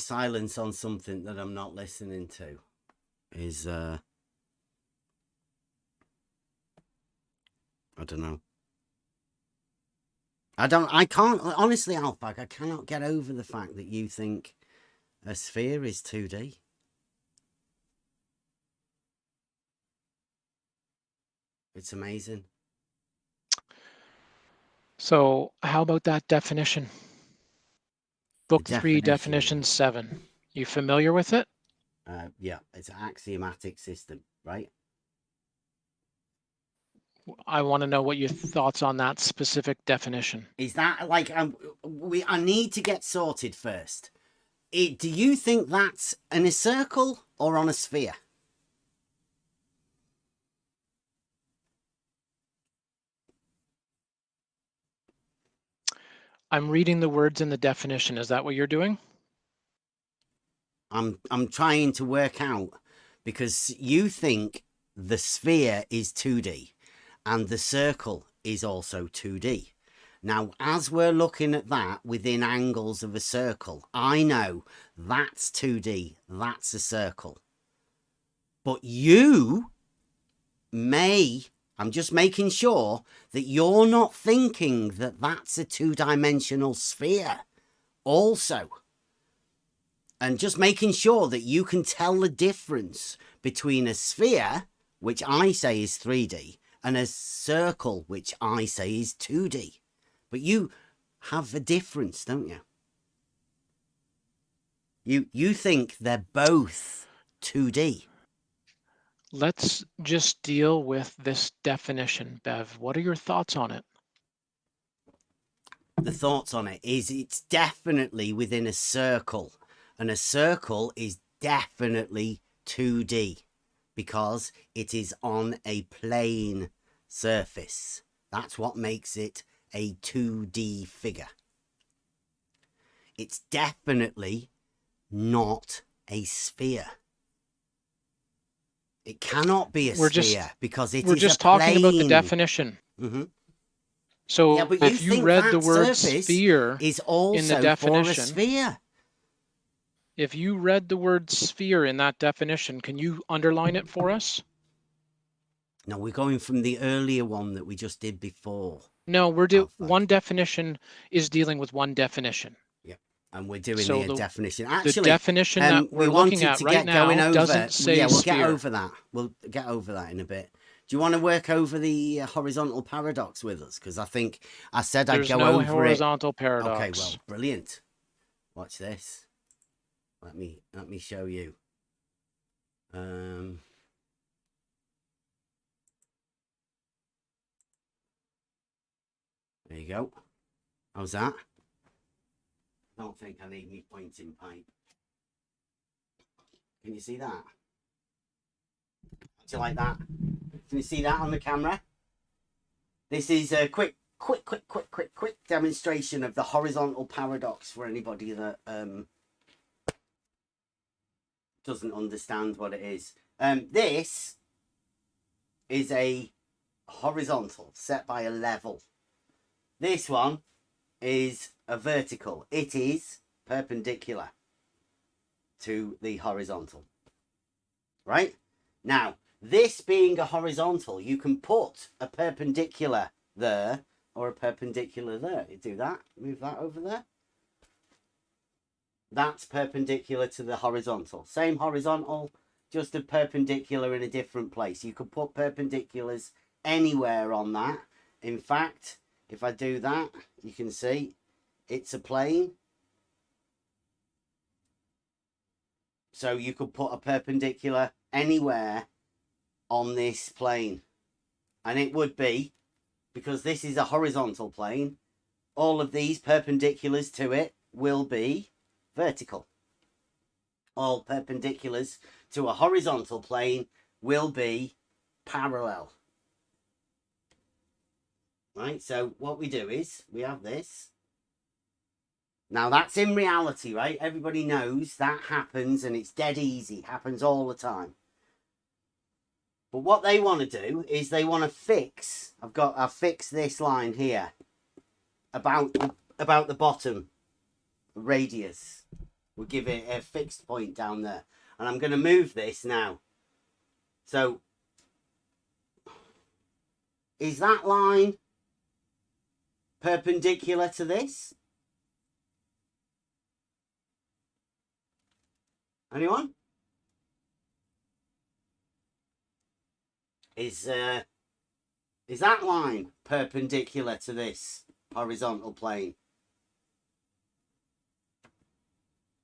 silence on something that I'm not listening to is, I don't know. I can't, honestly, Alphac, I cannot get over the fact that you think a sphere is 2D. It's amazing. So how about that definition? Book 3, definition 7. You familiar with it? Yeah, it's an axiomatic system, right? I want to know what your thoughts on that specific definition. Is that like I need to get sorted first. Do you think that's in a circle or on a sphere? I'm reading the words in the definition. Is that what you're doing? I'm trying to work out, because you think the sphere is 2D and the circle is also 2D. Now, as we're looking at that within angles of a circle, I know that's 2D, that's a circle. But you may, I'm just making sure that you're not thinking that that's a two-dimensional sphere also. And just making sure that you can tell the difference between a sphere, which I say is 3D, and a circle, which I say is 2D. But you have a difference, don't you? You think they're both 2D. Let's just deal with this definition, Bev. What are your thoughts on it? The thoughts on it is it's definitely within a circle. And a circle is definitely 2D because it is on a plane surface. That's what makes it a 2D figure. It's definitely not a sphere. It cannot be a sphere because it is a plane. We're just talking about the definition. Mm-hmm. So yeah, but if you read the word sphere is also in the definition, for a sphere. If you read the word sphere in that definition, can you underline it for us? No, we're going from the earlier one that we just did before. No, we're doing one definition is dealing with one definition. Yep, and we're doing the definition. Actually, the definition that we're looking at right now doesn't say we'll sphere. get over that. We'll get over that in a bit. Do you want to work over the horizontal paradox with us? Because I think I said I'd go over it. There's no horizontal paradox. Okay, well, brilliant. Watch this. Let me show you. There you go. How's that? I don't think I need me pointing pipe. Can you see that? Do you like that? Can you see that on the camera? This is a quick demonstration of the horizontal paradox for anybody that doesn't understand what it is. This is a horizontal set by a level. This one is a vertical. It is perpendicular to the horizontal. Right? Now, this being a horizontal, you can put a perpendicular there or a perpendicular there. You do that, move that over there. That's perpendicular to the horizontal. Same horizontal, just a perpendicular in a different place. You could put perpendiculars anywhere on that. In fact, if I do that, you can see it's a plane. So you could put a perpendicular anywhere on this plane. And it would be, because this is a horizontal plane, all of these perpendiculars to it will be vertical. All perpendiculars to a horizontal plane will be parallel. Right, so what we do is we have this. Now that's in reality, right? Everybody knows that happens and it's dead easy. It happens all the time. But what they want to do is they want to fix, I've fixed this line here about the bottom radius. We'll give it a fixed point down there. And I'm going to move this now. So, is that line perpendicular to this? Anyone? Is that line perpendicular to this horizontal plane?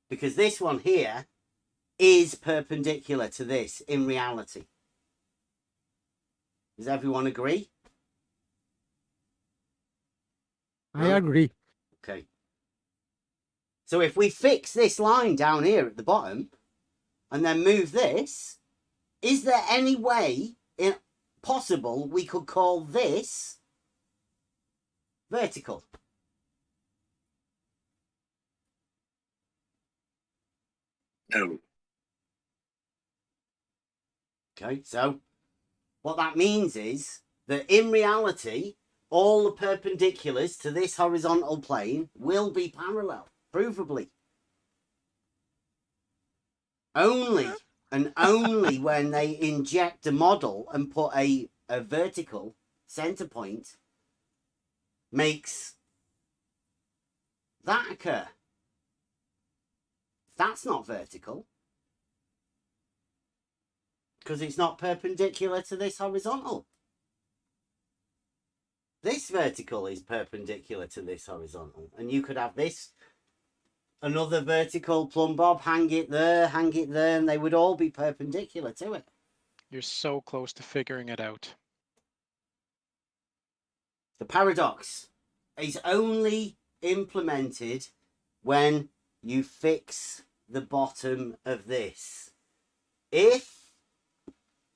Because this one here is perpendicular to this in reality. Does everyone agree? I agree. Okay. So if we fix this line down here at the bottom and then move this, is there any way possible we could call this vertical? No. Okay, so what that means is that in reality, all the perpendiculars to this horizontal plane will be parallel, provably. Only and only when they inject a model and put a vertical center point makes that occur. That's not vertical because it's not perpendicular to this horizontal. This vertical is perpendicular to this horizontal, and you could have this, another vertical plumb bob, hang it there, and they would all be perpendicular to it. You're so close to figuring it out. The paradox is only implemented when you fix the bottom of this. If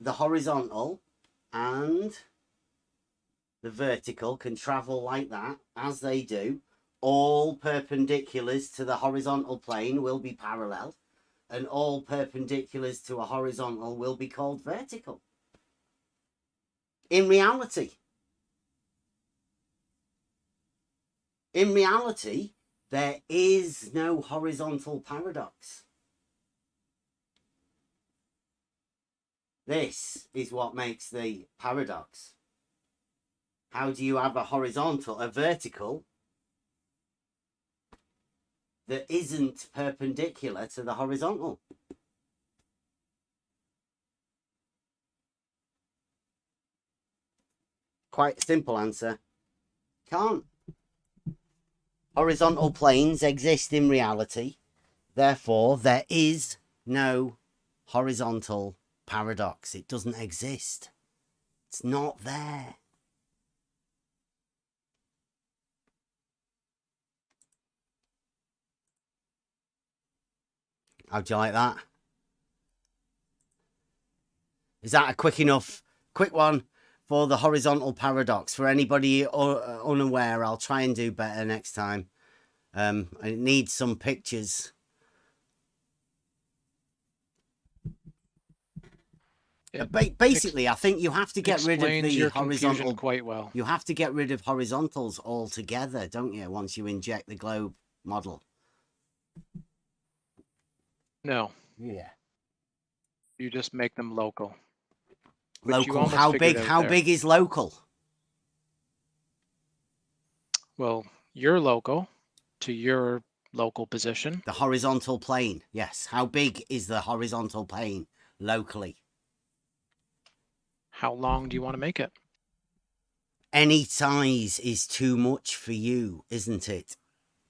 the horizontal and the vertical can travel like that, as they do, all perpendiculars to the horizontal plane will be parallel, and all perpendiculars to a horizontal will be called vertical. In reality, there is no horizontal paradox. This is what makes the paradox. How do you have a vertical that isn't perpendicular to the horizontal? Quite a simple answer. Can't. Horizontal planes exist in reality. Therefore, there is no horizontal paradox. It doesn't exist. It's not there. How'd you like that? Is that a quick one for the horizontal paradox? For anybody unaware, I'll try and do better next time. It needs some pictures. Basically, I think you have to get rid of the horizontal quite well. You have to get rid of horizontals altogether, don't you? Once you inject the globe model. No. Yeah. You just make them local. Local. How big is local? Well, you're local to your local position. The horizontal plane. Yes. How big is the horizontal plane locally? How long do you want to make it? Any size is too much for you, isn't it?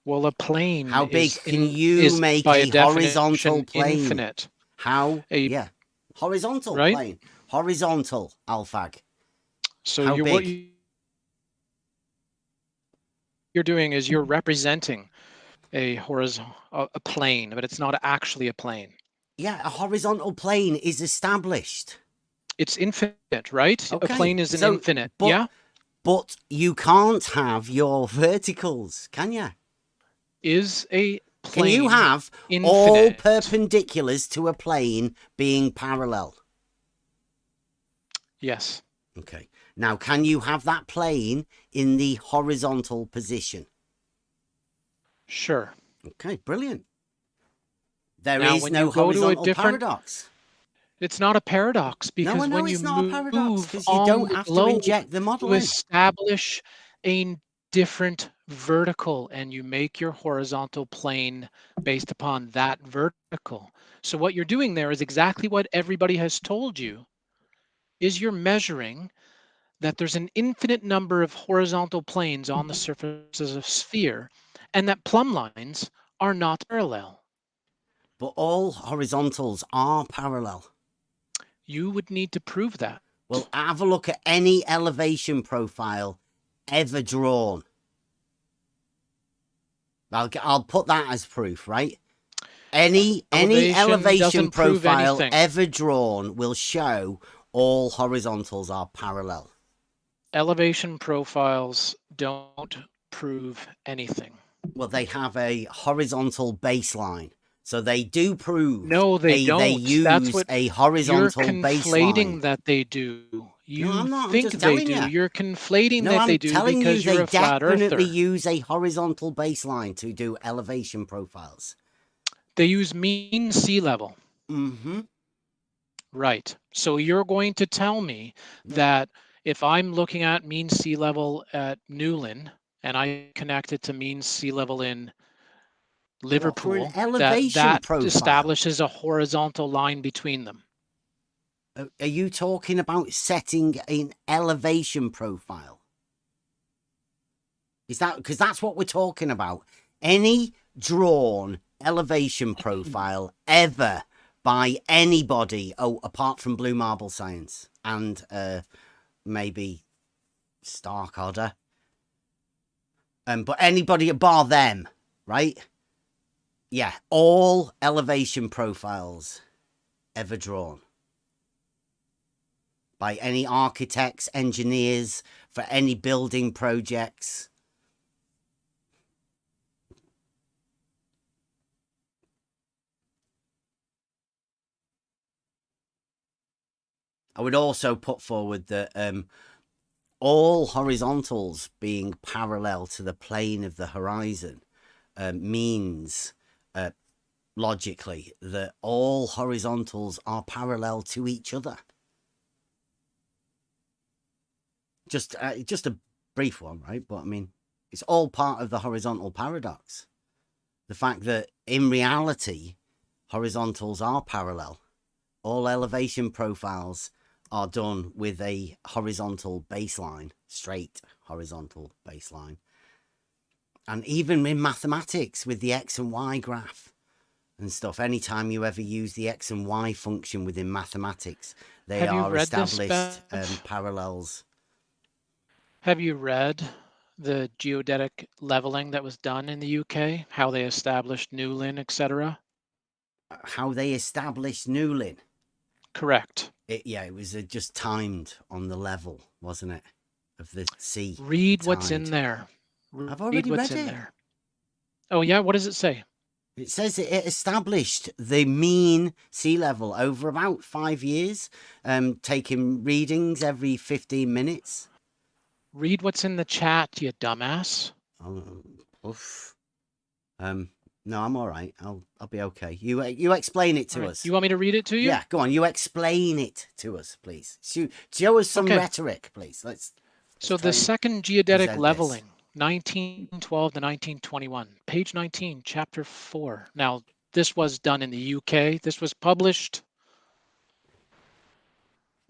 Well, a plane. How big can you make a horizontal plane? Infinite. Yeah. Horizontal plane. Horizontal, Alfag. So what you're doing is you're representing a plane, but it's not actually a plane. Yeah, a horizontal plane is established. It's infinite, right? Okay. A plane is an infinite, yeah? But you can't have your verticals, can you? Is a plane Can you have infinite? All perpendiculars to a plane being parallel? Yes. Okay. Now, can you have that plane in the horizontal position? Sure. Okay, brilliant. There Now, is when no you go to a horizontal different, paradox. it's not a paradox No, because I know when you it's not a paradox move because you on don't the have to globe, inject the model you in. establish a different vertical and you make your horizontal plane based upon that vertical. So what you're doing there is exactly what everybody has told you, is you're measuring that there's an infinite number of horizontal planes on the surfaces of sphere and that plumb lines are not parallel. But all horizontals are parallel. You would need to prove that. Well, have a look at any elevation profile ever drawn. I'll put that as proof, right? Any elevation doesn't prove profile anything. ever drawn will show all horizontals are parallel. Elevation profiles don't prove anything. Well, they have a horizontal baseline. So they do prove No, they don't. They use That's what a you're horizontal conflating baseline. that they do. You I'm not. I'm think just they telling do. you. You're conflating No, that I'm they do telling you because you're they a flat earther. definitely use a horizontal baseline to do elevation profiles. They use mean sea level. Mm-hmm. Right. So you're going to tell me that if I'm looking at mean sea level at Newlyn and I connect it to mean sea level in Liverpool, For an elevation profile? establishes a horizontal line between them. Are you talking about setting an elevation profile? Is that because that's what we're talking about? Any drawn elevation profile ever by anybody, apart from Blue Marble Science and maybe Stark Order, but anybody bar them, right? Yeah, all elevation profiles ever drawn by any architects, engineers, for any building projects. I would also put forward that all horizontals being parallel to the plane of the horizon means logically that all horizontals are parallel to each other. Just a brief one, right? But I mean, it's all part of the horizontal paradox. The fact that in reality, horizontals are parallel. All elevation profiles are done with a horizontal baseline, straight horizontal baseline. And even in mathematics with the X and Y graph and stuff, anytime you ever use the X and Y function within mathematics, they are established parallels. Have you read the geodetic leveling that was done in the UK? How they established Newlyn, etc.? How they established Newlyn? Correct. It was just timed on the level, wasn't it, of the sea? Read what's in there. I've already read it. There. Oh yeah, what does it say? It says it established the mean sea level over about 5 years, taking readings every 15 minutes. Read what's in the chat, you dumbass. No, I'm all right. I'll be okay. You explain it to us. You want me to read it to you? Yeah, go on. You explain it to us, please. Show us some rhetoric, please. So the second geodetic leveling, 1912 to 1921, page 19, chapter 4. Now, this was done in the UK. This was published.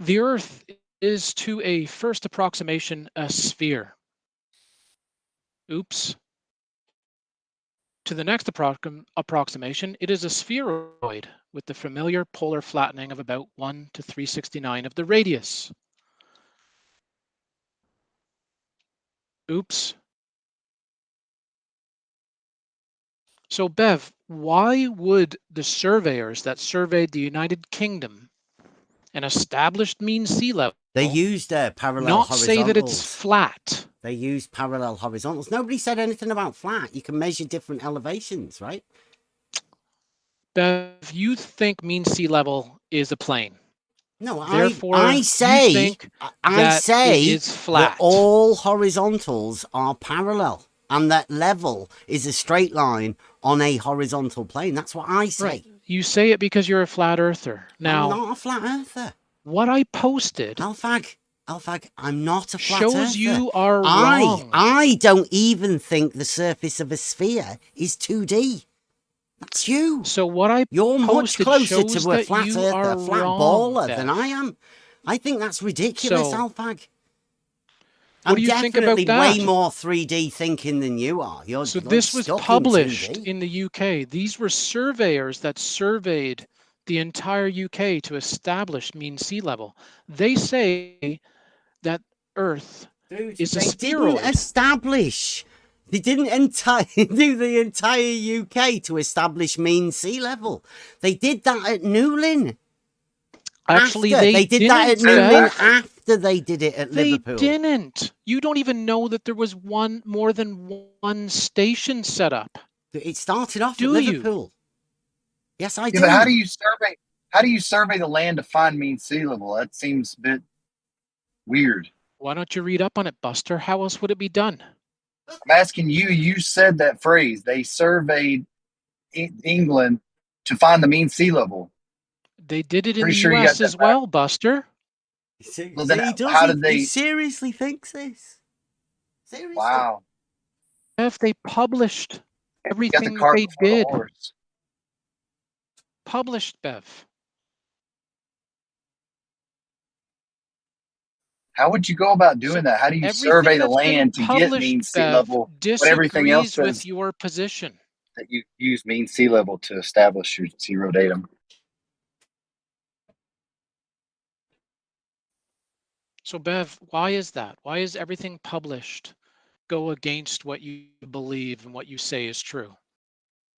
The Earth is to a first approximation a sphere. Oops. To the next approximation, it is a spheroid with the familiar polar flattening of about 1 to 369 of the radius. Oops. So Bev, why would the surveyors that surveyed the United Kingdom and established mean sea level, they used parallel not horizontals. Say that it's flat? They used parallel horizontals. Nobody said anything about flat. You can measure different elevations, right? Bev, you think mean sea level is a plane. No, therefore, I say it is flat. That all horizontals are parallel and that level is a straight line on a horizontal plane. That's what I say. Right. You say it because you're a flat earther. I'm Now, not a flat earther. what I posted Alphag, I'm not a flat shows earther. you are wrong. I don't even think the surface of a sphere is 2D. That's you. So what I You're much posted closer shows to a that flat you earther, are a flat wrong, baller than Bev. I am. I think that's ridiculous, So, Alphag. what I'm do you think definitely about way that? more 3D thinking than you are. You're So like this was stuck in published 2D. in the UK. These were surveyors that surveyed the entire UK to establish mean sea level. They say that Earth Dude, is a they didn't spheroid. establish. They didn't do the entire UK to establish mean sea level. They did that at Newlyn. Actually, After. they did that at didn't, Newlyn Bev. after they did it at They Liverpool. didn't. You don't even know that there was more than one station set up. It started off at Do you? Liverpool. Yes, I Yeah, do. but how do you survey the land to find mean sea level? That seems a bit weird. Why don't you read up on it, Buster? How else would it be done? I'm asking you. You said that phrase. They surveyed England to find the mean sea level. They did it in Pretty the sure you got US that as back. well, Buster. See, Well, then he does. how did He they? seriously thinks this. Seriously. Wow, If they published you got the everything that cart they before the did, horse. published, Bev. How would you go about So doing that? How do you survey everything the that's been land to get mean published, sea Bev, level when everything else disagrees with says your position. that you use mean sea level to establish your zero datum? So, Bev, why is that? Why is everything published go against what you believe and what you say is true?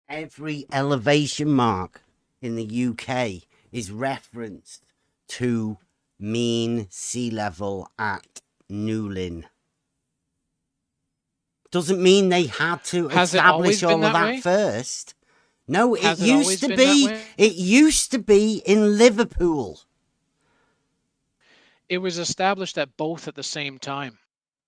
Every elevation mark in the UK is referenced to mean sea level at Newlyn. Doesn't mean they had to Has it always establish been all of that that way? first. No, it Has it always used to been that be. way? It used to be in Liverpool. It was established at both at the same time.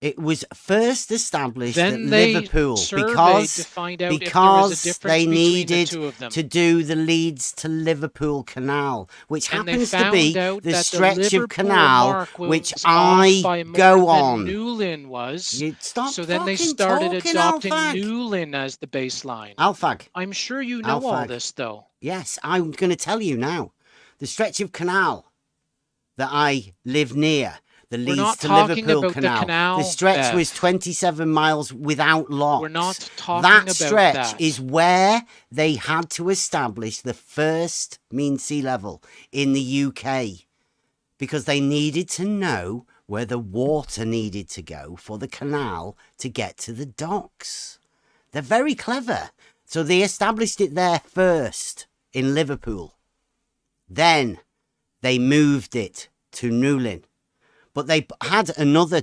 It was first established at Then they Liverpool surveyed to find out if there was a difference they between the needed two of them. to do the Leeds to Liverpool Canal, which And they happens to found be out the that the stretch Liverpool of canal mark was which off I by more go than on. Newlyn was. You stop So then they fucking started talking, adopting Alphag. Newlyn as the baseline. Alphag. I'm sure you know all Alphag. this, though. Yes, I'm going to tell you now. The stretch of canal that I live near, the We're Leeds not to talking Liverpool about canal, the canal, the stretch Bev. was 27 miles without locks. We're not talking That about stretch that. is where they had to establish the first mean sea level in the UK because they needed to know where the water needed to go for the canal to get to the docks. They're very clever. So they established it there first in Liverpool. Then they moved it to Newlyn. But they had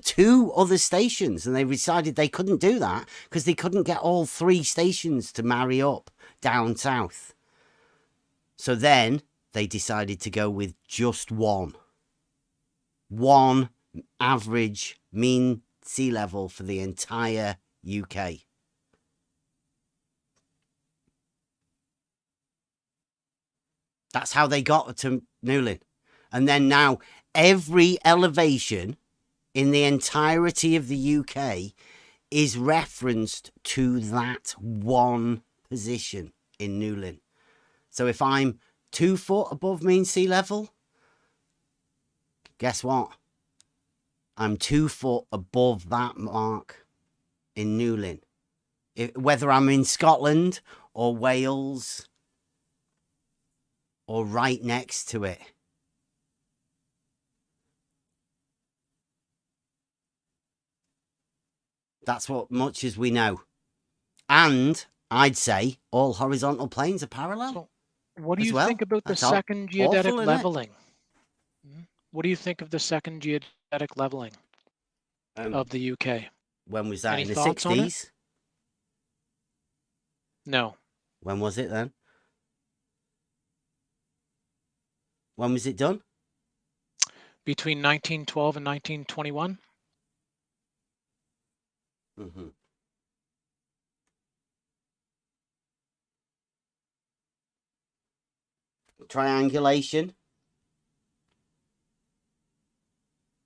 two other stations and they decided they couldn't do that because they couldn't get all three stations to marry up down south. So then they decided to go with just one. One average mean sea level for the entire UK. That's how they got to Newlyn. And then now every elevation in the entirety of the UK is referenced to that one position in Newlyn. So if I'm 2 foot above mean sea level, guess what? I'm 2 foot above that mark in Newlyn. Whether I'm in Scotland or Wales or right next to it. That's what much as we know. And I'd say all horizontal planes are parallel. So what do as you well. think about the That's second geodetic awful, isn't it? leveling? What do you think of the second geodetic leveling of the UK? When was that? Any in the thoughts on it? 60s? No. When was it then? When was it done? Between 1912 and 1921? Mm-hmm. Triangulation.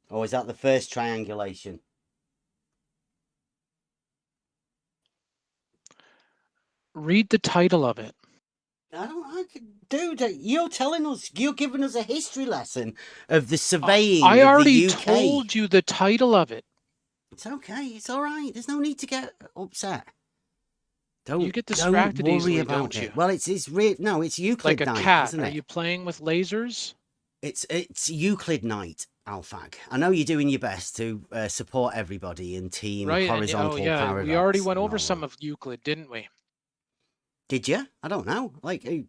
Or is that the first triangulation? Read the title of it. Dude, you're telling us, you're giving us a history lesson of the surveying I of already the UK. told you the title of it. It's okay. It's all right. There's no need to get upset. Don't You get distracted don't worry easily, about don't it. you? Well, it's no, it's Euclid Like a night, cat. isn't Are it? you playing with lasers? It's Euclid night, Alfag. I know you're doing your best to support everybody in team Right. horizontal And, paradox. we already went and over all some that. of Euclid, didn't we? Did you? I don't know. Like, are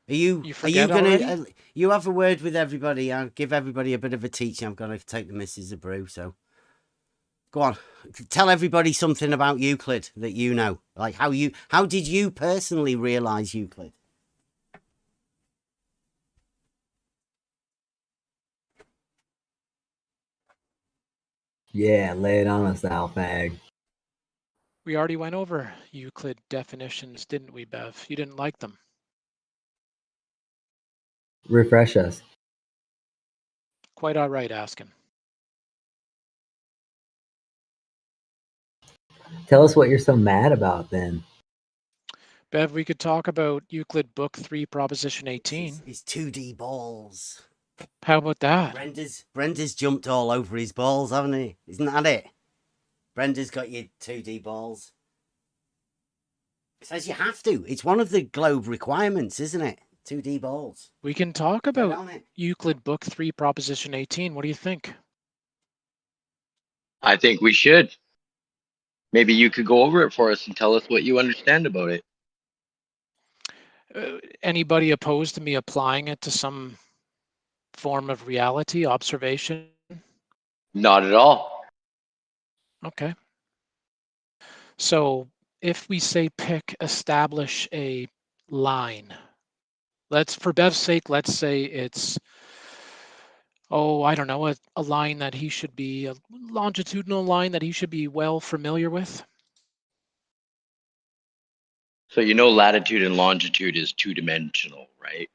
you forget gonna? already? You have a word with everybody. I'll give everybody a bit of a teaching. I'm gonna take the missus a brew. So, go on. Tell everybody something about Euclid that you know. Like how did you personally realize Euclid? Yeah, lay it on us, Alfag. We already went over Euclid definitions, didn't we, Bev? You didn't like them. Refresh us. Quite all right, asking. Tell us what you're so mad about then. Bev, we could talk about Euclid Book 3, Proposition 18. It's 2D balls. How about that? Brenda's jumped all over his balls, haven't he? Isn't that it? Brenda's got your 2D balls. It says you have to. It's one of the globe requirements, isn't it? 2D balls. We can talk about Euclid Book 3, Proposition 18. What do you think? I think we should. Maybe you could go over it for us and tell us what you understand about it. Anybody opposed to me applying it to some form of reality, observation? Not at all. Okay. So if we say establish a line. For Bev's sake, let's say it's, I don't know, a line that he should be, a longitudinal line that he should be well familiar with. So you know latitude and longitude is two-dimensional, right?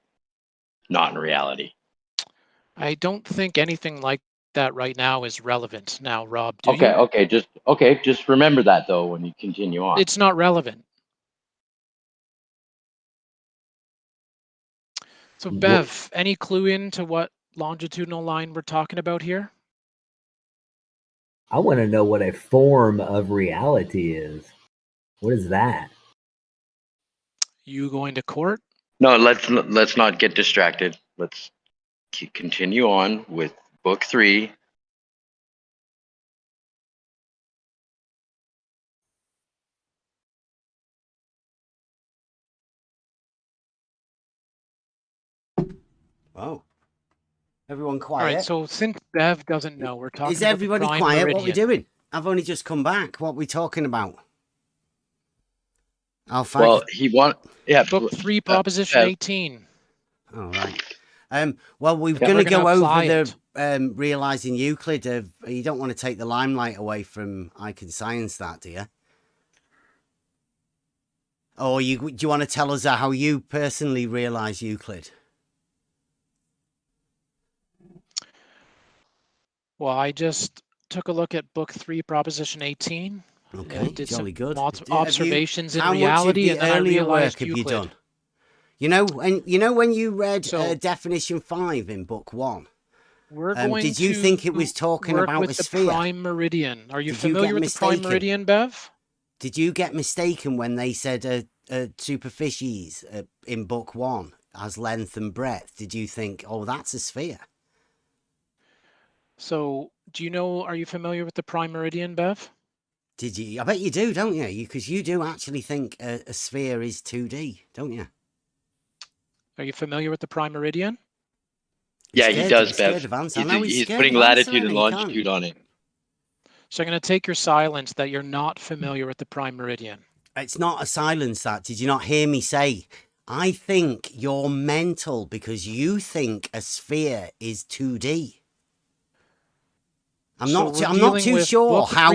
Not in reality. I don't think anything like that right now is relevant. Now, Rob, do Okay, you? just remember that though when you continue on. It's not relevant. So Bev, any clue into what longitudinal line we're talking about here? I want to know what a form of reality is. What is that? You going to court? No, let's not get distracted. Let's continue on with book 3. Oh. Everyone quiet. All right, so since Bev doesn't know, we're talking Is everybody about the prime quiet? meridian. What are we doing? I've only just come back. What are we talking about? Alpha. Well, Book 3, Proposition 18. All right. Well, we're Yeah, going to go over it. the realizing Euclid. You don't want to take the limelight away from I Can Science that, do you? Or do you want to tell us how you personally realize Euclid? Well, I just took a look at Book 3, Proposition 18. Okay, did jolly some good. observations in how reality, much of the and then I earlier realized work have Euclid. you done? You know when you read definition 5 in book 1. We're going did you think it was talking work about with a the sphere? prime meridian. Are you Did you familiar get with the prime mistaken? meridian, Bev? Did you get mistaken when they said superficies in book 1 as length and breadth? Did you think, oh, that's a sphere? So, are you familiar with the prime meridian, Bev? Did you? I bet you do, don't you? Because you do actually think a sphere is 2D, don't you? Are you familiar with the prime meridian? Yeah, he does, Bev. He's putting latitude and longitude on it. So I'm going to take your silence that you're not familiar with the prime meridian. It's not a silence, that. Did you not hear me say? I think you're mental because you think a sphere is 2D. I'm not too sure how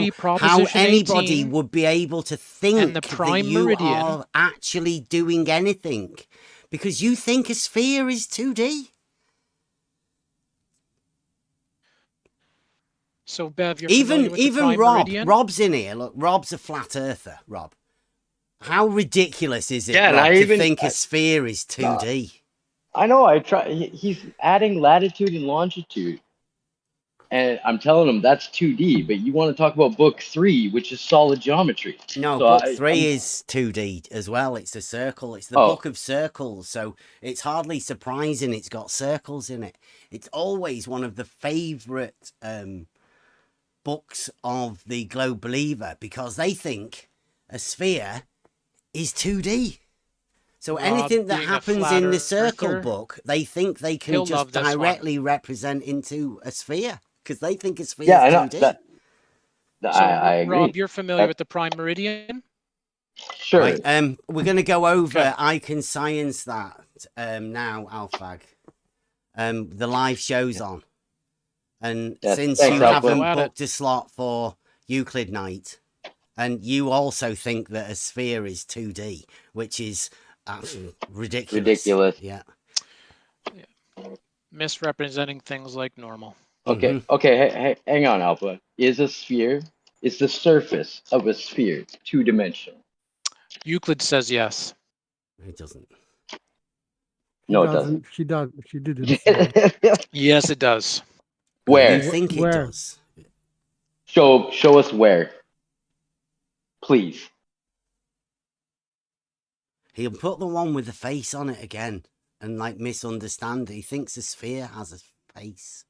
anybody 18, would be able to think and the prime that you meridian are actually doing anything, because you think a sphere is 2D. So Bev, you're familiar with the prime meridian? Rob's in here. Look, Rob's a flat earther. Rob, how ridiculous is it, Yeah, and Rob, I to even- think a sphere is 2D? I know. I try. He's adding latitude and longitude, and I'm telling him that's 2D. But you want to talk about book 3, which is solid geometry. No, So book 3 is 2D as well. It's a circle. It's the book of circles. So it's hardly surprising it's got circles in it. It's always one of the favourite books of the Globe Believer because they think a sphere is 2D. So anything that being a happens flat in the circle earther, book, they think they can he'll just love this one. directly represent into a sphere because they think a sphere yeah, I is know 2D. that. So, I agree. Rob, you're familiar with the prime meridian? Sure. Right, we're going to go over. Okay. I can science that now, Alfag. The live show's on, and Yes, since thanks, you Alfred. haven't booked a slot for Euclid night, and you also think that a sphere is 2D, which is ridiculous. Ridiculous. Yeah. Misrepresenting things like normal. Okay. Okay. Hey, hang on, Alpha. Is a sphere? Is the surface of a sphere 2-dimensional? Euclid says yes. It doesn't. No, it doesn't. He didn't say it. Yes, it does. Where? You think it Where? does? Show us where. Please. He'll put the one with the face on it again and like misunderstand. He thinks a sphere has a face.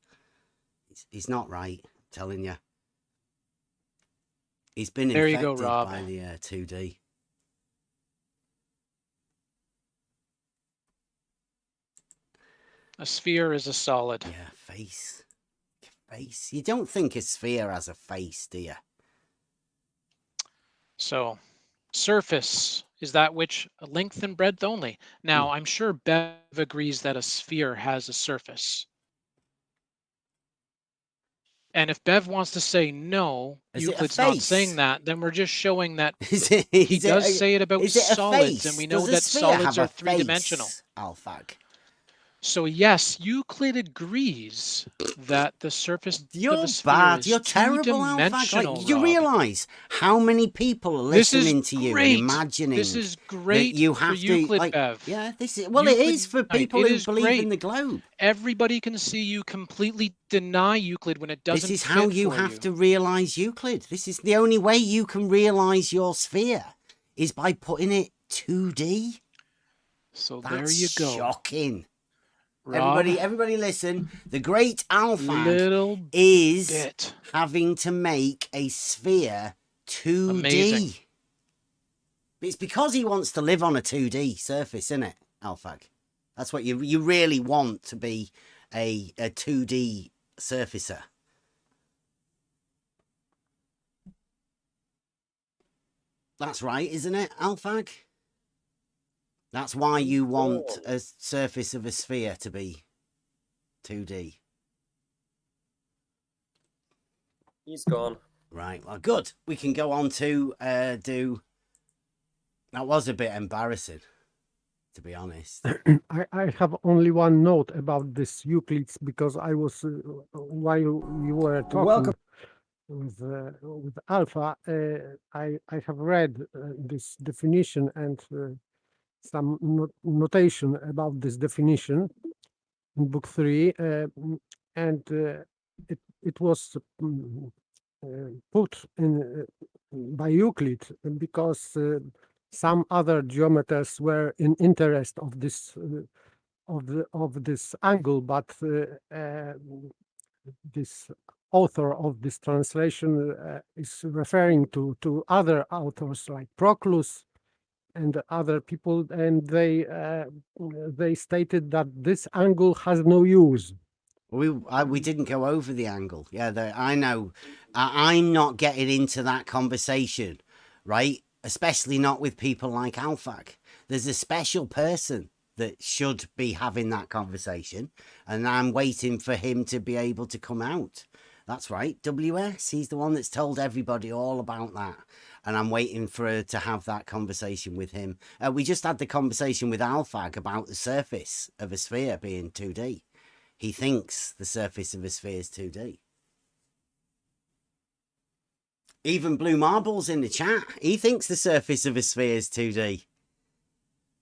He's not right, I'm telling you. He's been There you infected go, Rob. by the 2D. A sphere is a solid. Yeah, face. Face. You don't think a sphere has a face, do you? So, surface is that which length and breadth only. Now, I'm sure Bev agrees that a sphere has a surface. And if Bev wants to say no, Is it a Euclid's not face? saying that, then we're just showing that Is he does say it about is it a solids, face? and we know Does a that sphere solids have are a three-dimensional. face, Alfag? So yes, Euclid agrees that the surface of You're a sphere bad. is You're terrible, Alfag. two-dimensional. Like, you Rob. realise how many people are This is listening to you great. and imagining This is great that you for have to, Euclid, like, Bev. yeah, this is, well, it Euclid is for night. people It who is believe great. in the globe. Everybody can see you completely deny Euclid when it doesn't This is how fit you for have to realise Euclid. This is the only way you can realise your sphere is by putting it 2D. So That's there you go. shocking. Rob, Everybody listen. The great Alfag little is bit. having to make a sphere 2D. Amazing. It's because he wants to live on a 2D surface, isn't it, Alfag? That's what you really want to be a 2D surfacer. That's right, isn't it, Alfag? That's why you want a surface of a sphere to be 2D. He's gone. Right, well, good. We can go on to do... That was a bit embarrassing, to be honest. I have only one note about this Euclid's because I was while you were talking Welcome. with Alpha, I have read this definition and some notation about this definition in book 3, and it was put in by Euclid because some other geometers were in interest of this of this angle, but this author of this translation is referring to other authors like Proclus and other people, and they stated that this angle has no use. We didn't go over the angle. Yeah, I know. I'm not getting into that conversation, right? Especially not with people like Alfag. There's a special person that should be having that conversation, and I'm waiting for him to be able to come out. That's right, WS. He's the one that's told everybody all about that. And I'm waiting for her to have that conversation with him. We just had the conversation with Alfag about the surface of a sphere being 2D. He thinks the surface of a sphere is 2D. Even Blue Marble's in the chat. He thinks the surface of a sphere is 2D.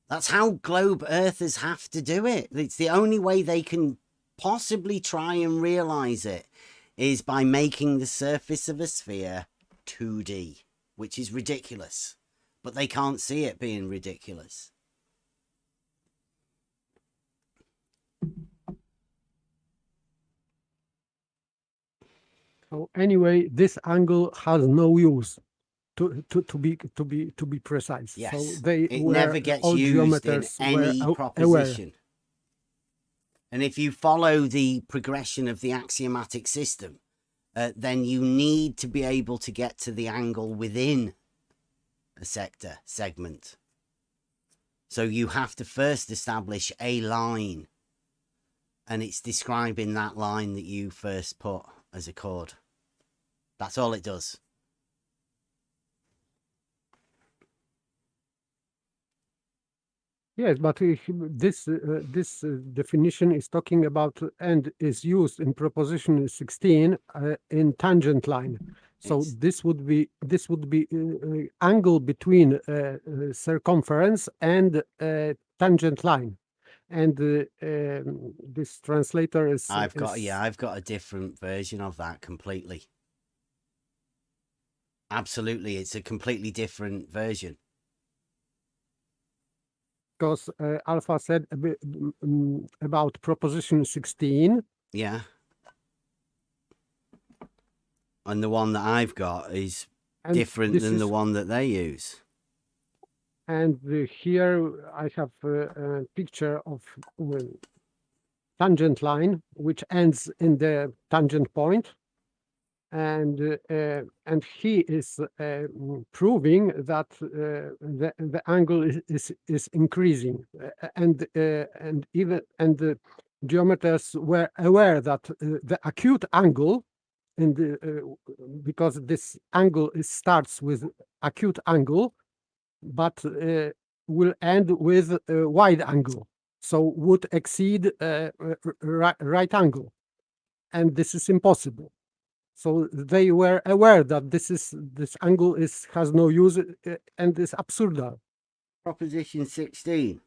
That's how globe earthers have to do it. It's the only way they can possibly try and realize it is by making the surface of a sphere 2D, which is ridiculous. But they can't see it being ridiculous. So anyway, this angle has no use to be precise. Yes, so they it were, never gets all used in geometers any were proposition. And if you follow the progression of the axiomatic system, then you need to be able to get to the angle within a segment. So you have to first establish a line, and it's describing that line that you first put as a chord. That's all it does. Yes, but this definition is talking about and is used in proposition 16 in tangent line. So this would be angle between circumference and tangent line, and this translator is. I've got a different version of that completely. Absolutely, it's a completely different version. Because Alpha said about proposition 16. Yeah. And the one that I've got is different than the one that they use. And here I have a picture of tangent line, which ends in the tangent point. And he is proving that the angle is increasing, and the geometers were aware that the acute angle, because this angle starts with acute angle, but will end with a wide angle, so would exceed right angle, and this is impossible. So they were aware that this angle has no use and is absurd. Proposition 16.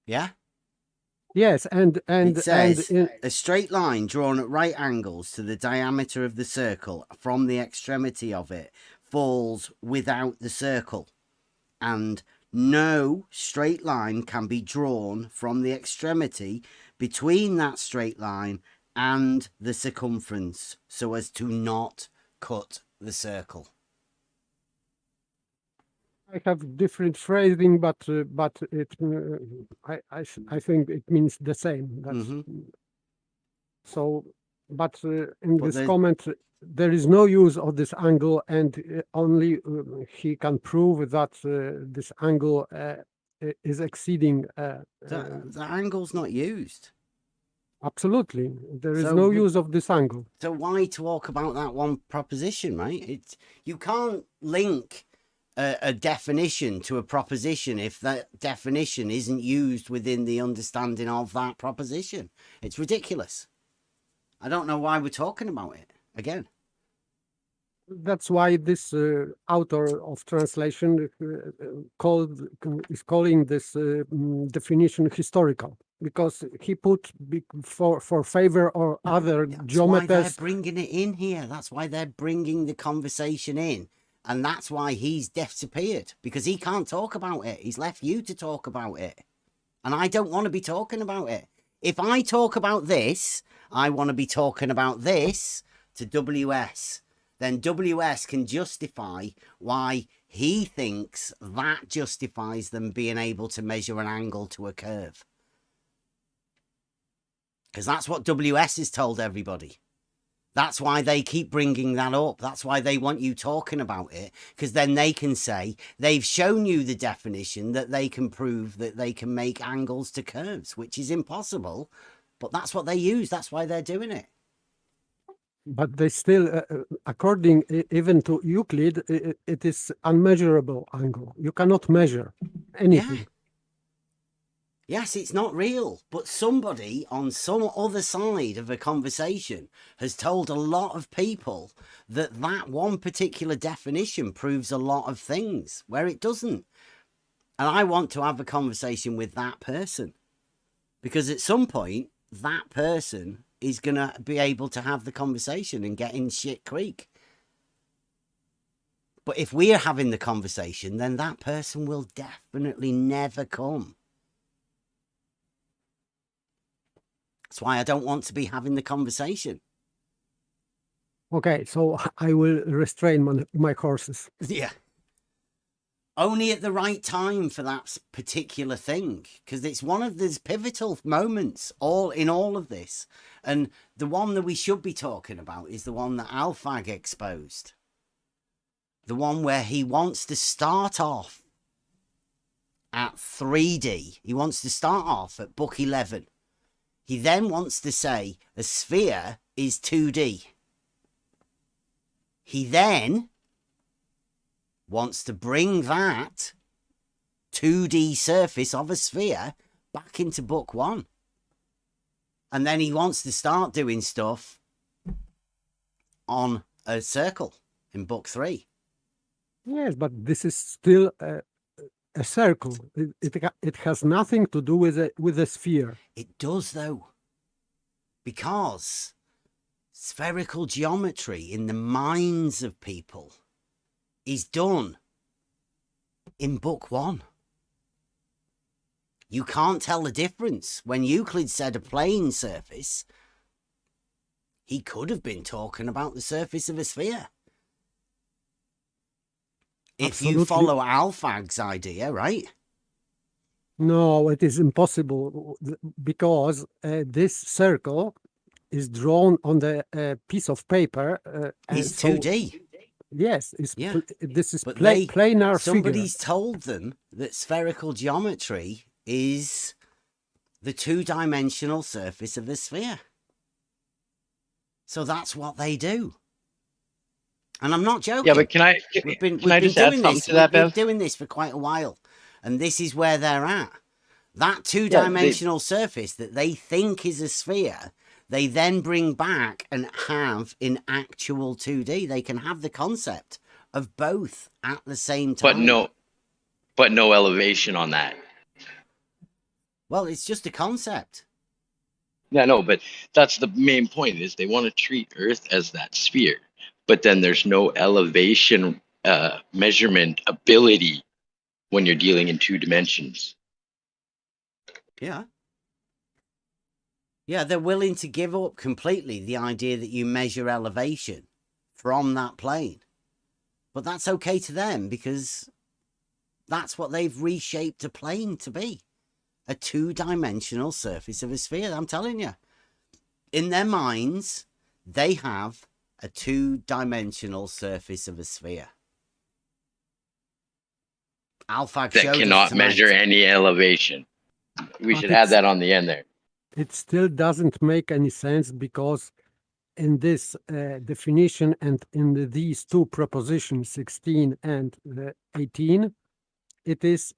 Yeah? Yes, and it says a straight line drawn at right angles to the diameter of the circle from the extremity of it falls without the circle, and no straight line can be drawn from the extremity between that straight line and the circumference so as to not cut the circle. I have different phrasing, but it I think it means the same. That's, so, but in this comment, there is no use of this angle, and only he can prove that this angle is exceeding. The angle's not used. Absolutely, there is no use of this angle. So why talk about that one proposition, right? You can't link a definition to a proposition if that definition isn't used within the understanding of that proposition. It's ridiculous. I don't know why we're talking about it again. That's why this author of translation is calling this definition historical, because he put for favor or other geometers. That's why they're bringing it in here. That's why they're bringing the conversation in. And that's why he's disappeared, because he can't talk about it. He's left you to talk about it. And I don't want to be talking about it. If I talk about this, I want to be talking about this to WS. Then WS can justify why he thinks that justifies them being able to measure an angle to a curve. Because that's what WS has told everybody. That's why they keep bringing that up. That's why they want you talking about it, because then they can say they've shown you the definition that they can prove that they can make angles to curves, which is impossible But that's what they use. That's why they're doing it. But they still, according even to Euclid, it is unmeasurable angle. You cannot measure anything. Yes, it's not real, but somebody on some other side of a conversation has told a lot of people that that one particular definition proves a lot of things where it doesn't. And I want to have a conversation with that person, because at some point that person is going to be able to have the conversation and get in shit creek. But if we're having the conversation, then that person will definitely never come. That's why I don't want to be having the conversation. Okay, so I will restrain my horses. Yeah. Only at the right time for that particular thing, because it's one of these pivotal moments in all of this. And the one that we should be talking about is the one that Alfag exposed. The one where he wants to start off at 3D. He wants to start off at book 11. He then wants to say a sphere is 2D. He then wants to bring that 2D surface of a sphere back into book 1. And then he wants to start doing stuff on a circle in book 3. Yes, but this is still a circle. It has nothing to do with a sphere. It does, though, because spherical geometry in the minds of people is done in book 1. You can't tell the difference. When Euclid said a plane surface, he could have been talking about the surface of a sphere. Absolutely. If you follow Alfag's idea, right? No, it is impossible, because this circle is drawn on the piece of paper. It's so 2D. Yes, Yeah. this is But planar somebody's figure. told them that spherical geometry is the 2-dimensional surface of a sphere. So that's what they do. And I'm not joking. Yeah, but can I We've been just add doing something this. to that, We've been Bev? doing this for quite a while, and this is where they're at. That 2-dimensional surface that they think is a sphere, they then bring back and have in actual 2D. They can have the concept of both at the same time. But no elevation on that. Well, it's just a concept. Yeah, no, but that's the main point, is they want to treat Earth as that sphere, but then there's no elevation measurement ability when you're dealing in 2 dimensions. Yeah. Yeah, they're willing to give up completely the idea that you measure elevation from that plane. But that's okay to them, because that's what they've reshaped a plane to be. A 2-dimensional surface of a sphere. I'm telling you. In their minds, they have a 2-dimensional surface of a sphere. Alfag That showed us cannot tonight. measure any elevation. We But should add that on the end there. It still doesn't make any sense, because in this definition and in these two propositions, 16 and 18, it is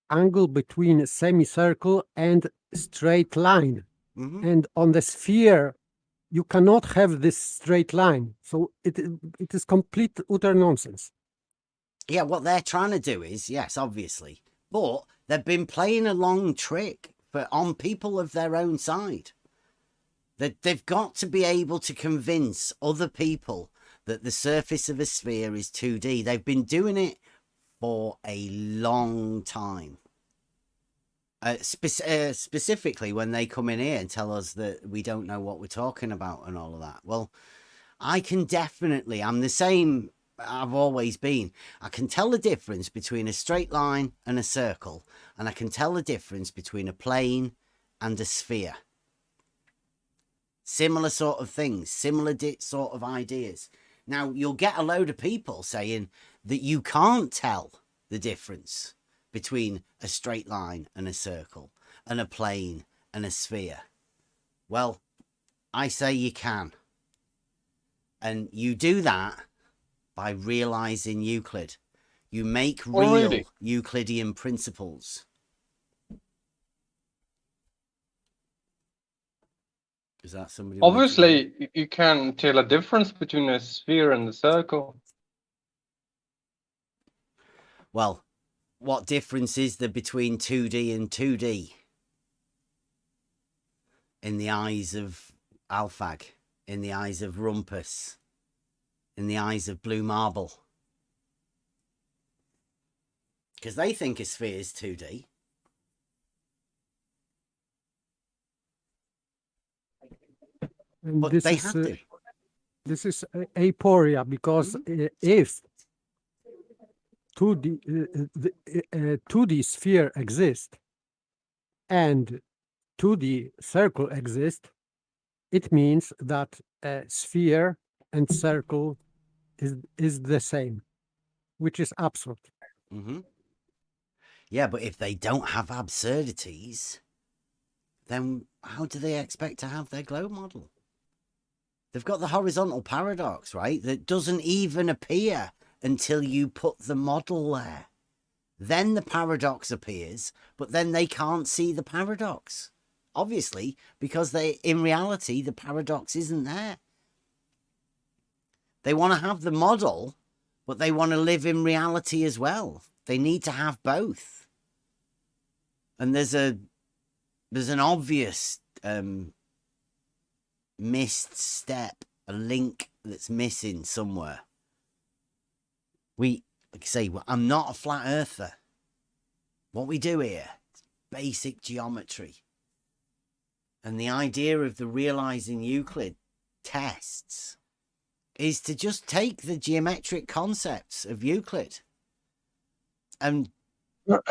angle between a semicircle and straight line. Mhm. And on the sphere, you cannot have this straight line. So it is complete utter nonsense. Yeah, what they're trying to do is, yes, obviously, but they've been playing a long trick on people of their own side. That they've got to be able to convince other people that the surface of a sphere is 2D. They've been doing it for a long time. Specifically when they come in here and tell us that we don't know what we're talking about and all of that. Well, I can definitely, I'm the same I've always been. I can tell the difference between a straight line and a circle, and I can tell the difference between a plane and a sphere. Similar sort of things, similar sort of ideas. Now, you'll get a load of people saying that you can't tell the difference between a straight line and a circle, and a plane and a sphere. Well, I say you can. And you do that by realizing Euclid. You make real really? Euclidean principles. Is that somebody? Obviously, you can tell a difference between a sphere and a circle. Well, what difference is there between 2D and 2D? In the eyes of Alphag, in the eyes of Rumpus, in the eyes of Blue Marble. Because they think a sphere is 2D. And But this they is have to. this is aporia, because if 2D sphere exists and 2D circle exists, it means that sphere and circle is the same, which is absurd. Mm-hmm. Yeah, but if they don't have absurdities, then how do they expect to have their globe model? They've got the horizontal paradox, right? That doesn't even appear until you put the model there. Then the paradox appears, but then they can't see the paradox. Obviously, because in reality, the paradox isn't there. They want to have the model, but they want to live in reality as well. They need to have both. And there's an obvious missed step, a link that's missing somewhere. Like I say, I'm not a flat earther. What we do here is basic geometry. And the idea of the realizing Euclid tests is to just take the geometric concepts of Euclid and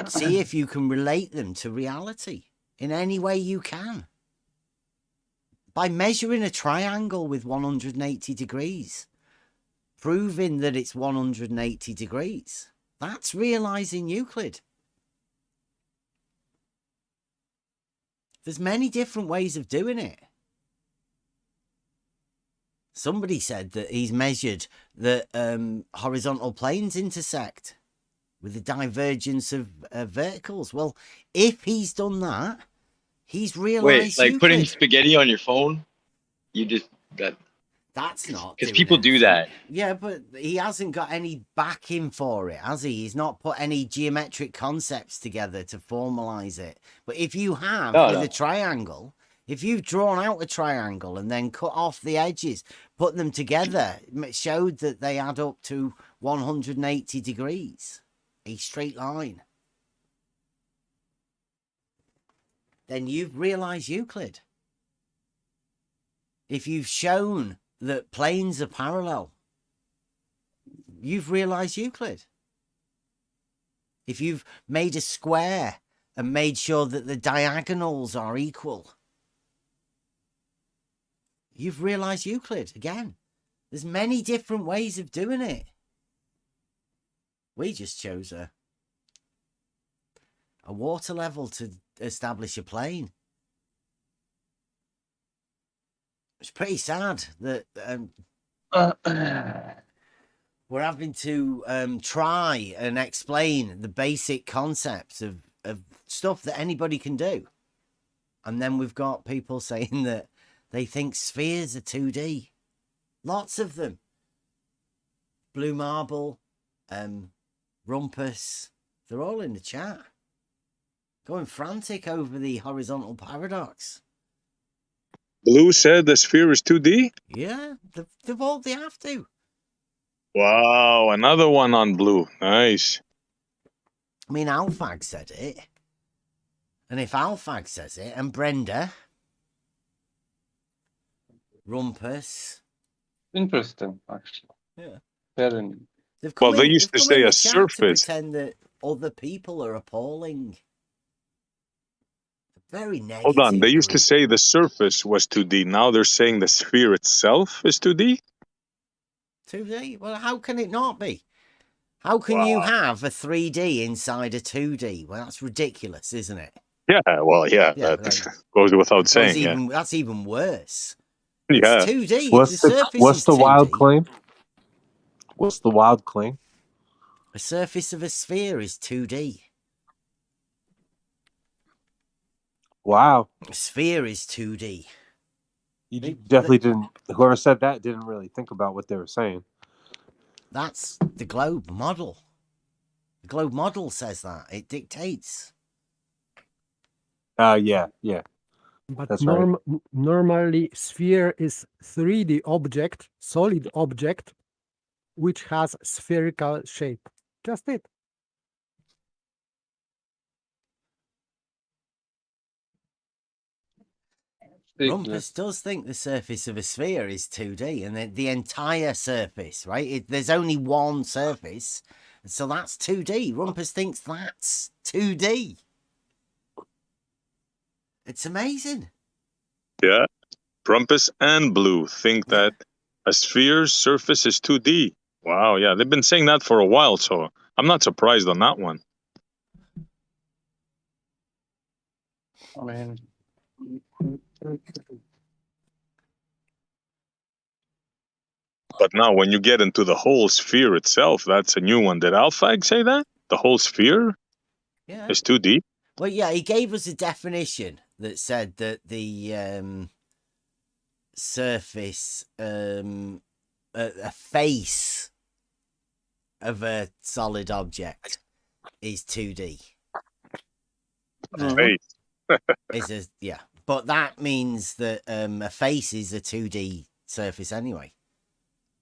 see if you can relate them to reality in any way you can. By measuring a triangle with 180 degrees, proving that it's 180 degrees. That's realizing Euclid. There's many different ways of doing it. Somebody said that he's measured that horizontal planes intersect with the divergence of verticals. Well, if he's done that, he's realized Wait, like putting Euclid. spaghetti on your phone? You just That's not because doing people do anything. that. Yeah, but he hasn't got any backing for it, has he? He's not put any geometric concepts together to formalize it. But if you have with a triangle, if you've drawn out a triangle and then cut off the edges, put them together, it showed that they add up to 180 degrees, a straight line. Then you've realized Euclid. If you've shown that planes are parallel, you've realized Euclid. If you've made a square and made sure that the diagonals are equal, you've realized Euclid again. There's many different ways of doing it. We just chose a water level to establish a plane. It's pretty sad that we're having to try and explain the basic concepts of stuff that anybody can do. And then we've got people saying that they think spheres are 2D. Lots of them. Blue Marble, Rumpus, they're all in the chat. Going frantic over the horizontal paradox. Blue said the sphere is 2D? Yeah, they have to. Wow, another one on blue. Nice. I mean, Alphag said it. And if Alphag says it, and Brenda, Rumpus. Interesting, actually. Yeah. Very. Well, they used to say a surface. To pretend that other people are appalling. Very negative. Hold on, they used to say the surface was 2D. Now they're saying the sphere itself is 2D? 2D? Well, how can it not be? How can you have a 3D inside a 2D? Well, that's ridiculous, isn't it? Yeah, well, yeah, Yeah, that goes without saying. Yeah, that's even worse. It's yeah. 2D. What's If the the surface what's is the 2D, wild claim? What's the wild claim? the surface of a sphere is 2D. Wow, A sphere is 2D. you definitely didn't. Whoever said that didn't really think about what they were saying. That's the globe model. The globe model says that. It dictates. Yeah. But That's right. normally sphere is 3D object, solid object, which has spherical shape. Just it. Rumpus does think the surface of a sphere is 2D, and the entire surface, right? There's only one surface, so that's 2D. Rumpus thinks that's 2D. It's amazing. Yeah. Rumpus and Blue think that a sphere's surface is 2D. Wow, yeah, they've been saying that for a while, so I'm not surprised on that one. I mean, But now, when you get into the whole sphere itself, that's a new one. Did Alphag say that? The whole sphere is 2D? Well, yeah, he gave us a definition that said that the surface, a face of a solid object is 2D. Face. But that means that a face is a 2D surface anyway.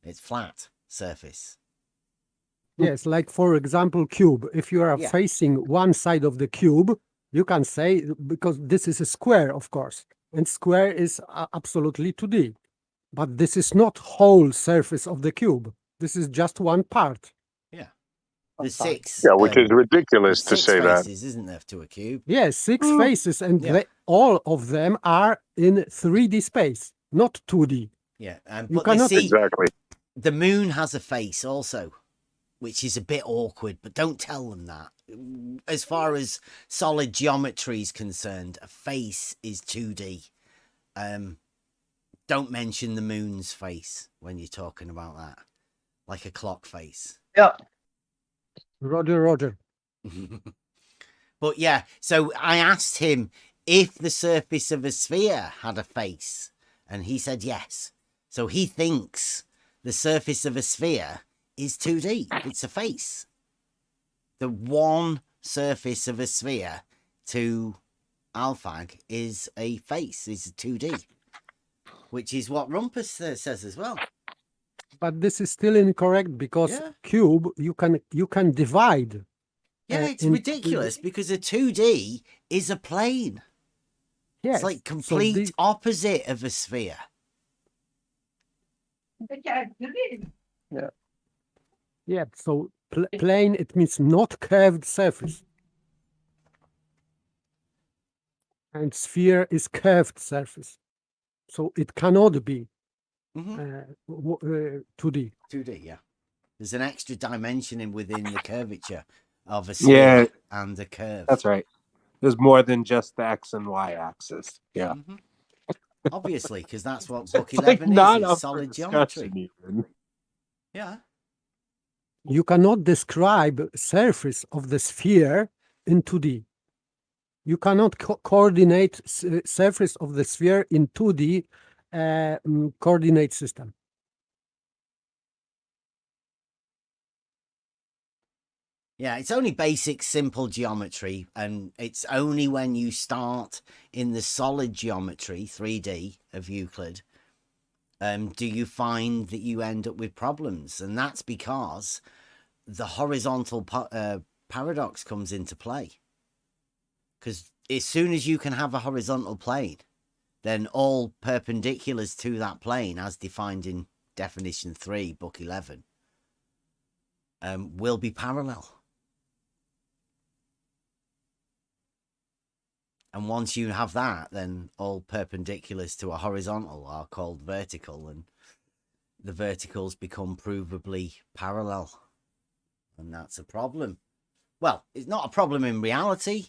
It's flat surface. Yes, like for example, cube. If you are facing one side of the cube, you can say, because this is a square, of course, and square is absolutely 2D. But this is not whole surface of the cube. This is just one part. Yeah. There's 6. Yeah, which is ridiculous to say that. 6 faces, isn't there, to a cube? Yes, 6 faces, and all of them are in 3D space, not 2D. Yeah, you but cannot see, exactly. The moon has a face also, which is a bit awkward, but don't tell them that. As far as solid geometry is concerned, a face is 2D. Don't mention the moon's face when you're talking about that, like a clock face. Yeah. Roger. But yeah, so I asked him if the surface of a sphere had a face, and he said yes. So he thinks the surface of a sphere is 2D. It's a face. The one surface of a sphere to Alphag is a face, is 2D, which is what Rumpus says as well. But this is still incorrect because cube you can divide. Yeah, it's ridiculous because a 2D is a plane. Yes, it's like complete opposite of a sphere. Yeah, so plane, it means not curved surface. And sphere is curved surface. So it cannot be 2D. 2D, yeah. There's an extra dimension within the curvature of a sphere and a curve. That's right. There's more than just the X and Y axis. Yeah. Obviously, because that's what book 11 is. It's solid geometry. Yeah. You cannot describe surface of the sphere in 2D. You cannot coordinate surface of the sphere in 2D coordinate system. Yeah, it's only basic, simple geometry, and it's only when you start in the solid geometry, 3D, of Euclid, do you find that you end up with problems. And that's because the horizontal paradox comes into play. Because as soon as you can have a horizontal plane, then all perpendiculars to that plane, as defined in definition 3, book 11, will be parallel. And once you have that, then all perpendiculars to a horizontal are called vertical, and the verticals become provably parallel. And that's a problem. Well, it's not a problem in reality.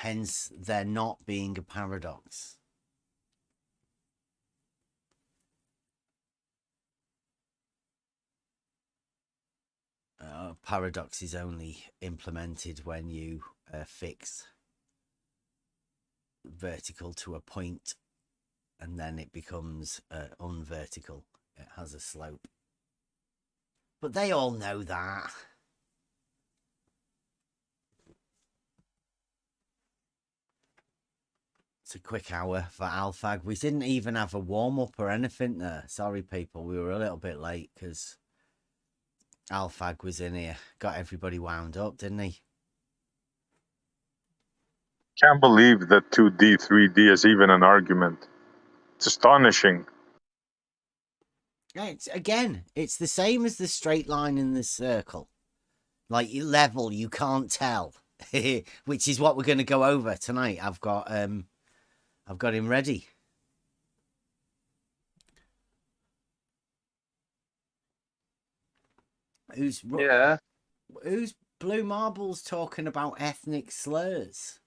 hence there not being a paradox. Paradox is only implemented when you fix vertical to a point, and then it becomes unvertical. It has a slope. But they all know that. It's a quick hour for Alphag. We didn't even have a warm-up or anything there. Sorry, people. We were a little bit late because Alphag was in here. Got everybody wound up, didn't he? Can't believe that 2D, 3D is even an argument. It's astonishing. It's the same as the straight line in the circle. Like level, you can't tell, which is what we're going to go over tonight. I've got him ready. Who's Blue Marbles talking about ethnic slurs?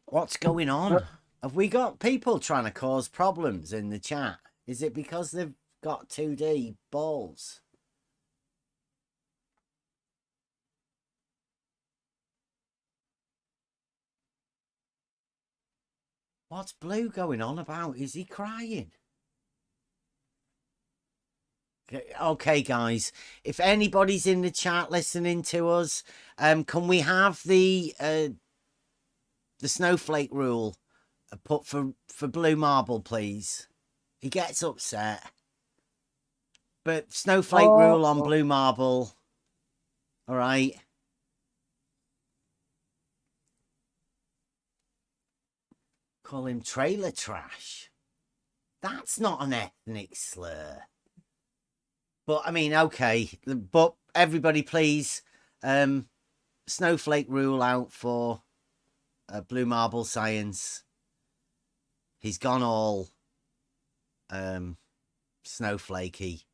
What's going on? Have we got people trying to cause problems in the chat? Is it because they've got 2D balls? What's Blue going on about? Is he crying? Okay, guys, if anybody's in the chat listening to us, can we have the snowflake rule put for Blue Marble, please? He gets upset. But snowflake rule on Blue Marble. All right. Call him trailer trash. That's not an ethnic slur. But, I mean, okay. But everybody, please, snowflake rule out for Blue Marble Science. He's gone all snowflakey.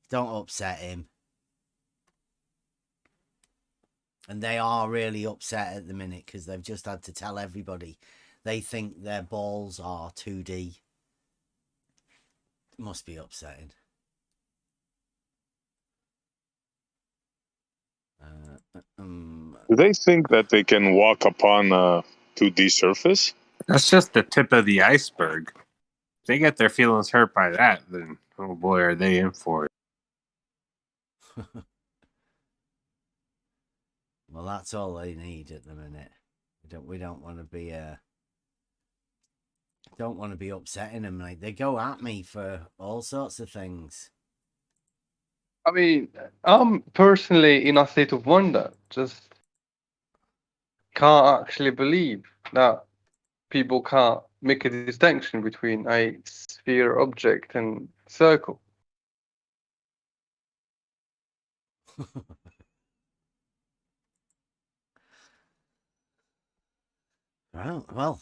Don't upset him. And they are really upset at the minute because they've just had to tell everybody they think their balls are 2D. It must be upsetting. Do they think that they can walk upon a 2D surface? That's just the tip of the iceberg. If they get their feelings hurt by that, then oh boy, are they in for it. Well, that's all they need at the minute. We don't want to be upsetting them. Like, they go at me for all sorts of things. I mean, I'm personally in a state of wonder. Just can't actually believe that people can't make a distinction between a sphere object and circle. Well,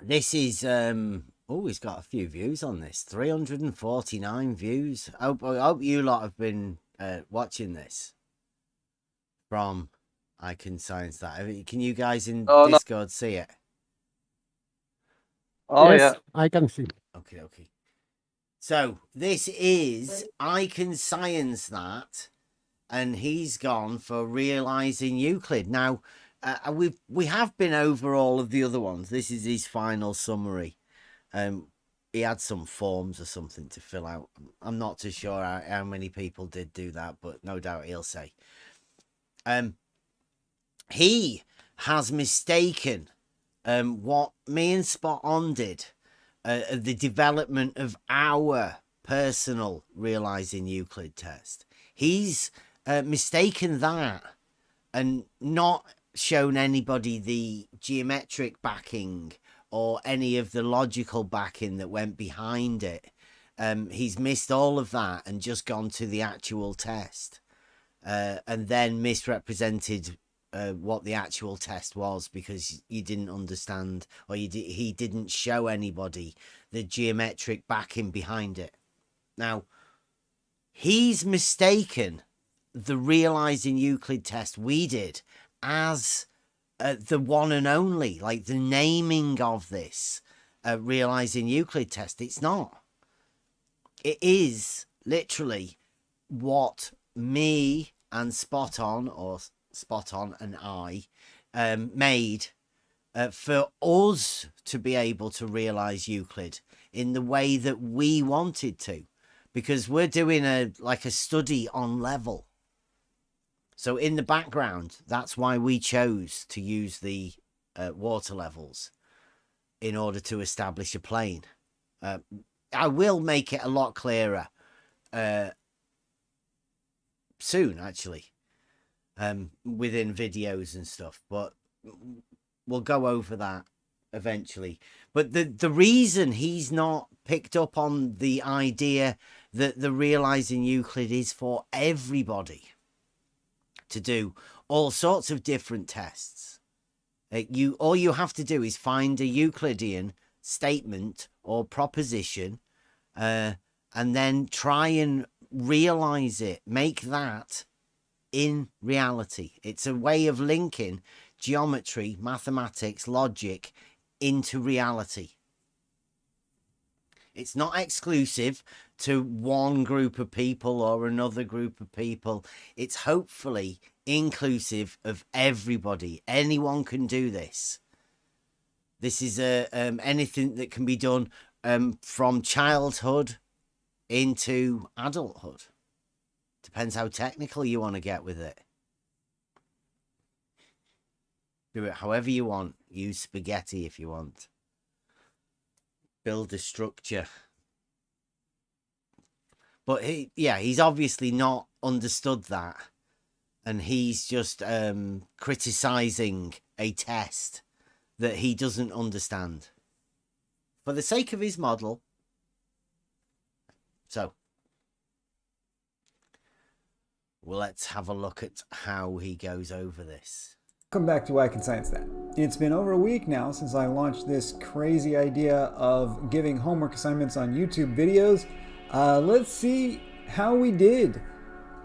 this is he's got a few views on this. 349 views. I hope you lot have been watching this from I Can Science That. Can you guys in Discord see it? Oh, yes, yeah. I can see. Okay. So this is I Can Science That, and he's gone for realizing Euclid. Now, we have been over all of the other ones. This is his final summary. He had some forms or something to fill out. I'm not too sure how many people did do that, but no doubt he'll say. He has mistaken what me and Spot On did, the development of our personal realizing Euclid test. He's mistaken that and not shown anybody the geometric backing or any of the logical backing that went behind it. He's missed all of that and just gone to the actual test, and then misrepresented what the actual test was because you didn't understand, or he didn't show anybody the geometric backing behind it. Now, he's mistaken the realizing Euclid test we did as the one and only, like the naming of this realizing Euclid test. It's not. It is literally what me and Spot On and I made for us to be able to realize Euclid in the way that we wanted to, because we're doing a study on level. So in the background, that's why we chose to use the water levels in order to establish a plane. I will make it a lot clearer soon, actually, within videos and stuff, but we'll go over that eventually. But the reason he's not picked up on the idea that the realizing Euclid is for everybody to do all sorts of different tests. All you have to do is find a Euclidean statement or proposition, and then try and realize it, make that in reality. It's a way of linking geometry, mathematics, logic into reality. It's not exclusive to one group of people or another group of people. It's hopefully inclusive of everybody. Anyone can do this. This is anything that can be done from childhood into adulthood. Depends how technical you want to get with it. Do it however you want. Use spaghetti if you want. Build a structure. But he's obviously not understood that. And he's just criticizing a test that he doesn't understand for the sake of his model. So, well, let's have a look at how he goes over this. Welcome back to I Can Science That. It's been over a week now since I launched this crazy idea of giving homework assignments on YouTube videos. Let's see how we did.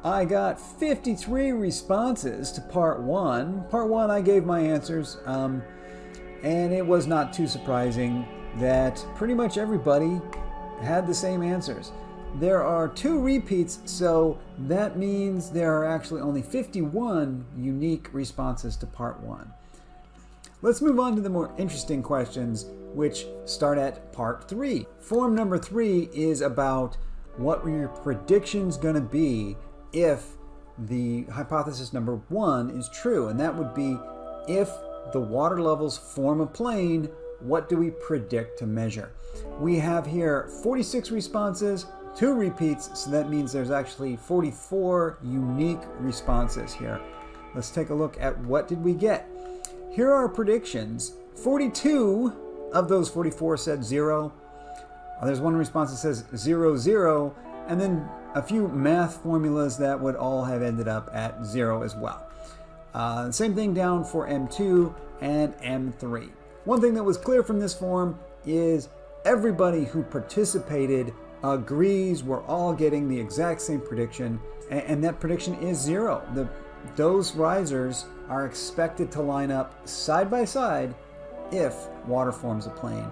I got 53 responses to part 1. Part 1, I gave my answers, and it was not too surprising that pretty much everybody had the same answers. There are 2 repeats, so that means there are actually only 51 unique responses to part 1. Let's move on to the more interesting questions, which start at part 3. Form number 3 is about what were your predictions going to be if the hypothesis number 1 is true, and that would be if the water levels form a plane, what do we predict to measure? We have here 46 responses, 2 repeats, so that means there's actually 44 unique responses here. Let's take a look at what did we get. Here are our predictions. 42 of those 44 said 0. There's one response that says 0, 0, and then a few math formulas that would all have ended up at 0 as well. Same thing down for M2 and M3. One thing that was clear from this form is everybody who participated agrees we're all getting the exact same prediction, and that prediction is 0. Those risers are expected to line up side by side if water forms a plane.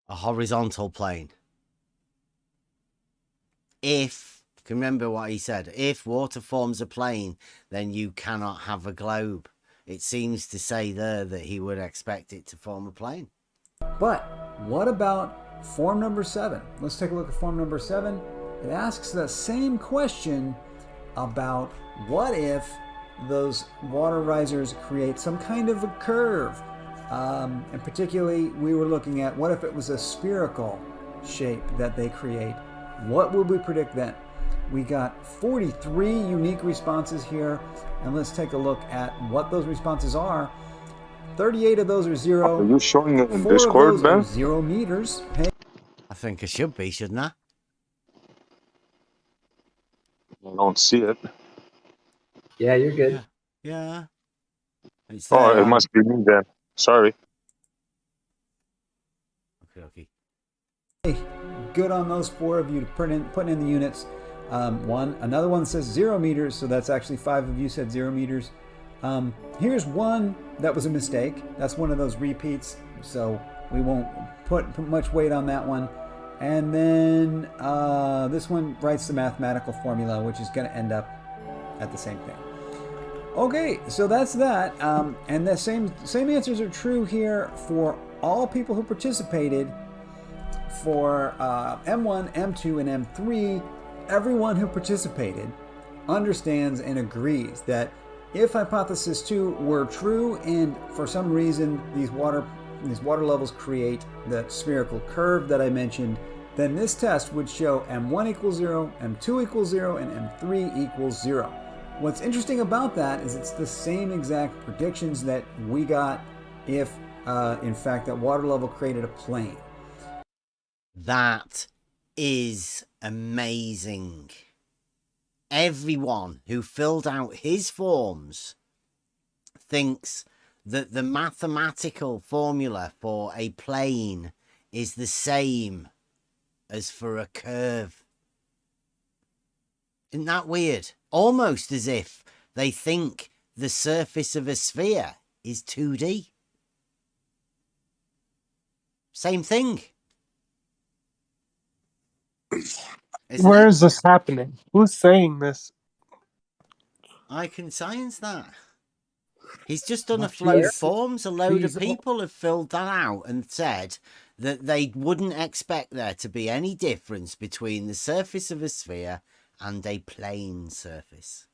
A horizontal plane. If, you can remember what he said, if water forms a plane, then you cannot have a globe. It seems to say there that he would expect it to form a plane. But what about form number 7? Let's take a look at form number 7. It asks the same question about what if those water risers create some kind of a curve. And particularly, we were looking at what if it was a spherical shape that they create. What would we predict then? We got 43 unique responses here, and let's take a look at what those responses are. 38 of those are 0. Are you showing it in 4 Discord, of those Ben? are 0 meters. Hey. I think I should be, shouldn't I? I don't see it. Yeah, you're good. Yeah. It's Oh, there. it must be me then. Sorry. Okay. Good on those 4 of you to putting in the units. one. Another one says 0 meters, so that's actually 5 of you said 0 meters. Here's one that was a mistake. That's one of those repeats, so we won't put much weight on that one. And then this one writes the mathematical formula, which is going to end up at the same thing. Okay, so that's that. And the same answers are true here for all people who participated. For M1, M2, and M3, everyone who participated understands and agrees that if hypothesis 2 were true and for some reason these water levels create the spherical curve that I mentioned, then this test would show M1 equals 0, M2 equals 0, and M3 equals 0. What's interesting about that is it's the same exact predictions that we got if, in fact, that water level created a plane. That is amazing. Everyone who filled out his forms thinks that the mathematical formula for a plane is the same as for a curve. Isn't that weird? Almost as if they think the surface of a sphere is 2D. Same thing. Where is this happening? Who's saying this? I can science that. He's just done a flow of forms. A load of people have filled that out and said that they wouldn't expect there to be any difference between the surface of a sphere and a plane surface.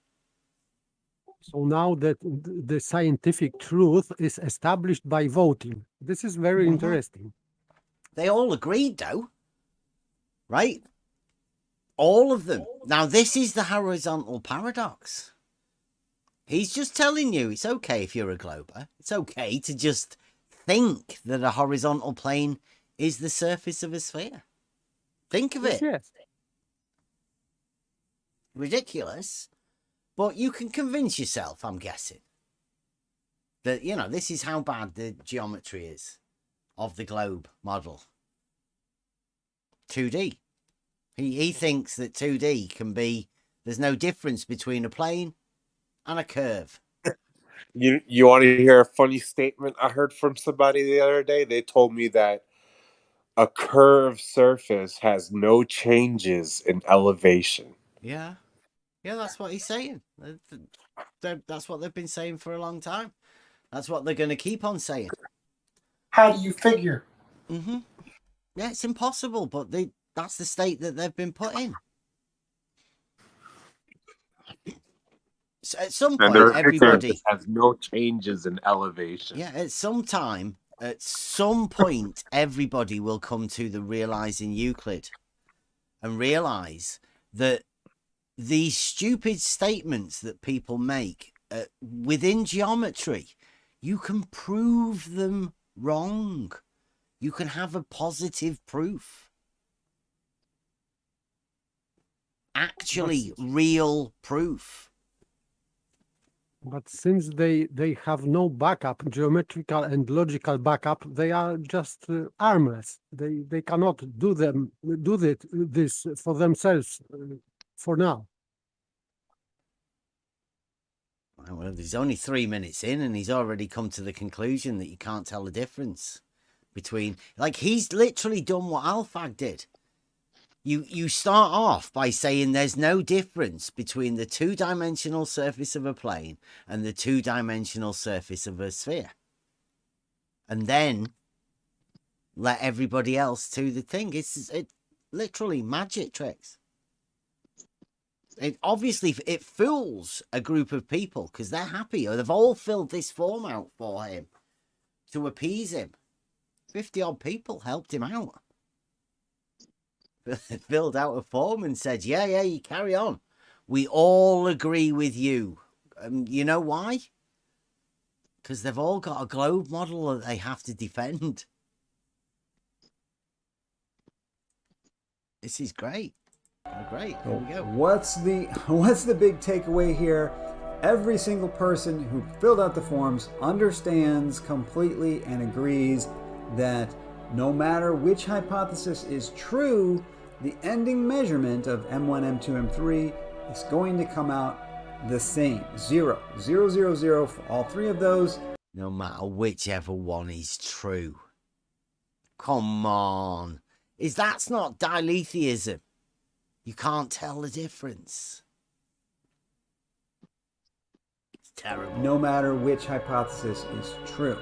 So now that the scientific truth is established by voting. This is very interesting. They all agreed, though. Right? All of them. Now, this is the horizontal paradox. He's just telling you it's okay if you're a glober. It's okay to just think that a horizontal plane is the surface of a sphere. Think of it. Yes. Ridiculous. But you can convince yourself, I'm guessing, that, you know, this is how bad the geometry is of the globe model. 2D. He thinks that 2D can be, there's no difference between a plane and a curve. You want to hear a funny statement I heard from somebody the other day? They told me that a curved surface has no changes in elevation. Yeah. Yeah, that's what he's saying. That's what they've been saying for a long time. That's what they're going to keep on saying. How do you figure? Mm-hmm. Yeah, it's impossible, but that's the state that they've been put in. So at some point, everybody has no changes in elevation. Yeah, at some point, everybody will come to the realizing Euclid and realize that these stupid statements that people make within geometry, you can prove them wrong. You can have a positive proof. Actually, real proof. But since they have no backup, geometrical and logical backup, they are just armless. They cannot do this for themselves for now. Well, he's only 3 minutes in and he's already come to the conclusion that you can't tell the difference between... Like, he's literally done what Alfag did. You start off by saying there's no difference between the two-dimensional surface of a plane and the two-dimensional surface of a sphere. And then let everybody else do the thing. It's literally magic tricks. Obviously, it fools a group of people because they're happy. Or they've all filled this form out for him to appease him. 50-odd people helped him out. Filled out a form and said, yeah, you carry on. We all agree with you. You know why? Because they've all got a globe model that they have to defend. This is great. Oh, great. Here we go. What's the big takeaway here? Every single person who filled out the forms understands completely and agrees that no matter which hypothesis is true, the ending measurement of M1, M2, M3 is going to come out the same. 0, 0, 0, 0 for all three of those. No matter whichever one is true. Come on. That's not diletheism. You can't tell the difference. It's terrible. No matter which hypothesis is true.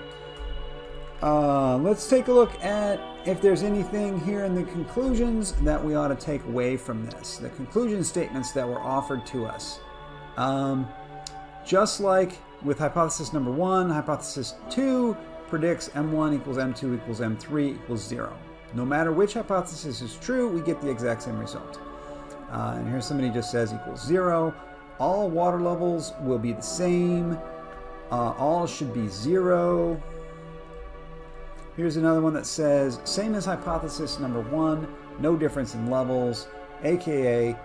Let's take a look at if there's anything here in the conclusions that we ought to take away from this. The conclusion statements that were offered to us. Just like with hypothesis number 1, hypothesis 2 predicts M1 equals M2 equals M3 equals 0. No matter which hypothesis is true, we get the exact same result. And here somebody just says equals 0. All water levels will be the same. All should be 0. Here's another one that says, same as hypothesis number 1, no difference in levels, aka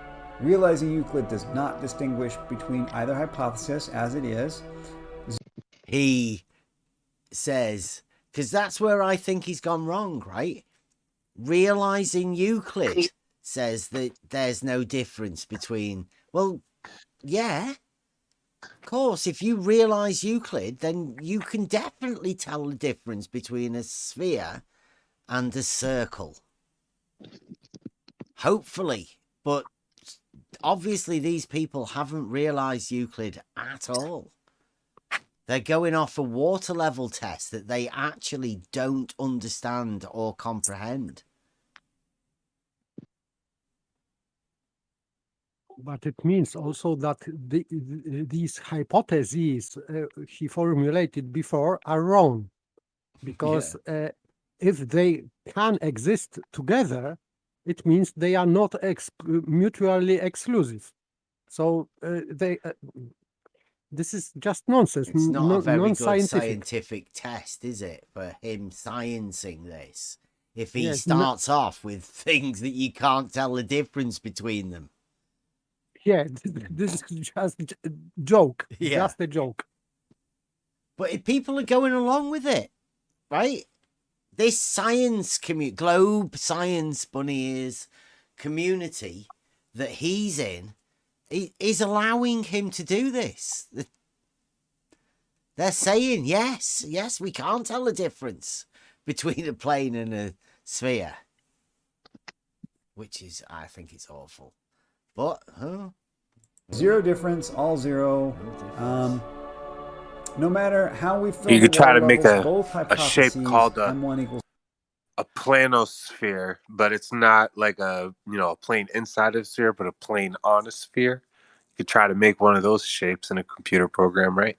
realizing Euclid does not distinguish between either hypothesis as it is. He says, because that's where I think he's gone wrong, right? Realizing Euclid says that there's no difference between, well, yeah. Of course, if you realize Euclid, then you can definitely tell the difference between a sphere and a circle. Hopefully. But obviously these people haven't realized Euclid at all. They're going off a water level test that they actually don't understand or comprehend. But it means also that these hypotheses he formulated before are wrong. Because if they can exist together, it means they are not mutually exclusive. So this is just nonsense. It's not a very good non-scientific. scientific test, is it, for him sciencing this? If he Yes, starts off with things that you can't tell the difference between them. Yeah, this is just a joke. Yeah. Just a joke. But if people are going along with it, right? This science globe science bunny ears community that he's in is allowing him to do this. They're saying, yes, we can't tell the difference between a plane and a sphere. Which is, I think it's awful. But, Zero difference, all 0. No matter how we fill You could the try to water make levels, both a shape hypotheses, called M1 equals a planosphere, but it's not like a plane inside of a sphere, but a plane on a sphere. You could try to make one of those shapes in a computer program, right?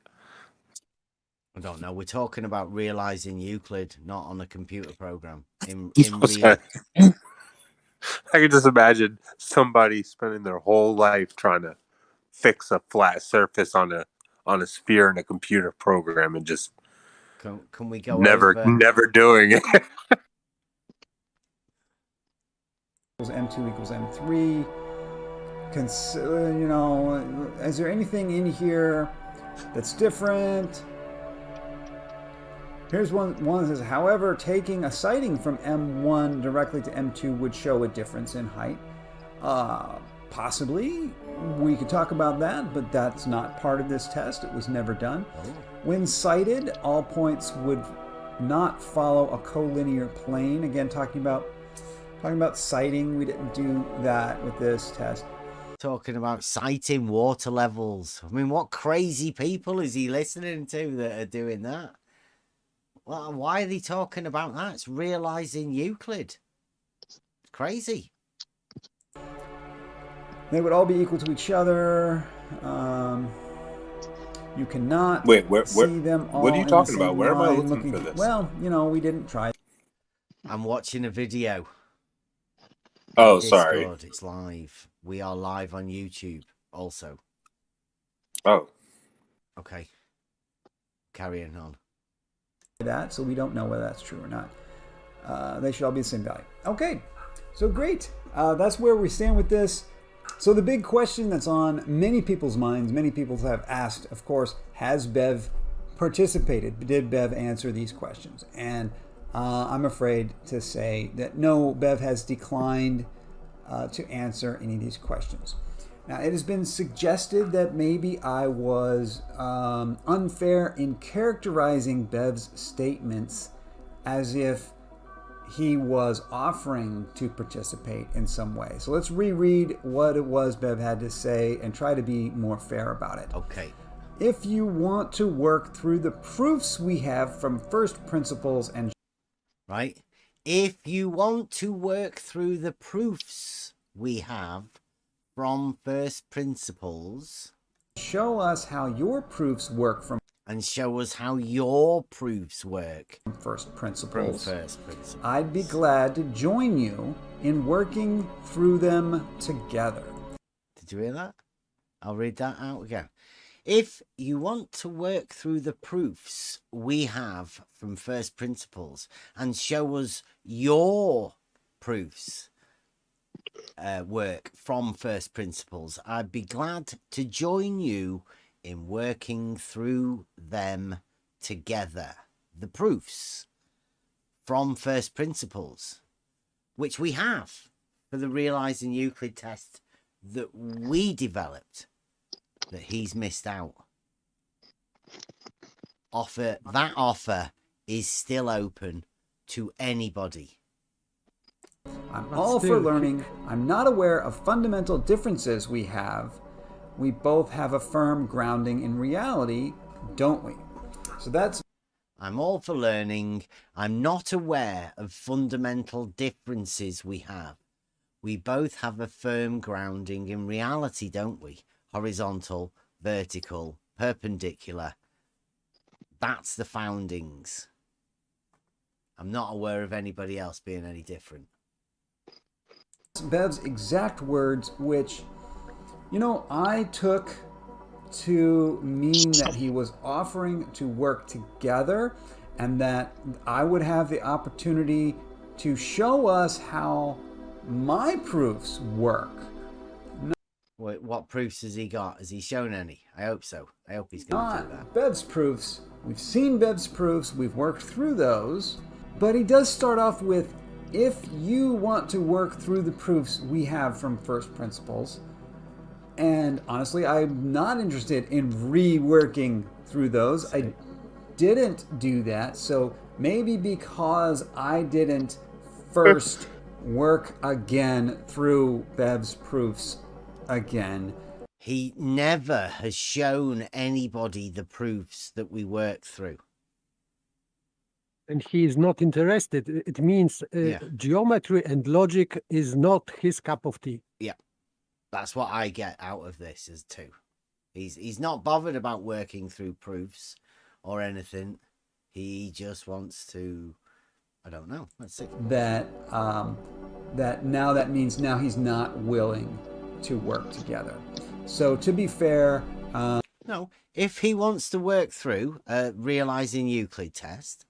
I don't know. We're talking about realizing Euclid, not on a computer program. In What's real. that? I can just imagine somebody spending their whole life trying to fix a flat surface on a sphere in a computer program and just Can we go never over? doing it. M2 equals M3. Is there anything in here that's different? Here's one that says, however, taking a sighting from M1 directly to M2 would show a difference in height. Possibly. We could talk about that, but that's not part of this test. It was never done. When sighted, all points would not follow a collinear plane. Again, talking about sighting, we didn't do that with this test. Talking about sighting water levels. I mean, what crazy people is he listening to that are doing that? Well, why are they talking about that? It's realizing Euclid. It's crazy. They would all be equal to each other. You cannot see them all. What are you talking in the about? same Where am I line looking for this? Well, we didn't try. I'm watching a video. Oh, Discord. sorry. It's live. We are live on YouTube also. Oh. Okay. Carrying on. That, so we don't know whether that's true or not. They should all be the same value. Okay, so great. That's where we stand with this. So the big question that's on many people's minds, many people have asked, of course, has Bev participated? Did Bev answer these questions? And I'm afraid to say that no, Bev has declined to answer any of these questions. Now, it has been suggested that maybe I was unfair in characterizing Bev's statements as if he was offering to participate in some way. So let's reread what it was Bev had to say and try to be more fair about it. Okay. If you want to work through the proofs we have from first principles and... Right. If you want to work through the proofs we have from first principles, show us how your proofs work from... and show us how your proofs work first principles. From first principles. I'd be glad to join you in working through them together. Did you hear that? I'll read that out again. If you want to work through the proofs we have from first principles and show us your proofs work from first principles, I'd be glad to join you in working through them together. The proofs from first principles, which we have for the realizing Euclid test that we developed, that he's missed out. That offer is still open to anybody. I'm all for learning. I'm not aware of fundamental differences we have. We both have a firm grounding in reality, don't we? So that's... I'm all for learning. I'm not aware of fundamental differences we have. We both have a firm grounding in reality, don't we? Horizontal, vertical, perpendicular. That's the foundings. I'm not aware of anybody else being any different. Bev's exact words, which, you know, I took to mean that he was offering to work together and that I would have the opportunity to show us how my proofs work. Wait, what proofs has he got? Has he shown any? I hope so. I hope he's going to do that. Bev's proofs. We've seen Bev's proofs. We've worked through those. But he does start off with, if you want to work through the proofs we have from first principles. And honestly, I'm not interested in reworking through those. I didn't do that. So maybe because I didn't first work again through Bev's proofs again. He never has shown anybody the proofs that we work through. And he is not interested. It means geometry and logic is not his cup of tea. Yeah, that's what I get out of this as too. He's not bothered about working through proofs or anything. He just wants to, I don't know. Let's see. That means now he's not willing to work together. So to be fair, no, if he wants to work through realizing Euclid test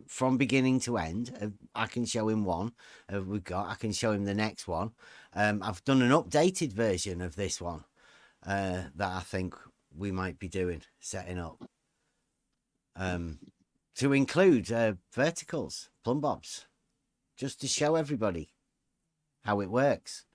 from beginning to end, I can show him one. I can show him the next one. I've done an updated version of this one that I think we might be setting up to include verticals, plumb bobs, just to show everybody how it works.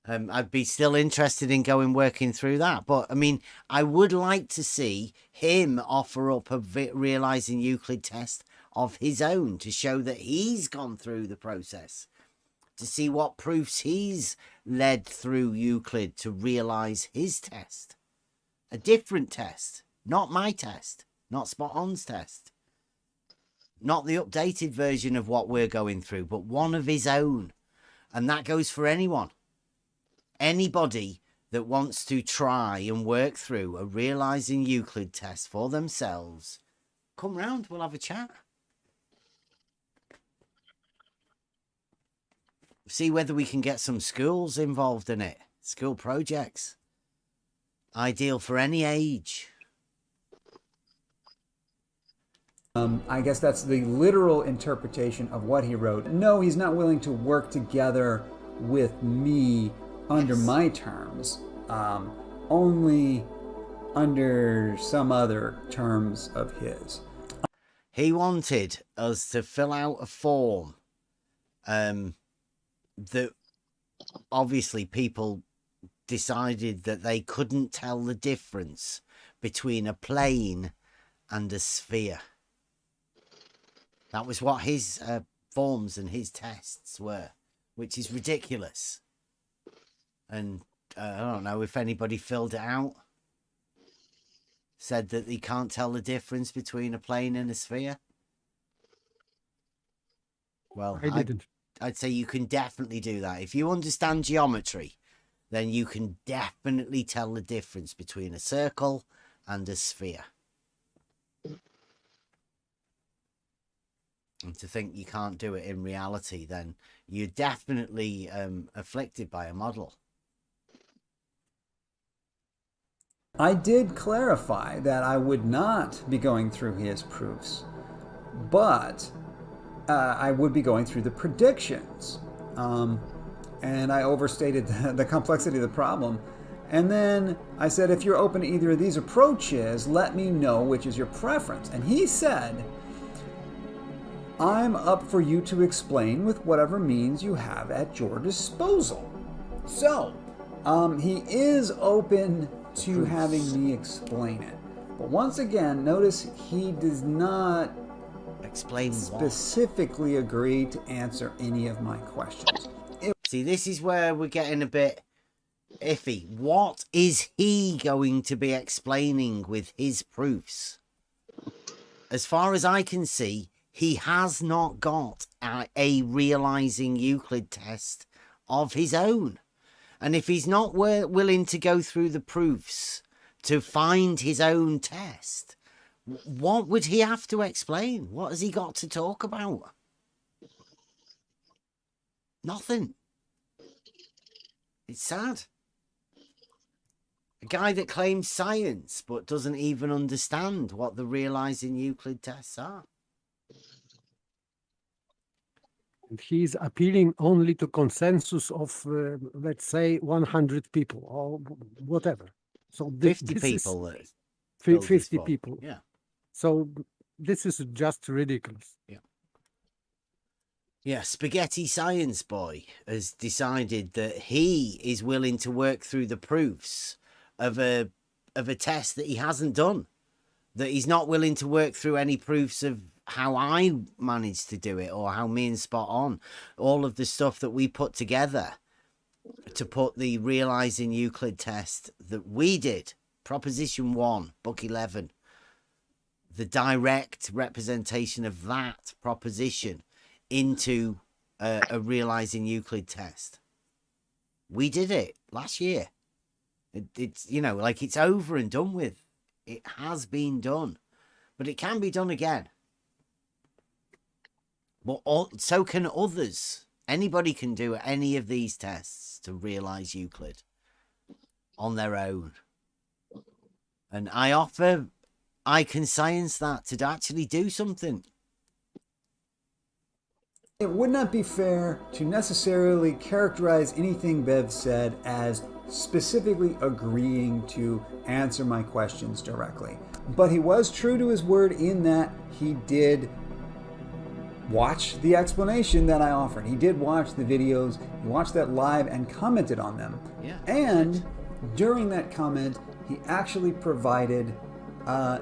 I'd be still interested in working through that. But, I mean, I would like to see him offer up a realizing Euclid test of his own to show that he's gone through the process, to see what proofs he's led through Euclid to realize his test. A different test, not my test, not Spot On's test, not the updated version of what we're going through, but one of his own. And that goes for anyone. Anybody that wants to try and work through a realizing Euclid test for themselves, come round, we'll have a chat. See whether we can get some schools involved in it. School projects. Ideal for any age. I guess that's the literal interpretation of what he wrote. No, he's not willing to work together with me under my terms, only under some other terms of his. He wanted us to fill out a form that obviously people decided that they couldn't tell the difference between a plane and a sphere. That was what his forms and his tests were, which is ridiculous. And I don't know if anybody filled it out. Said that he can't tell the difference between a plane and a sphere. Well, I didn't. I'd say you can definitely do that. If you understand geometry, then you can definitely tell the difference between a circle and a sphere. And to think you can't do it in reality, then you're definitely afflicted by a model. I did clarify that I would not be going through his proofs, but I would be going through the predictions. And I overstated the complexity of the problem. And then I said, if you're open to either of these approaches, let me know which is your preference. And he said, I'm up for you to explain with whatever means you have at your disposal. So, he is open to having me explain it. But once again, notice he does not explain specifically agree to answer any of my questions. See, this is where we're getting a bit iffy. What is he going to be explaining with his proofs? As far as I can see, he has not got a realizing Euclid test of his own. And if he's not willing to go through the proofs to find his own test, what would he have to explain? What has he got to talk about? Nothing. It's sad. A guy that claims science but doesn't even understand what the realizing Euclid tests are. And he's appealing only to consensus of, let's say, 100 people or whatever. So 50 people. 50 people. Yeah. So this is just ridiculous. Yeah. Yeah, Spaghetti Science Boy has decided that he is willing to work through the proofs of a test that he hasn't done. That he's not willing to work through any proofs of how I managed to do it or how me and Spot On, all of the stuff that we put together to put the realizing Euclid test that we did, Proposition 1, Book 11, the direct representation of that proposition into a realizing Euclid test. We did it last year. It's, you know, like it's over and done with. It has been done, but it can be done again. But so can others. Anybody can do any of these tests to realize Euclid on their own. And I offer I Can Science that to actually do something. It would not be fair to necessarily characterize anything Bev said as specifically agreeing to answer my questions directly. But he was true to his word in that he did watch the explanation that I offered. He did watch the videos, he watched that live and commented on them. Yeah. And during that comment, he actually provided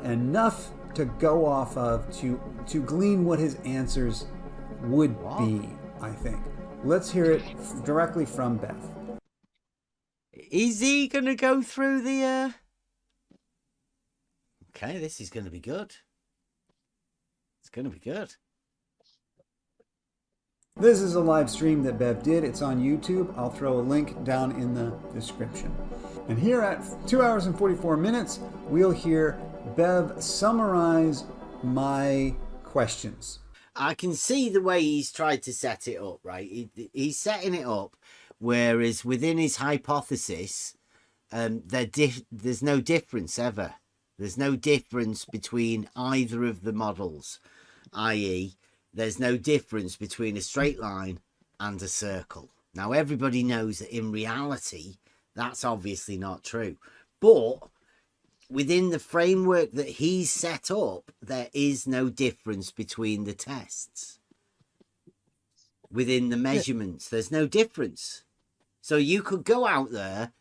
enough to go off of to glean what his answers would be, I think. Let's hear it directly from Beth. Is he going to go through the... Okay, this is going to be good. It's going to be good. This is a live stream that Bev did. It's on YouTube. I'll throw a link down in the description. And here at 2 hours and 44 minutes, we'll hear Bev summarize my questions. I can see the way he's tried to set it up, right? He's setting it up, whereas within his hypothesis, there's no difference ever. There's no difference between either of the models, i.e., there's no difference between a straight line and a circle. Now, everybody knows that in reality, that's obviously not true. But within the framework that he's set up, there is no difference between the tests. Within the measurements, there's no difference. So you could go out there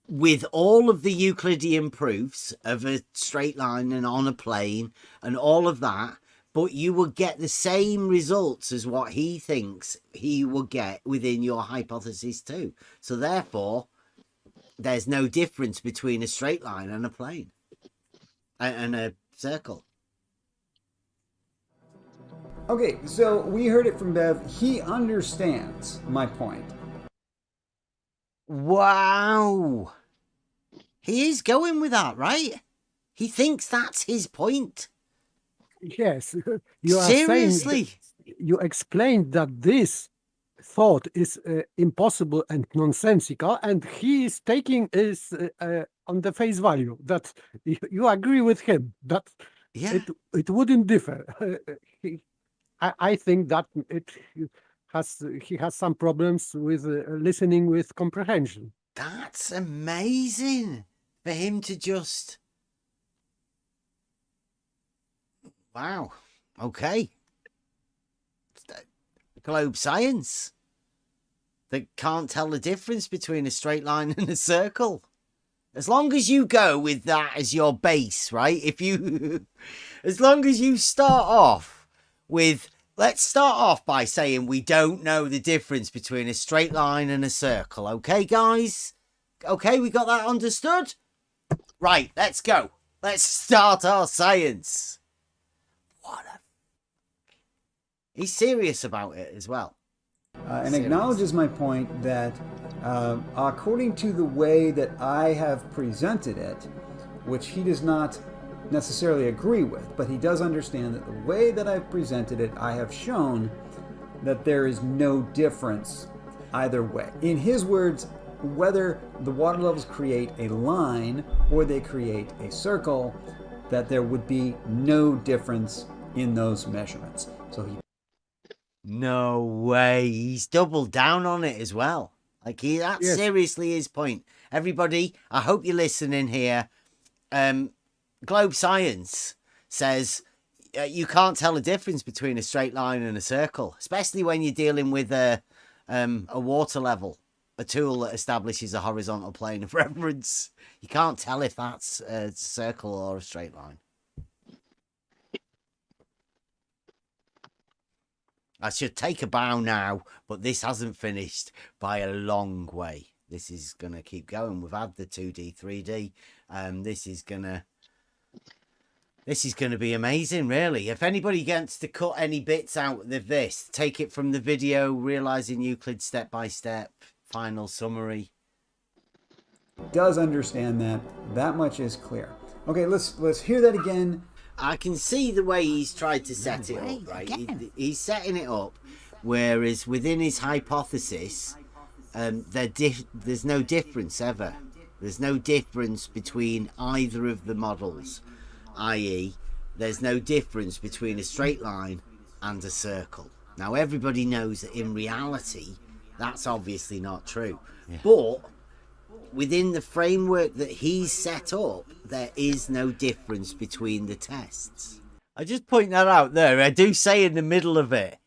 with all of the Euclidean proofs of a straight line and on a plane and all of that, but you would get the same results as what he thinks he will get within your hypothesis too. So therefore, there's no difference between a straight line and a plane and a circle. Okay, so we heard it from Bev. He understands my point. Wow. He is going with that, right? He thinks that's his point. Yes, you are Seriously? saying, you explained that this thought is impossible and nonsensical, and he is taking is on the face value that you agree with him that Yeah. it wouldn't differ. I think that he has some problems with listening with comprehension. That's amazing for him to just... Wow. Okay. Globe science. That can't tell the difference between a straight line and a circle. As long as you go with that as your base, right? If you... as long as you start off with... Let's start off by saying we don't know the difference between a straight line and a circle. Okay, guys? Okay, we got that understood? Right, let's go. Let's start our science. What a... He's serious about it as well. And acknowledges my point that according to the way that I have presented it, which he does not necessarily agree with, but he does understand that the way that I've presented it, I have shown that there is no difference either way. In his words, whether the water levels create a line or they create a circle, that there would be no difference in those measurements. So he... No way. He's doubled down on it as well. Like that's Yes. seriously his point. Everybody, I hope you're listening here. Globe Science says you can't tell the difference between a straight line and a circle, especially when you're dealing with a water level, a tool that establishes a horizontal plane of reference. You can't tell if that's a circle or a straight line. I should take a bow now, but this hasn't finished by a long way. This is going to keep going. We've had the 2D, 3D. This is going to be amazing, really. If anybody gets to cut any bits out of this, take it from the video, realizing Euclid step by step, final summary. does understand that. That much is clear. Okay, let's hear that again. I can see the way he's tried to set it up, right? He's setting it up, whereas within his hypothesis, there's no difference ever. There's no difference between either of the models, i.e., there's no difference between a straight line and a circle. Now, everybody knows that in reality, that's obviously not true. Yeah. But within the framework that he's set up, there is no difference between the tests. I just point that out there. I do say in the middle of it,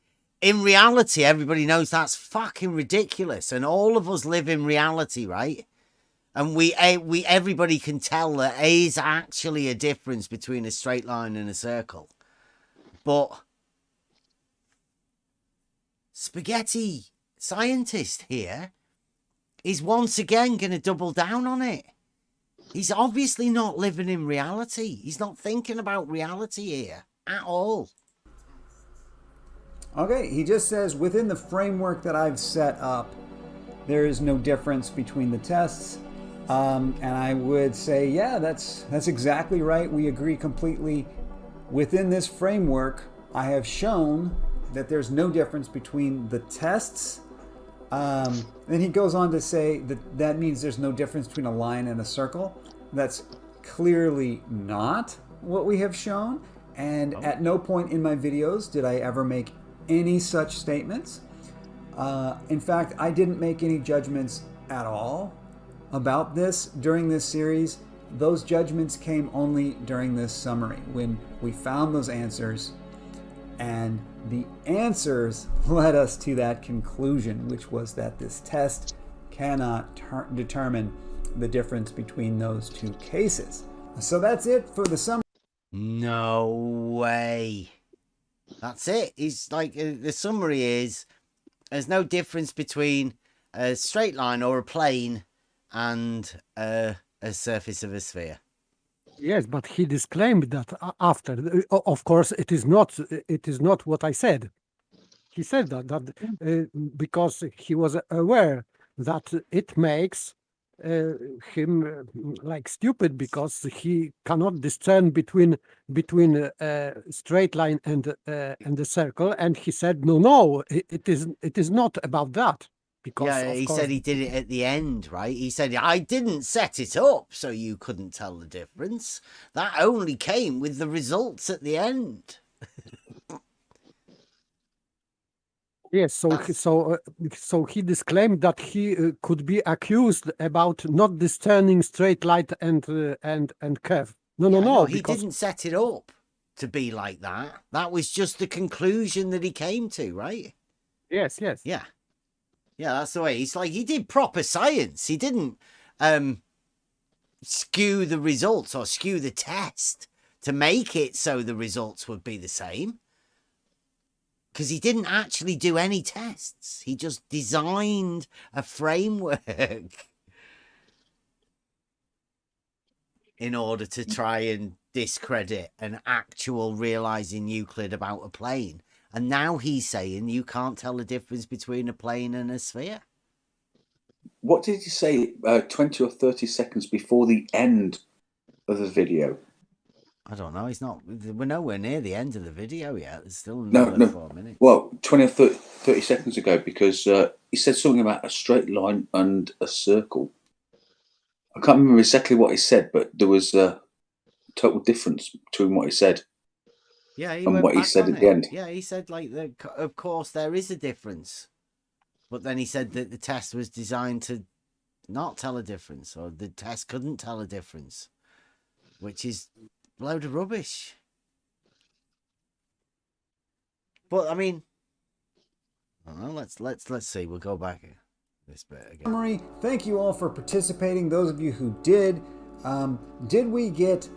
in reality, everybody knows that's fucking ridiculous. And all of us live in reality, right? And everybody can tell there is actually a difference between a straight line and a circle. But spaghetti scientist here is once again going to double down on it. He's obviously not living in reality. He's not thinking about reality here at all. Okay, he just says within the framework that I've set up, there is no difference between the tests. And I would say, yeah, that's exactly right. We agree completely. Within this framework, I have shown that there's no difference between the tests. Then he goes on to say that means there's no difference between a line and a circle. That's clearly not what we have shown. And at no point in my videos did I ever make any such statements. In fact, I didn't make any judgments at all about this during this series. Those judgments came only during this summary when we found those answers, and the answers led us to that conclusion, which was that this test cannot determine the difference between those two cases. So that's it for the summary. No way. That's it. It's like the summary is there's no difference between a straight line or a plane and a surface of a sphere. Yes, but he disclaimed that after. Of course, it is not what I said. He said that because he was aware that it makes him like stupid, because he cannot discern between a straight line and a circle, and he said no, it is not about that. Because Yeah, he said he did it at the end, right? He said, I didn't set it up so you couldn't tell the difference. That only came with the results at the end. Yes, so he disclaimed that he could be accused about not discerning straight line and curve. No, he didn't set it up to be like that. That was just the conclusion that he came to, right? Yes. Yeah, that's the way. It's like he did proper science. He didn't skew the results or skew the test to make it so the results would be the same. Because he didn't actually do any tests. He just designed a framework in order to try and discredit an actual realizing Euclid about a plane. And now he's saying you can't tell the difference between a plane and a sphere. What did he say 20 or 30 seconds before the end of the video? I don't know. We're nowhere near the end of the video yet. There's still another 4 minutes. Well, 20 or 30 seconds ago, because he said something about a straight line and a circle. I can't remember exactly what he said, but there was a total difference between what he said and what he said at the end. Yeah, he said, of course, there is a difference. But then he said that the test was designed to not tell a difference, or the test couldn't tell a difference, which is a load of rubbish. But I mean, I don't know, let's see. We'll go back this bit again. Summary. Thank you all for participating. Those of you who did we get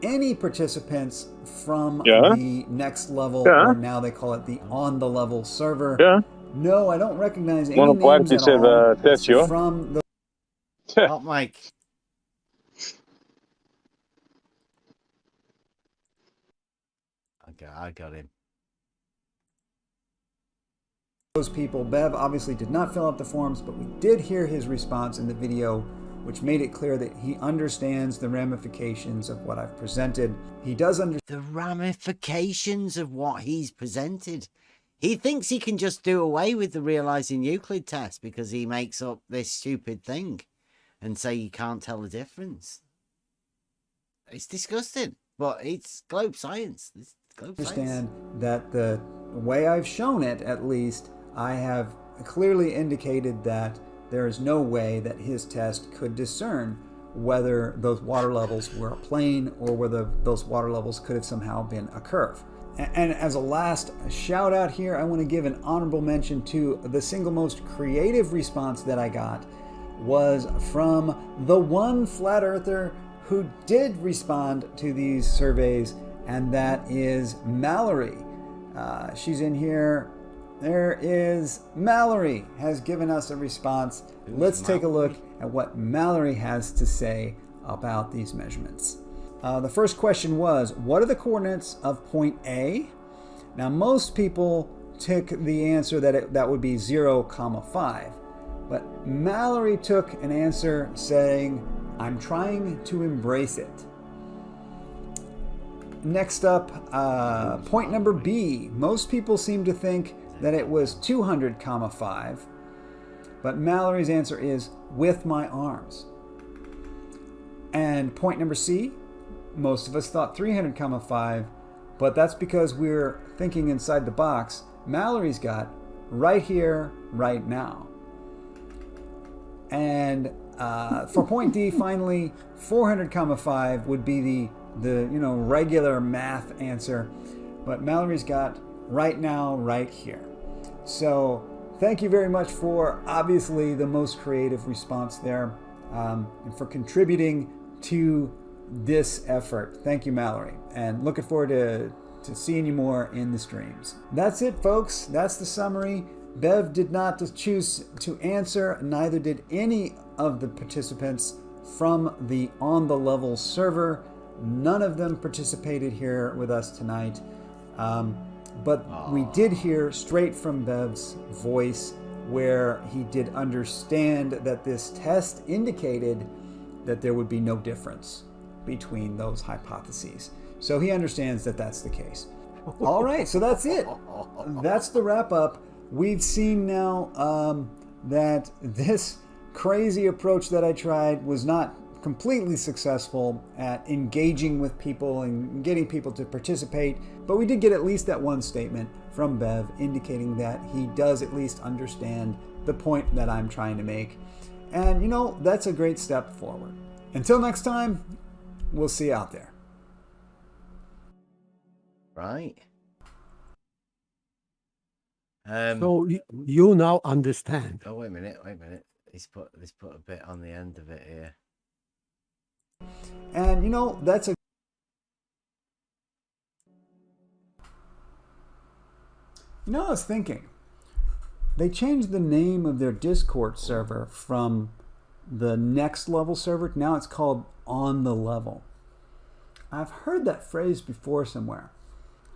any participants from the next level, or now they call it the on the level server? Yeah. No, I don't recognize any names at all from the Hot Mike. I got him. Those people. Bev obviously did not fill out the forms, but we did hear his response in the video, which made it clear that he understands the ramifications of what I've presented. He does understand the ramifications of what he's presented. He thinks he can just do away with the realizing Euclid test because he makes up this stupid thing and say you can't tell the difference. It's disgusting, but it's globe science. Understand that the way I've shown it, at least, I have clearly indicated that there is no way that his test could discern whether those water levels were a plane or whether those water levels could have somehow been a curve. And as a last shout out here, I want to give an honorable mention to the single most creative response that I got was from the one flat earther who did respond to these surveys, and that is Mallory. She's in here. There is Mallory has given us a response. Let's take a look at what Mallory has to say about these measurements. The first question was, what are the coordinates of point A? Now, most people took the answer that would be 0, 5. But Mallory took an answer saying, I'm trying to embrace it. Next up, point number B. Most people seem to think that it was 200, 5. But Mallory's answer is with my arms. And point number C. Most of us thought 300, 5, but that's because we're thinking inside the box. Mallory's got right here, right now. And for point D, finally, 400, 5 would be the regular math answer, but Mallory's got right now, right here. So thank you very much for obviously the most creative response there, and for contributing to this effort. Thank you, Mallory, and looking forward to seeing you more in the streams. That's it, folks. That's the summary. Bev did not choose to answer, neither did any of the participants from the On the Level server. None of them participated here with us tonight. But we did hear straight from Bev's voice where he did understand that this test indicated that there would be no difference between those hypotheses. So he understands that that's the case. All right, so that's it. That's the wrap up. We've seen now that this crazy approach that I tried was not completely successful at engaging with people and getting people to participate, but we did get at least that one statement from Bev indicating that he does at least understand the point that I'm trying to make. And you know, that's a great step forward. Until next time, we'll see you out there. Right. So you now understand. Oh, wait a minute. He's put a bit on the end of it here. And you know, that's a You know, I was thinking, they changed the name of their Discord server from the Next Level server. Now it's called On the Level. I've heard that phrase before somewhere.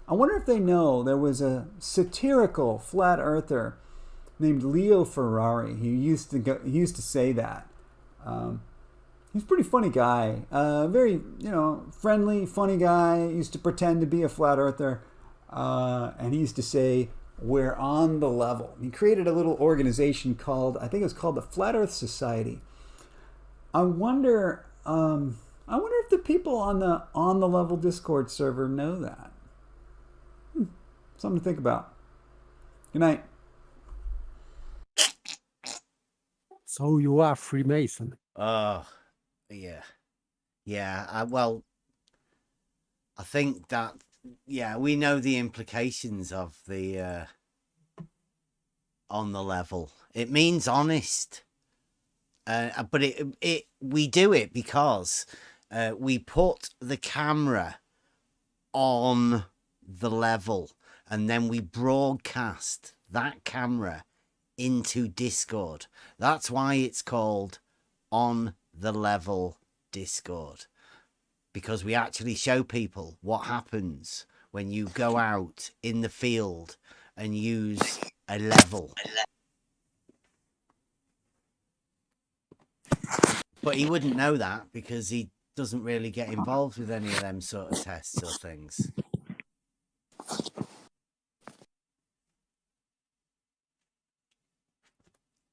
I wonder if they know there was a satirical flat earther named Leo Ferrari. He used to say that. He's a pretty funny guy. Very, friendly, funny guy. He used to pretend to be a flat earther. And he used to say, "We're on the level." He created a little organization called, I think it was called the Flat Earth Society. I wonder if the people on the Level Discord server know that. Something to think about. Good night. So you are Freemason. Oh, yeah. Yeah, well, I think that, we know the implications of the on the level. It means honest. But we do it because we put the camera on the level and then we broadcast that camera into Discord. That's why it's called On the Level Discord, because we actually show people what happens when you go out in the field and use a level. But he wouldn't know that because he doesn't really get involved with any of them sort of tests or things.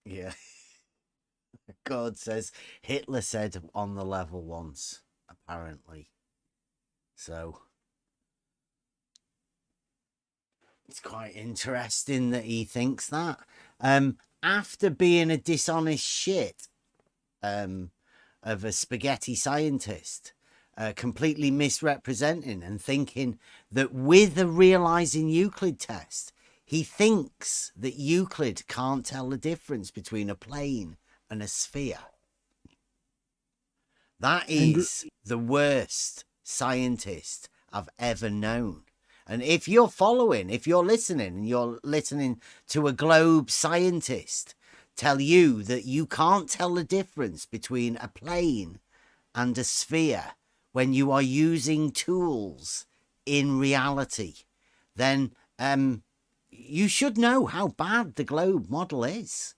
Yeah. God says Hitler said on the level once, apparently. So it's quite interesting that he thinks that. After being a dishonest shit of a spaghetti scientist, completely misrepresenting and thinking that with a realizing Euclid test, he thinks that Euclid can't tell the difference between a plane and a sphere. That is the worst scientist I've ever known. And if you're listening, and you're listening to a globe scientist tell you that you can't tell the difference between a plane and a sphere when you are using tools in reality, then you should know how bad the globe model is.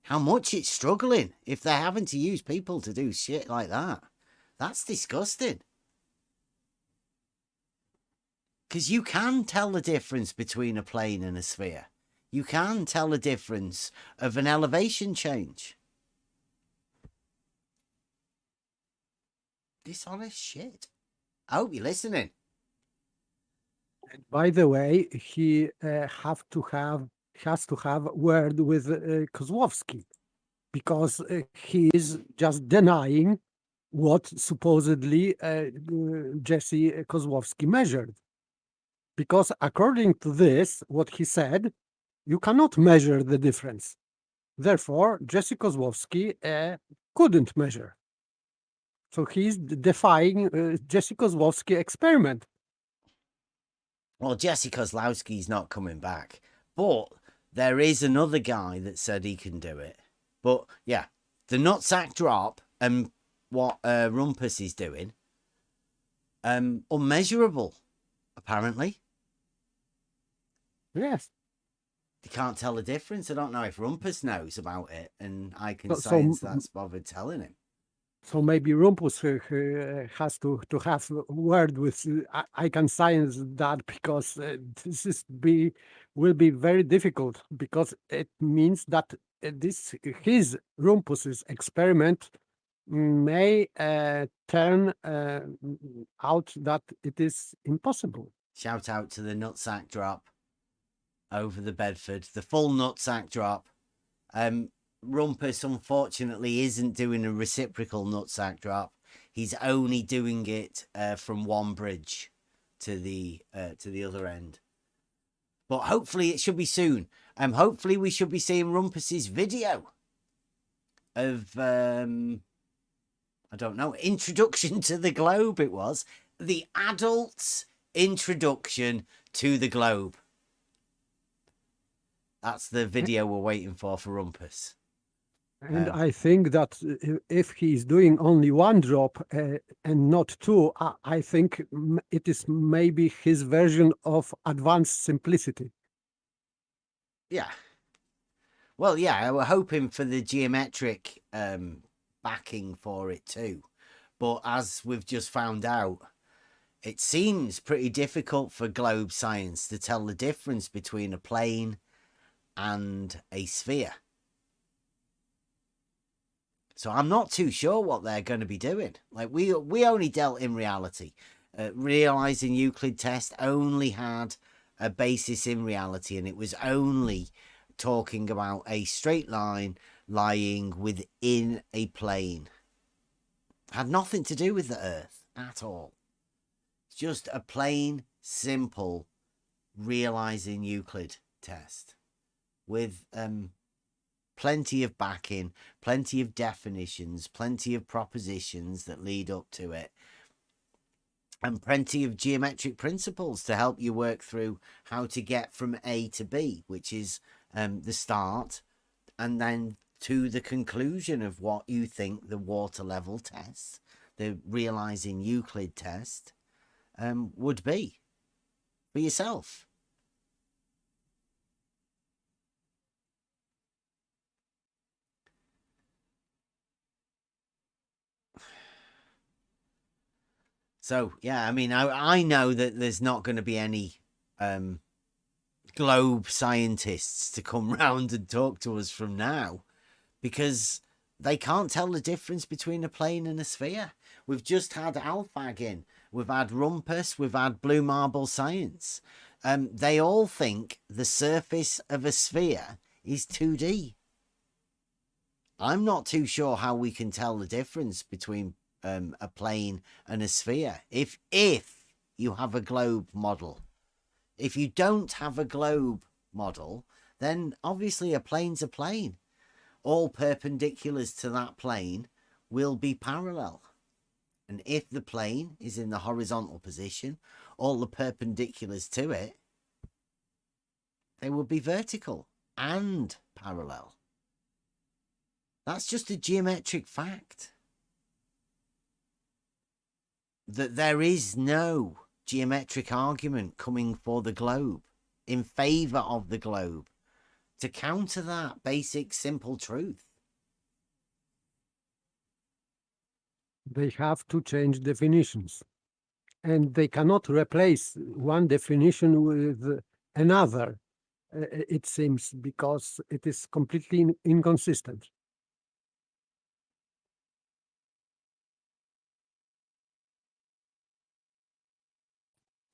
How much it's struggling if they're having to use people to do shit like that. That's disgusting. Because you can tell the difference between a plane and a sphere. You can tell the difference of an elevation change. Dishonest shit. I hope you're listening. By the way, he has to have a word with Kozłowski, because he is just denying what supposedly Jesse Kozłowski measured. Because according to this, what he said, You cannot measure the difference. Therefore, Jesse Kozłowski couldn't measure. So he's defying Jesse Kozłowski experiment. Well, Jesse Kozlowski's not coming back, but there is another guy that said he can do it. But yeah, the nutsack drop and what Rumpus is doing, unmeasurable, apparently. Yes. You can't tell the difference. I don't know if Rumpus knows about it, and I can So- science so- that's bothered telling him. So maybe Rumpus has to have a word with I can science that, because this will be very difficult, because it means that his Rumpus's experiment may turn out that it is impossible. Shout out to the nutsack drop over the Bedford, the full nutsack drop. Rumpus, unfortunately, isn't doing a reciprocal nutsack drop. He's only doing it from one bridge to the other end. But hopefully it should be soon. Hopefully we should be seeing Rumpus's video of I don't know, introduction to the globe. It was the adult's introduction to the globe. That's the video we're waiting for Rumpus. And I think that if he's doing only one drop and not two, I think it is maybe his version of advanced simplicity. Yeah. Well, yeah, we're hoping for the geometric backing for it too. But as we've just found out, it seems pretty difficult for globe science to tell the difference between a plane and a sphere. So I'm not too sure what they're going to be doing. Like we only dealt in reality. Realizing Euclid Test only had a basis in reality, and it was only talking about a straight line lying within a plane. Had nothing to do with the Earth at all. It's just a plain, simple realizing Euclid test with plenty of backing, plenty of definitions, plenty of propositions that lead up to it, and plenty of geometric principles to help you work through how to get from A to B, which is the start, and then to the conclusion of what you think the water level test, the realizing Euclid test, would be for yourself. So, yeah, I mean, I know that there's not going to be any globe scientists to come round and talk to us from now, because they can't tell the difference between a plane and a sphere. We've just had Alfag in. We've had Rumpus. We've had Blue Marble Science. They all think the surface of a sphere is 2D. I'm not too sure how we can tell the difference between a plane and a sphere if you have a globe model. If you don't have a globe model, then obviously a plane's a plane. All perpendiculars to that plane will be parallel. And if the plane is in the horizontal position, all the perpendiculars to it, they will be vertical and parallel. That's just a geometric fact. That there is no geometric argument coming for the globe, in favour of the globe, to counter that basic simple truth. They have to change definitions, and they cannot replace one definition with another, it seems, because it is completely inconsistent.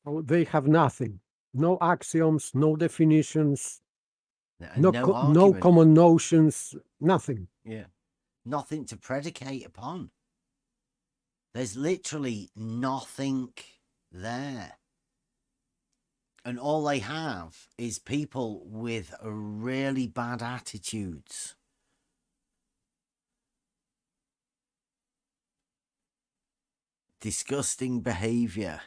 Oh, they have nothing. No axioms, no definitions, no common notions, nothing. Yeah. Nothing to predicate upon. There's literally nothing there. And all they have is people with really bad attitudes. Disgusting behavior.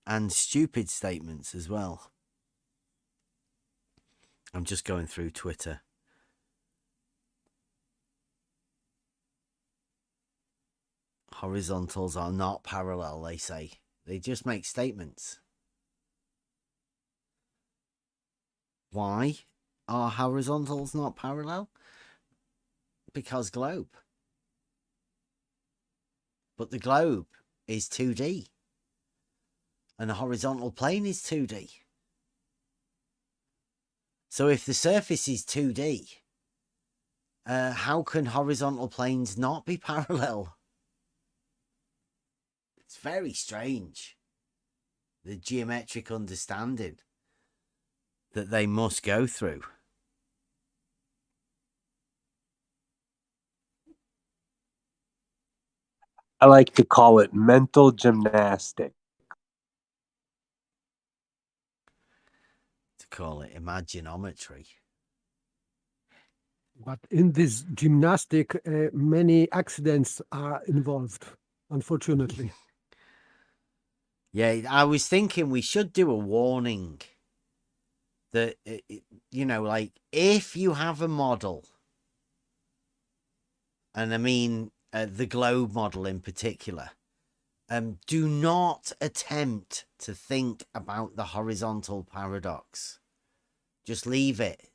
And stupid statements as well. I'm just going through Twitter. Horizontals are not parallel, they say. They just make statements. Why are horizontals not parallel? Because globe. But the globe is 2D. And the horizontal plane is 2D. So if the surface is 2D, how can horizontal planes not be parallel? It's very strange. The geometric understanding that they must go through. I like to call it mental gymnastics. To call it imaginometry. But in this gymnastic, many accidents are involved, unfortunately. Yeah, I was thinking we should do a warning that, you know, like if you have a model, and I mean the globe model in particular, do not attempt to think about the horizontal paradox. Just leave it.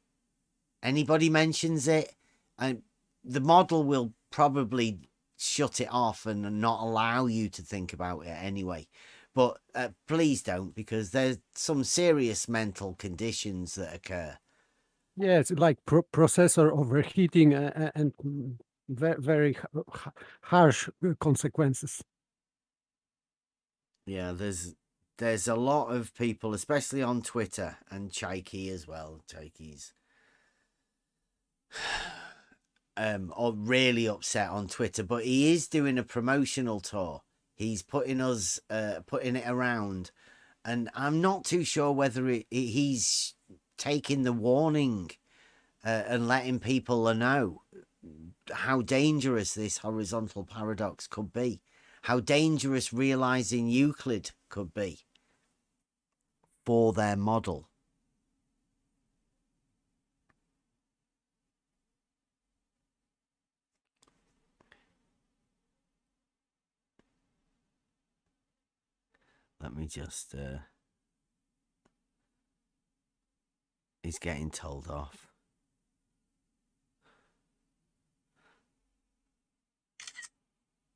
Anybody mentions it, and the model will probably shut it off and not allow you to think about it anyway. But please don't, because there's some serious mental conditions that occur. Yeah, it's like processor overheating and very harsh consequences. Yeah, there's a lot of people, especially on Twitter, and Chaiki as well. Chaiki's are really upset on Twitter, but he is doing a promotional tour. He's putting it around, and I'm not too sure whether he's taking the warning and letting people know how dangerous this horizontal paradox could be, how dangerous realizing Euclid could be for their model. Let me just... he's getting told off.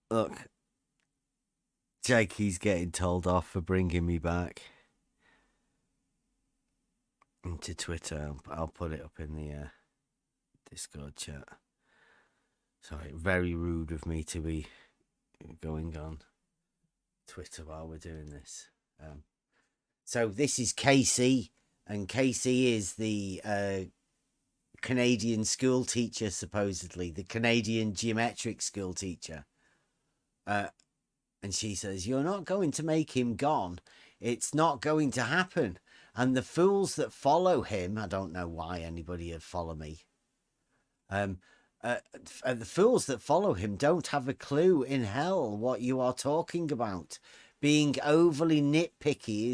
Look, Jake, he's getting told off for bringing me back into Twitter. I'll put it up in the Discord chat. Sorry, very rude of me to be going on Twitter while we're doing this. So this is Casey, and Casey is the Canadian school teacher, supposedly, the Canadian geometric school teacher. And she says, "You're not going to make him gone. It's not going to happen. And the fools that follow him," I don't know why anybody would follow me. The fools that follow him don't have a clue in hell what you are talking about. Being overly nitpicky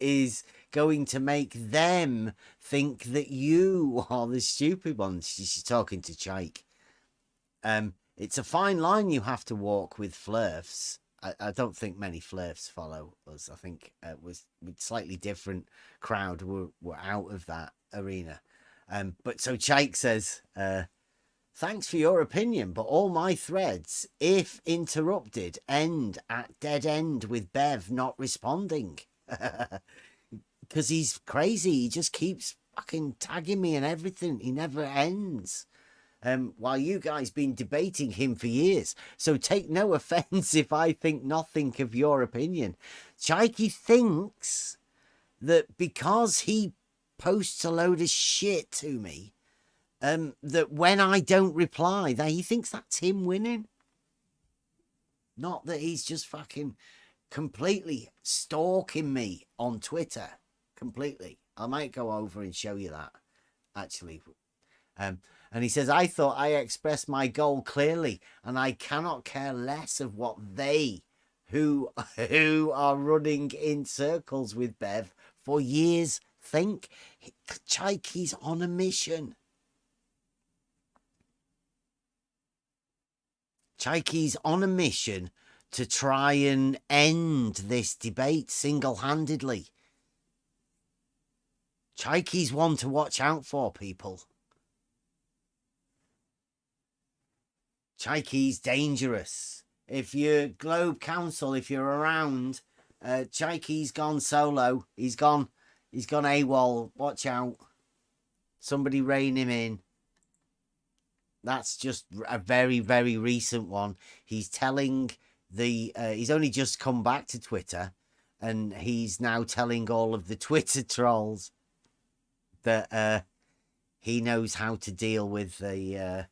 is going to make them think that you are the stupid ones. She's talking to Chike. It's a fine line you have to walk with flirfs. I don't think many flirfs follow us. I think with slightly different crowd were out of that arena. But so Chike says, "Thanks for your opinion, but all my threads, if interrupted, end at dead end with Bev not responding." Because he's crazy. He just keeps fucking tagging me and everything. He never ends. While you guys been debating him for years. So take no offense if I think nothing of your opinion. Chaiki thinks that because he posts a load of shit to me, that when I don't reply, that he thinks that's him winning. Not that he's just fucking completely stalking me on Twitter. Completely. I might go over and show you that, actually. And he says, I thought I expressed my goal clearly, and I cannot care less of what they, who are running in circles with Bev for years, think. Chaiki's on a mission. Chaiki's on a mission to try and end this debate single-handedly. Chaiki's one to watch out for, people. Chaiki's dangerous. If you're Globe Council, if you're around, Chaiki's gone solo. He's gone AWOL. Watch out. Somebody rein him in. That's just a very, very recent one. He's telling he's only just come back to Twitter, and he's now telling all of the Twitter trolls that he knows how to deal with the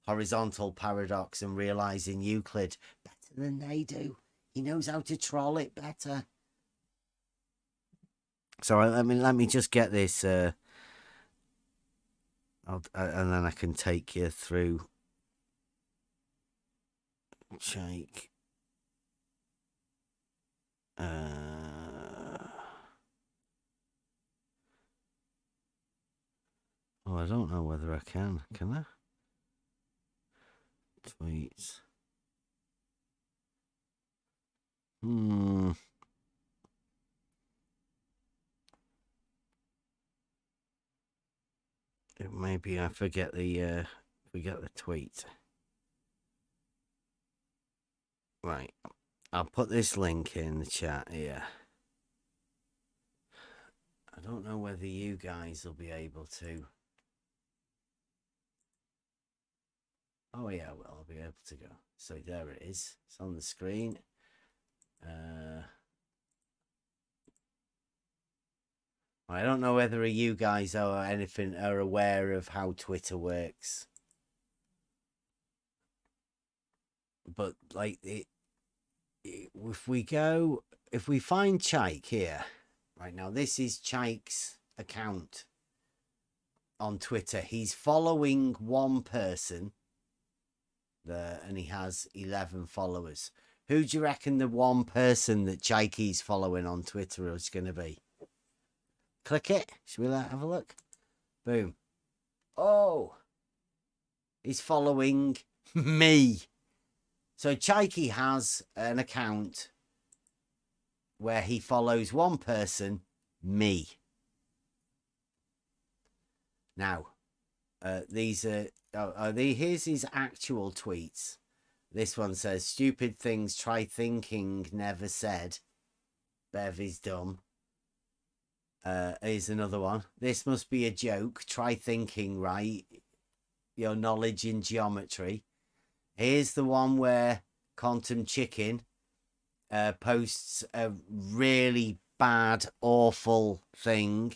horizontal paradox and realizing Euclid better than they do. He knows how to troll it better. So let me just get this, and then I can take you through. Shake. Oh, I don't know whether I can. Can I? Tweets. Maybe I forget the tweet. Right. I'll put this link in the chat here. I don't know whether you guys will be able to. Oh yeah, well, I'll be able to go. So there it is. It's on the screen. I don't know whether you guys are aware of how Twitter works. But like if we find Chaik here, right now, this is Chaik's account on Twitter. He's following one person there, and he has 11 followers. Who do you reckon the one person that Chaiki's following on Twitter is going to be? Click it. Should we have a look? Boom. Oh, he's following me. So Chaiki has an account where he follows one person, me. Now, these are here's his actual tweets. This one says, "Stupid things try thinking never said. Bev is dumb." Here's another one. "This must be a joke. Try thinking right. Your knowledge in geometry." Here's the one where Quantum Chicken posts a really bad, awful thing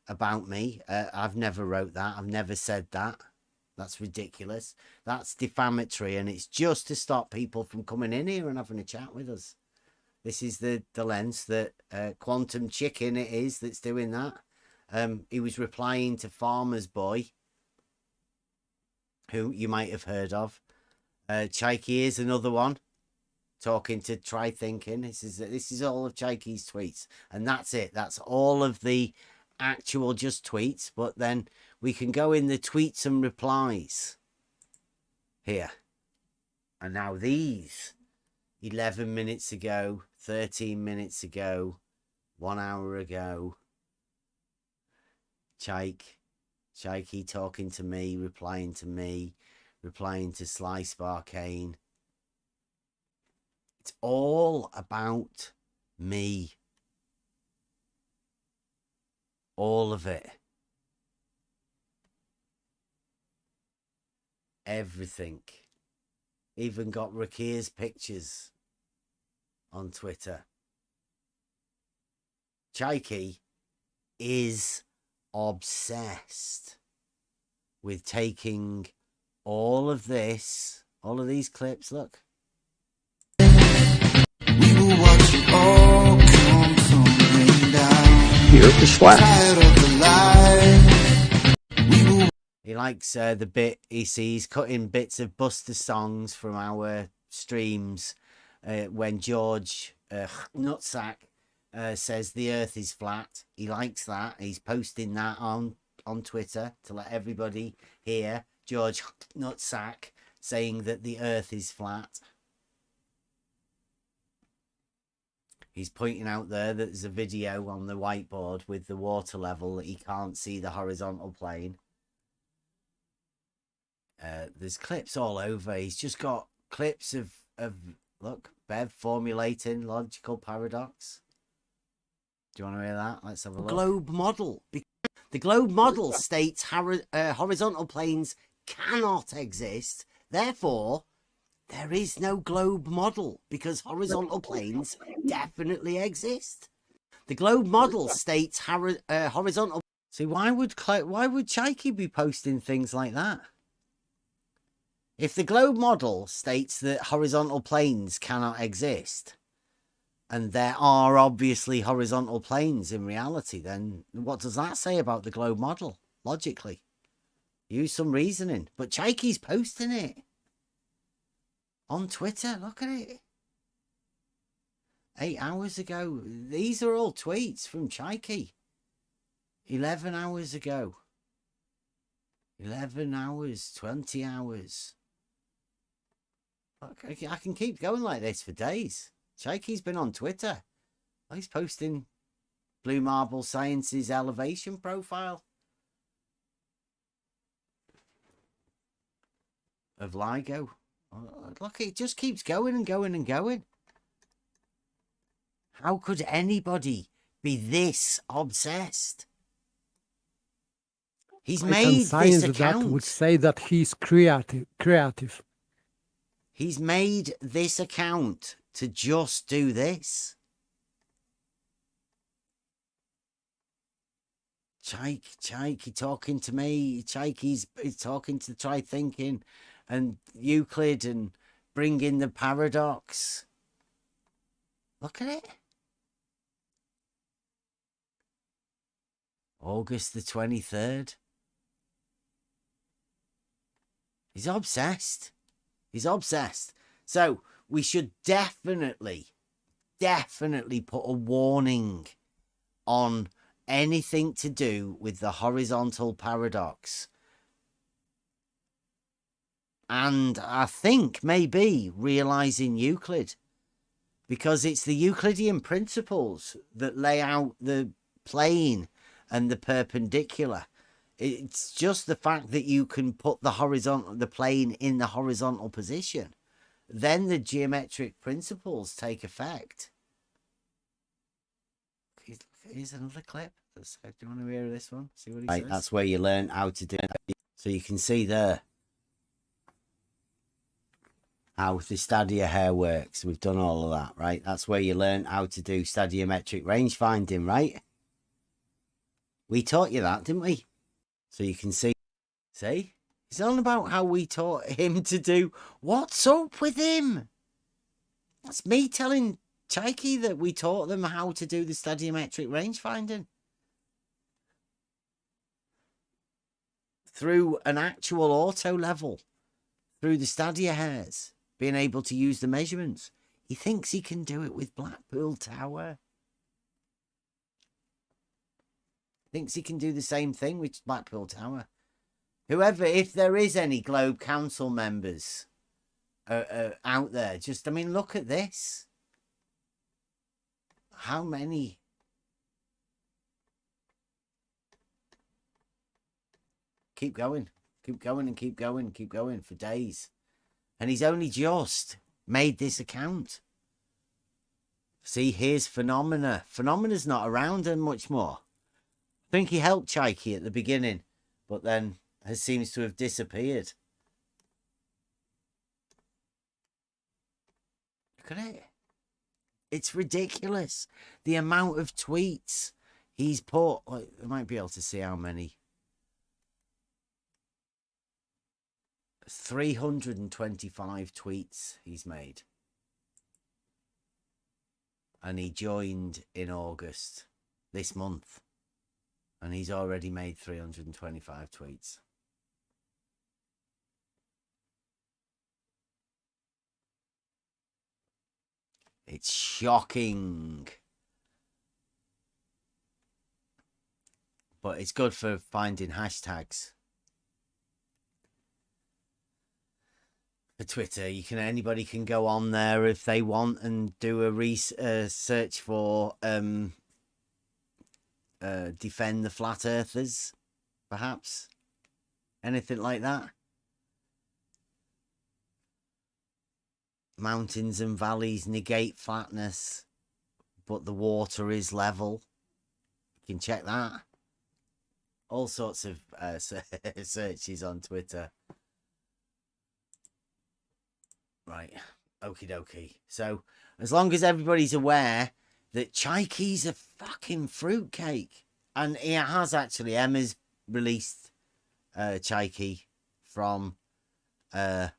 about me. I've never wrote that. I've never said that. That's ridiculous. That's defamatory, and it's just to stop people from coming in here and having a chat with us. This is the lens that Quantum Chicken it is that's doing that. He was replying to Farmer's Boy, who you might have heard of. Chaiki is another one talking to Try Thinking. This is all of Chaiki's tweets, and that's it. That's all of the actual just tweets. But then we can go in the tweets and replies here. And now these 11 minutes ago, 13 minutes ago, 1 hour ago. Chaiki talking to me, replying to Slice Barcane. It's all about me. All of it. Everything. Even got Rakir's pictures on Twitter. Chaiki is obsessed with taking all of this, all of these clips, look. We will watch you all. Earth is flat. He likes the bit he sees cutting bits of Buster songs from our streams when George Nutsack says the Earth is flat. He likes that. He's posting that on Twitter to let everybody hear George Nutsack saying that the Earth is flat. He's pointing out there that there's a video on the whiteboard with the water level that he can't see the horizontal plane. There's clips all over. He's just got clips of look, Bev formulating logical paradox. Do you want to hear that? Let's have a look. Globe model. The globe model states horizontal planes cannot exist. Therefore, there is no globe model because horizontal planes definitely exist. The globe model states horizontal. See, why would Chaiki be posting things like that? If the globe model states that horizontal planes cannot exist, and there are obviously horizontal planes in reality, then what does that say about the globe model, logically? Use some reasoning. But Chaiki's posting it on Twitter. Look at it. 8 hours ago. These are all tweets from Chaiki. 11 hours ago. 11 hours, 20 hours. Look, I can keep going like this for days. Chaiki's been on Twitter. He's posting Blue Marble Science's elevation profile of LIGO. Look, it just keeps going and going and going. How could anybody be this obsessed? He's made this account. That would say that he's creative. He's made this account to just do this. Chaiki talking to me. Chaiki's talking to Try Thinking and Euclid and bring in the paradox. Look at it. August the 23rd. He's obsessed. He's obsessed. So we should definitely put a warning on anything to do with the horizontal paradox. And I think maybe realizing Euclid, because it's the Euclidean principles that lay out the plane and the perpendicular. It's just the fact that you can put the plane in the horizontal position. Then the geometric principles take effect. Here's another clip. Do you want to hear this one? See what he says? That's where you learn how to do it. So you can see there how the stadia hair works. We've done all of that, right? That's where you learn how to do stadiometric range finding, right? We taught you that, didn't we? So you can see. See? It's all about how we taught him to do. What's up with him? That's me telling Chaiki that we taught them how to do the stadiometric range finding. Through an actual auto level. Through the stadia hairs. Being able to use the measurements. He thinks he can do it with Blackpool Tower. Thinks he can do the same thing with Blackpool Tower. Whoever, if there is any Globe Council members out there, just, I mean, look at this. How many? Keep going. Keep going and keep going and keep going for days. And he's only just made this account. See, here's Phenomena. Phenomena's not around and much more. I think he helped Chaiki at the beginning, but then seems to have disappeared. Look at it. It's ridiculous. The amount of tweets he's put. I might be able to see how many. 325 tweets he's made. And he joined in August this month. And he's already made 325 tweets. It's shocking. But it's good for finding hashtags. For Twitter, anybody can go on there if they want and do a search for defend the flat earthers, perhaps. Anything like that. Mountains and valleys negate flatness, but the water is level. You can check that. All sorts of searches on Twitter. Right, okie dokie. So, as long as everybody's aware that Chaikey's a fucking fruitcake. And it has actually, Emma's released Chaikey from the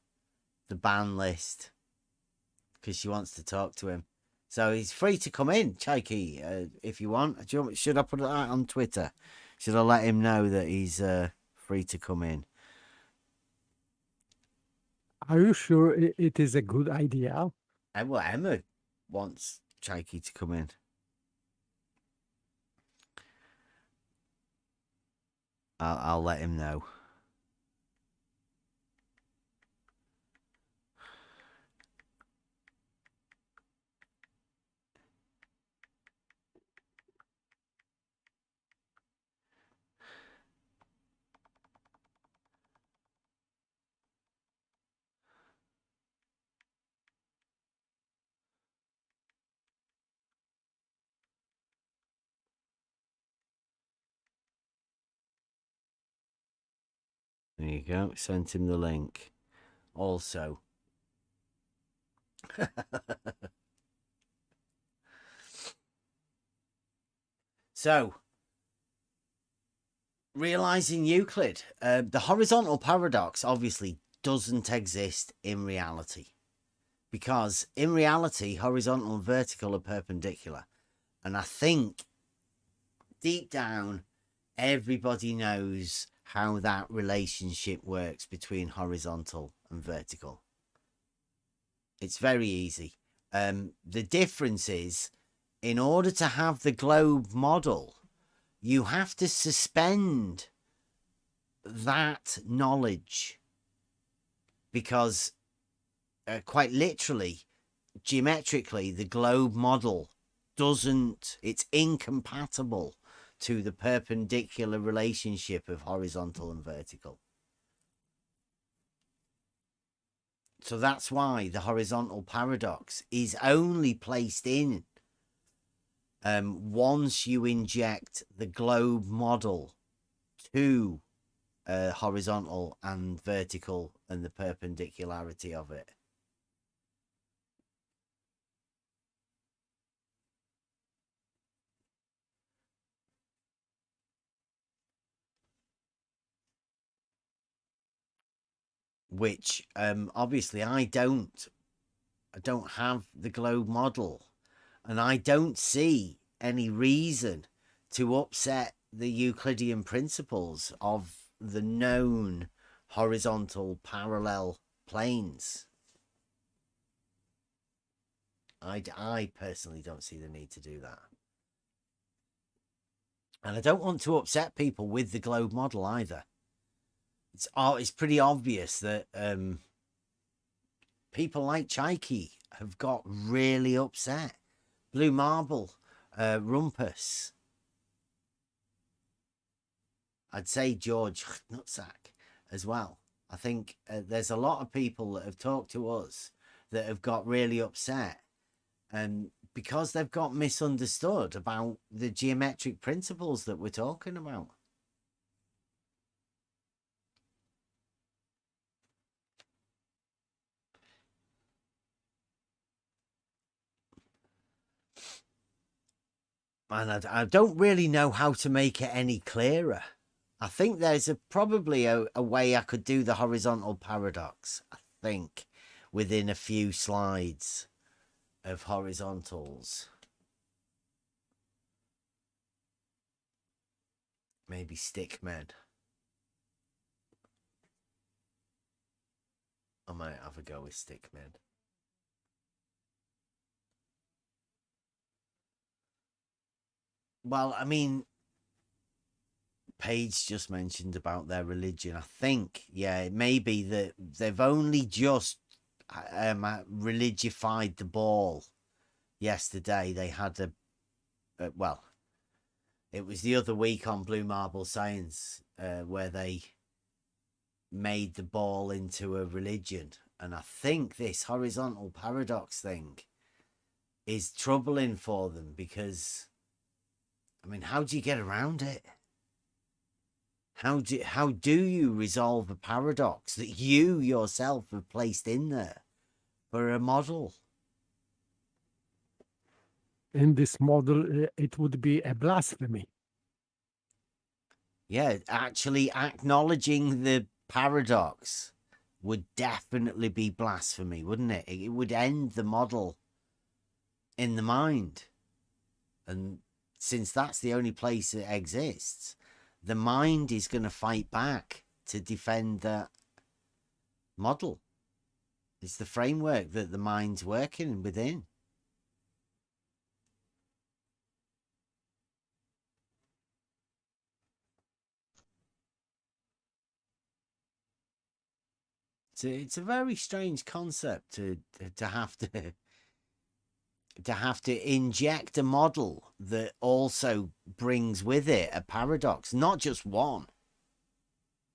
ban list because she wants to talk to him. So he's free to come in, Chaikey, if you want. Should I put that on Twitter? Should I let him know that he's free to come in? Are you sure it is a good idea? Well, Emma wants Chaikey to come in. I'll let him know. There you go. Sent him the link. Also. So, realizing Euclid. The horizontal paradox obviously doesn't exist in reality. Because in reality, horizontal and vertical are perpendicular. And I think deep down, everybody knows how that relationship works between horizontal and vertical. It's very easy. The difference is, in order to have the globe model, you have to suspend that knowledge. Because quite literally, geometrically, the globe model it's incompatible to the perpendicular relationship of horizontal and vertical. So that's why the horizontal paradox is only placed in once you inject the globe model to horizontal and vertical and the perpendicularity of it. Which obviously I don't have the globe model, and I don't see any reason to upset the Euclidean principles of the known horizontal parallel planes. I personally don't see the need to do that. And I don't want to upset people with the globe model either. It's pretty obvious that people like Chaikey have got really upset. Blue Marble, Rumpus. I'd say George Nutsack as well. I think there's a lot of people that have talked to us that have got really upset, and because they've got misunderstood about the geometric principles that we're talking about. And I don't really know how to make it any clearer. I think there's probably a way I could do the horizontal paradox, I think, within a few slides of horizontals. Maybe stickmen. I might have a go with stickmen. Well, I mean, Paige just mentioned about their religion. I think, yeah, it may be that they've only just religified the ball. Yesterday, they had well, it was the other week on Blue Marble Science where they made the ball into a religion. And I think this horizontal paradox thing is troubling for them because, I mean, how do you get around it? How do you resolve a paradox that you yourself have placed in there for a model? In this model, it would be a blasphemy. Yeah, actually acknowledging the paradox would definitely be blasphemy, wouldn't it? It would end the model in the mind. And since that's the only place it exists, the mind is going to fight back to defend that model. It's the framework that the mind's working within. It's a very strange concept to have to inject a model that also brings with it a paradox, not just one,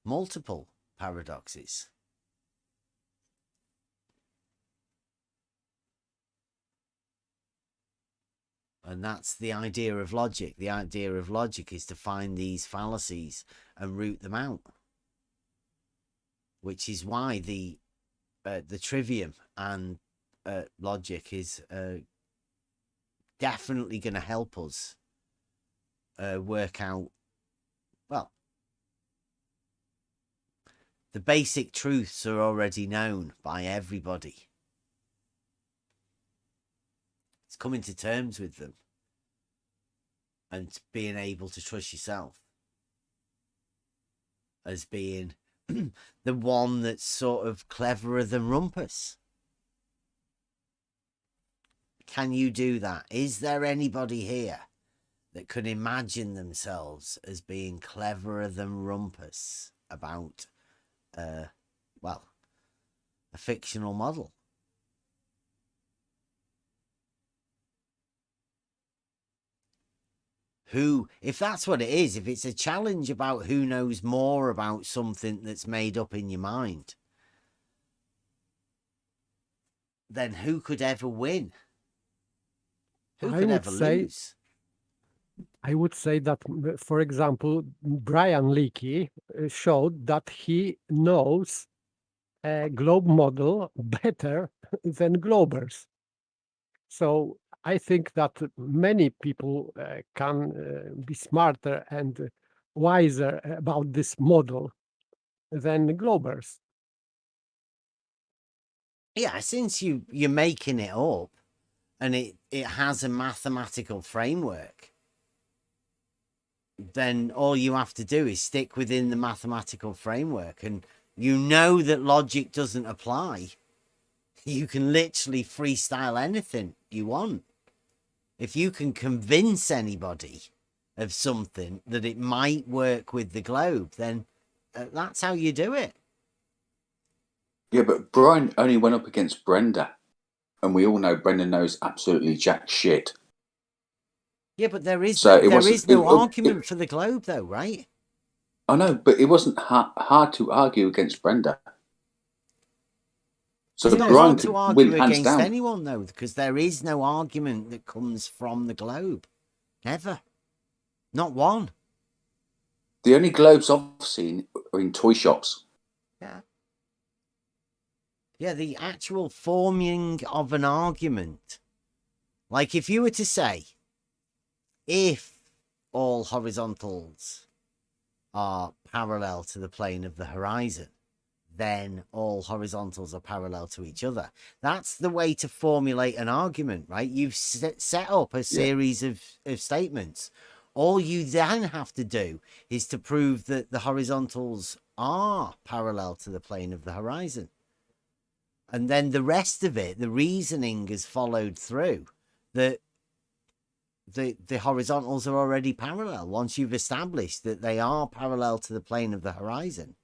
multiple paradoxes. And that's the idea of logic. The idea of logic is to find these fallacies and root them out, which is why the trivium and logic is definitely going to help us work out, well, the basic truths are already known by everybody. It's coming to terms with them and being able to trust yourself as being the one that's sort of cleverer than Rumpus. Can you do that? Is there anybody here that could imagine themselves as being cleverer than Rumpus about, well, a fictional model? Who, if that's what it is, if it's a challenge about who knows more about something that's made up in your mind, then who could ever win? Who could ever lose? I would say that, for example, Brian Leakey showed that he knows a globe model better than globers. So I think that many people can be smarter and wiser about this model than globers. Yeah, since you're making it up and it has a mathematical framework, then all you have to do is stick within the mathematical framework, and you know that logic doesn't apply. You can literally freestyle anything you want. If you can convince anybody of something that it might work with the globe, then that's how you do it. Yeah, but Brian only went up against Brenda, and we all know Brenda knows absolutely jack shit. Yeah, but there is So no argument for the globe, though, right? I know, but it wasn't hard to argue against Brenda. So it's not Brian hard to could argue win hands against down. anyone, though, because there is no argument that comes from the globe. Never. Not one. The only globes I've seen are in toy shops. Yeah. Yeah, the actual forming of an argument. Like if you were to say, if all horizontals are parallel to the plane of the horizon, then all horizontals are parallel to each other. That's the way to formulate an argument, right? You've set up a series of statements. All you then have to do is to prove that the horizontals are parallel to the plane of the horizon. And then the rest of it, the reasoning is followed through, that the horizontals are already parallel. Once you've established that they are parallel to the plane of the horizon,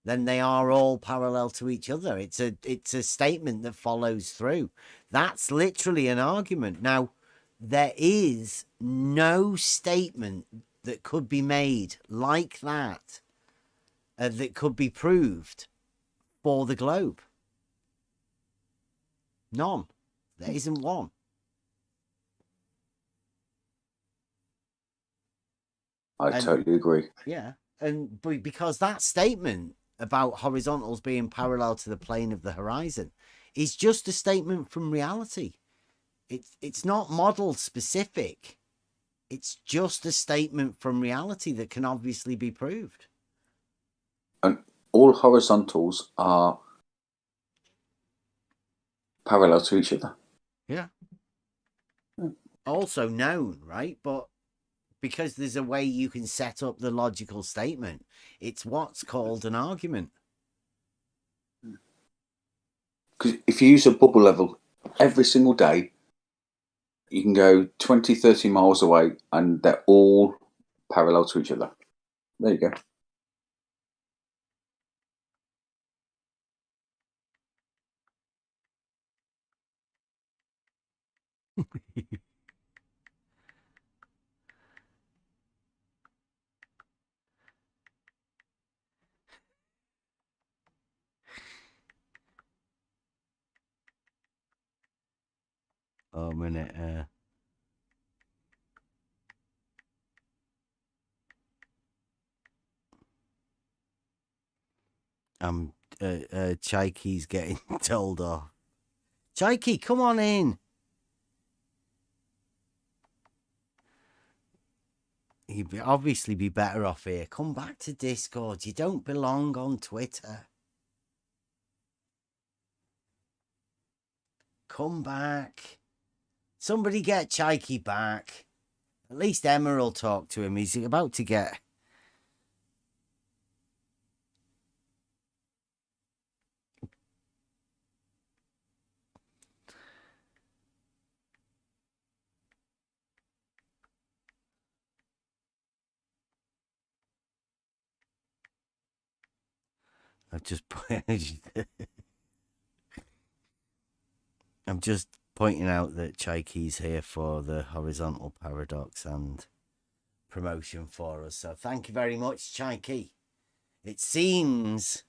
then they are all parallel to each other. It's a statement that follows through. That's literally an argument. Now, there is no statement that could be made like that, that could be proved for the globe. None. There isn't one. I totally agree. Yeah. And because that statement about horizontals being parallel to the plane of the horizon is just a statement from reality. It's not model specific. It's just a statement from reality that can obviously be proved. And all horizontals are parallel to each other. Yeah. Also known, right? But because there's a way you can set up the logical statement, it's what's called an argument. Because if you use a bubble level every single day, you can go 20, 30 miles away and they're all parallel to each other. There you go. Oh, a minute. Chaikey's getting told off. Chaikey, come on in. You'd obviously be better off here. Come back to Discord. You don't belong on Twitter. Come back. Somebody get Chaikey back. At least Emma will talk to him. He's about to get... I'm just pointing out that Chaikey's here for the horizontal paradox and promotion for us. So thank you very much, Chaikey. It seems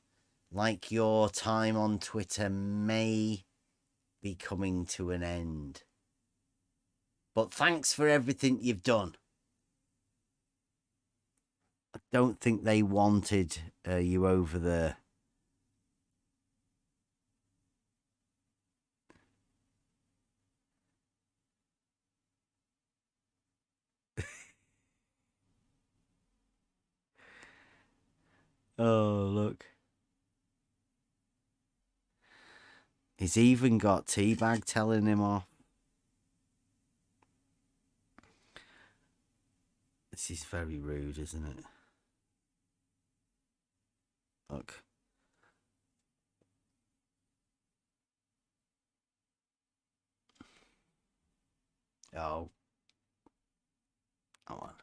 like your time on Twitter may be coming to an end. But thanks for everything you've done. I don't think they wanted you over there. Oh, look. He's even got Teabag telling him off. This is very rude, isn't it? Look. Oh. Come on.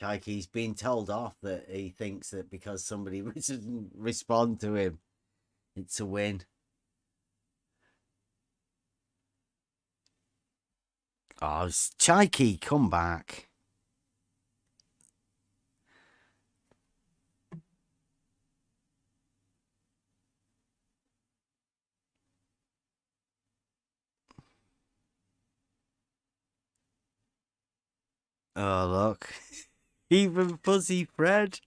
Chaikey's been told off that he thinks that because somebody doesn't respond to him, it's a win. Oh, Chaikey, come back. Oh, look. Even Fuzzy Fred.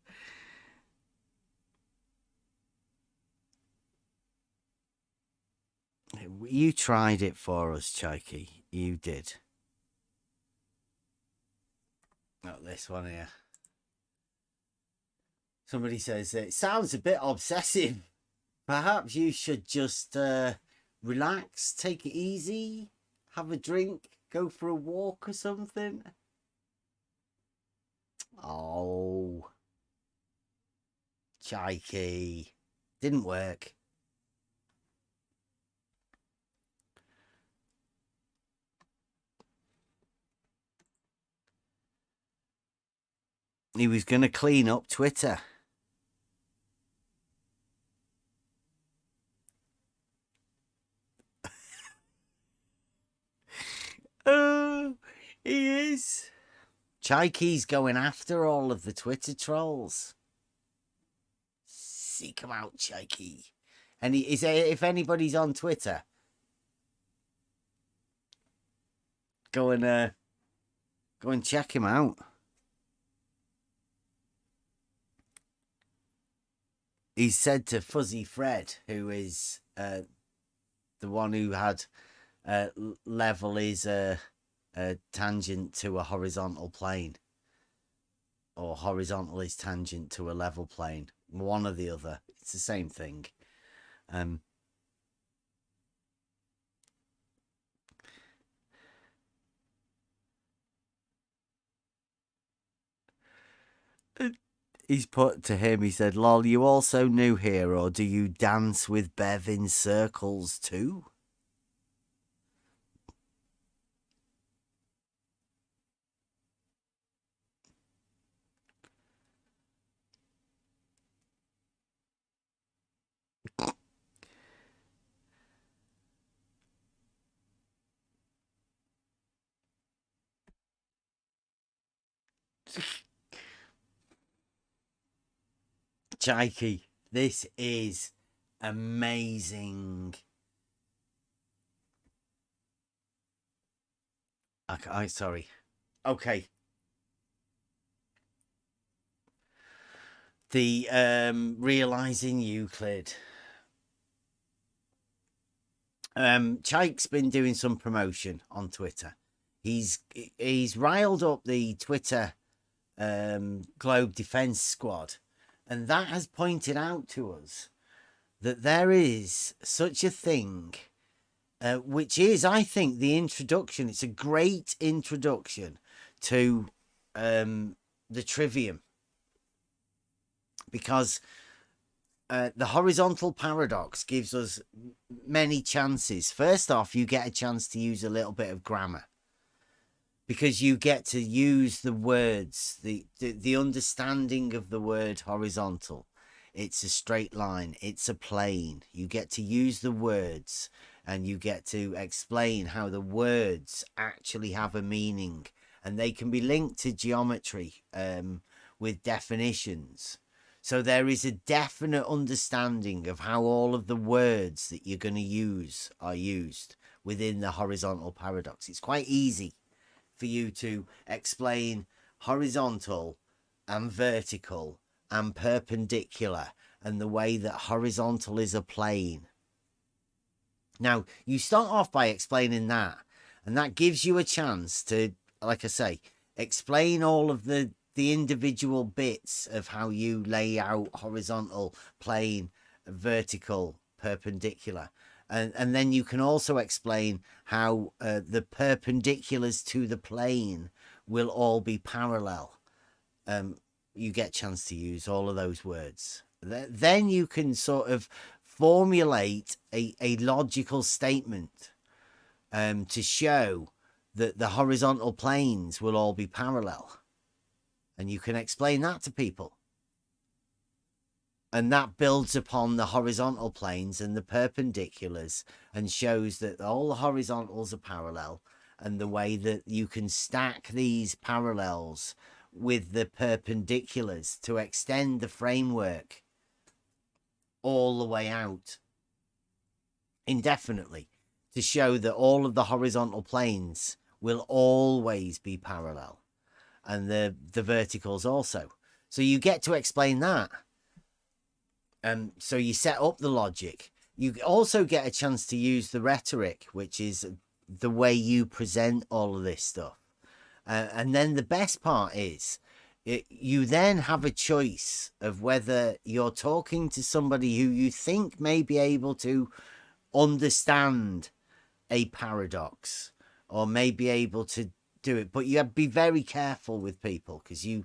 You tried it for us, Chaikey. You did. Not this one here. Somebody says it sounds a bit obsessive. Perhaps you should just relax, take it easy, have a drink, go for a walk or something. Oh, Chikey. Didn't work. He was going to clean up Twitter. Oh, he is. Chikey's going after all of the Twitter trolls. Seek him out, Chikey. And if anybody's on Twitter, go and check him out. He's said to Fuzzy Fred, who is the one who had level is a tangent to a horizontal plane, or horizontal is tangent to a level plane. One or the other. It's the same thing. He's put to him, he said, "Lol, you also new here, or do you dance with Bev in circles too?" Chikey, this is amazing. Sorry. Okay. The realizing Euclid. Chike's been doing some promotion on Twitter. He's riled up the Twitter Globe Defense Squad, and that has pointed out to us that there is such a thing, which is, I think, the introduction. It's a great introduction to the trivium, because the horizontal paradox gives us many chances. First off, you get a chance to use a little bit of grammar, because you get to use the words, the understanding of the word horizontal. It's a straight line, it's a plane. You get to use the words, and you get to explain how the words actually have a meaning, and they can be linked to geometry with definitions. So there is a definite understanding of how all of the words that you're going to use are used within the horizontal paradox. It's quite easy for you to explain horizontal and vertical and perpendicular, and the way that horizontal is a plane. Now, you start off by explaining that, and that gives you a chance to, like I say, explain all of the individual bits of how you lay out horizontal, plane, vertical, perpendicular. And then you can also explain how the perpendiculars to the plane will all be parallel. You get a chance to use all of those words. Then you can sort of formulate a logical statement to show that the horizontal planes will all be parallel. And you can explain that to people. And that builds upon the horizontal planes and the perpendiculars, and shows that all the horizontals are parallel, and the way that you can stack these parallels with the perpendiculars to extend the framework all the way out indefinitely, to show that all of the horizontal planes will always be parallel, and the verticals also. So you get to explain that. So you set up the logic. You also get a chance to use the rhetoric, which is the way you present all of this stuff. And then the best part is You then have a choice of whether you're talking to somebody who you think may be able to understand a paradox or may be able to do it, but you have to be very careful with people, because you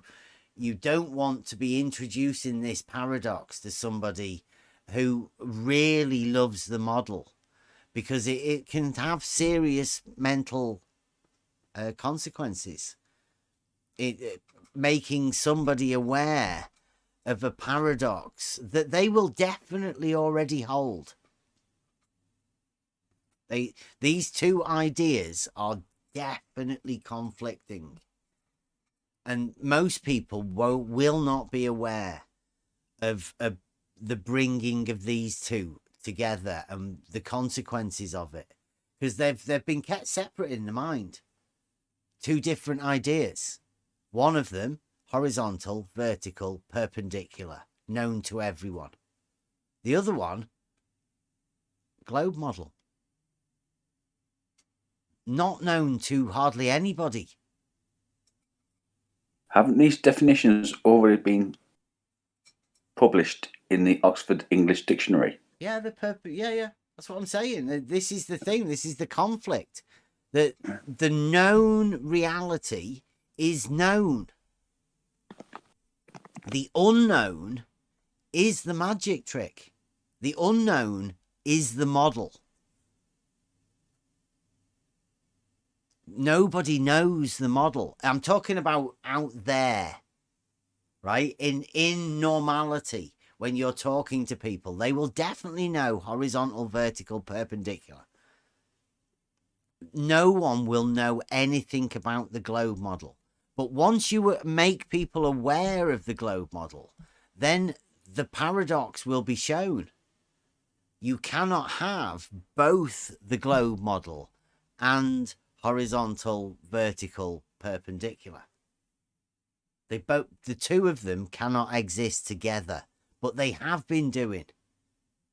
don't want to be introducing this paradox to somebody who really loves the model, because it can have serious mental consequences. It making somebody aware of a paradox that they will definitely already hold. These two ideas are definitely conflicting, and most people will not be aware of the bringing of these two together and the consequences of it, because they've been kept separate in the mind. Two different ideas. One of them, horizontal, vertical, perpendicular, known to everyone. The other one, globe model, not known to hardly anybody. Haven't these definitions already been published in the Oxford English Dictionary? Yeah, yeah. That's what I'm saying. This is the thing. This is the conflict. That the known reality is known. The unknown is the magic trick. The unknown is the model. Nobody knows the model. I'm talking about out there, right? In normality, when you're talking to people, they will definitely know horizontal, vertical, perpendicular. No one will know anything about the globe model. But once you make people aware of the globe model, then the paradox will be shown. You cannot have both the globe model and horizontal, vertical, perpendicular. The two of them cannot exist together, but they have been doing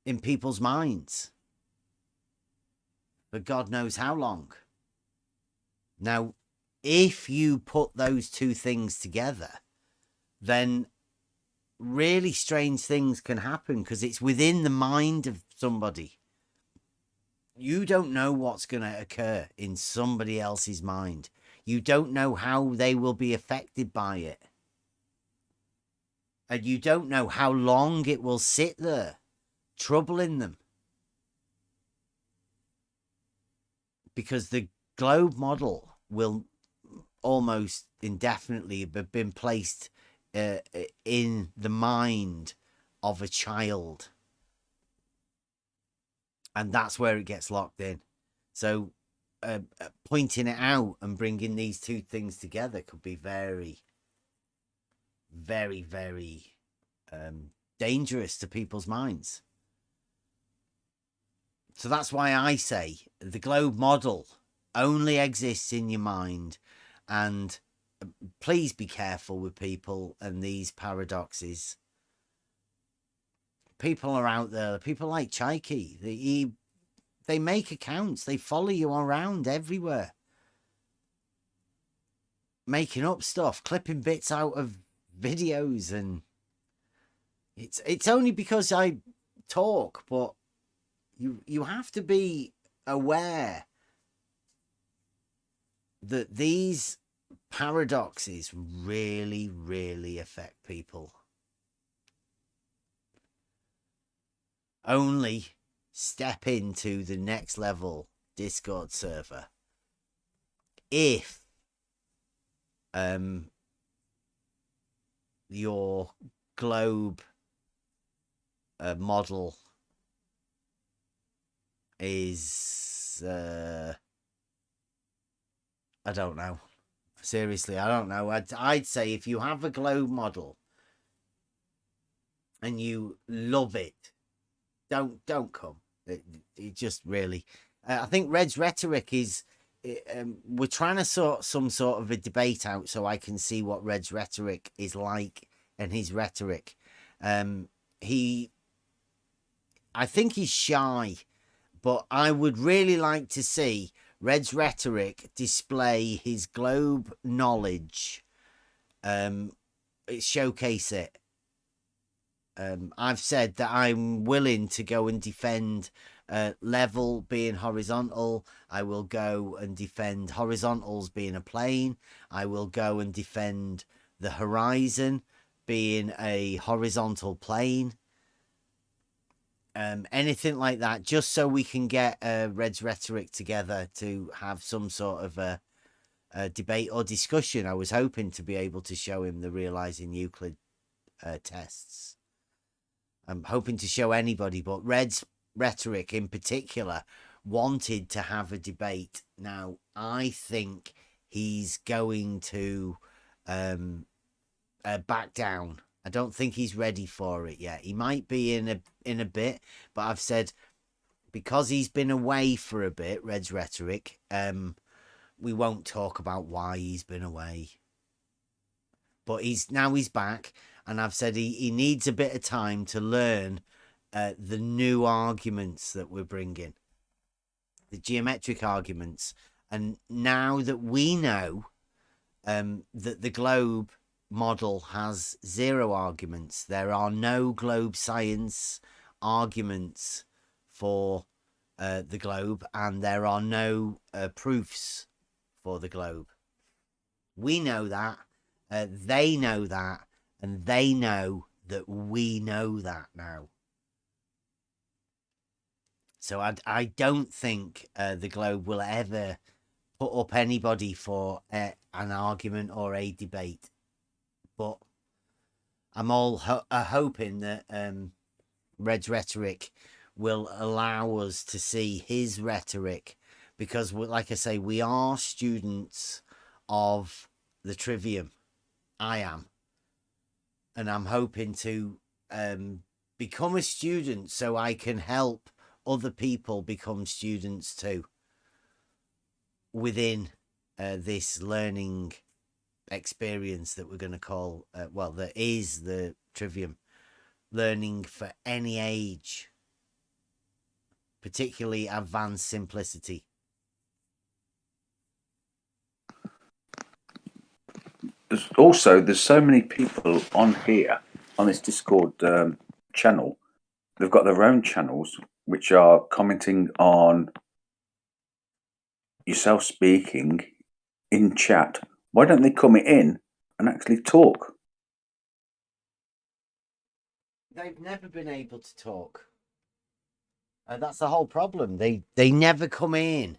in people's minds for God knows how long. Now, if you put those two things together, then really strange things can happen, because it's within the mind of somebody. You don't know what's going to occur in somebody else's mind. You don't know how they will be affected by it. And you don't know how long it will sit there, troubling them. Because the globe model will almost indefinitely have been placed in the mind of a child. And that's where it gets locked in. So pointing it out and bringing these two things together could be very, very, very dangerous to people's minds. So that's why I say the globe model only exists in your mind. And please be careful with people and these paradoxes. People are out there, people like Chaiki, they make accounts, they follow you around everywhere, making up stuff, clipping bits out of videos, and it's only because I talk, but you have to be aware that these paradoxes really, really affect people. Only step into the next level Discord server if your globe model is I don't know. Seriously, I don't know. I'd say if you have a globe model and you love it, don't come. It just really, I think Red's rhetoric is, we're trying to sort some sort of a debate out so I can see what Red's rhetoric is like and his rhetoric. I think he's shy, but I would really like to see Red's rhetoric display his globe knowledge showcase it. I've said that I'm willing to go and defend level being horizontal. I will go and defend horizontals being a plane. I will go and defend the horizon being a horizontal plane. Anything like that, just so we can get Red's Rhetoric together to have some sort of a debate or discussion. I was hoping to be able to show him the Realizing Euclid tests. I'm hoping to show anybody, but Red's Rhetoric in particular wanted to have a debate. Now, I think he's going to back down. I don't think he's ready for it yet. He might be in a bit, but I've said because he's been away for a bit, Red's Rhetoric, we won't talk about why he's been away. But he's back, and I've said he needs a bit of time to learn the new arguments that we're bringing, the geometric arguments. And now that we know that the globe model has 0 arguments, there are no globe science arguments for the globe, and there are no proofs for the globe. We know that. They know that, and they know that we know that now. So I don't think the globe will ever put up anybody for an argument or a debate. But I'm all hoping that Red's Rhetoric will allow us to see his rhetoric, because, like I say, we are students of the trivium. I am. And I'm hoping to become a student so I can help other people become students too within this learning experience that we're going to call, that is the trivium. Learning for any age, particularly advanced simplicity. There's so many people on here, on this Discord channel. They've got their own channels which are commenting on yourself speaking in chat. Why don't they come in and actually talk? They've never been able to talk. That's the whole problem. They never come in.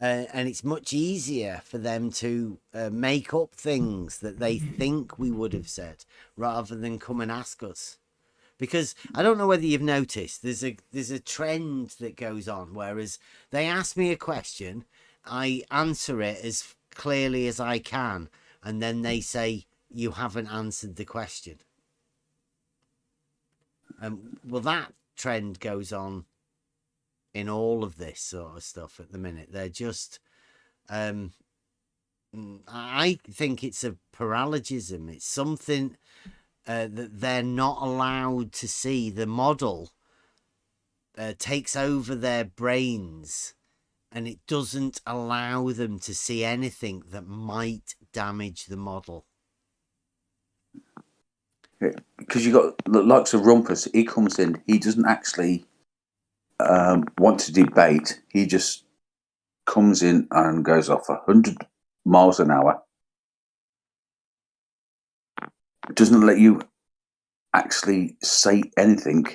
And it's much easier for them to make up things that they think we would have said rather than come and ask us. Because I don't know whether you've noticed, there's a trend that goes on, whereas they ask me a question, I answer it as clearly as I can, and then they say, you haven't answered the question. Well, that trend goes on in all of this sort of stuff at the minute. They're just I think it's a paralogism. It's something that they're not allowed to see. The model takes over their brains, and it doesn't allow them to see anything that might damage the model. Yeah, because you got the likes of Rumpus. He comes in, he doesn't actually want to debate. He just comes in and goes off 100 miles an hour. Doesn't let you actually say anything.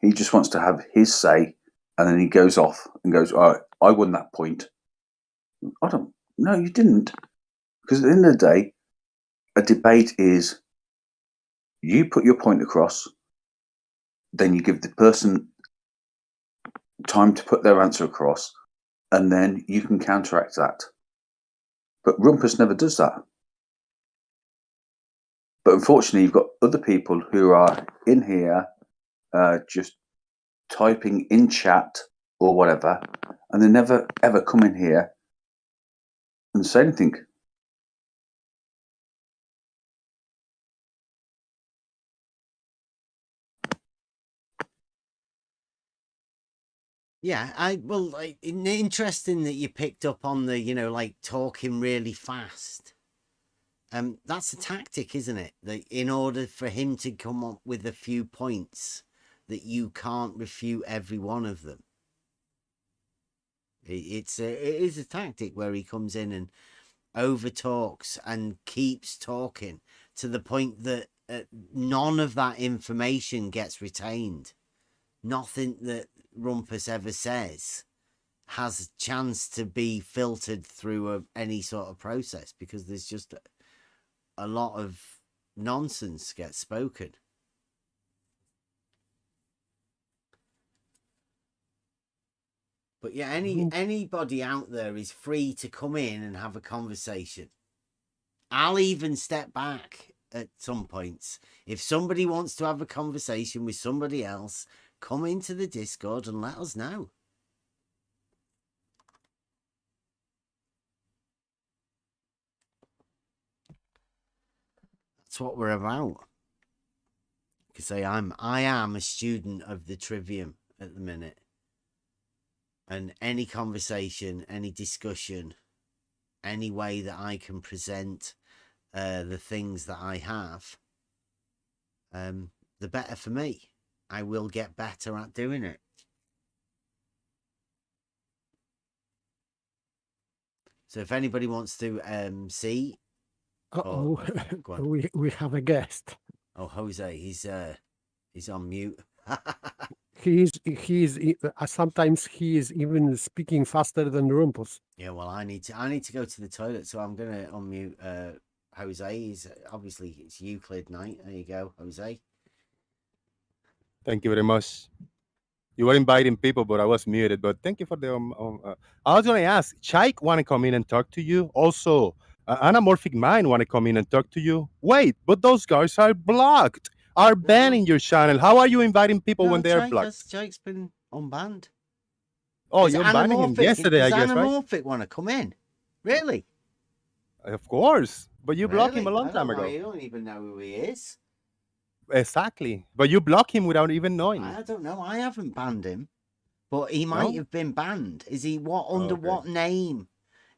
He just wants to have his say, and then he goes off and goes, "All right, I won that point." I don't. No, you didn't. Because at the end of the day, a debate is you put your point across, then you give the person time to put their answer across, and then you can counteract that. But Rumpus never does that. But unfortunately, you've got other people who are in here just typing in chat or whatever, and they never ever come in here and say anything. Yeah, interesting that you picked up on the, talking really fast. That's a tactic, isn't it? That in order for him to come up with a few points that you can't refute every one of them. It is a tactic where he comes in and over talks and keeps talking to the point that none of that information gets retained. Nothing that Rumpus ever says has a chance to be filtered through any sort of process, because there's just a lot of nonsense gets spoken. But yeah, anybody out there is free to come in and have a conversation. I'll even step back at some points. If somebody wants to have a conversation with somebody else, come into the Discord and let us know. That's what we're about. Because I am a student of the trivium at the minute. And any conversation, any discussion, any way that I can present the things that I have, the better for me. I will get better at doing it. So if anybody wants to see, we have a guest. Oh, Jose, he's on mute. Sometimes he is even speaking faster than Rumpus. Yeah, well, I need to go to the toilet, so I'm gonna unmute Jose. He's obviously it's Euclid night. There you go, Jose. Thank you very much. You were inviting people, but I was muted. But thank you for the. I was going to ask, Chaik want to come in and talk to you. Also, Anamorphic Mind want to come in and talk to you. Wait, but those guys are blocked. Are banning your channel. How are you inviting people when they are blocked? Chaik's been unbanned. Oh, you're banning him yesterday, I guess, right? Does Anamorphic want to come in? Really? Of course, but you blocked him a long time ago. You don't even know who he is. Exactly, but you block him without even knowing. I don't know. I haven't banned him, but he might have been banned. Is he under what name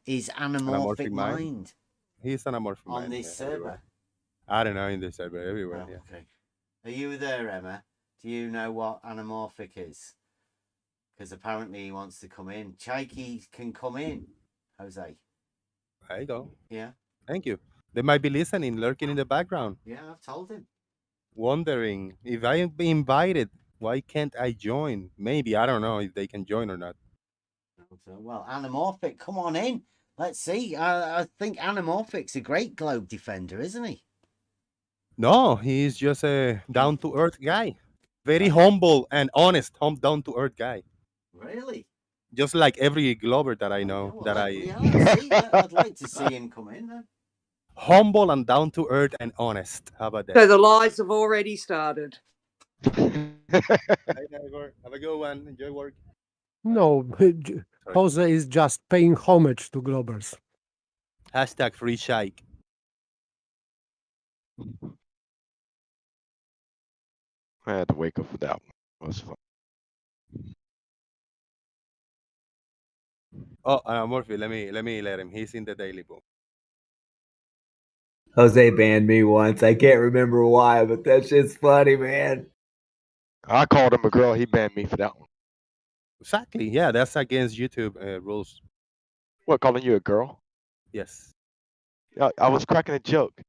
is Anamorphic Mind? He's Anamorphic on Mind this server. Everywhere. I don't know, in this server everywhere. Yeah. Okay. Are you there, Emma? Do you know what Anamorphic is? Because apparently he wants to come in. Chaiki can come in, Jose. There you go. Yeah. Thank you. They might be listening, lurking in the background. Yeah, I've told him. Wondering if I am being invited, why can't I join? Maybe, I don't know if they can join or not. Well, Anamorphic, come on in. Let's see. I think Anamorphic's a great globe defender, isn't he? No, he's just a down-to-earth guy. Very humble and honest, down-to-earth guy. Really? Just like every Glober that I know. I'd like to see him come in then. Humble and down-to-earth and honest. How about that? So the lies have already started. Hey, neighbor. Have a good one. Enjoy work. No, Jose is just paying homage to Globers. Hashtag free Shaik. I had to wake up for that one. It was fun. Oh, Murphy, let me let him. He's in the daily boom. Jose banned me once. I can't remember why, but that shit's funny, man. I called him a girl. He banned me for that one. Exactly. Yeah, that's against YouTube rules. What, calling you a girl? Yes. I was cracking a joke.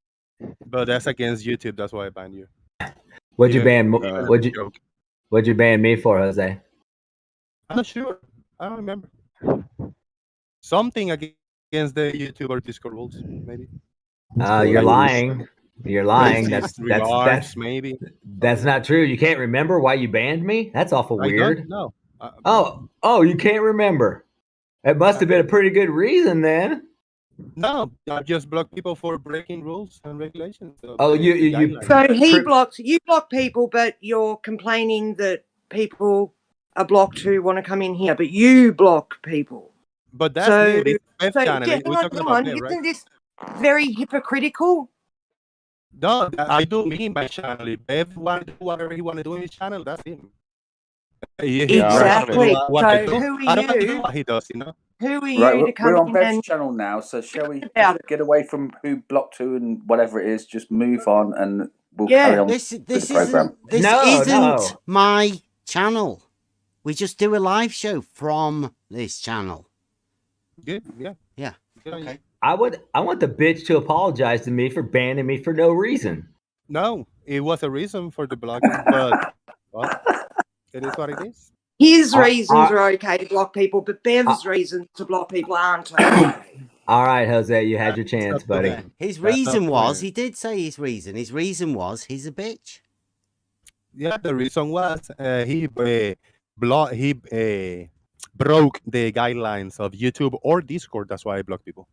But that's against YouTube. That's why I banned you. What'd you ban? What'd you ban me for, Jose? I'm not sure. I don't remember. Something against the YouTube or Discord rules, maybe. You're lying. You're lying. That's maybe. That's not true. You can't remember why you banned me? That's awful weird. No. You can't remember. It must have been a pretty good reason then. No, I just block people for breaking rules and regulations. So So you block people, but you're complaining that people are blocked who want to come in here, but you block people. But that's me. Channel. Hang on. Isn't this very hypocritical? No, I do me in my channel. If everyone do whatever he want to do in his channel, that's him. Exactly. What I So do. who I are don't do you? what he does, you know. Who are Right, you to come we're on in Bev's and channel now, so shall we about just get away from who blocked who and whatever it is, just move on and we'll Yeah. carry on This with the program. isn't my channel. We just do a live show from this channel. Good, yeah. Yeah. Okay. I want the bitch to apologize to me for banning me for no reason. No, it was a reason for the blocking, but well, it is what it is. his reasons are okay to block people, but Bev's reasons to block people aren't okay. All right, Jose, you had your chance, buddy. Yeah. His reason was, he did say his reason. His reason was he's a bitch. Yeah, the reason was he broke the guidelines of YouTube or Discord. That's why I block people.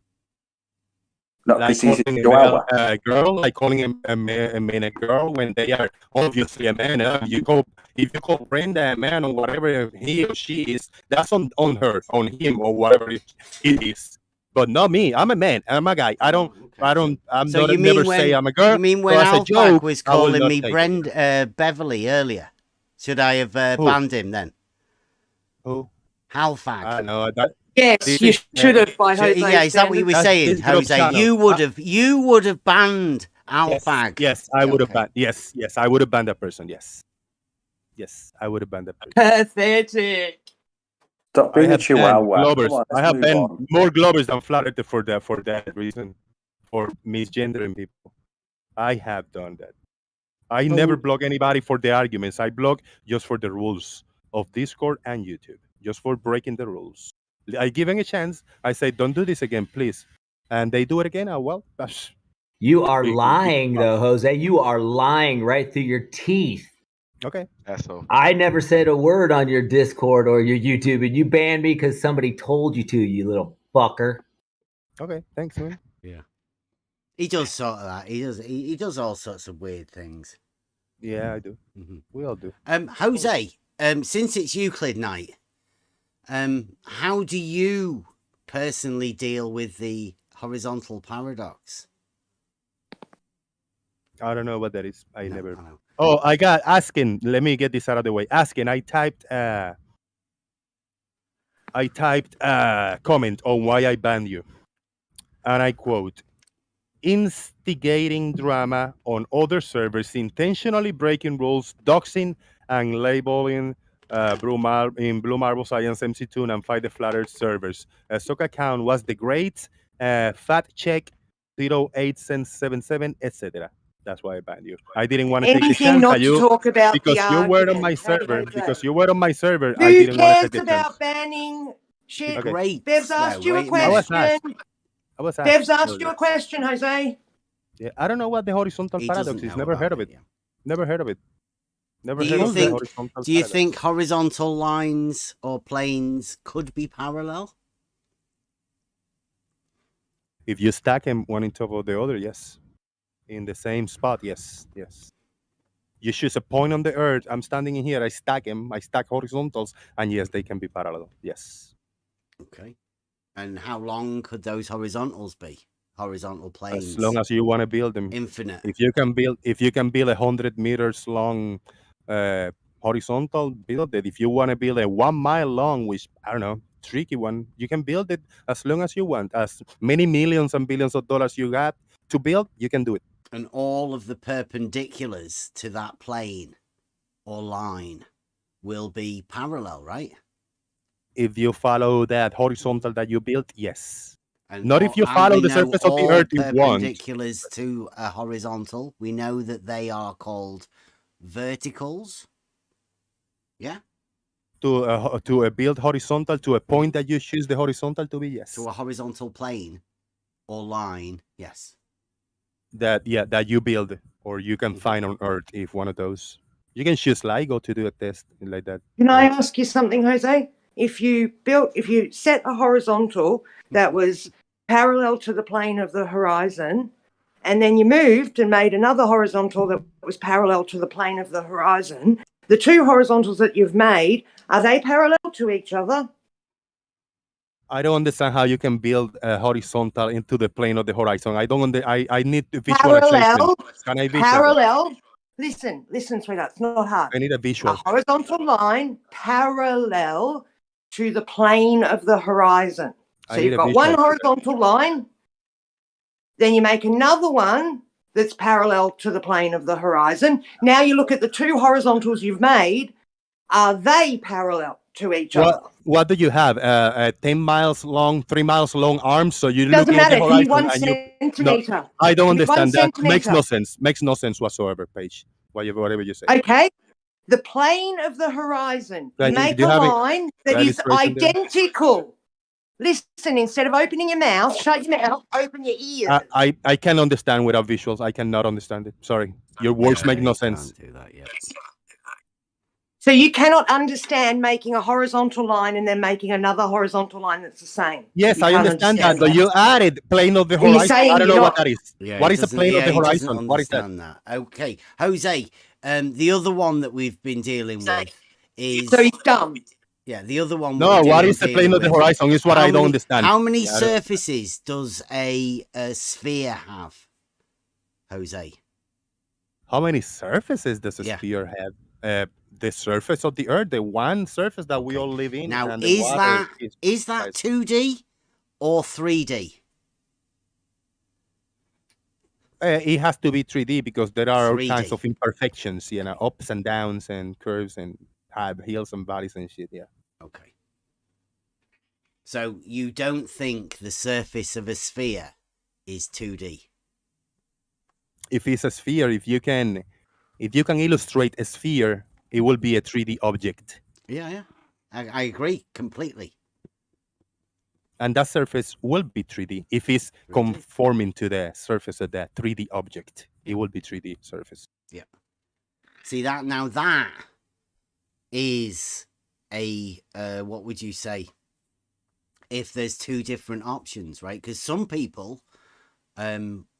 Not Like because he's a calling a chihuahua. male a girl, like calling a man a girl when they are obviously a man. If you call Brenda a man or whatever he or she is, that's on her, on him or whatever it is. But not me. I'm a man. I'm a guy. I'm So not you never mean when say I'm a girl. you mean when so as a Alfag joke, was I will calling not me take it. Beverly earlier? Should I have Who? banned him then? Who? Halfag. I know that. Yes, This you is, should have by Jose. Yeah, is that what you were That's saying, this group Jose? channel. You would have banned Alfag. Yes, I would have banned. Yes, I would have banned that person. Yes, I would have banned that person. Pathetic. Stop I being a have chihuahua. banned Glovers. Come on, I let's have move banned on. more Glovers than Flattered for that reason, for misgendering people. I have done that. I never block anybody for the arguments. I block just for the rules of Discord and YouTube, just for breaking the rules. I give them a chance. I say, don't do this again, please. And they do it again. Well, that's You are lying, though, Jose. You are lying right through your teeth. Okay. Asshole. I never said a word on your Discord or your YouTube, and you banned me because somebody told you to, you little fucker. Okay, thanks, man. Yeah. He does sort of that. He does all sorts of weird things. Yeah, I do. We all do. Jose, since it's Euclid night, how do you personally deal with the horizontal paradox? I don't know what that is. I never. Oh, I got asking. Let me get this out of the way. Asking. I typed comment on why I banned you, and I quote: instigating drama on other servers, intentionally breaking rules, doxing and labeling Blue Marble Science MC2 and Fight the Flatter servers. Stock account was the great Fat Check 0877, etc. That's why I banned you. I didn't want to take the Anything chance not that to you, talk about because the you were on my argument. server. Hey, Because you were on my server, Who I didn't want to cares take the chance. about banning shit? Okay. Great. Bev's asked you a I was question. asked. I was asked. Bev's asked you earlier. a question, Jose. Yeah, I don't know what the horizontal He paradox doesn't is. know Never heard of about it. Never heard of it. Never Do heard you of the think? horizontal Do you paradox. think horizontal lines or planes could be parallel? If you stack them one on top of the other, yes. In the same spot, yes. You choose a point on the earth. I'm standing in here. I stack them. I stack horizontals, and yes, they can be parallel. Yes. Okay. And how long could those horizontals be? Horizontal planes. As long as you want to build them. Infinite. If you can build 100 meters long horizontal, build it. If you want to build a 1 mile long, which I don't know, tricky one, you can build it as long as you want. As many millions and billions of dollars you got to build, you can do it. And all of the perpendiculars to that plane or line will be parallel, right? If you follow that horizontal that you built, yes. And Not if you follow we the know surface of the all earth, you won't. perpendiculars to a horizontal. We know that they are called verticals. Yeah. To a build horizontal to a point that you choose the horizontal to be, yes. To a horizontal plane or line, yes. That you build or you can find on Earth. If one of those, you can choose LIGO to do a test like that. Can I ask you something, Jose? If you set a horizontal that was parallel to the plane of the horizon, and then you moved and made another horizontal that was parallel to the plane of the horizon, the two horizontals that you've made, are they parallel to each other? I don't understand how you can build a horizontal into the plane of the horizon. I don't. I need to visualization. Parallel. Can I visualize? Parallel. listen, sweetheart. It's not hard. I need a A visual. horizontal line parallel to the plane of the horizon. I So need you've a got one visual. horizontal line, then you make another one that's parallel to the plane of the horizon. Now you look at the two horizontals you've made. Are they parallel to each other? What do you have? 10 miles long, 3 miles long arms. So you're Doesn't looking at the matter. Give me horizon 1 and you. centimeter. No, I don't Give me 1 understand that. Makes no centimeter. sense. Makes no sense whatsoever, Paige. Whatever you say. Okay. The plane of the horizon. You Right, make do you a have it- line that the is illustration there? identical. Listen, instead of opening your mouth, shut your mouth, open your ears. I can understand without visuals. I cannot understand it. Sorry. Your words make no sense. Can't do that yet. So you cannot understand making a horizontal line and then making another horizontal line that's the same. Yes, You I can't understand that, but you added plane of the Well, you're horizon. saying I don't know you're what not. that is. Yeah, What he is the doesn't- plane of the he doesn't horizon? What is that? understand that. Okay, Jose. The other one that we've been dealing with is. So he's dumb. Yeah, the other one. No, we're what dealing- is the plane dealing of the with. horizon is what How I don't many- understand. How many Yeah, I don't- surfaces does a sphere have, Jose? How many surfaces does a Yeah. sphere have? The surface of the Earth, the one surface that we all live in. Now, and the is water that 2D or 3D? It has to be 3D because there are all 3D. kinds of imperfections, ups and downs and curves and hills and valleys and shit. Yeah. Okay. So you don't think the surface of a sphere is 2D? If it's a sphere, if you can illustrate a sphere, it will be a 3D object. Yeah. I agree completely. And that surface will be 3D. If it's conforming to the surface of that 3D object, it will be 3D surface. Yeah. See that now? That is a what would you say? If there's two different options, right? Because some people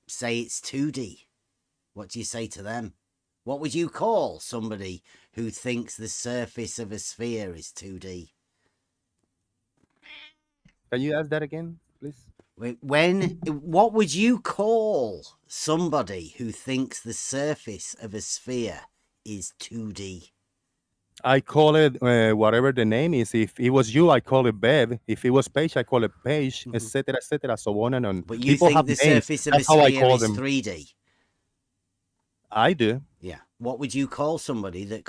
say it's 2D. What do you say to them? What would you call somebody who thinks the surface of a sphere is 2D? Can you ask that again, please? What would you call somebody who thinks the surface of a sphere is 2D? I call it whatever the name is. If it was you, I call it Bev. If it was Paige, I call it Paige, etc., etc., so on and on. But you People think have the names. surface of That's a how I sphere call is them. 3D? I do. Yeah. What would you call somebody that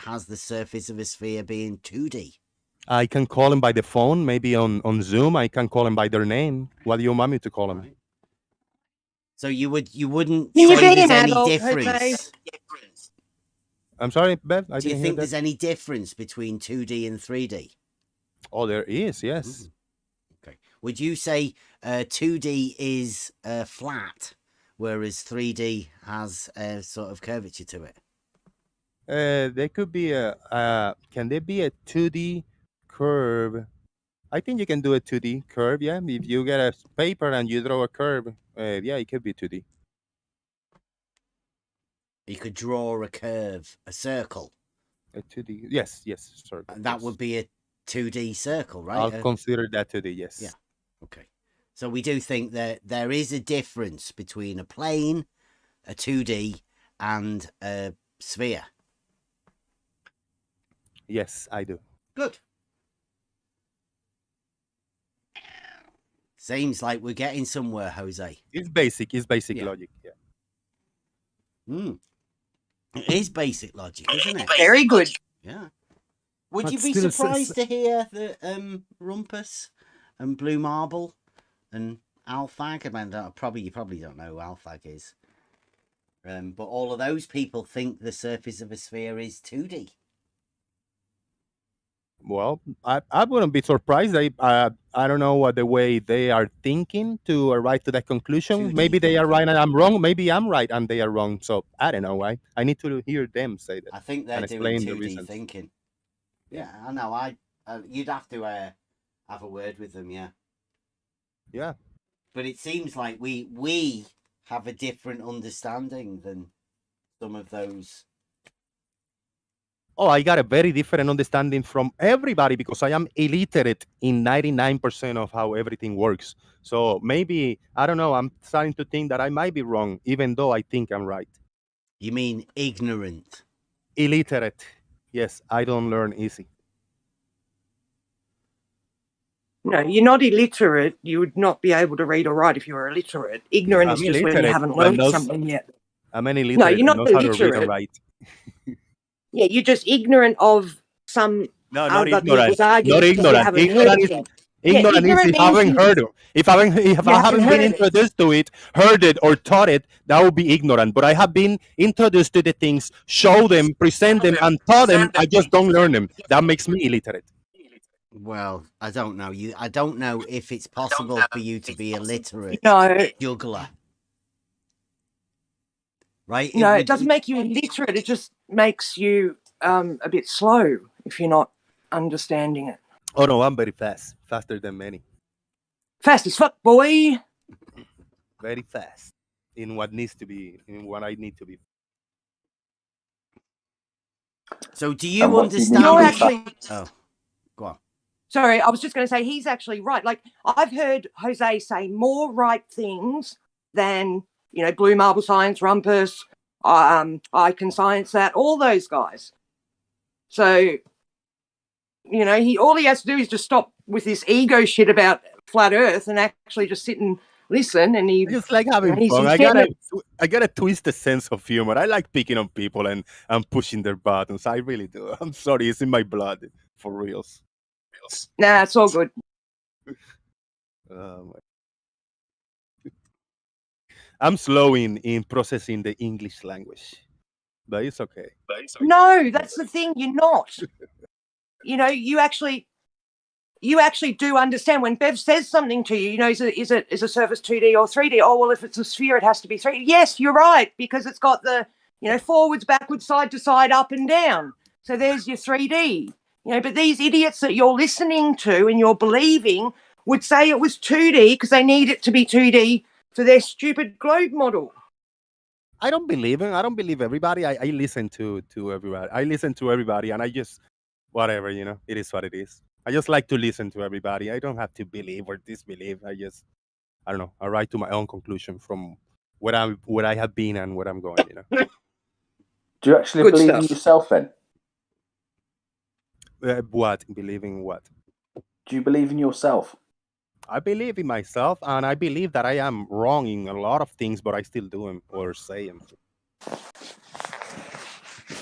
has the surface of a sphere being 2D? I can call them by the phone, maybe on Zoom. I can call them by their name. What do you want me to call them? Right. So you wouldn't Can you say be there's an any adult, difference? Jose? I'm sorry, Bev. I Do you didn't hear think that. there's any difference between 2D and 3D? Oh, there is. Yes. Okay. Would you say 2D is flat, whereas 3D has a sort of curvature to it? There could be can there be a 2D curve? I think you can do a 2D curve, yeah. If you get a paper and you draw a curve, yeah, it could be 2D. You could draw a curve, a circle. A 2D, yes, sir. That would be a 2D circle, right? I'll consider that 2D, yes. Yeah. Okay. So we do think that there is a difference between a plane, a 2D, and a sphere. Yes, I do. Good. Seems like we're getting somewhere, Jose. It's basic Yeah. logic, yeah. It is basic logic, isn't it? Very good. Yeah. Would But you be still, surprised to hear that Rumpus and Blue Marble and Alphag? I mean, you probably don't know who Alphag is. But all of those people think the surface of a sphere is 2D. Well, I wouldn't be surprised. I don't know what the way they are thinking to arrive to that conclusion. 2D Maybe they are thinking. right and I'm wrong. Maybe I'm right and they are wrong. So I don't know. I need to hear them say that. I think they're and doing explain the 2D reasons. thinking. Yeah, I know. You'd have to have a word with them, yeah. Yeah. But it seems like we have a different understanding than some of those. Oh, I got a very different understanding from everybody because I am illiterate in 99% of how everything works. So maybe, I don't know, I'm starting to think that I might be wrong, even though I think I'm right. You mean ignorant? Illiterate. Yes, I don't learn easy. No, you're not illiterate. You would not be able to read or write if you were illiterate. Ignorant is I'm just when you illiterate, haven't but learned something yet. I'm an No, illiterate you're that not knows how to read and illiterate. write. Yeah, you're just ignorant of some No, not other ignorant. people's Not arguments because you ignorant. haven't heard Ignorant of is them. ignorant is ignorant if I means haven't heard it. If I haven't haven't been heard it. introduced to it, heard it, or taught it, that would be ignorant. But I have been introduced to the things, show them, present them, and taught them. I just don't learn them. That makes me illiterate. Well, I don't know. I don't know if it's possible for you to be illiterate No. juggler. Right? No, it doesn't make you illiterate. It just makes you a bit slow if you're not understanding it. Oh no, I'm very fast, faster than many. Fast as fuck, boy. Very fast in what needs to be, in what I need to be. So, do you understand? You're actually. Oh, go on. Sorry, I was just going to say he's actually right. Like I've heard Jose say more right things than blue marble science, rumpus, I can science that, all those guys. So, all he has to do is just stop with this ego shit about flat Earth and actually just sit and listen. And he just like having fun. I gotta twist the sense of humor. I like picking on people and pushing their buttons. I really do. I'm sorry, it's in my blood, for reals. Nah, it's all good. I'm slow in processing the English language, but it's okay. No, that's the thing. You're not. You actually do understand when Bev says something to you. Is a surface 2D or 3D? Oh well, if it's a sphere, it has to be 3D. Yes, you're right, because it's got the forwards, backwards, side to side, up and down. So there's your 3D. But these idiots that you're listening to and you're believing would say it was 2D because they need it to be 2D for their stupid globe model. I don't believe him. I don't believe everybody. I listen to everybody. I listen to everybody, and I just whatever, it is what it is. I just like to listen to everybody. I don't have to believe or disbelieve. I don't know. I write to my own conclusion from where I have been and where I'm going. Do you actually believe in yourself then? What? Believing what? Do you believe in yourself? I believe in myself, and I believe that I am wrong in a lot of things, but I still do them or say them.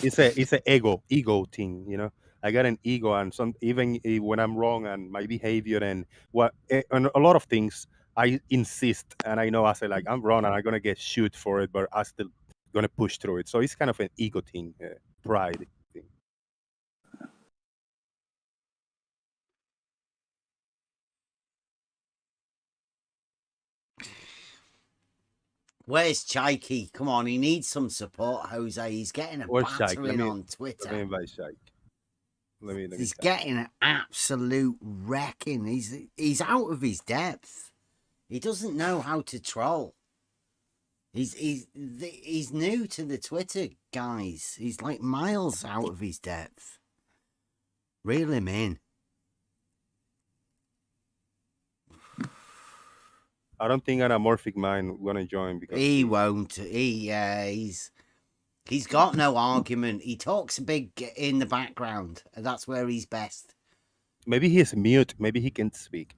It's an ego thing, I got an ego, and even when I'm wrong and my behavior and a lot of things, I insist, and I know I say like I'm wrong and I'm gonna get shoot for it, but I still gonna push through it. So it's kind of an ego thing, pride thing. Where's Chaiki? Come on, he needs some support, Jose. He's getting a battering on Twitter. Let me invite Chaiki. He's getting an absolute wrecking. He's out of his depth. He doesn't know how to troll. He's new to the Twitter, guys. He's like miles out of his depth. Reel him in. I don't think Anamorphic Mind gonna join because he won't. He's got no argument. He talks big in the background. That's where he's best. Maybe he's mute. Maybe he can't speak.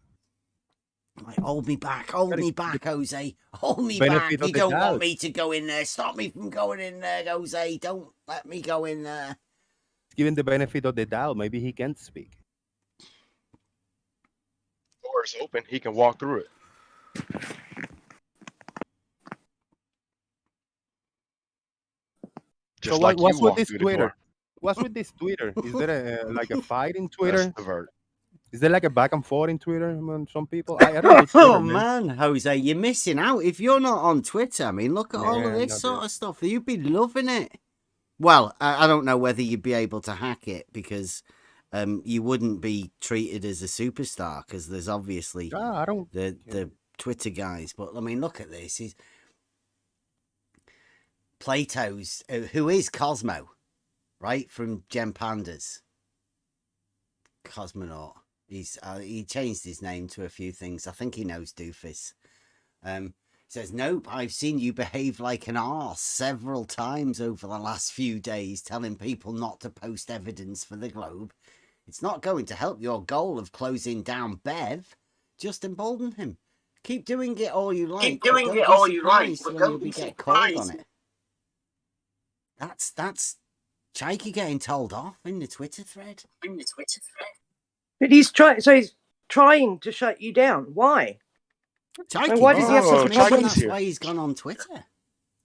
Like, hold me back, Jose. Hold me back. You don't want me to go in there. Stop me from going in there, Jose. Don't let me go in there. Given the benefit of the doubt, maybe he can't speak. Door is open. He can walk through it. Just so what's with this Twitter? What's with this Twitter? Is there like a fight in Twitter? Is there like a back and forth in Twitter among some people? I don't know Twitter, man, Jose, you're missing out. If you're not on Twitter, I mean, look at all of this sort of stuff. You'd be loving it. Well, I don't know whether you'd be able to hack it because you wouldn't be treated as a superstar because there's obviously the Twitter guys. But I mean, look at this. He's Plato's, who is Cosmo, right, from Gem Pandas. Cosmonaut. He changed his name to a few things. I think he knows Doofus. Says, nope, I've seen you behave like an arse several times over the last few days, telling people not to post evidence for the Globe. It's not going to help your goal of closing down Bev. Just embolden him. Keep doing it all you like. Keep doing but it don't all be you like, surprised but when don't you'll be get called on surprised. it. That's Chikey getting told off in the Twitter thread. But he's trying. So he's trying to shut you down. Why? Chikey, why does he have such a problem? That's why he's gone on Twitter.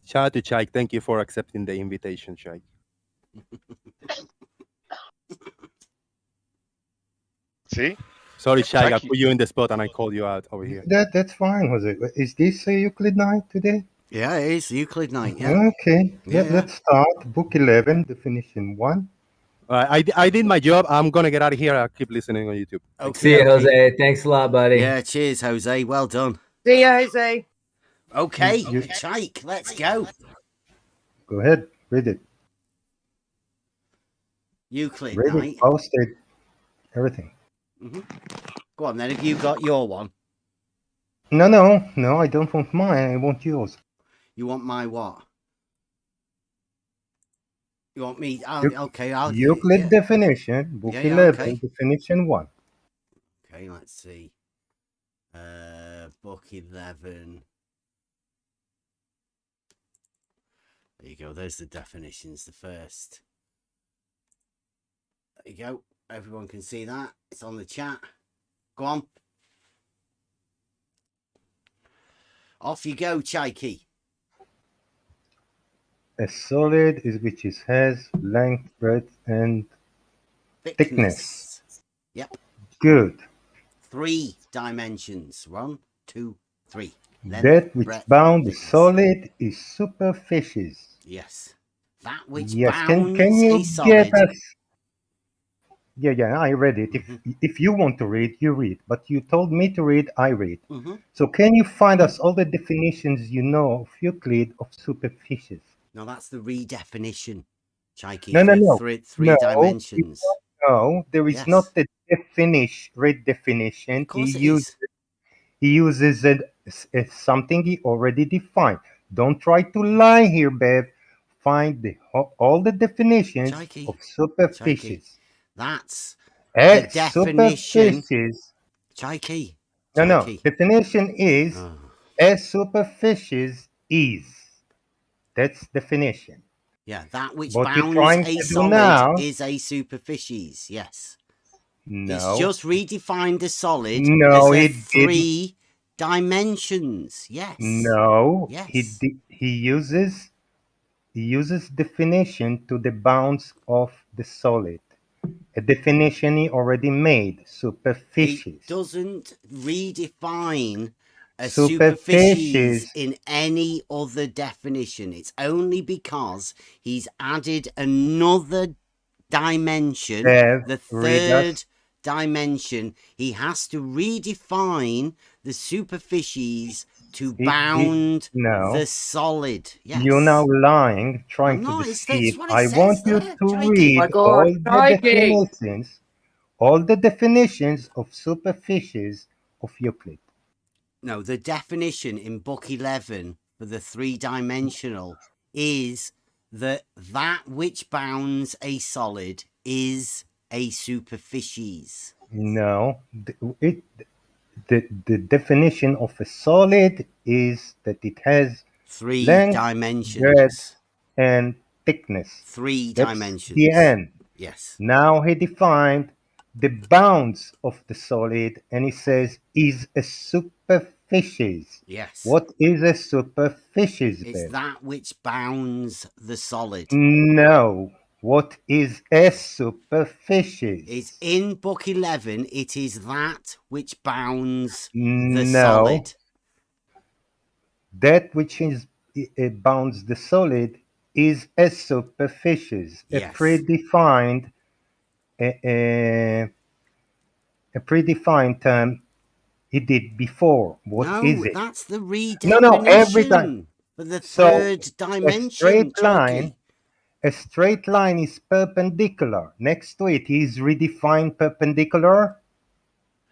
Shout out to Chike. Thank you for accepting the invitation, Chike. See? Sorry, Chike, I Chike- put you in the spot and I called you out over here. That's fine, Jose. Is this a Euclid night today? Yeah, it is Euclid night, yeah. Okay, Yeah. let's start. Book 11, definition 1. I did my job. I'm going to get out of here. I'll keep listening on YouTube. Okay, See you, Jose. Thanks a lot, buddy. Yeah, cheers, Jose. Well done. See ya, Jose. Okay, Chike, let's go. Go ahead, read it. Euclid Read night. it, post it, everything. Go on then, have you got your one? No, I don't want mine. I want yours. You want my what? You want me? Okay, I'll Euclid definition, book 11, definition 1. Okay, let's see. Book 11. There you go. There's the definitions. The first. There you go. Everyone can see that. It's on the chat. Go on. Off you go, Chikey. A solid is which has length, breadth, and thickness. Yep. Good. 3 dimensions. 1, 2, 3. That which bound the solid is superficies. Yes. That which yes. bounds Can you a get solid. us? Yeah, I read it. If you want to read, you read. But you told me to read, I read. So can you find us all the definitions you know of Euclid of superficies? No, that's the redefinition, Chikey. No. Three dimensions. No, there is not the read definition. Of course He uses something he already defined. Don't try to lie here, Bev. Find all the definitions of superficies. That's the definition. Superficies. Chikey. No. Definition is a superficies is. That's definition. Yeah, that which what you're bounds trying a to do solid now, is a superficies. Yes. No. It's just redefined a solid No, as a it 3 dimensions. Yes. No. Yes. He uses definition to the bounds of the solid. A definition he already made. Superficies. It doesn't redefine a Superficies. superficies in any other definition. It's only because he's added another dimension, the third dimension. He has to redefine the superficies to bound the solid. Yes. You're now lying, trying to deceive. I want you to read all the definitions of superficies of Euclid. No, the definition in book 11 for the 3-dimensional is that which bounds a solid is a superficies. No, the definition of a solid is that it has 3 length, dimensions, breadth, and thickness. 3 That's dimensions. the end. Yes. Now he defined the bounds of the solid, and he says is a superficies. Yes. What is a superficies? It's that which bounds the solid. No. What is a superficies? It's in book 11. It is that which bounds the solid. That which bounds the solid is a superficies. Yes. A predefined term he did before. What is it? That's the redefinition every time. For the third dimension. A straight line is perpendicular. Next to it is redefined perpendicular.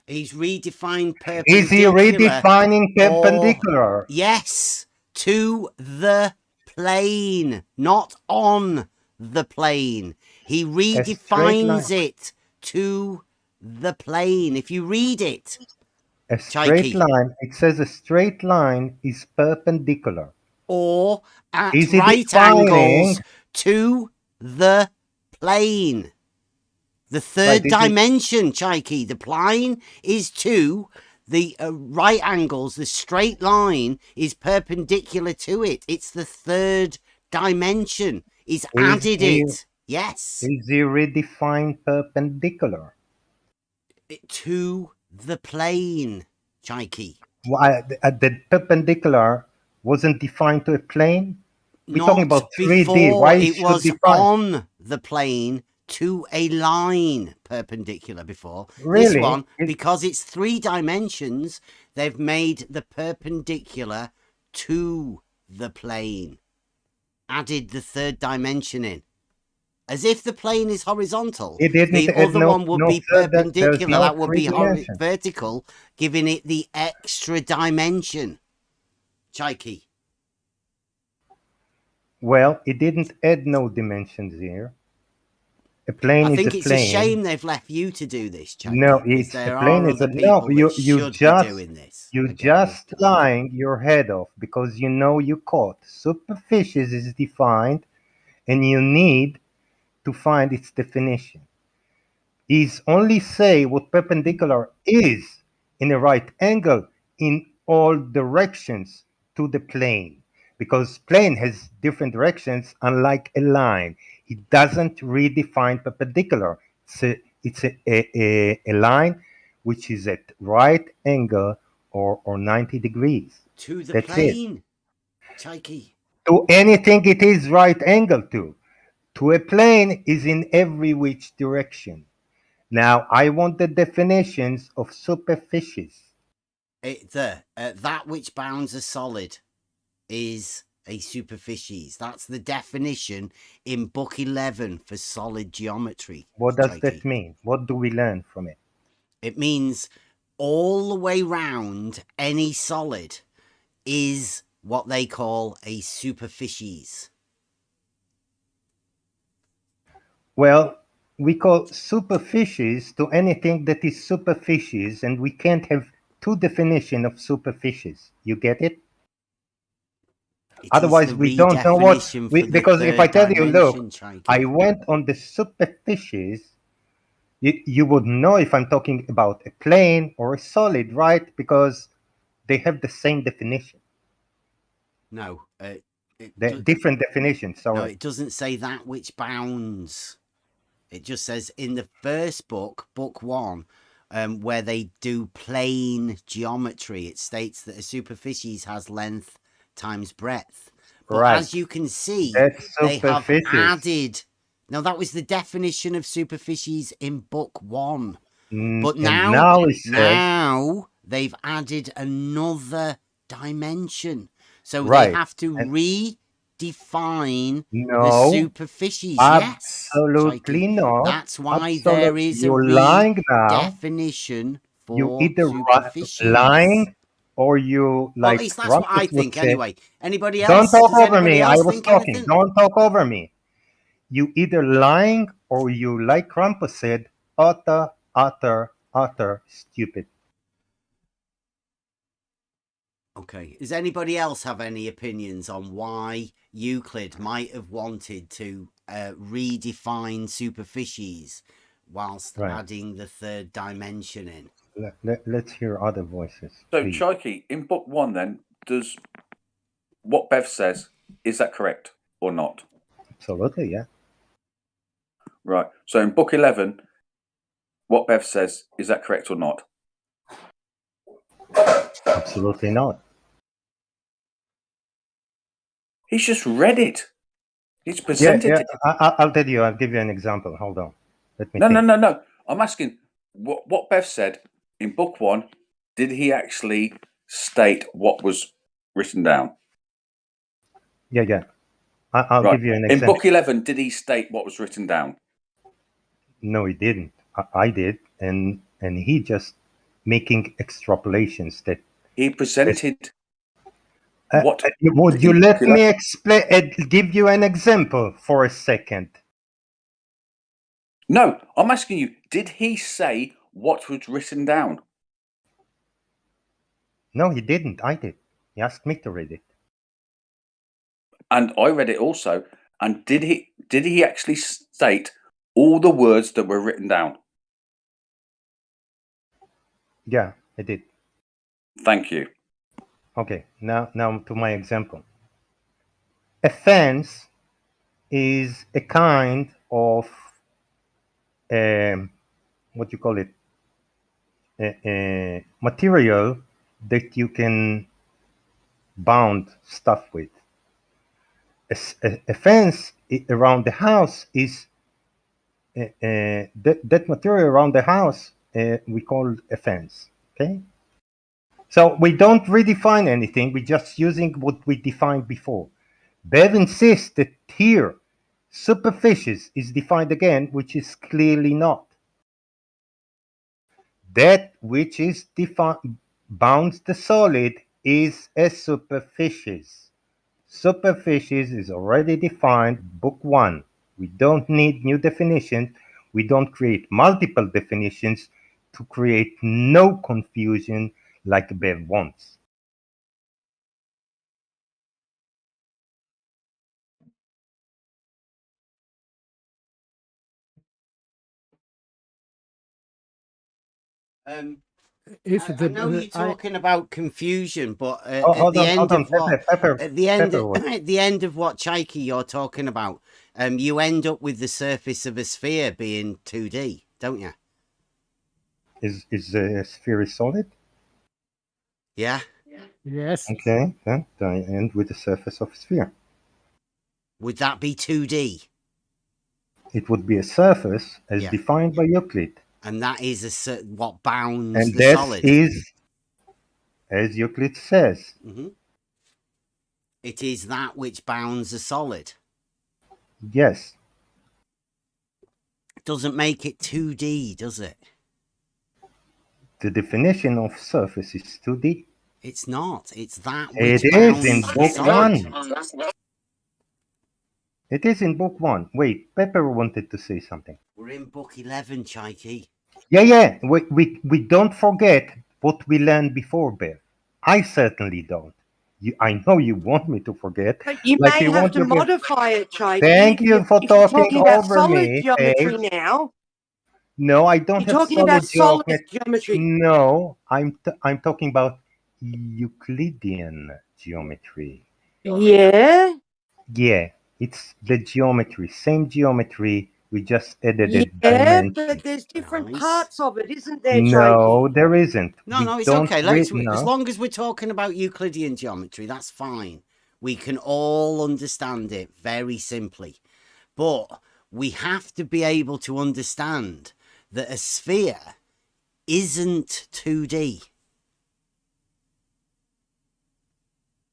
He's redefined perpendicular. Is he redefining perpendicular? Or, yes, to the plane, not on the plane. He redefines it to the plane. If you read it, a straight line. It says a straight line is perpendicular. Or at is he right defining, angles to the plane. The third dimension, Chaiki. The plane is to the right angles. The straight line is perpendicular to it. It's the third dimension. He's added it. Yes. Is he redefined perpendicular? To the plane, Chaiki. Why the perpendicular wasn't defined to a plane? We're talking about 3D. Why it was define? on the plane to a line perpendicular before. Really? This one, because it's 3 dimensions, they've made the perpendicular to the plane. Added the third dimension in. As if the plane is horizontal. The other one would be perpendicular. That would be vertical, giving it the extra dimension. Chaiki. Well, it didn't add no dimensions here. A plane is a plane. I think it's a shame they've left you to do this, Chaiki. No, it's a plane is a no. You just lying your head off because you know you caught. Superficies is defined, and you need to find its definition. Is only say what perpendicular is in a right angle in all directions to the plane, because plane has different directions unlike a line. It doesn't redefine perpendicular. It's a line which is at right angle or 90 degrees. To the plane, Chaiki. To anything it is right angle to. To a plane is in every which direction. Now, I want the definitions of superficies. That which bounds a solid is a superficies. That's the definition in book 11 for solid geometry. What does that mean? What do we learn from it? It means all the way round any solid is what they call a superficies. Well, we call superficies to anything that is superficies, and we can't have 2 definitions of superficies. You get it? Otherwise, we don't know what. Because if I tell you, look, I went on the superficies, you would know if I'm talking about a plane or a solid, right? Because they have the same definition. No. Different definitions. Sorry. No, it doesn't say that which bounds. It just says in the first book, book 1, where they do plane geometry, it states that a superficies has length times breadth. But as you can see, they have added. Now, that was the definition of superficies in book 1. But now they've added another dimension. So they have to redefine the superficies. Absolutely not. That's why there is a redefinition for you either superficies. lying or you like. At least that's what I think anyway. Anybody else? Don't talk over me. I was talking. Anything? Don't talk over me. You either lying or you, like Krampus said, utter stupid. Okay. Does anybody else have any opinions on why Euclid might have wanted to redefine superficies whilst adding the third dimension in? Let's hear other voices. So, Chaiki, in book 1, then, does what Bev says, is that correct or not? Absolutely, yeah. Right. So, in book 11, what Bev says, is that correct or not? Absolutely not. He's just read it. He's presented it. I'll tell you. I'll give you an example. Hold on. Let me No. I'm asking what Bev said in book 1. Did he actually state what was written down? Yeah. I'll give you an example. In book 11, did he state what was written down? No, he didn't. I did, and he just making extrapolations that He presented what would you let me explain? Give you an example for a second. No, I'm asking you, did he say what was written down? No, he didn't. I did. He asked me to read it. And I read it also. And did he actually state all the words that were written down? Yeah, I did. Thank you. Okay, now to my example. A fence is a kind of what you call it, a material that you can bound stuff with. A fence around the house is that material around the house we call a fence. Okay, so we don't redefine anything. We're just using what we defined before. Bev insists that here superficies is defined again, which is clearly not. That which is bounds the solid is a superficies. Superficies is already defined, book 1. We don't need new definitions. We don't create multiple definitions to create no confusion like Bev wants. If I know you're talking about confusion, but at the end of what at the end at the end of what Chaiki you're talking about, you end up with the surface of a sphere being 2D, don't you? Is the sphere solid? Yeah. Yes. Okay, then I end with the surface of a sphere. Would that be 2D? It would be a surface as Yeah. defined by Euclid. And that is what bounds And the that solid. is, as Euclid says. It is that which bounds the solid. Yes. Doesn't make it 2D, does it? The definition of surface is 2D. It's not. It's that which It bounds is in the book solid. 1. It is in book 1. Wait, Pepper wanted to say something. We're in book 11, Chaiki. Yeah. We don't forget what we learned before, Bev. I certainly don't. I know you want me to forget. But you like may you have want to to be... modify it, Chaiki. Thank you for If you're talking talking about over solid me, geometry Paige. now. No, I don't You're have talking about solid geometry. No, I'm talking about Euclidean geometry. Yeah. Yeah, it's the geometry, same geometry. We just added a Yeah, dimension. but there's different parts of it, isn't there, No, Chaiki? there isn't. No, it's don't okay. As no. long as we're talking about Euclidean geometry, that's fine. We can all understand it very simply. But we have to be able to understand that a sphere isn't 2D.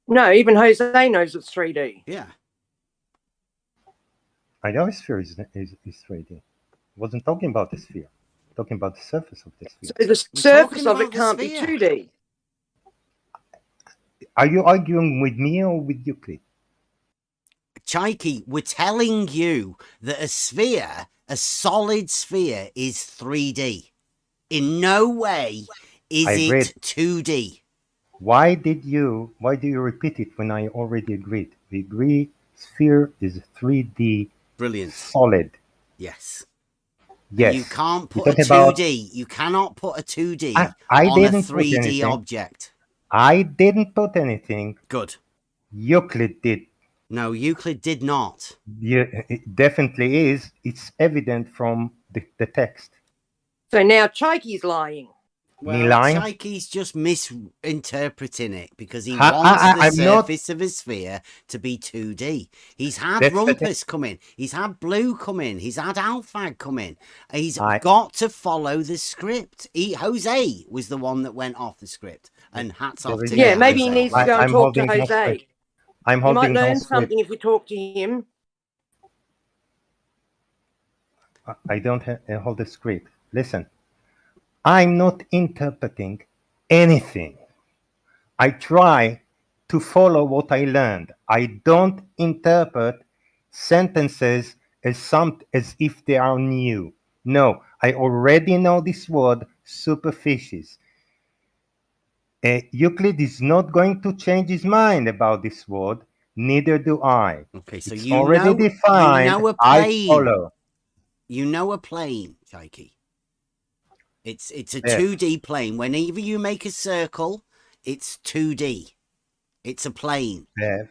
No, even Jose knows it's 3D. Yeah. I know a sphere is 3D. Wasn't talking about the sphere. Talking about the surface of the sphere. So the surface of it can't be 2D. Are you arguing with me or with Euclid? Chaiki, we're telling you that a sphere, a solid sphere, is 3D. In no way is it 2D. Why do you repeat it when I already agreed? We agree sphere is 3D. Brilliant. Solid. Yes. Yes. You can't put a 2D. You cannot put a 2D on a 3D object. I didn't put anything. Good. Euclid did. No, Euclid did not. Yeah, it definitely is. It's evident from the text. So now Chaiki's lying. Well, Chaiki's just misinterpreting it because he wants the surface of his sphere to be 2D. He's had Rumpus come in. He's had Blue come in. He's had Alphag come in. He's got to follow the script. Jose was the one that went off the script. And hats off to Yeah, maybe he needs to go and talk to Jose. We might learn something if we talk to him. I don't hold the script. Listen. I'm not interpreting anything. I try to follow what I learned. I don't interpret sentences as if they are new. No, I already know this word, superficies. Euclid is not going to change his mind about this word. Neither do I. Okay, so It's you already know defined. a I plane. follow. You know a plane, Shaiki. It's a Yes. 2D plane. Whenever you make a circle, it's 2D. It's a plane. Bev.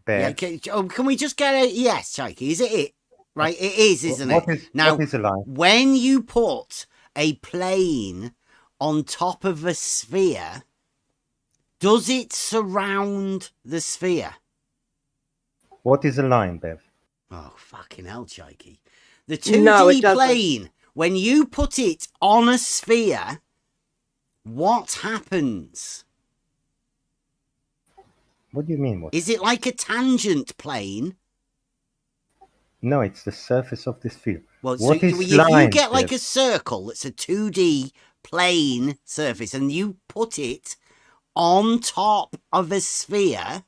Yeah, can we just get a yes, Shaiki? Is it? Right, it is, isn't it? Now, what is a line? when you put a plane on top of a sphere, does it surround the sphere? What is a line, Bev? Oh, fucking hell, Shaiki. The No, it 2D doesn't. plane, when you put it on a sphere, what happens? What do you mean? What? Is it like a tangent plane? No, it's the surface of the sphere. Well, What so is if you line, get like Bev? a circle that's a 2D plane surface and you put it on top of a sphere,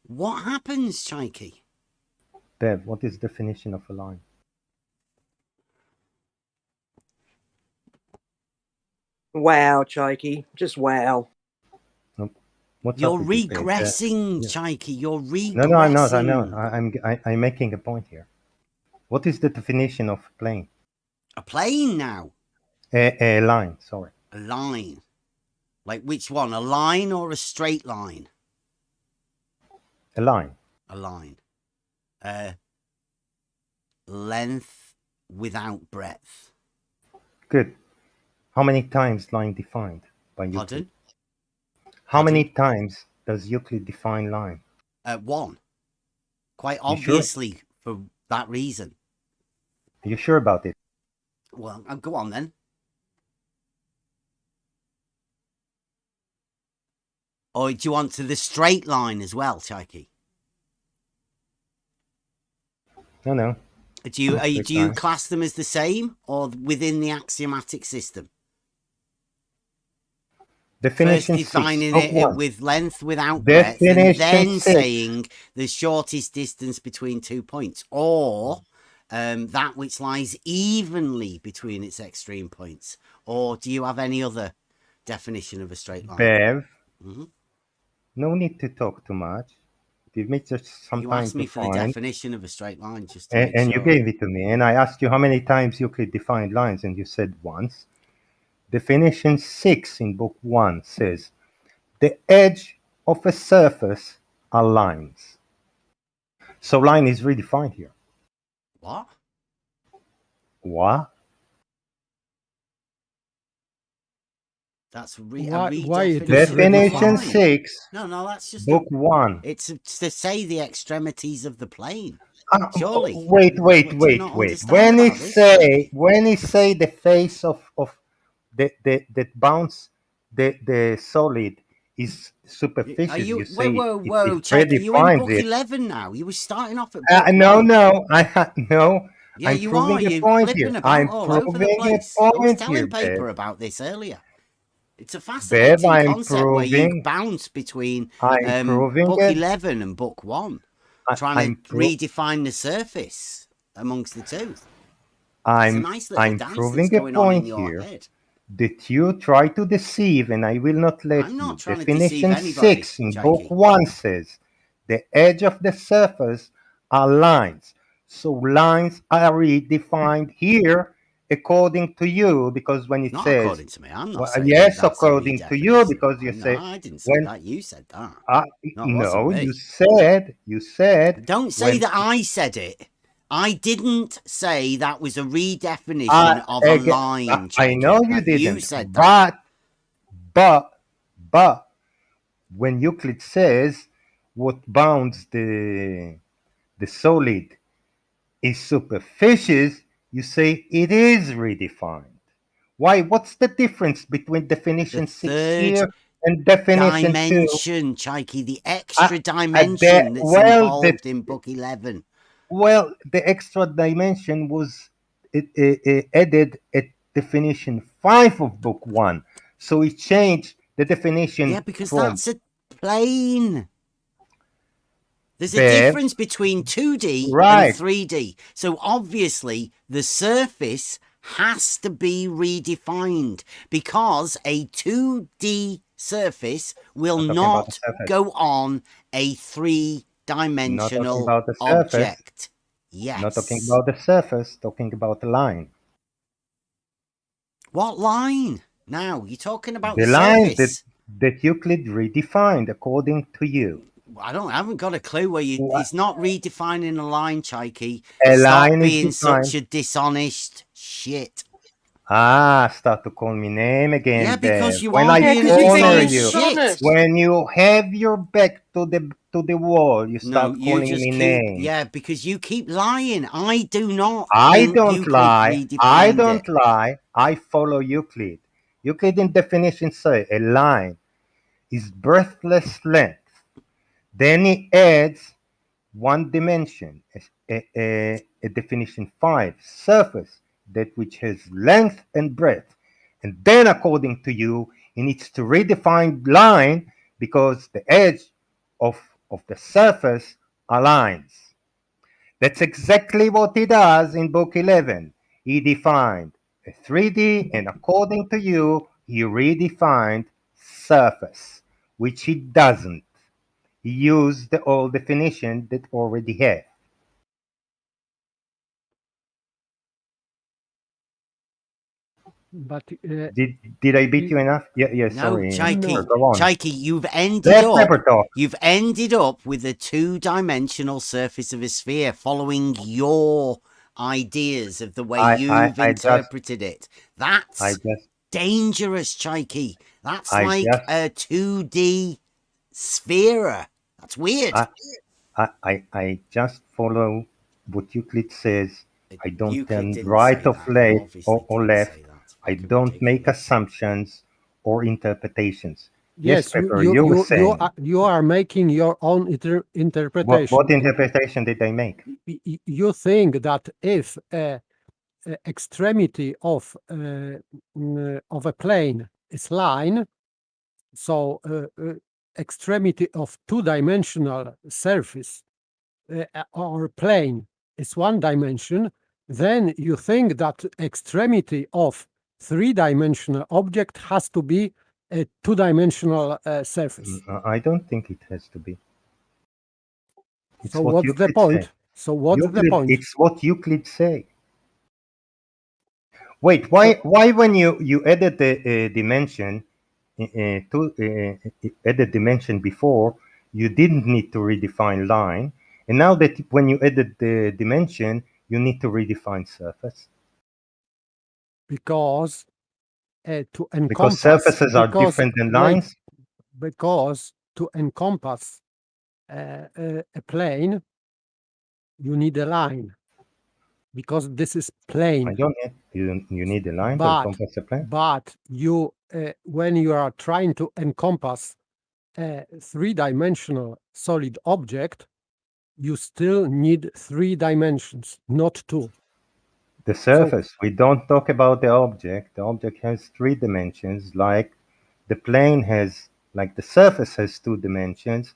what happens, Shaiki? Bev, what is the definition of a line? Wow, Chaiki. Just wow. What's You're up with you, Bev? regressing, Yeah. Chaiki. You're regressing. No, I'm not. I know. I'm making a point here. What is the definition of plane? A plane now. A line. Sorry. A line. Like which one? A line or a straight line? A line. A line. Length without breadth. Good. How many times line defined by Euclid? Pardon? How many times does Euclid define line? One. Quite You sure? obviously for that reason. Are you sure about it? Well, go on then. Or do you want to the straight line as well, Chaiki? No. Do you class them as the same or within the axiomatic system? Definition First defining 6. it with length without breadth, and then saying the shortest distance between 2 points, or that which lies evenly between its extreme points. Or do you have any other definition of a straight line? Bev, no need to talk too much. Give me just some you time asked me to for find. the definition of a straight line, just to And make you sure. gave it to me, and I asked you how many times Euclid defined lines, and you said once. Definition 6 in book 1 says, the edge of a surface are lines. So line is redefined here. What? What? That's why it is Definition redefined? 6. No, that's just book 1. It's to say the extremities of the plane. Surely. Wait. Do you not understand When about this? he say the face of that bounce the solid is superficial, Are you say whoa, it Chaiki, you in redefines book it. 11 now? You were starting off at book No, 1. no. Yeah, I'm you are. proving a You're point flipping here. about I'm all over the proving place. a I was point telling here, Paper Bev. about this earlier. It's a Bev, fascinating I'm concept where you proving. bounce between I'm proving book it. 11 and book 1, trying I'm to redefine the surface amongst the two. It's a I'm nice little dance that's proving a going on in point your here head. that you try to deceive, and I will not let I'm not you. trying to deceive Definition anybody, 6 in Chaiki. book 1 says the edge of the surface are lines. So lines are redefined here according to you, because when it Not says, according to me. I'm not saying yes, that's a according to you, redefinition. because you say, I didn't say when that. You said that. No, it wasn't no, me. you said Don't say when that I said it. I didn't say that was a redefinition of a line, I know Chaiki. you You didn't, said that. but when Euclid says what bounds the solid is superficies, you say it is redefined. Why? What's the difference between definition 6 here and definition 2? Dimension, Chaiki, the extra dimension that's involved in book 11. Well, the extra dimension was added at definition 5 of book 1. So he changed the definition. Yeah, because from that's a plane. There's a Bev, difference between 2D right. and 3D. So obviously the surface has to be redefined because a 2D surface will Not talking about the not surface. go on a Not talking three-dimensional about the surface. object. Yes. Not talking about the surface, talking about the line. What line? Now, you're talking about The line surface. that Euclid redefined according to you. I haven't got a clue where you. What? It's not redefining a line, Chikey. A Stop line is being defined. such a dishonest shit. Start to call me name again. Yeah, because Bev. you When are I being a corner you, dishonest shit. when you have your back to the wall, you start No, you calling just me keep. names. Yeah, because you keep lying. I do not. I think don't Euclid lie. I redefined don't it. lie. I follow Euclid. Euclid in definition say a line is breadthless length. Then he adds one dimension, a definition 5, surface, that which has length and breadth. And then according to you, he needs to redefine line because the edge of the surface aligns. That's exactly what he does in book 11. He defined a 3D, and according to you, he redefined surface, which he doesn't. He used the old definition that already had. But Did I beat you enough? Yeah, No, sorry. Chikey, Go on. Chikey, you've ended Let's up. never talk. You've ended up with a two-dimensional surface of a sphere, following your ideas of the way you've interpreted it. That's dangerous, Chikey. That's like a 2D sphere. That's weird. I just follow what Euclid says. I don't Euclid turn didn't right say or that. left Obviously or didn't left. say that. I don't make assumptions or interpretations. yes, Pepper, you were saying. you are making your own interpretation. What interpretation did I make? You think that if extremity of a plane is line, so extremity of two-dimensional surface or plane is one dimension, then you think that extremity of three-dimensional object has to be a two-dimensional surface. I don't think it has to be. It's So what what's the Euclid point? say. So what's the point? It's what Euclid say. Wait, why when you added the dimension added dimension before, you didn't need to redefine line, and now that when you added the dimension, you need to redefine surface? Because to encompass, because surfaces are different than lines. Because to encompass a plane, you need a line. Because this is plane. I don't need, you need a line to encompass a plane. But you, when you are trying to encompass a three-dimensional solid object, you still need 3 dimensions, not 2. The surface, we don't talk about the object. The object has 3 dimensions, like the plane has, like the surface has 2 dimensions.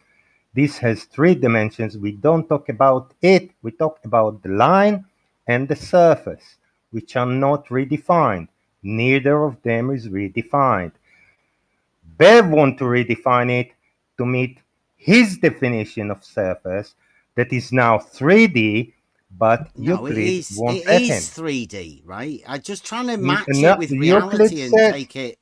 This has 3 dimensions. We don't talk about it. We talk about the line and the surface, which are not redefined. Neither of them is redefined. Bev wants to redefine it to meet his definition of surface that is now 3D, but Euclid won't let him. It is 3D, right? I'm just trying to match No, it with Euclid reality and said, take it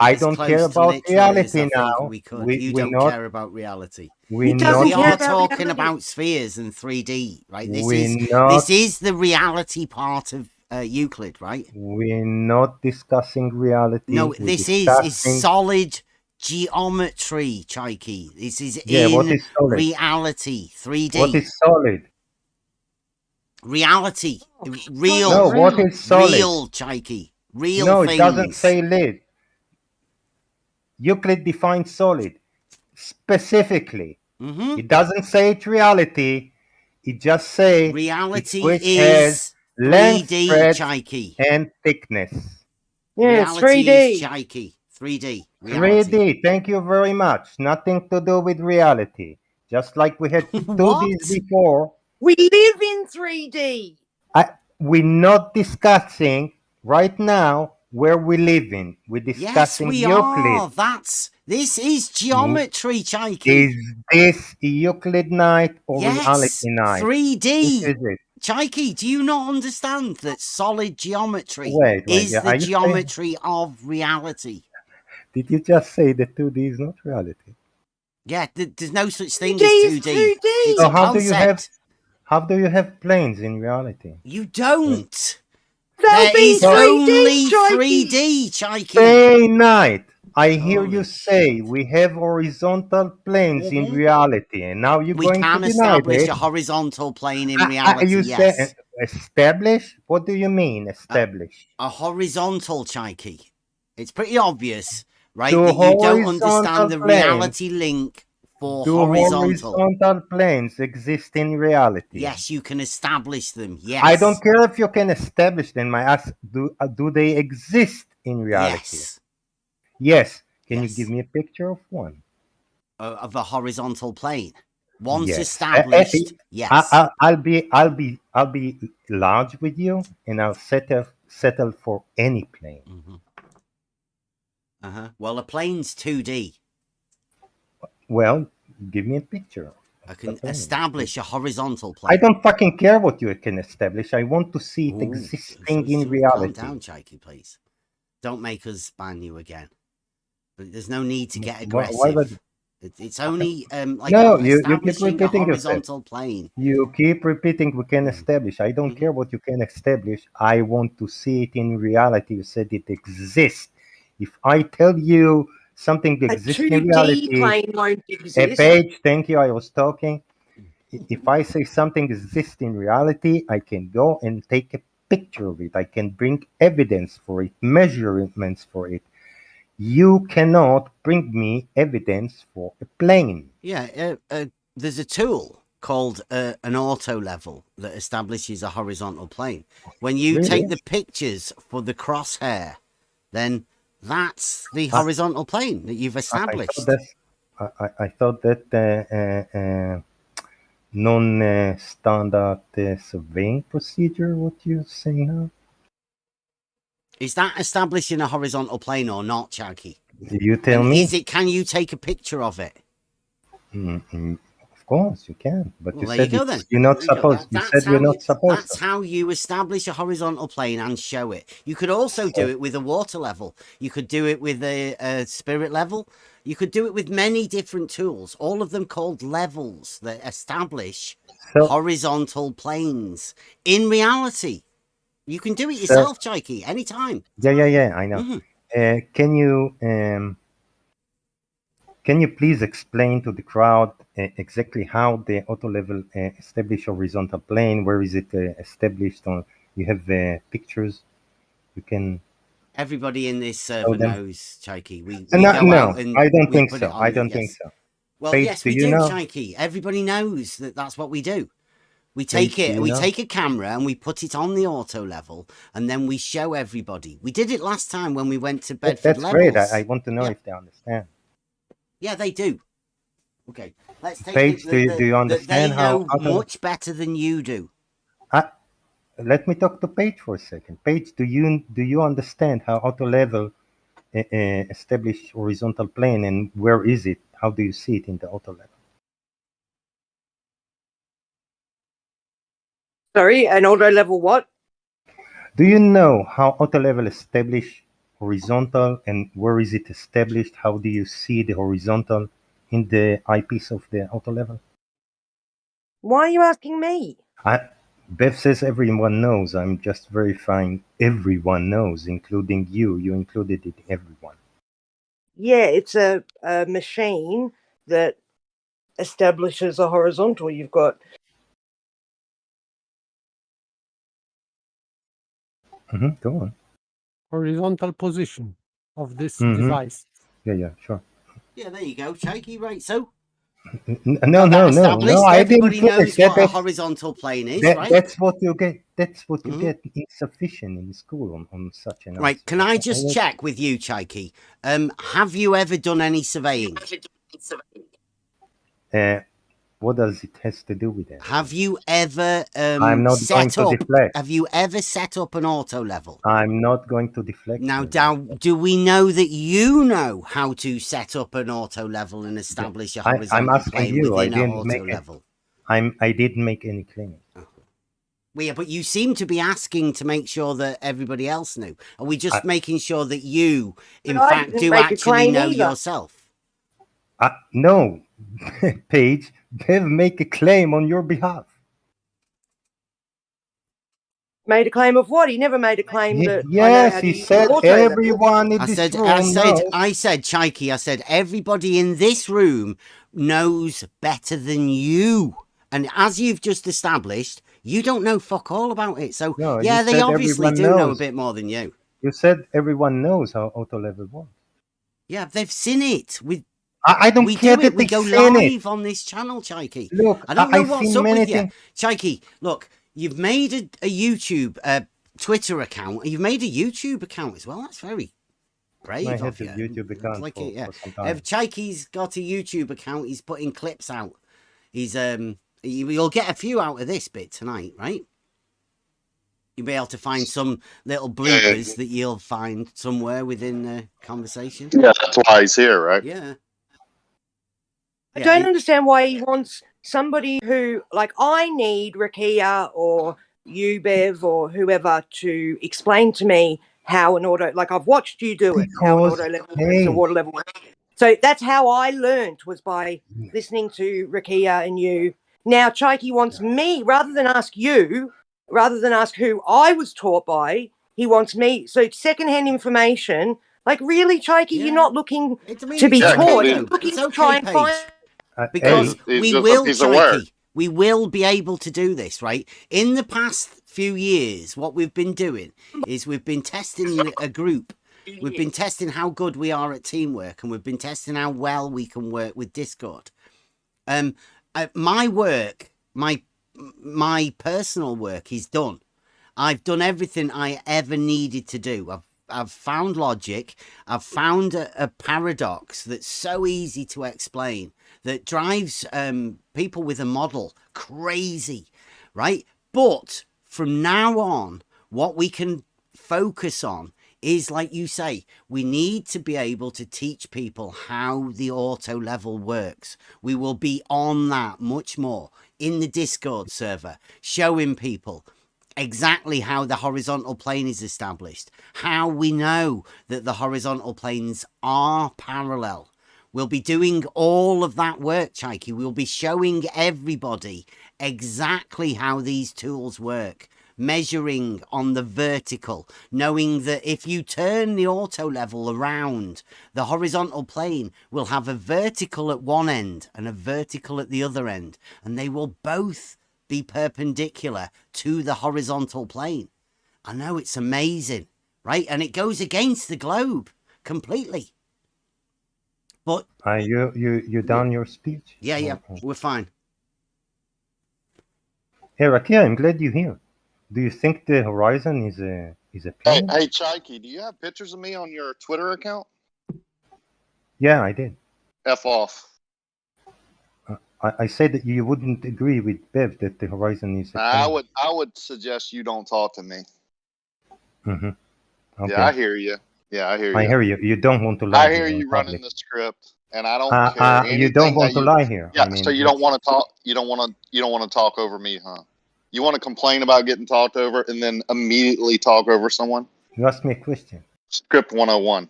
I as don't close care to about literal as reality I think now. we could. You don't care about reality. We are talking about spheres and 3D, right? This is the reality part of Euclid, right? We're not discussing reality. No, this is solid geometry, Chikey. This is what is solid? Reality, 3D. What is solid? Reality, real. No, what is solid? Real, Chikey. Real no, things. It doesn't say lid. Euclid defines solid specifically. It doesn't say it's reality. It just says reality which is has length, 3D, breadth, Chaiki. and thickness. Yeah, it's Reality is 3D. Chaiki. 3D. Reality. 3D, thank you very much. Nothing to do with reality. Just like we had 2Ds before. We live in 3D. We're not discussing right now where we live in. We're Yes, discussing we Euclid. are. This is geometry, Chaiki. Is this Euclid night or Yes, reality night? 3D. Which is it? Chaiki, do you not understand that solid geometry Wait, is yeah, the are you saying- geometry of reality? Did you just say that 2D is not reality? Yeah, there's no such thing 2D as is 2D. 2D. It's So a how do you concept. have planes in reality? You don't. They'll There be is 3D, only Chaiki. 3D, Chaiki. Day night. I hear you Holy say we have horizontal planes in reality, and now you're We going to can deny establish it. a horizontal plane in reality, You yes. say establish? What do you mean establish? A horizontal, Chaiki. It's pretty obvious, right, Do that you don't horizontal understand the planes- reality link for Do horizontal. horizontal planes exist in reality? Yes, you can establish them. Yes. I don't care if you can establish them. I ask, do they exist in reality? Yes. Yes. Can you give me a picture of one? Of a horizontal plane. Once Yes. established, yes. I'll be large with you, and I'll settle for any plane. Well, a plane's 2D. Well, give me a picture. I can establish a horizontal plane. I don't fucking care what you can establish. I want to see it existing in Calm reality. down, Chaiki, please. Don't make us ban you again. But there's no need to get aggressive. Why would- It's only like No, you keep establishing a repeating yourself. horizontal plane. You keep repeating we can establish. I don't care what you can establish. I want to see it in reality. You said it exists. If I tell you something A exists in 2D reality, plane won't a exist. page, thank you, I was talking. If I say something exists in reality, I can go and take a picture of it. I can bring evidence for it, measurements for it. You cannot bring me evidence for a plane. Yeah, there's a tool called an auto level that establishes a horizontal plane. When you Really? take the pictures for the crosshair, then that's the horizontal plane that you've established. I thought that non-standard surveying procedure. What you saying now? Is that establishing a horizontal plane or not, Chaiki? You tell me. Is it? Can you take a picture of it? Of course you can, but Well, you there said you go then. you're not There you go. supposed. You said you're not supposed That's to. how you establish a horizontal plane and show it. You could also do it with a water level. You could do it with a spirit level. You could do it with many different tools, all of them called levels that establish horizontal planes. In reality, you can do it yourself, Chaiki, anytime. Yeah. I know. Can you please explain to the crowd exactly how the auto level establish horizontal plane? Where is it established? On you have pictures. You can. Everybody in this server knows, Chaiki. We No, go out and I don't we think put so. it on I the- don't think yes. so. Well, Paige, yes, do we you do, know? Chaiki. Everybody knows that that's what we do. We Paige, take it. do you We know? take a camera and we put it on the auto level, and then we show everybody. We did it last time when we went to Bedford That's Levels. great. I want to know if they understand. Yeah, they do. Okay, let's take Paige, it do you understand that they how know auto- much better than you do. Let me talk to Paige for a second. Paige, do you understand how auto level establish horizontal plane, and where is it? How do you see it in the auto level? Sorry, an auto level what? Do you know how auto level establish horizontal, and where is it established? How do you see the horizontal in the eyepiece of the auto level? Why are you asking me? Bev says everyone knows. I'm just verifying everyone knows, including you. You included it, everyone. Yeah, it's a machine that establishes a horizontal. You've got Go on. Horizontal position of this Mhm. device. Yeah, sure. Yeah, there you go, Chaiki. Right, so No. established. I didn't Everybody knows finish. what a horizontal plane is, right? That's what you get. that's what you Mhm. get insufficient in school on such an Right, answer. can I just check with you, Chaiki? Have you ever done any surveying? What does it has to do with that? Have you ever I'm not going set to up? deflect. Have you ever set up an auto level? I'm not going to deflect. Now, do we know that you know how to set up an auto level and establish a I'm horizontal asking plane you. I within an didn't auto make it. level? I didn't make any claims. Well, yeah, but you seem to be asking to make sure that everybody else knew. Are we just making sure that you, in But I fact, didn't do make a actually claim know either. yourself? No, Paige, Bev make a claim on your behalf. Made a claim of what? He never made a claim that I know Yes, how to he use said auto level. everyone in I this said, room knows. Chaiki, I said, everybody in this room knows better than you. And as you've just established, you don't know fuck all about it. So, No, yeah, you they said obviously everyone do know a knows. bit more than you. You said everyone knows how auto level works. Yeah, they've seen it. I don't We care do that it. We they've go seen it. live on this channel, Chaiki. Look, I don't know I've what's seen up many with you. things. Chaiki, look, you've made a YouTube, Twitter account. You've made a YouTube account as well. That's very brave I of had you. a YouTube account Like for, it, yeah. for some time. If Chaiki's got a YouTube account, he's putting clips out. He's you'll get a few out of this bit tonight, right? You'll be able to find some little bloopers that you'll find somewhere within the conversation. Yeah, that's why he's here, right? Yeah. I don't understand why he wants somebody who, like, I need Rakia or you, Bev, or whoever to explain to me how an auto, like, I've watched you do it, how an Because, auto level works, a water level works. So that's how I learned, was by listening to Rakia and you. Now Chaiki wants me, rather than ask you, rather than ask who I was taught by, he wants me. So secondhand information. Like, really, Chaiki, you're not looking to be taught. You're looking to try and find. Because He's we just a will, piece of work. Chaiki, we will be able to do this, right? In the past few years, what we've been doing is we've been testing a group. We've been testing how good we are at teamwork, and we've been testing how well we can work with Discord. My work, my personal work is done. I've done everything I ever needed to do. I've found logic. I've found a paradox that's so easy to explain that drives people with a model crazy, right? But from now on, what we can focus on is, like you say, we need to be able to teach people how the auto level works. We will be on that much more in the Discord server, showing people exactly how the horizontal plane is established, how we know that the horizontal planes are parallel. We'll be doing all of that work, Chaiki. We'll be showing everybody exactly how these tools work, measuring on the vertical, knowing that if you turn the auto level around, the horizontal plane will have a vertical at one end and a vertical at the other end, and they will both be perpendicular to the horizontal plane. I know, it's amazing, right? And it goes against the globe completely. But you done your speech? Yeah, we're fine. Hey, Rakia, I'm glad you're here. Do you think the horizon is a Hey, plane? hey, Chaiki, do you have pictures of me on your Twitter account? Yeah, I did. F off. I said that you wouldn't agree with Bev that the horizon is a plane. I would suggest you don't talk to me. Mm-hmm. Okay. Yeah, I hear you. Yeah, I hear you. I hear you. You don't want to lie. I hear here in you running public. the script, and I don't care anything. You don't want to lie here. Yeah, I mean, so you don't want to talk. You don't want to talk over me, huh? You want to complain about getting talked over and then immediately talk over someone? You asked me a question. Script 101.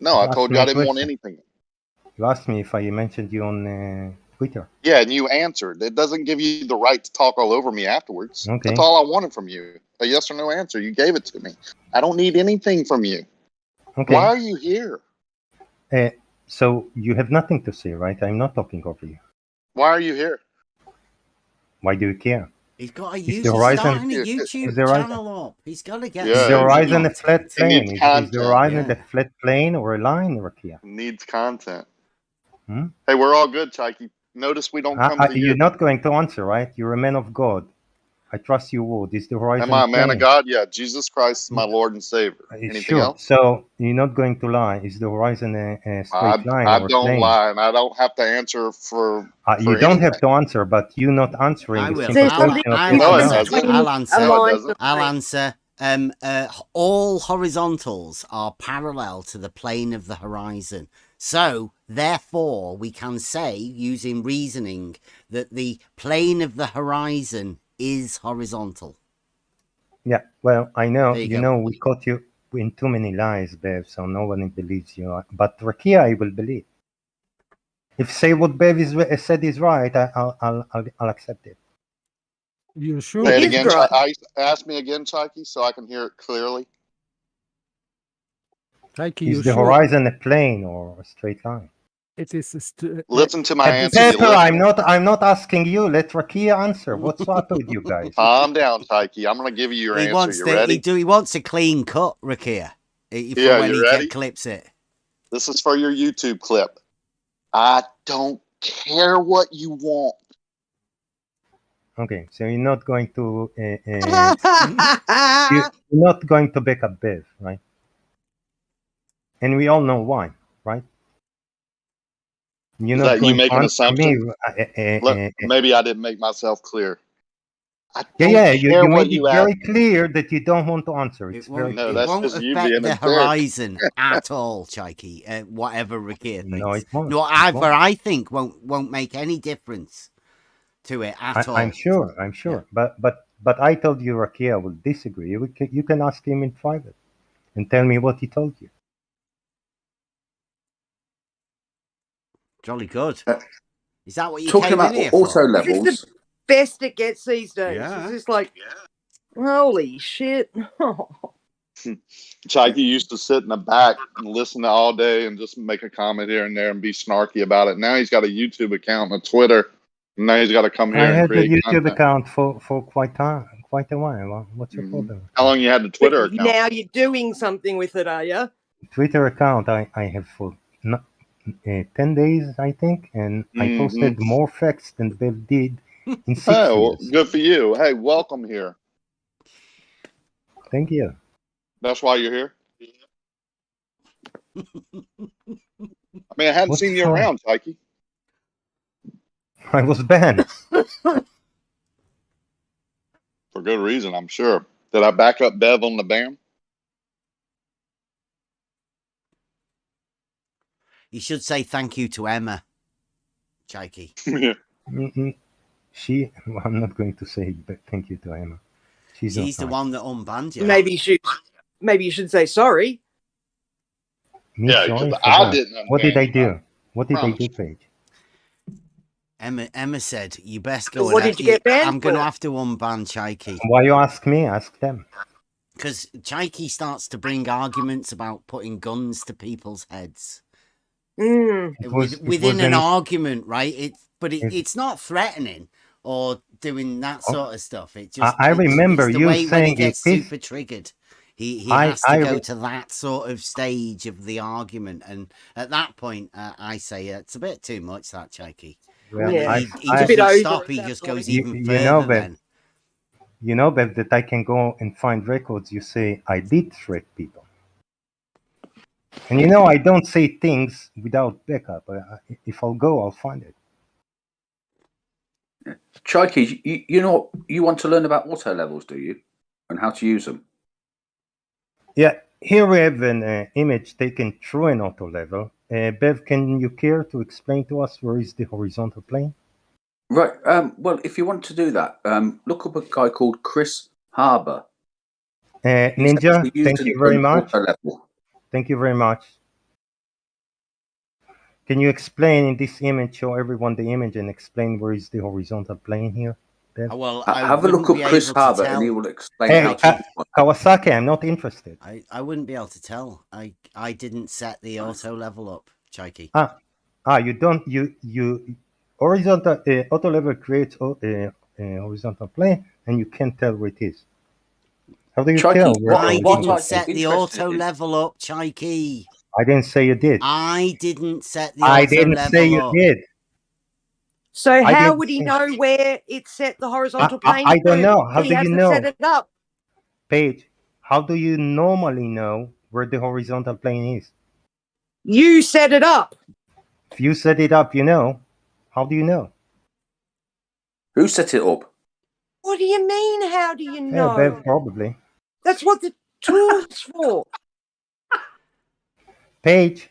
No, I told you I didn't want anything. You asked me if I mentioned you on Twitter. Yeah, and you answered. It doesn't give you the right to talk all over me afterwards. Okay. That's all I wanted from you. A yes or no answer. You gave it to me. I don't need anything from you. Okay. Why are you here? So you have nothing to say, right? I'm not talking over you. Why are you here? Why do you care? He's got a is YouTube the channel up. He's got to get. Is the horizon a flat plane? Is the horizon a flat plane or a line, Rakia? Needs content. Hmm? Hey, we're all good, Chaiki. Notice we don't come to You're you. not going to answer, right? You're a man of God. I trust your word. Is the horizon Am I a man of plane? God? Yeah, Jesus Christ is my Lord and Savior. Anything Sure. else? So you're not going to lie. Is the horizon a straight line I or a don't plane? lie, and I don't have to answer for You don't anything. have to answer, but you not answering I a will. simple There's question a of I'll yes or difference no. answer. between I'll a answer. No, it line doesn't. I'll answer. All horizontals are parallel to the plane of the horizon. So, therefore, we can say, using reasoning, that the plane of the horizon is horizontal. Yeah, well, I know, There you you go. know, we caught you in too many lies, Bev, so no one believes you. But Rakia, I will believe. If say what Bev said is right, I'll accept it. You sure? Say it It is again. right. Ask me again, Chaiki, so I can hear it clearly. Like Is you the sure? horizon a plane or a straight line? It is Listen to my answer. You Pepper, listen. I'm not asking you. Let Rakia answer. What's up with you guys? Calm down, Chaiki. I'm going to give you your He answer. wants You the ready? he wants a clean cut, Rakia, for Yeah, when you he ready? clips it. This is for your YouTube clip. I don't care what you want. Okay, so you're not going to you're not going to back up Bev, right? And we all know why, right? You're Is not that you going to making answer me. assumptions? Maybe I didn't make myself clear. I Yeah, don't yeah, care you what made it you ask. very clear that you don't want to answer. It's very No, It clear. that's won't just you affect being the a dick. horizon at all, Chaiki. Whatever Rakia thinks. No, it won't. No, It won't. I think won't make any difference to it at all. I'm sure. Yeah. But I told you Rakia will disagree. You can ask him in private and tell me what he told you. Jolly good. Is that what you Talking came about in here auto for? This is levels. the best it gets these days. Yeah. It's just like, holy shit. Chaiki used to sit in the back and listen to all day and just make a comment here and there and be snarky about it. Now he's got a YouTube account and a Twitter. And now he's got to come here I and had a create YouTube content. account for quite a while. What's your problem? How long you had the Twitter But account? now you're doing something with it, are you? Twitter account I have for 10 days, I think, and I posted more facts than Bev did in 6 Hey, well, years. good for you. Hey, welcome here. Thank you. That's why you're here. I mean, I hadn't What's seen you fun? around, Chaiki. I was banned. For good reason, I'm sure. Did I back up Bev on the ban? You should say thank you to Emma, Chaiki. Yeah. I'm not going to say thank you to Emma. She's the one that unbanned you. Maybe you should say sorry. Me Yeah, sorry because for I what? didn't What did unban I you. do? What did I Promise. do, Paige? Emma said, you best go. What did you get banned I'm going to for? have to unban Chaiki. Why you ask me? Ask them. Because Chaiki starts to bring arguments about putting guns to people's heads. Within an argument, right? It's not threatening or doing that sort of stuff. It just I remember it's the you way when he saying gets it is. super triggered. He has to go to that sort of stage of the argument, and at that point, I say it's a bit too much. That Chaiki. Well, He a bit doesn't over stop. at He that just point. goes even You further. know, Bev. Then You know, Bev, that I can go and find records. You say I did threat people, and you know I don't say things without backup. If I'll go, I'll find it. Chaiki, you want to learn about auto levels, do you? And how to use them? Yeah, here we have an image taken through an auto level. Bev, can you care to explain to us where is the horizontal plane? Right. Well, if you want to do that, look up a guy called Chris Harbour. Ninja, thank you very much. Auto level. Thank you very much. Can you explain in this image, show everyone the image and explain where is the horizontal plane here? Bev? well, have a look up Chris Harbour and he will explain how to use one. Kawasaki, I'm not interested. I wouldn't be able to tell. I didn't set the auto level up, Chaiki. You don't you horizontal auto level creates a horizontal plane and you can't tell where it is. How do you tell? I didn't set the auto level up, Chaiki. I didn't say you did. I didn't set the auto I didn't level say you up. did. So I how did. would he know where it set the horizontal plane I don't to? know. How He do you hasn't know? set it up. Paige, how do you normally know where the horizontal plane is? You set it up. If you set it up, you know. How do you know? Who set it up? What do you mean? How do you Yeah, know? Bev, probably. That's what the tool's for. Paige,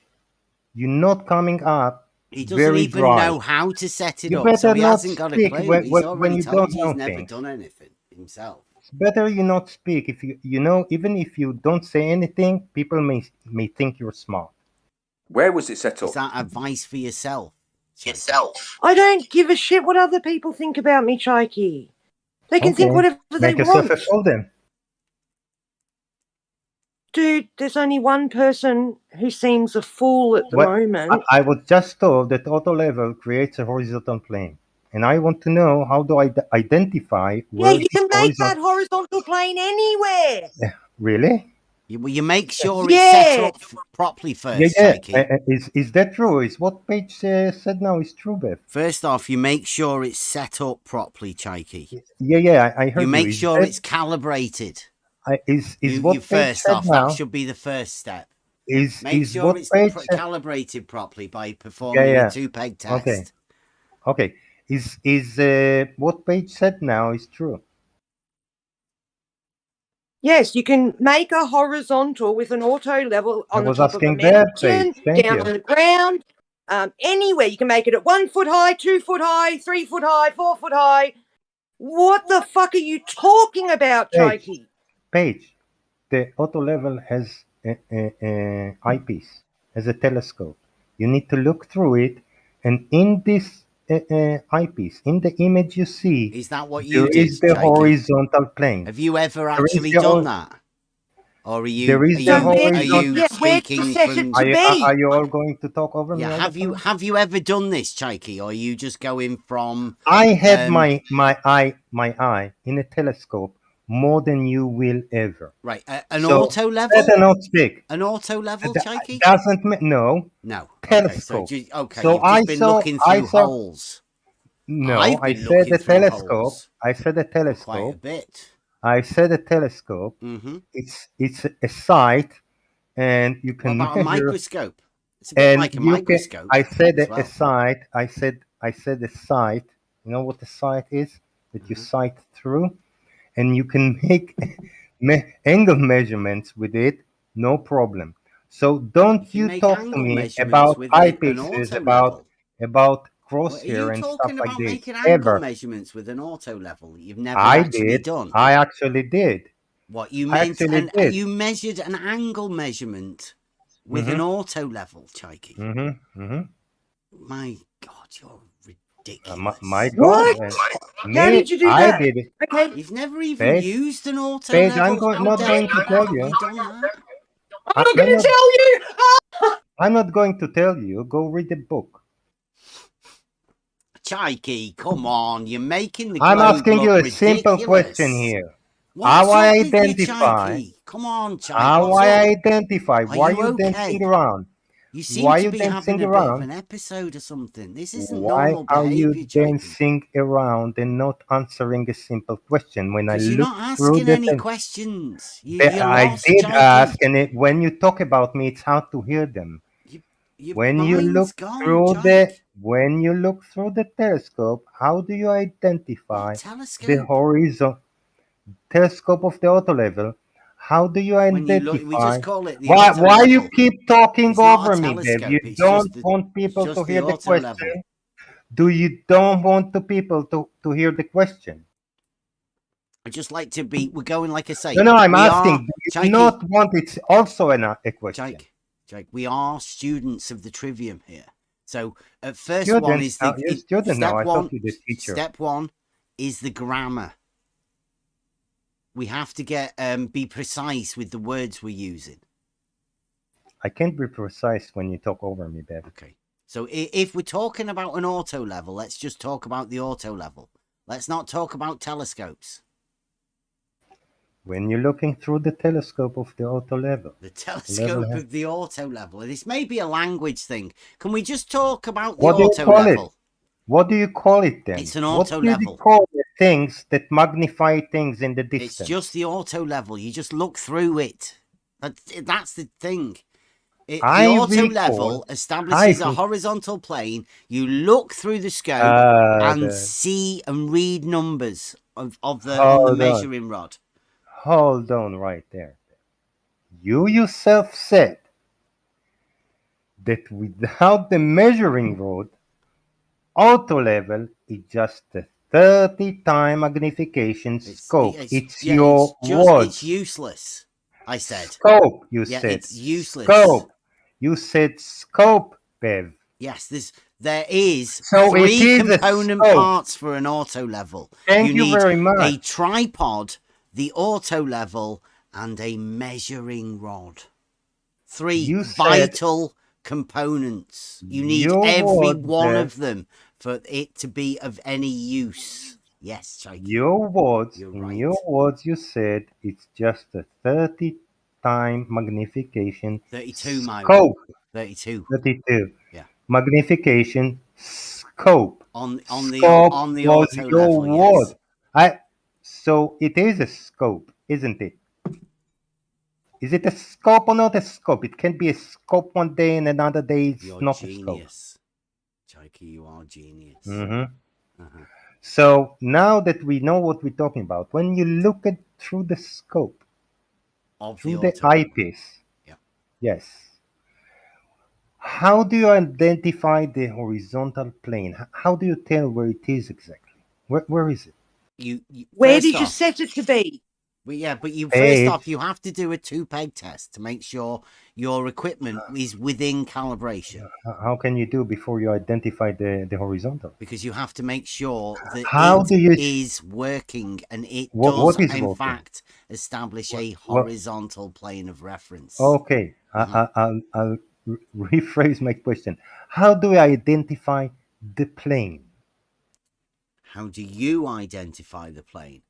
you're not coming up. He doesn't very even dry. know how to set it You up, so better he not hasn't got a speak clue. He's when already you told don't you he's know never things. done anything himself. It's better you not speak. If you know, even if you don't say anything, people may think you're smart. Where was it set up? Is that advice for yourself? I don't give a shit what other people think about me, Chaiki. They can think whatever they Make yourself want. a fool then. Dude, there's only one person who seems a fool at the moment. I was just told that auto level creates a horizontal plane, and I want to know how do I identify Yeah, where you the can make that horizontal plane anywhere. Really? You make sure it's set up properly first, Shaky. Is that true? Is what Paige said now is true, Bev? First off, you make sure it's set up properly, Chaiki. Yeah, I heard you. You make Is sure that- it's calibrated. Is you what Paige first said off, now? that should be the first step. Is sure what it's Paige said- calibrated properly by performing a two-peg test. Okay. Is what Paige said now is true? Yes, you can make a horizontal with an auto level on the was top of a asking Bev, Paige. mountain, Thank down you. on the ground, anywhere. You can make it at 1 foot high, 2 foot high, 3 foot high, 4 foot high. What the fuck are you talking about, Chaiki? Paige, the auto level has a eyepiece, has a telescope. You need to look through it, and in this eyepiece, in the image you see, Is that what you there did, is the Chaiki? horizontal plane. Have you ever There is actually the done hor- that? Or are you, There is the horizontal. speaking from... Are you all going to talk over me? Yeah, all have the you time? have you ever done this, Chaiki, or are you just going from... I had my eye in a telescope more than you will ever. Right, an So, auto level? Better not speak. An auto level, Chaiki? Doesn't no. No. Telescope. Okay, you've just been looking through holes. No, I've I been said looking a through telescope. holes. I said a telescope. Quite a bit. I said a telescope. Mm-hmm. It's a sight, and you can What about measure. a microscope? It's a bit like a you microscope. I said as a well. sight. I said a sight. You know what a sight is? That you sight through, and you can make angle measurements with it, no problem. So don't you make talk to angle me measurements about with eyepieces, an auto about Are crosshair you and stuff talking like about this. making angle Ever. measurements with an auto level that you've never I actually did. done? I actually did. What you I meant? actually And did. you measured an angle measurement with an auto level, Chaiki. My God, you're ridiculous. My God. How did you do I that? did it. Okay. You've never even Paige, used an auto Paige, level. I'm not going to tell you. Have you done that? I'm not going to tell you. I'm not going to tell you. Go read the book. Chaiki, come on, you're making the I'm globe asking look you a ridiculous. simple question here. What's How I up with you, identify? Chaiki? Come on, Chaiki. How What's I up? identify? Are Why you you okay? dancing around? You seem Why to you be dancing having a bit of around? an episode or something. This isn't Why normal are you behavior, Chaiki. dancing around and not answering a simple question? When I Because you're look not through asking the any thing, questions. You're I lost, did Chaiki. ask, and when you talk about me, it's hard to hear them. Your When you look mind's gone, through Chaiki. when you look through the telescope, how do you identify the telescope? horizon telescope of the auto level? How do you When you look, we identify? just call it the Why auto why you level. keep talking It's not over a me, Dave? telescope. You It's don't just the, want people it's to just the hear the auto level. question. Do you don't want the people to hear the question? I just like to be. We're going, like I say. No, I'm we asking. Are, Do you Chaiki, not want it's also a question? Jake, we are students of the trivium here. So, first Students one is now. You're a student now. I thought you the teacher. Step one is the grammar. We have to get be precise with the words we're using. I can't be precise when you talk over me, babe. Okay. So if we're talking about an auto level, let's just talk about the auto level. Let's not talk about telescopes. When you're looking through the telescope of the auto level. The telescope of the auto level. This may be a language thing. Can we just talk about the What do you auto call level? What do you call it then? It's an What auto do you level. call the things that magnify things in the distance? It's just the auto level. You just look through it. That's the thing. The auto level establishes a horizontal plane. You look through the scope and see and read numbers on the measuring rod. Hold on right there. You yourself said that without the measuring rod, auto level is just a 30-time magnification scope. It's your words. It's useless, I said. Scope, you said. It's useless. Scope. You said scope, Bev. Yes, there is so 3 component parts for an auto level. Thank you very much. A tripod, the auto level, and a measuring rod. 3 vital components. You need every one of them for it to be of any use. Yes, Shaky. Your words, right. your words, you said it's just a 30-time magnification 32, scope. 32. 32. Yeah. Magnification scope. On the scope was auto your level, word. yes. So it is a scope, isn't it? Is it a scope or not a scope? It can be a scope one day and another day it's not a scope. Chaiki, you are genius. So now that we know what we're talking about, when you look at through the scope, through the eyepiece, yes. How do you identify the horizontal plane? How do you tell where it is exactly? Where is it? Where did you set it to be? Well, yeah, but first off, you have to do a 2-peg test to make sure your equipment is within calibration. How can you do before you identify the horizontal? Because you have to make sure that is working and it does, in fact, establish a horizontal plane of reference. Okay, I'll rephrase my question. How do I identify the plane? How do you identify the plane?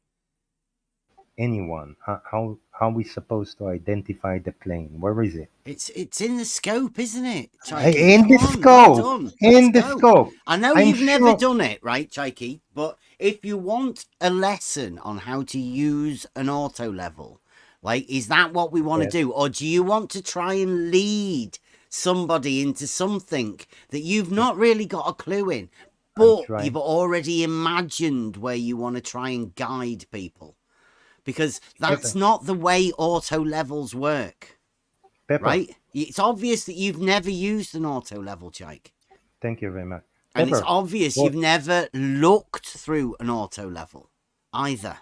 Anyone? How are we supposed to identify the plane? Where is it? It's in the scope, isn't it, Chaiki? In the scope. In the scope. I know you've never done it, right, Chaiki? But if you want a lesson on how to use an auto level, like, is that what we want to do? Or do you want to try and lead somebody into something that you've not really got a clue in, but you've already imagined where you want to try and guide people? Because that's not the way auto levels work, right? It's obvious that you've never used an auto level, Jake. Thank you very much. And it's obvious you've never looked through an auto level either.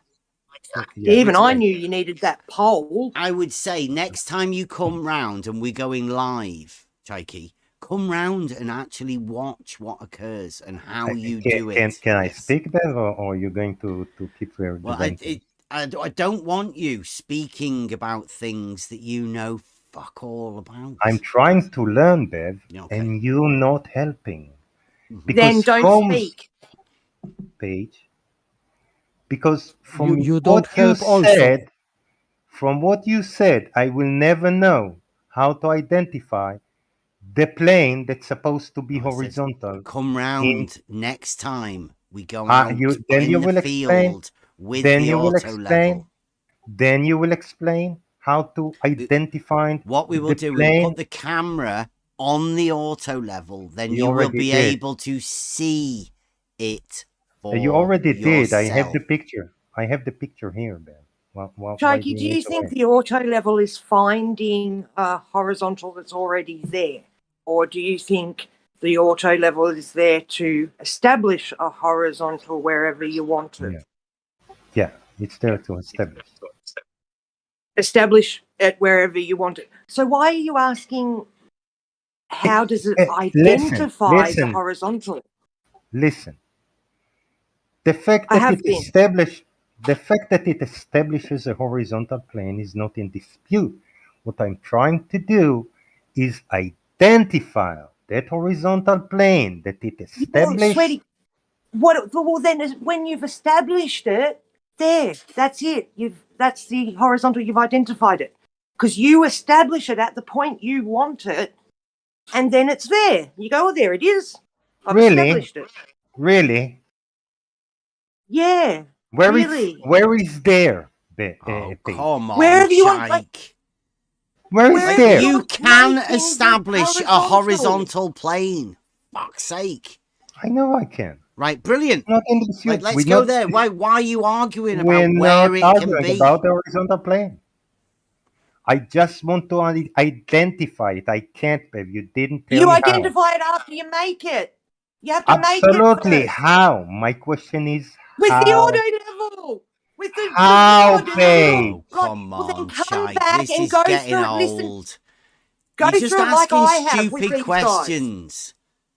Even I knew you needed that pole. I would say next time you come round and we're going live, Jakey, come round and actually watch what occurs and how you do it. Can I speak there, or are you going to keep your I don't want you speaking about things that you know fuck all about. I'm trying to learn, Bev, and you're not helping. Then don't speak. Paige. Because from you don't help from what you said, I will never know how to identify the plane that's supposed to be horizontal. Come round next time we go out you in will the field with the auto level. Then you will explain how to identify what we will do. We'll put the camera on the auto level, then you will be able to see it. You already did. I have the picture. I have the picture here, Ben. Chaiki, do you think the auto level is finding a horizontal that's already there? Or do you think the auto level is there to establish a horizontal wherever you want it? Yeah, it's there to establish. Establish it wherever you want it. So why are you asking how does it identify the horizontal? Listen. The fact that it establishes a horizontal plane is not in dispute. What I'm trying to do is identify that horizontal plane that it established. Sweetie, well then when you've established it, that's it. That's the horizontal, you've identified it. Because you establish it at the point you want it, and then it's there. You go, there it is. I've established it. Really? Yeah. Where really. is there? Oh, Paige? come on, Wherever you want, like, Chike. Where is wherever there? you You want can making the establish a horizontal plane. Fuck's sake. I know I can. Right, brilliant. Not in the Right, suit. let's go there. Why are you arguing We're about not where it can arguing be? about the horizontal plane. I just want to identify it. I can't, babe. You didn't tell You me how. identify it after you make it. You have to make it Absolutely. first. How? My question is With the how? auto level. With the How, little, Oh, like, come well, then on, come Chike. back This and is go getting through it. Listen, old. go You're just through it like asking I have with stupid these guys. questions,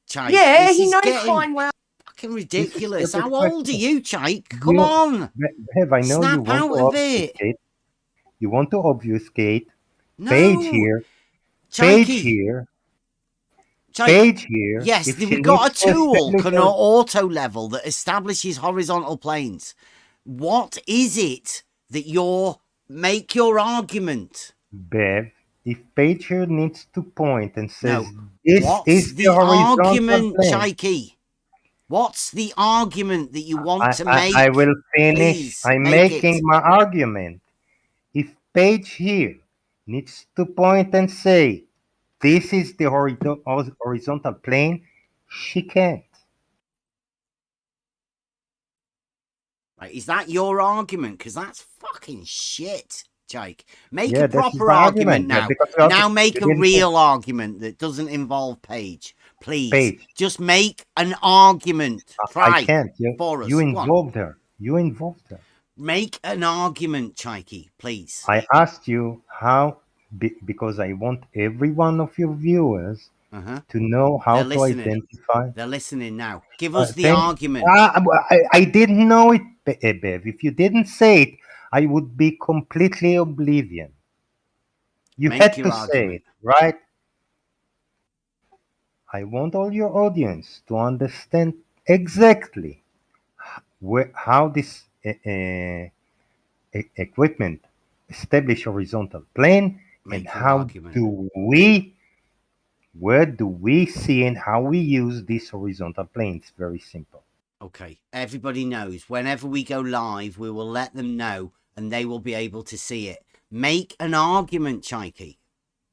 Chike. Yeah, This he is knows getting fine well. fucking This is ridiculous. stupid How old are question. you, Chike? Come You, on. Bev, I know you Snap want out to of it. obfuscate. You want to obfuscate. Paige No. here. Paige Chikey. here. Chike. Page here. Yes, if she we've got a needs to tool establish called her- auto level that establishes horizontal planes. What is it that make your argument? Bev, if Page here needs to point and says No. this What's is the horizontal argument, plane, Chikey? What's the argument that you want to make? I will finish. Please, I'm make making it. my argument. If Page here needs to point and say this is the horizontal plane, she can't. Right, is that your argument? Because that's fucking shit, Jake. Make Yeah, a this is proper my argument argument. Yeah, now. because you Now make you a didn't real argument that doesn't involve Paige. Please. Page. Just make an argument. I Try can't. for us. You Go on. involved her. You involved her. Make an argument, Chikey, please. I asked you how, because I want every one of your viewers to know how They're to listening. identify. They're listening now. Give us the Thank- argument. I didn't know it, Bev. If you didn't say it, I would be completely oblivion. You Make had your to argument. say it, right? I want all your audience to understand exactly how this equipment establish horizontal plane and how where do we see and how we use this horizontal plane. It's very simple. Okay, everybody knows whenever we go live, we will let them know and they will be able to see it. Make an argument, Chikey.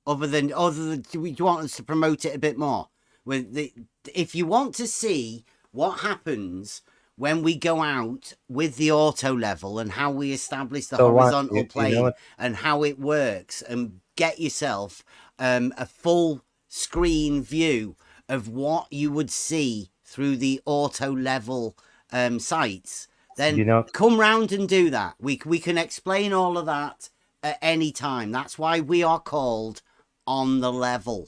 Other than do you want us to promote it a bit more? If you want to see what happens when we go out with the auto level and how we establish the horizontal plane and how it works, and get yourself a full screen view of what you would see through the auto level sites, then come round and do that. We can explain all of that at any time. That's why we are called On the Level,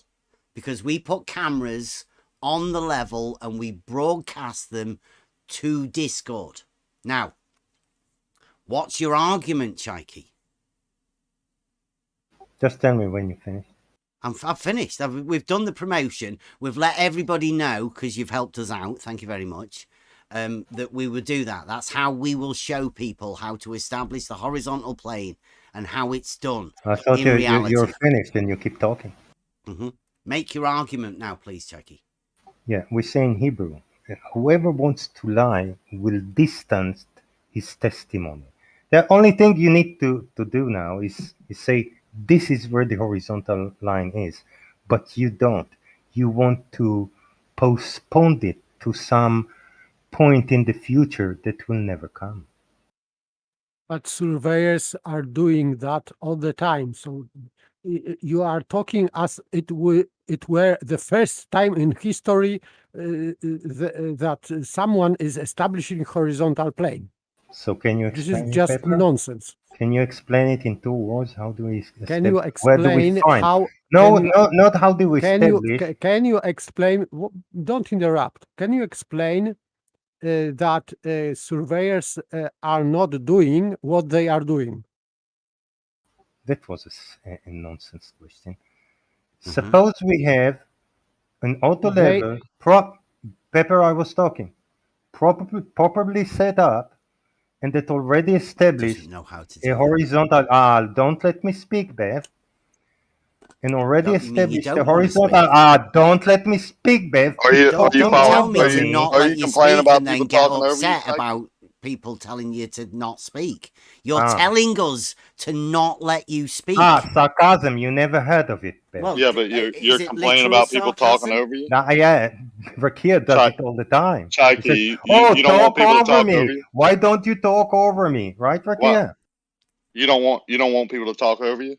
because we put cameras on the level and we broadcast them to Discord. Now, what's your argument, Chikey? Just tell me when you finish. I've finished. We've done the promotion. We've let everybody know, because you've helped us out. Thank you very much. That we would do that. That's how we will show people how to establish the horizontal plane and how it's done. I thought in reality. you're finished and you keep talking. Make your argument now, please, Chikey. Yeah, we say in Hebrew, whoever wants to lie will distance his testimony. The only thing you need to do now is say, this is where the horizontal line is. But you don't. You want to postpone it to some point in the future that will never come. But surveyors are doing that all the time. So you are talking as it were the first time in history that someone is establishing horizontal plane. So can you explain This is just Petra? nonsense. Can you explain it in 2 words? How do we Can you where do we explain find? how? Not how do we establish. Can you explain? Don't interrupt. Can you explain that surveyors are not doing what they are doing? That was a nonsense question. Suppose we have an auto level Pepper, I was talking, properly set up, and that already established Know how to a horizontal. Don't let me speak, Beth. and already Don't- you mean you established the don't wanna horizontal. speak? Don't let me speak, Bev. Are you Don't tell following? me to not Are let you you complaining speak about and then people get talking over you? upset about people telling you to not speak. You're Ah. telling us to not let you speak. Sarcasm. You never heard of it, Bev. Well, Yeah, but you're it complaining literal about people talking sarcasm? over you. Yeah, Rakia does it all the time. He Chaiki, says, you don't want talk people to over talk me. over you. Why don't you talk over me? Right, Rakia? What? You don't want people to talk over you.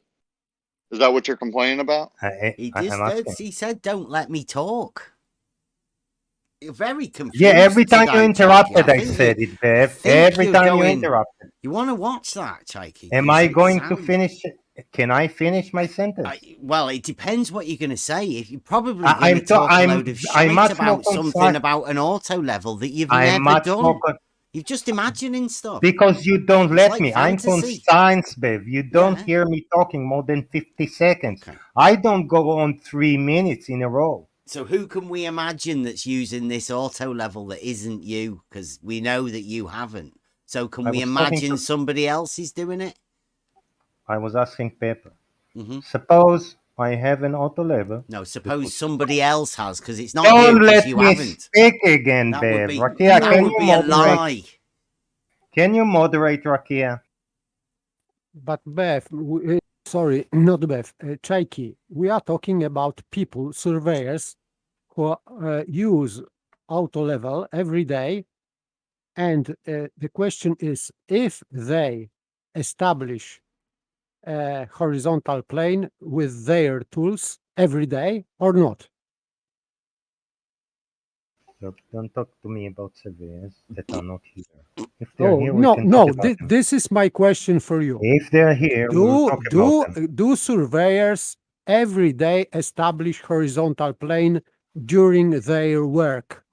Is that what you're complaining about? He said, "Don't let me talk." You're very confused. Yeah, every time you today, interrupted, Chaiki. I said it, Bev. think Every you're time you going- interrupted. You want to watch that, Chaiki? Am 'Cause I it going to sounds- finish? Can I finish my sentence? Well, it depends what you're going to say. If you're probably I- going I'm to to- talk a I'm- load of I'm shit much more about something concise. about an auto level that you've I'm never much done. more con- You're just imagining stuff. Because you don't It's let like me. fantasy. I'm conscience, Bev. You don't Yeah. hear me talking more than 50 seconds. I don't go on 3 minutes in a row. So who can we imagine that's using this auto level that isn't you? Because we know that you haven't. So can I we was talking imagine to- somebody else is doing it? I was asking Pepper. Mm-hmm. Suppose I have an auto level. No, suppose somebody else has, because it's not you, Don't 'cause let you me haven't. speak again, That would Bev. be, Rakia, that can would you be a moderate? lie. Can you moderate, Rakia? But Bev, sorry, not Bev, Chaiki, we are talking about people, surveyors, who use auto level every day. And the question is if they establish a horizontal plane with their tools every day or not. Look, don't talk to me about surveyors that are not here. If they're here, we no, can talk about them. this is my question for you. If they're here, we'll talk about them. Do surveyors every day establish horizontal plane during their work?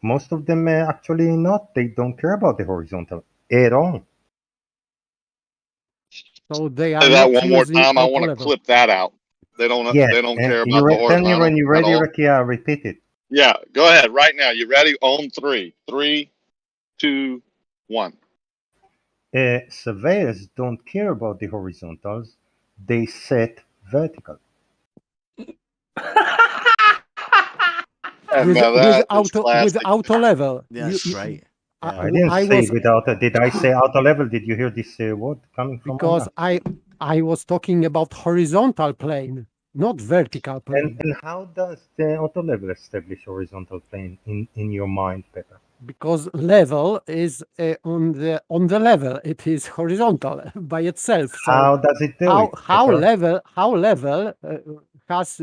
Most of them actually not. They don't care about the horizontal at all. So they are Say that not one more using time. I auto want to level. clip that out. They don't care about the Tell me horizontal when you're ready, at all. Rakia. Repeat it. Yeah, go ahead right now. You ready? On three. 3, 2, 1. Surveyors don't care about the horizontals. They set vertical. And now that is With classic. auto level. That's right. I didn't say without. Did I say auto level? Did you hear this word coming from? Because Anna? I was talking about horizontal plane, not vertical plane. And how does the auto level establish horizontal plane in your mind, Pepper? Because level is on the level, it is horizontal by itself. So How does it do it? How Pepper? level has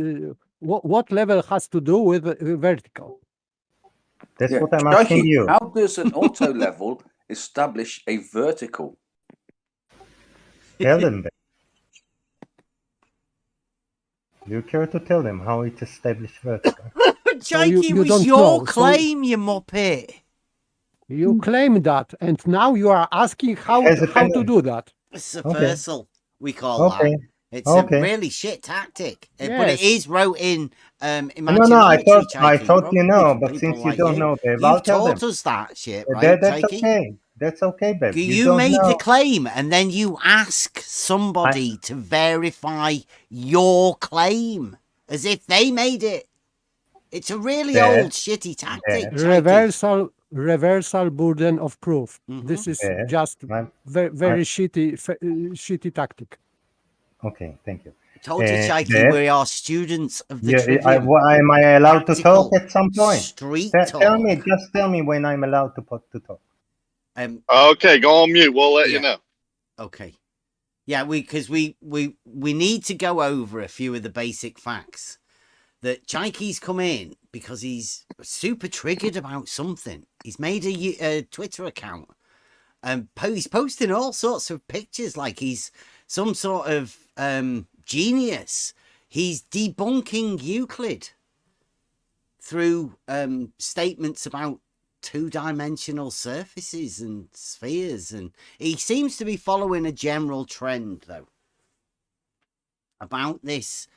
what level has to do with vertical? That's Yeah, what I'm asking Chaiki, you. how does an auto level establish a vertical? Tell them. Ben. Do you care to tell them how it established vertical? Chaiki, you it was don't your know, so- claim, you muppet. You claim that, and now you are asking how to do that. It's a Okay. versal, we call Okay. that. It's Okay. a really shit tactic, but it Yes. is wrote in No, imaginary. I thought you know, but since you don't know, Bev, I'll You've tell them. taught us that shit, right, That's Chaiki? okay. That's okay, Bev. You don't made know. the claim, and then you ask somebody to verify your claim as if they made it. It's a really Bev, old, shitty tactic. Chaiki. Reversal burden of proof. This is Bev, just very shitty tactic. Okay, thank you. Told you, Chaiki, Bev, we are students of the yeah, trivium. am I allowed to talk Practical at some point? street Tell me, talk. just tell me when I'm allowed to talk. Okay, go on mute. We'll let you know. Okay. Yeah, because we need to go over a few of the basic facts. That Chaiki's come in because he's super triggered about something. He's made a Twitter account and he's posting all sorts of pictures like he's some sort of genius. He's debunking Euclid through statements about two-dimensional surfaces and spheres, and he seems to be following a general trend though about this.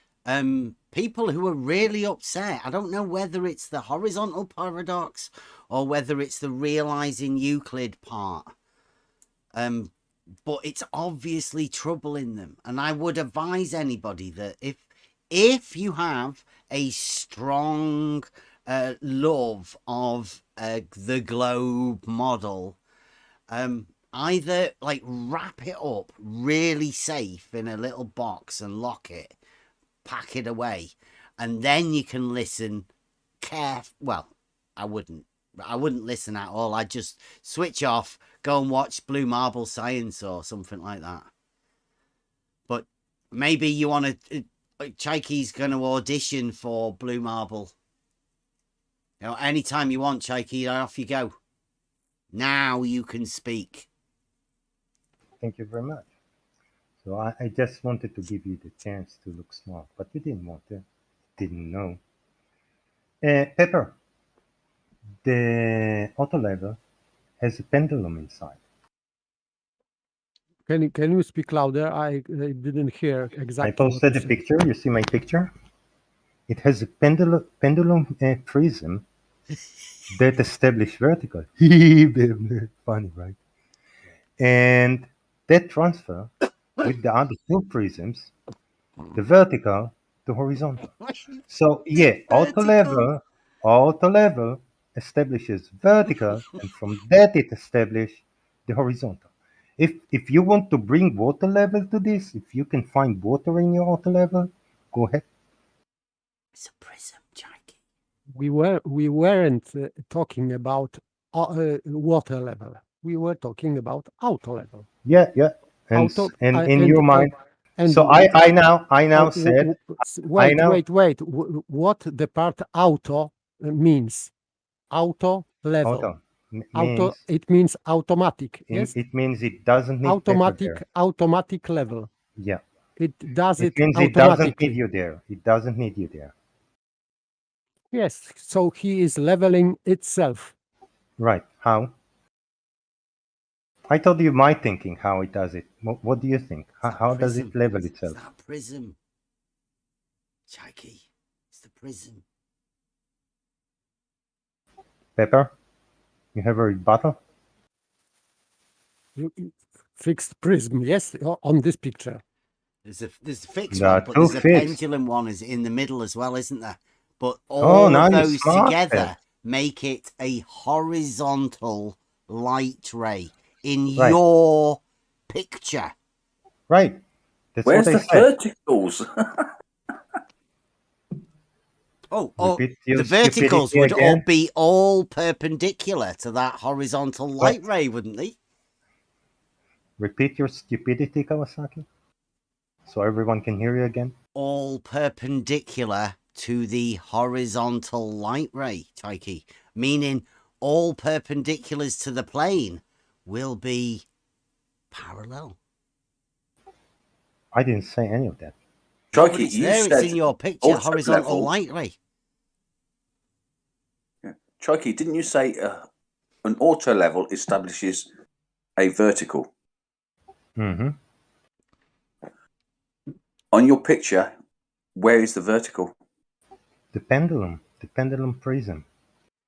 People who are really upset. I don't know whether it's the horizontal paradox or whether it's the realizing Euclid part. but it's obviously troubling them. And I would advise anybody that if you have a strong love of the globe model, either like wrap it up really safe in a little box and lock it, pack it away, and then you can listen well, I wouldn't listen at all. I'd just switch off, go and watch Blue Marble Science or something like that. But maybe you want to Chaikey's going to audition for Blue Marble. You know, anytime you want, Chaikey, off you go. Now you can speak. Thank you very much. So I just wanted to give you the chance to look smart, but you didn't want to. Didn't know. Pepper, the auto level has a pendulum inside. Can you speak louder? I didn't hear exactly. I posted a picture. You see my picture? It has a pendulum prism that established vertical. Funny, right? And that transfer with the other two prisms, the vertical to horizontal. So yeah, auto level establishes vertical, and from that it establishes the horizontal. If you want to bring water level to this, if you can find water in your auto level, go ahead. It's a prism, Chaikey. We weren't talking about water level. We were talking about auto level. Yeah. And in your mind. So I now said. Wait. What the part auto means? Auto level. Auto it means automatic. Yes. It means it doesn't need automatic level. Yeah. It does it means it doesn't need you there. It doesn't need you there. Yes. So he is leveling itself. Right. How? I told you my thinking how it does it. What do you think? How does it level itself? It's that prism. Chaikey, it's the prism. Pepper, you have a rebuttal? Fixed prism, yes, on this picture. There's a fixed one, but there's a pendulum one is in the middle as well, isn't there? But all of those together make it a horizontal light ray in your picture. Right. That's Where's the verticals? The verticals would all be all perpendicular to that horizontal light ray, wouldn't they? Repeat your stupidity, Kawasaki, so everyone can hear you again. All perpendicular to the horizontal light ray, Chaikey, meaning all perpendiculars to the plane will be parallel. I didn't say any of that. Chaikey, it's in your picture, horizontal light ray. Chaikey, didn't you say an auto level establishes a vertical? Mm-hmm. On your picture, where is the vertical? The pendulum prism.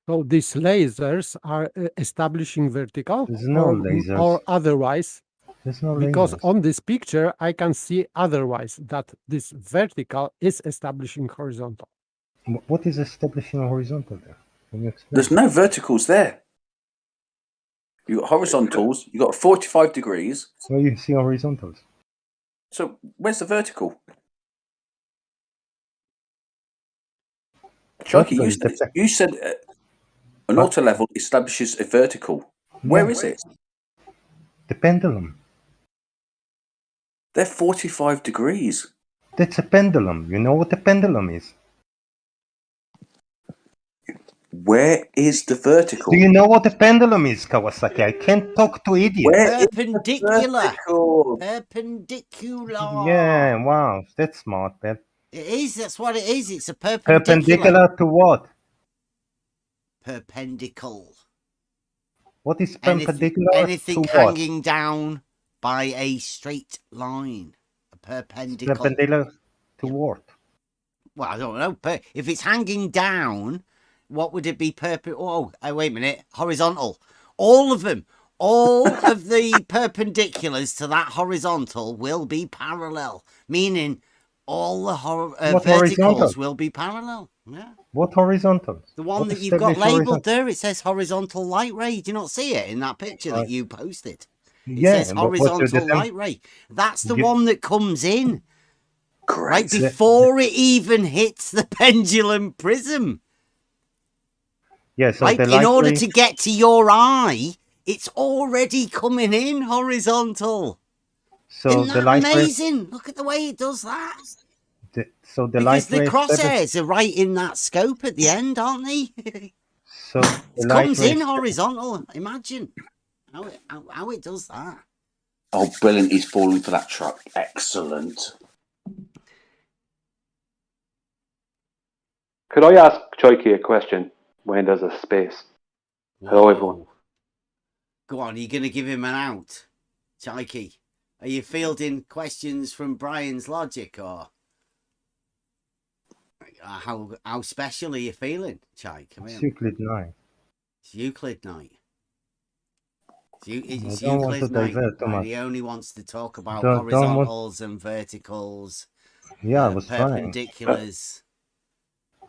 So these lasers are establishing vertical. There's no lasers. Or otherwise. There's no because lasers. On this picture, I can see otherwise, that this vertical is establishing horizontal. What is establishing horizontal there? Can you explain? There's no verticals there. You got horizontals. You got 45 degrees. Where you see horizontals? So where's the vertical? Chaikey, you said an auto level establishes a vertical. Where is it? The pendulum. They're 45 degrees. That's a pendulum. You know what a pendulum is? Where is the vertical? Do you know what a pendulum is, Kawasaki? I can't talk to idiots. Perpendicular. Perpendicular. Yeah, wow. That's smart, Pep. It is. That's what it is. It's a Perpendicular to what? Perpendicle. What is perpendicular anything to what? hanging down by a straight line. A perpendicle. Perpendicular to what? Well, I don't know. If it's hanging down, what would it be? Oh, wait a minute. Horizontal. All of them. all of the perpendiculars to that horizontal will be parallel, meaning all the What verticals horizontal? will be parallel. Yeah. What horizontals? The one What that you've got established labelled horizontal? there, it says horizontal light ray. Do you not see it in that picture that you posted? It Yeah, says but what horizontal light ray. That's the you- one that comes in right Correct. before it even hits the pendulum prism. Yeah, so Right, the in light order ray, to get to your eye, it's already coming in horizontal. so Isn't the that light ray, amazing? Look at the way it does that. so the Because light the ray established, crosshairs are right in that scope at the end, aren't they? so the It light comes ray, in horizontal. Imagine how it does that. Oh, brilliant. He's falling for that trap. Excellent. Could I ask Choiki a question when there's a space? Hello, everyone. Whoa. Go on, are you going to give him an out? Chaiki, are you fielding questions from Brian's logic, or how special are you feeling, Chai? Come it's in. Euclid 9. It's Euclid night. It's I don't want to Euclid night. divert too Right? much. He only wants to talk about Don't want. horizontals and verticals, Yeah, I was trying. perpendiculars.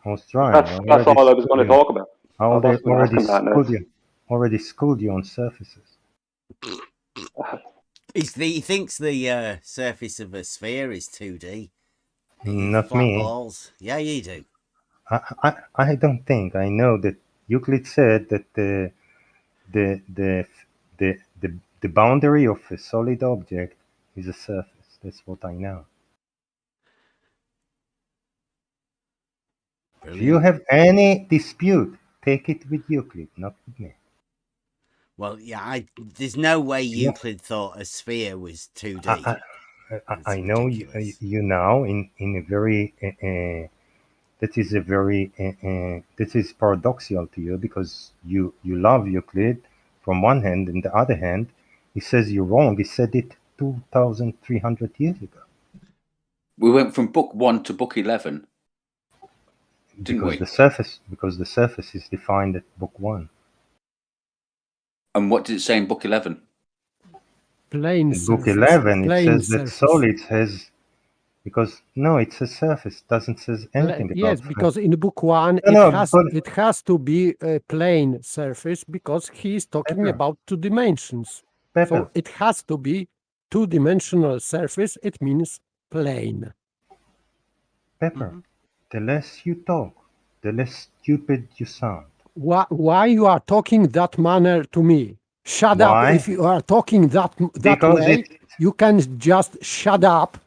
I was trying. That's all I was going to talk about. I I was going to ask him that schooled now. you. Already schooled you on surfaces. He thinks the surface of a sphere is 2D. Not Flat me. balls. Yeah, you do. I don't think. I know that Euclid said that the boundary of a solid object is a surface. That's what I know. If you have any dispute, take it with Euclid, not with me. Well, yeah, there's no way Euclid thought a sphere was 2D. I know you now in a very that is a very this is paradoxical to you, because you love Euclid from one hand, and the other hand he says you're wrong. He said it 2,300 years ago. We went from book 1 to book 11. Didn't we? Because the surface is defined at book 1. And what did it say in book 11? Plane In book surface. 11 it Plane says that surface. solids has, because no, it's a surface. Doesn't says anything Yes, about because in book 1 No, it has to be a plane surface, because he is talking Pepper. about 2 dimensions. Pepper. So it has to be 2-dimensional surface. It means plane. Pepper, the less you talk, the less stupid you sound. Why you are talking that manner to me? Shut up. Why? If you are talking that Because way, you can just shut up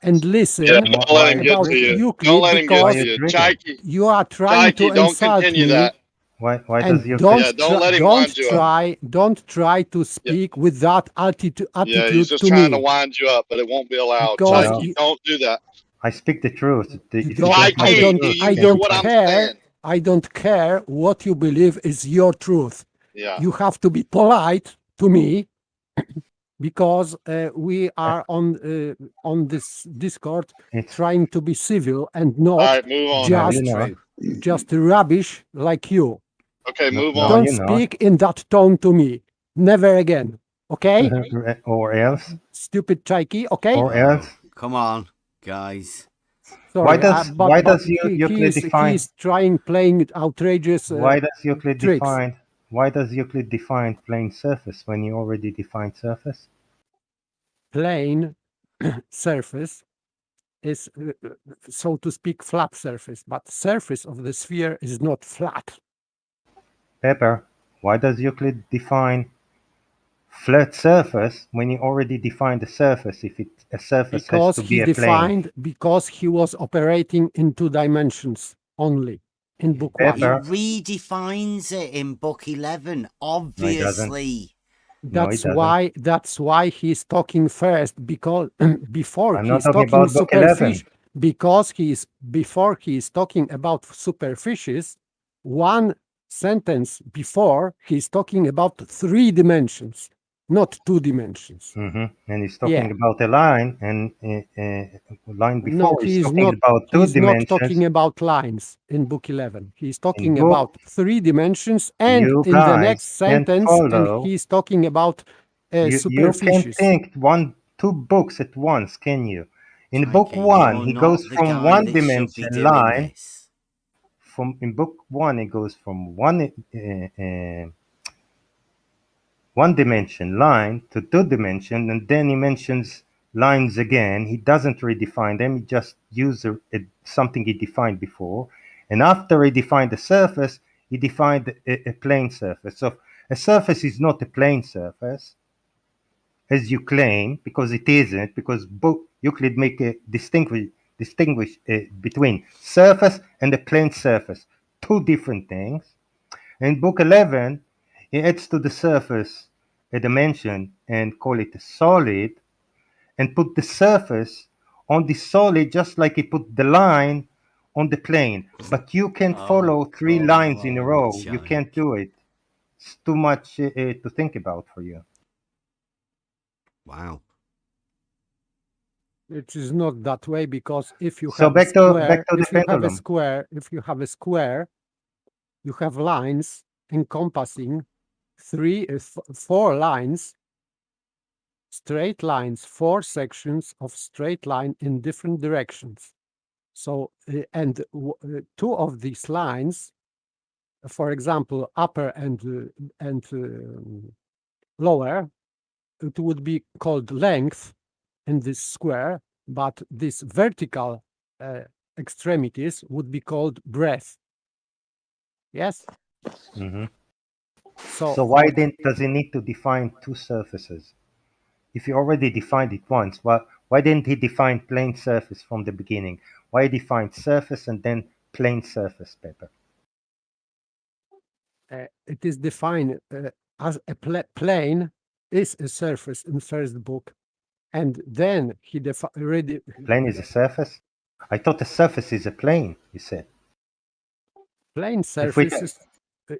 and listen Yeah, don't let him get about to you. Euclid, Don't let him get because to you. Chaiki, you are trying to don't insult continue me. that. Why And does Euclid? Don't let him wind you up. don't try to speak with that attitude Yeah, he's just to trying to me. wind you up, but it won't be allowed. Because Chaiki, don't do that. I speak the truth. If you Chaiki, don't know the do truth, you you hear can't what talk. I'm saying? I don't care what you believe is your truth. Yeah. You have to be polite to me, because we are on this Discord trying to be civil and not All right, move on. just rubbish like you. Okay, move on. Don't speak in that tone to me. Never again. Okay? Or else. Stupid Chaiki, okay? Or else. Come on, guys. Sorry, Why does Euclid define? He's playing outrageous Why does Euclid tricks. define? Why does Euclid define plane surface when you already defined surface? Plane surface is, so to speak, flat surface, but surface of the sphere is not flat. Pepper, why does Euclid define flat surface when you already defined the surface? If a surface has to be a plane. Because he was operating in 2 dimensions only in book 1. He redefines it in book 11, obviously. That's why he's talking first, because before I'm he's not talking talking about book 11. because before he's talking about superficies, 1 sentence before he's talking about 3 dimensions. not 2 dimensions. And he's Yeah. talking about a line, and line before No, he's talking about 2 he's not dimensions. talking about lines in book 11. He's talking book- about 3 dimensions, and You in the guys next can't sentence, and follow. he's talking about You can't superficies. think 2 books at once, can you? In book Mikey, 1, you're he not goes the from guy 1 that should be dimension doing line. this. In book 1, it goes from one dimension line to 2 dimension, and then he mentions lines again. He doesn't redefine them. He just uses something he defined before. And after he defined the surface, he defined a plane surface. So a surface is not a plane surface, as you claim, because it isn't, because Euclid make a distinguish between surface and a plane surface, 2 different things. In book 11, he adds to the surface a dimension and call it a solid, and put the surface on the solid just like he put the line on the plane. But you can't follow 3 lines in a row. You can't do it. It's too much to think about for you. Wow. It is not that way, because if you So have back a to square, the if you have a pendulum. square, you have lines encompassing 4 lines, straight lines, 4 sections of straight line in different directions. So, and 2 of these lines, for example, upper and lower, it would be called length in this square, but these vertical extremities would be called breadth. Yes? So why then does he need to define 2 surfaces? If he already defined it once, why didn't he define plane surface from the beginning? Why define surface and then plane surface, Pepper? It is defined as a plane is a surface in first book, and then he already. Plane is a surface? I thought a surface is a plane, you said. Plane surface is,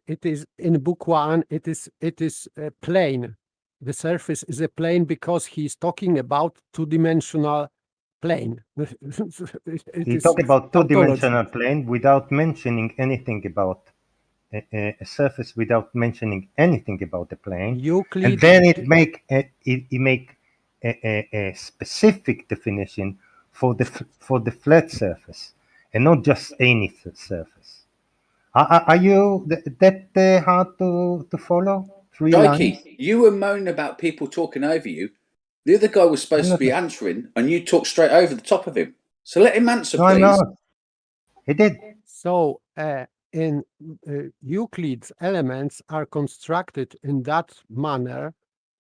it is in book 1, it is a plane. The surface is a plane because he's talking about 2-dimensional plane. He talked about 2-dimensional plane without mentioning anything about a surface, without mentioning anything about the plane. Euclid, and then he make a specific definition for the flat surface, and not just any surface. Are you that hard to follow? 3 lines? Mikey, you were moaning about people talking over you. The other guy was supposed to be answering, and you talked straight over the top of him. So let him answer, No, please. no. He did. So in Euclid's elements are constructed in that manner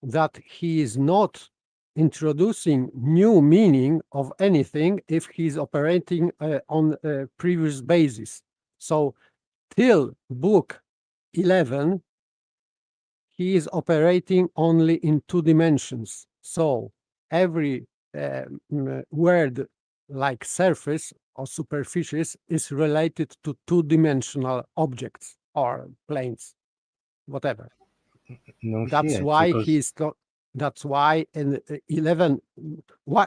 that he is not introducing new meaning of anything if he's operating on a previous basis. So till book 11, he is operating only in 2 dimensions. So every word like surface or superficies is related to 2-dimensional objects or planes, whatever. No That's shit, why because he's that's why in 11, why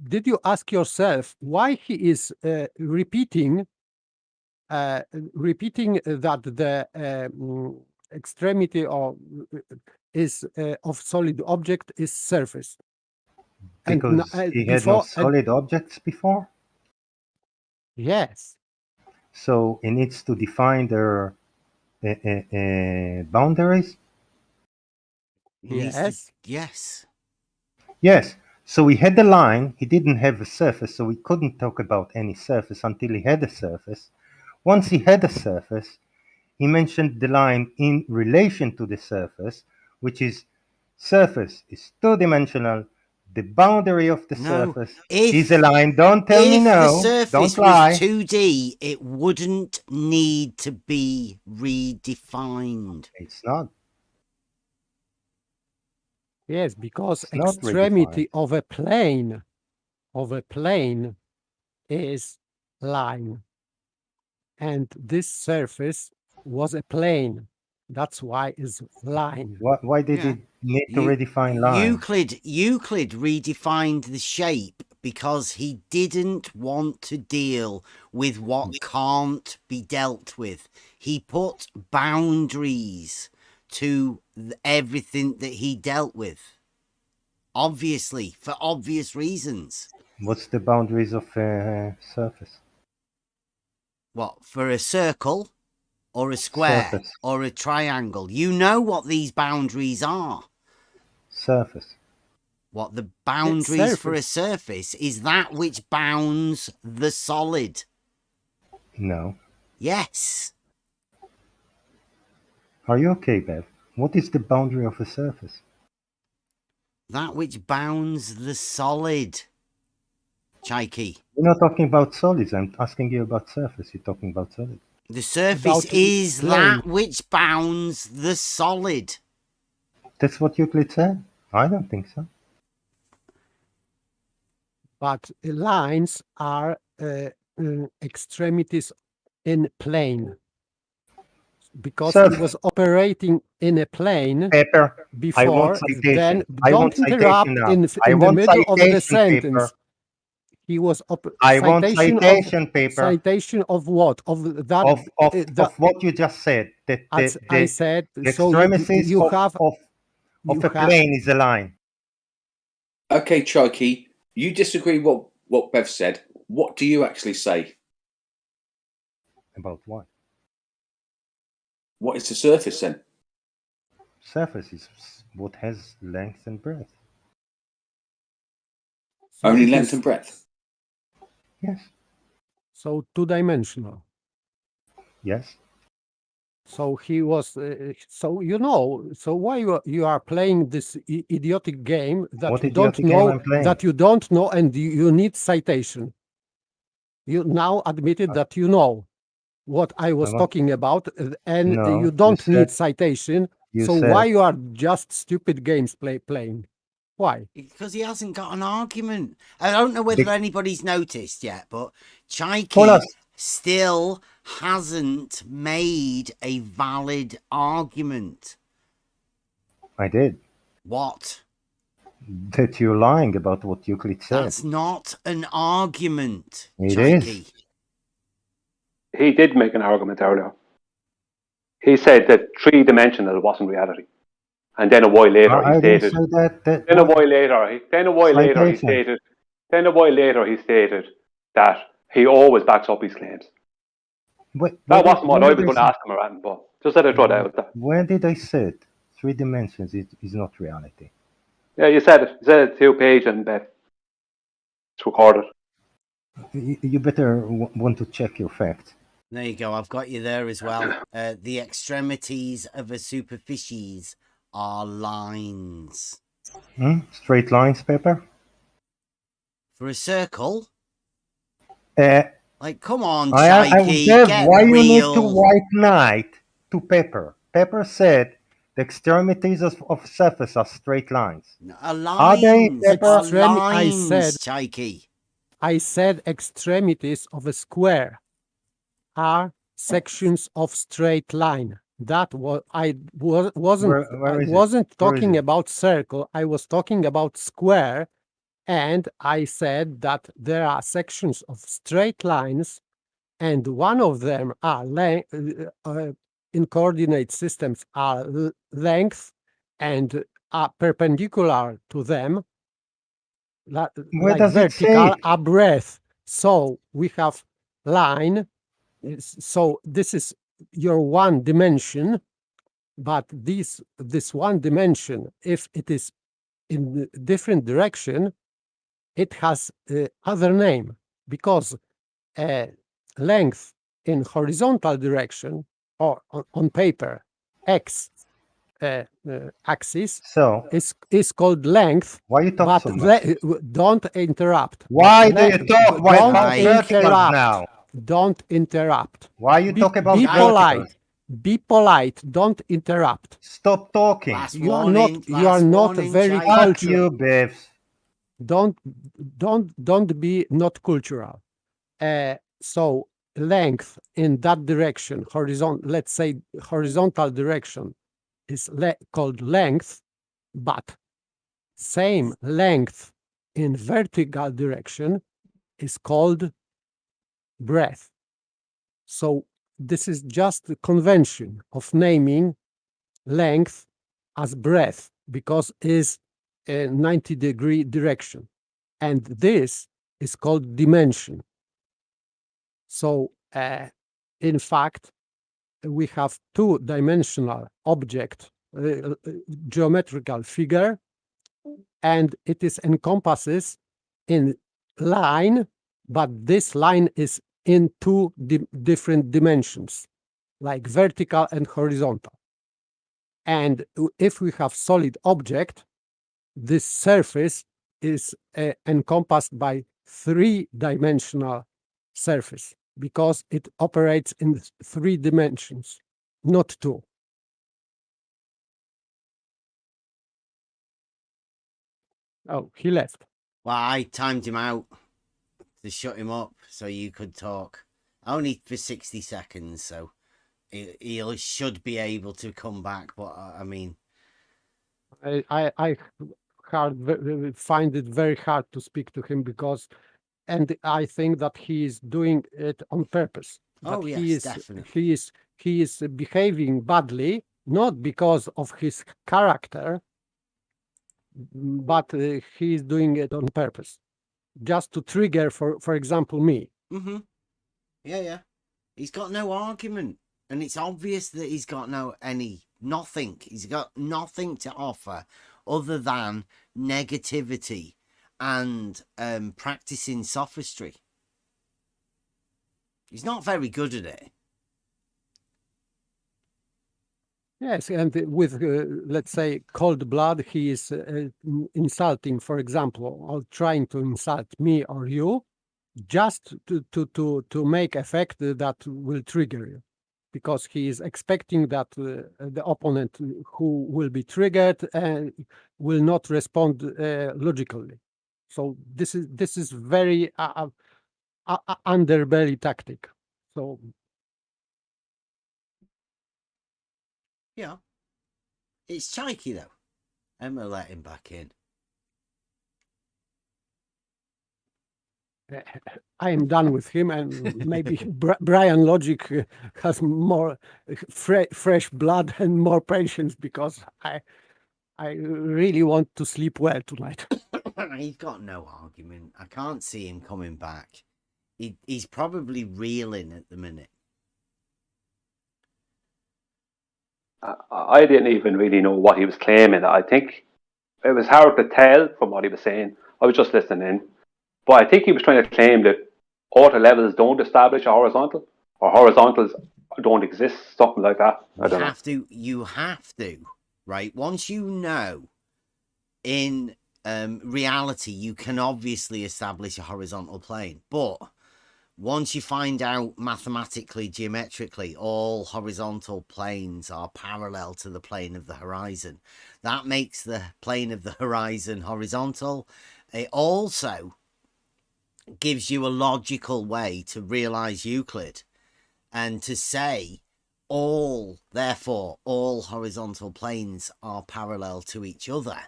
did you ask yourself why he is repeating that the extremity of solid object is surface? because he had no solid objects before? Yes. So he needs to define their boundaries? Yes. Yes. Yes. So he had a line, he didn't have a surface, so we couldn't talk about any surface until he had a surface. Once he had a surface, he mentioned the line in relation to the surface, which is surface is 2-dimensional. The boundary of the surface is a line. Don't tell me no. If the surface Don't lie. was 2D, it wouldn't need to be redefined. It's not. Yes, because It's not extremity of a plane is line. And this surface was a plane. That's why it's line. Why did it need to redefine line? Euclid redefined the shape because he didn't want to deal with what can't be dealt with. He put boundaries to everything that he dealt with. Obviously, for obvious reasons. What's the boundaries of a surface? What, for a circle or a square Surface. or a triangle? You know what these boundaries are. Surface. What the boundaries for a surface is that which bounds the solid. No. Yes. Are you okay, Bev? What is the boundary of a surface? That which bounds the solid. Chaiki. We're not talking about solids. I'm asking you about surface. You're talking about solid. The surface is that which bounds the solid. That's what Euclid said? I don't think so. But lines are extremities in plane. Because he was operating in a plane before, I want citation. then I don't want interrupt citation in the middle of the sentence. He was I want citation paper. Citation of what? Of that? Of what you just said. That I said. The So extremities you of a plane is a line. Okay, Chaiki, you disagree what Bev said. What do you actually say? About what? What is the surface then? Surface is what has length and breadth. Only length and breadth? Yes. So two-dimensional. Yes. So he was. So you know. So why you are playing this idiotic game that what you don't know? That you don't know, and you need citation. You now admitted that you know what I was talking about, and you don't need citation. So why you are just stupid games playing? Why? Because he hasn't got an argument. I don't know whether anybody's noticed yet, but Chaiki still hasn't made a valid argument. I did. What? That you're lying about what Euclid said. That's not an argument, It Chaiki. is. He did make an argument earlier. He said that three-dimensional wasn't reality. And then a while later he stated. Then a while later he stated that he always backs up his claims. That wasn't what I was going to ask him around, but just let it throw that out there. When did I say it? 3 dimensions is not reality. Yeah, you said it. You said it 2-page and it's recorded. You better want to check your facts. There you go. I've got you there as well. The extremities of a superficies are lines. Straight lines, Pepper? For a circle? Like, come on, Chaiki, get why real. You need to white knight to Pepper? Pepper said the extremities of surface are straight lines. Lines. Are they, Pepper? Lines, Chaiki. I said extremities of a square are sections of straight line. That was I wasn't talking about circle. I was talking about square, and I said that there are sections of straight lines, and one of them are in coordinate systems are length and are perpendicular to them. Like vertical are breadth. So we have line. So this is your one dimension, but this one dimension, if it is in a different direction, it has other name, because length in horizontal direction or on paper x axis is called length. Why you talk so much? Don't interrupt. Why do you talk? Why interrupt now? Don't interrupt. Why you talk about be polite? verticals? Be polite. Don't interrupt. Stop talking. You are not very cultural. You, Biff. Don't be not cultural. So length in that direction, let's say horizontal direction, is called length, but same length in vertical direction is called breadth. So this is just the convention of naming length as breadth because it's a 90-degree direction. And this is called dimension. So in fact, we have two-dimensional object, geometrical figure, and it is encompasses in line, but this line is in two different dimensions, like vertical and horizontal. And if we have solid object, this surface is encompassed by three-dimensional surface because it operates in 3 dimensions, not 2. Oh, he left. Well, I timed him out to shut him up so you could talk. Only for 60 seconds, so he should be able to come back. But I mean, I find it very hard to speak to him because, and I think that he is doing it on purpose. Oh, yes, definitely. He is behaving badly, not because of his character, but he is doing it on purpose, just to trigger, for example, me. Mm-hmm. Yeah. He's got no argument, and it's obvious that he's got nothing. He's got nothing to offer other than negativity and practicing sophistry. He's not very good at it. Yes, and with, let's say, cold blood, he is insulting, for example, or trying to insult me or you, just to make effect that will trigger you, because he is expecting that the opponent who will be triggered will not respond logically. So this is very underbelly tactic. So. Yeah. It's Chaiki, though. Emma let him back in. I am done with him, and maybe Brian Logic has more fresh blood and more patience, because I really want to sleep well tonight. He's got no argument. I can't see him coming back. He's probably reeling at the minute. I didn't even really know what he was claiming. I think it was hard to tell from what he was saying. I was just listening in. But I think he was trying to claim that auto levels don't establish a horizontal, or horizontals don't exist, something like that. You have to, right? Once you know in reality, you can obviously establish a horizontal plane. But once you find out mathematically, geometrically, all horizontal planes are parallel to the plane of the horizon. That makes the plane of the horizon horizontal. It also gives you a logical way to realize Euclid and to say therefore all horizontal planes are parallel to each other.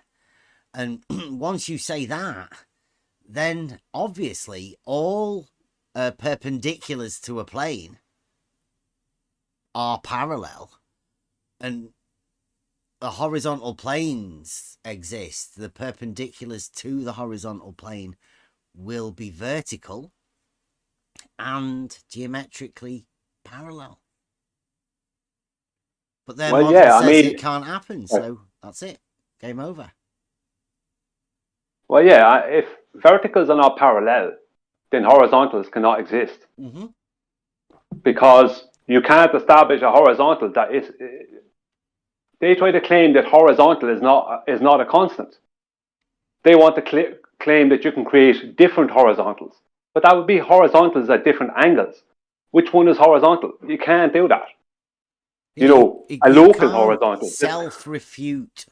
And once you say that, then obviously all perpendiculars to a plane are parallel, and the horizontal planes exist. The perpendiculars to the horizontal plane will be vertical and geometrically parallel. But their model says it can't happen, so that's it. Game over. Well, yeah, if verticals are not parallel, then horizontals cannot exist. Mm-hmm. Because you can't establish a horizontal that is. They try to claim that horizontal is not a constant. They want to claim that you can create different horizontals, but that would be horizontals at different angles. Which one is horizontal? You can't do that. A local horizontal. Self-refute,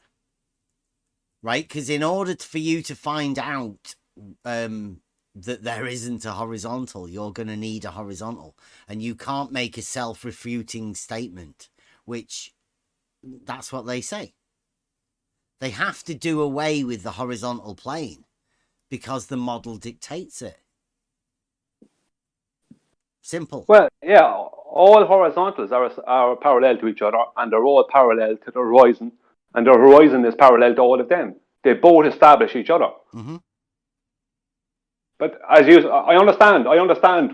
right? Because in order for you to find out that there isn't a horizontal. You're going to need a horizontal, and you can't make a self-refuting statement, which that's what they say. They have to do away with the horizontal plane because the model dictates it. Simple. Well, yeah, all horizontals are parallel to each other, and they're all parallel to the horizon, and the horizon is parallel to all of them. They both establish each other. Mm-hmm. But I understand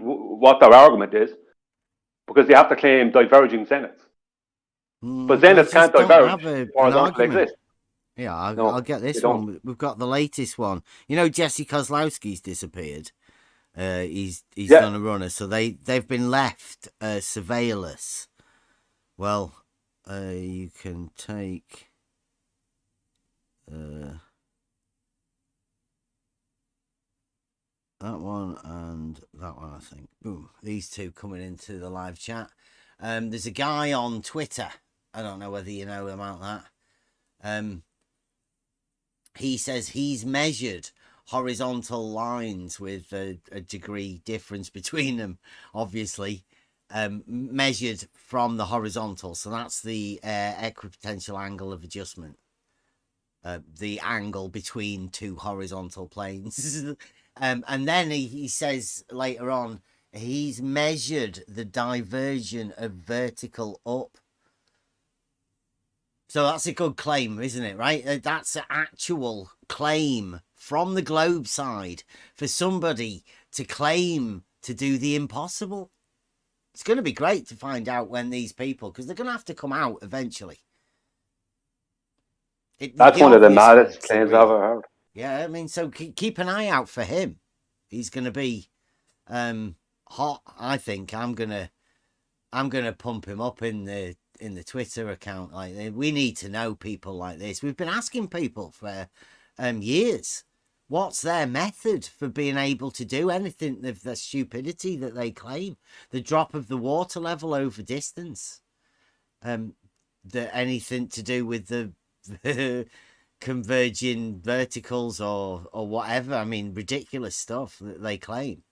what their argument is, because they have to claim diverging zeniths. But zeniths can't diverge. Horizontal exists. Yeah, I'll get this one. We've got the latest one. You know, Jesse Kozlowski's disappeared. He's done a runner, so they've been left surveillance. Well, you can take that one and that one, I think. Boom. These two coming into the live chat. There's a guy on Twitter. I don't know whether you know about that. He says he's measured horizontal lines with a degree difference between them, obviously, measured from the horizontal. So that's the equipotential angle of adjustment. The angle between two horizontal planes. And then he says later on, he's measured the diversion of vertical up. So that's a good claim, isn't it, right? That's an actual claim from the globe side for somebody to claim to do the impossible. It's going to be great to find out when these people, because they're going to have to come out eventually. That's one of the maddest claims I've ever heard. Yeah, I mean, so keep an eye out for him. He's going to be hot. I think I'm gonna pump him up in the Twitter account. Like, we need to know people like this. We've been asking people for years, what's their method for being able to do anything of the stupidity that they claim? The drop of the water level over distance, anything to do with the converging verticals or whatever. I mean, ridiculous stuff that they claim.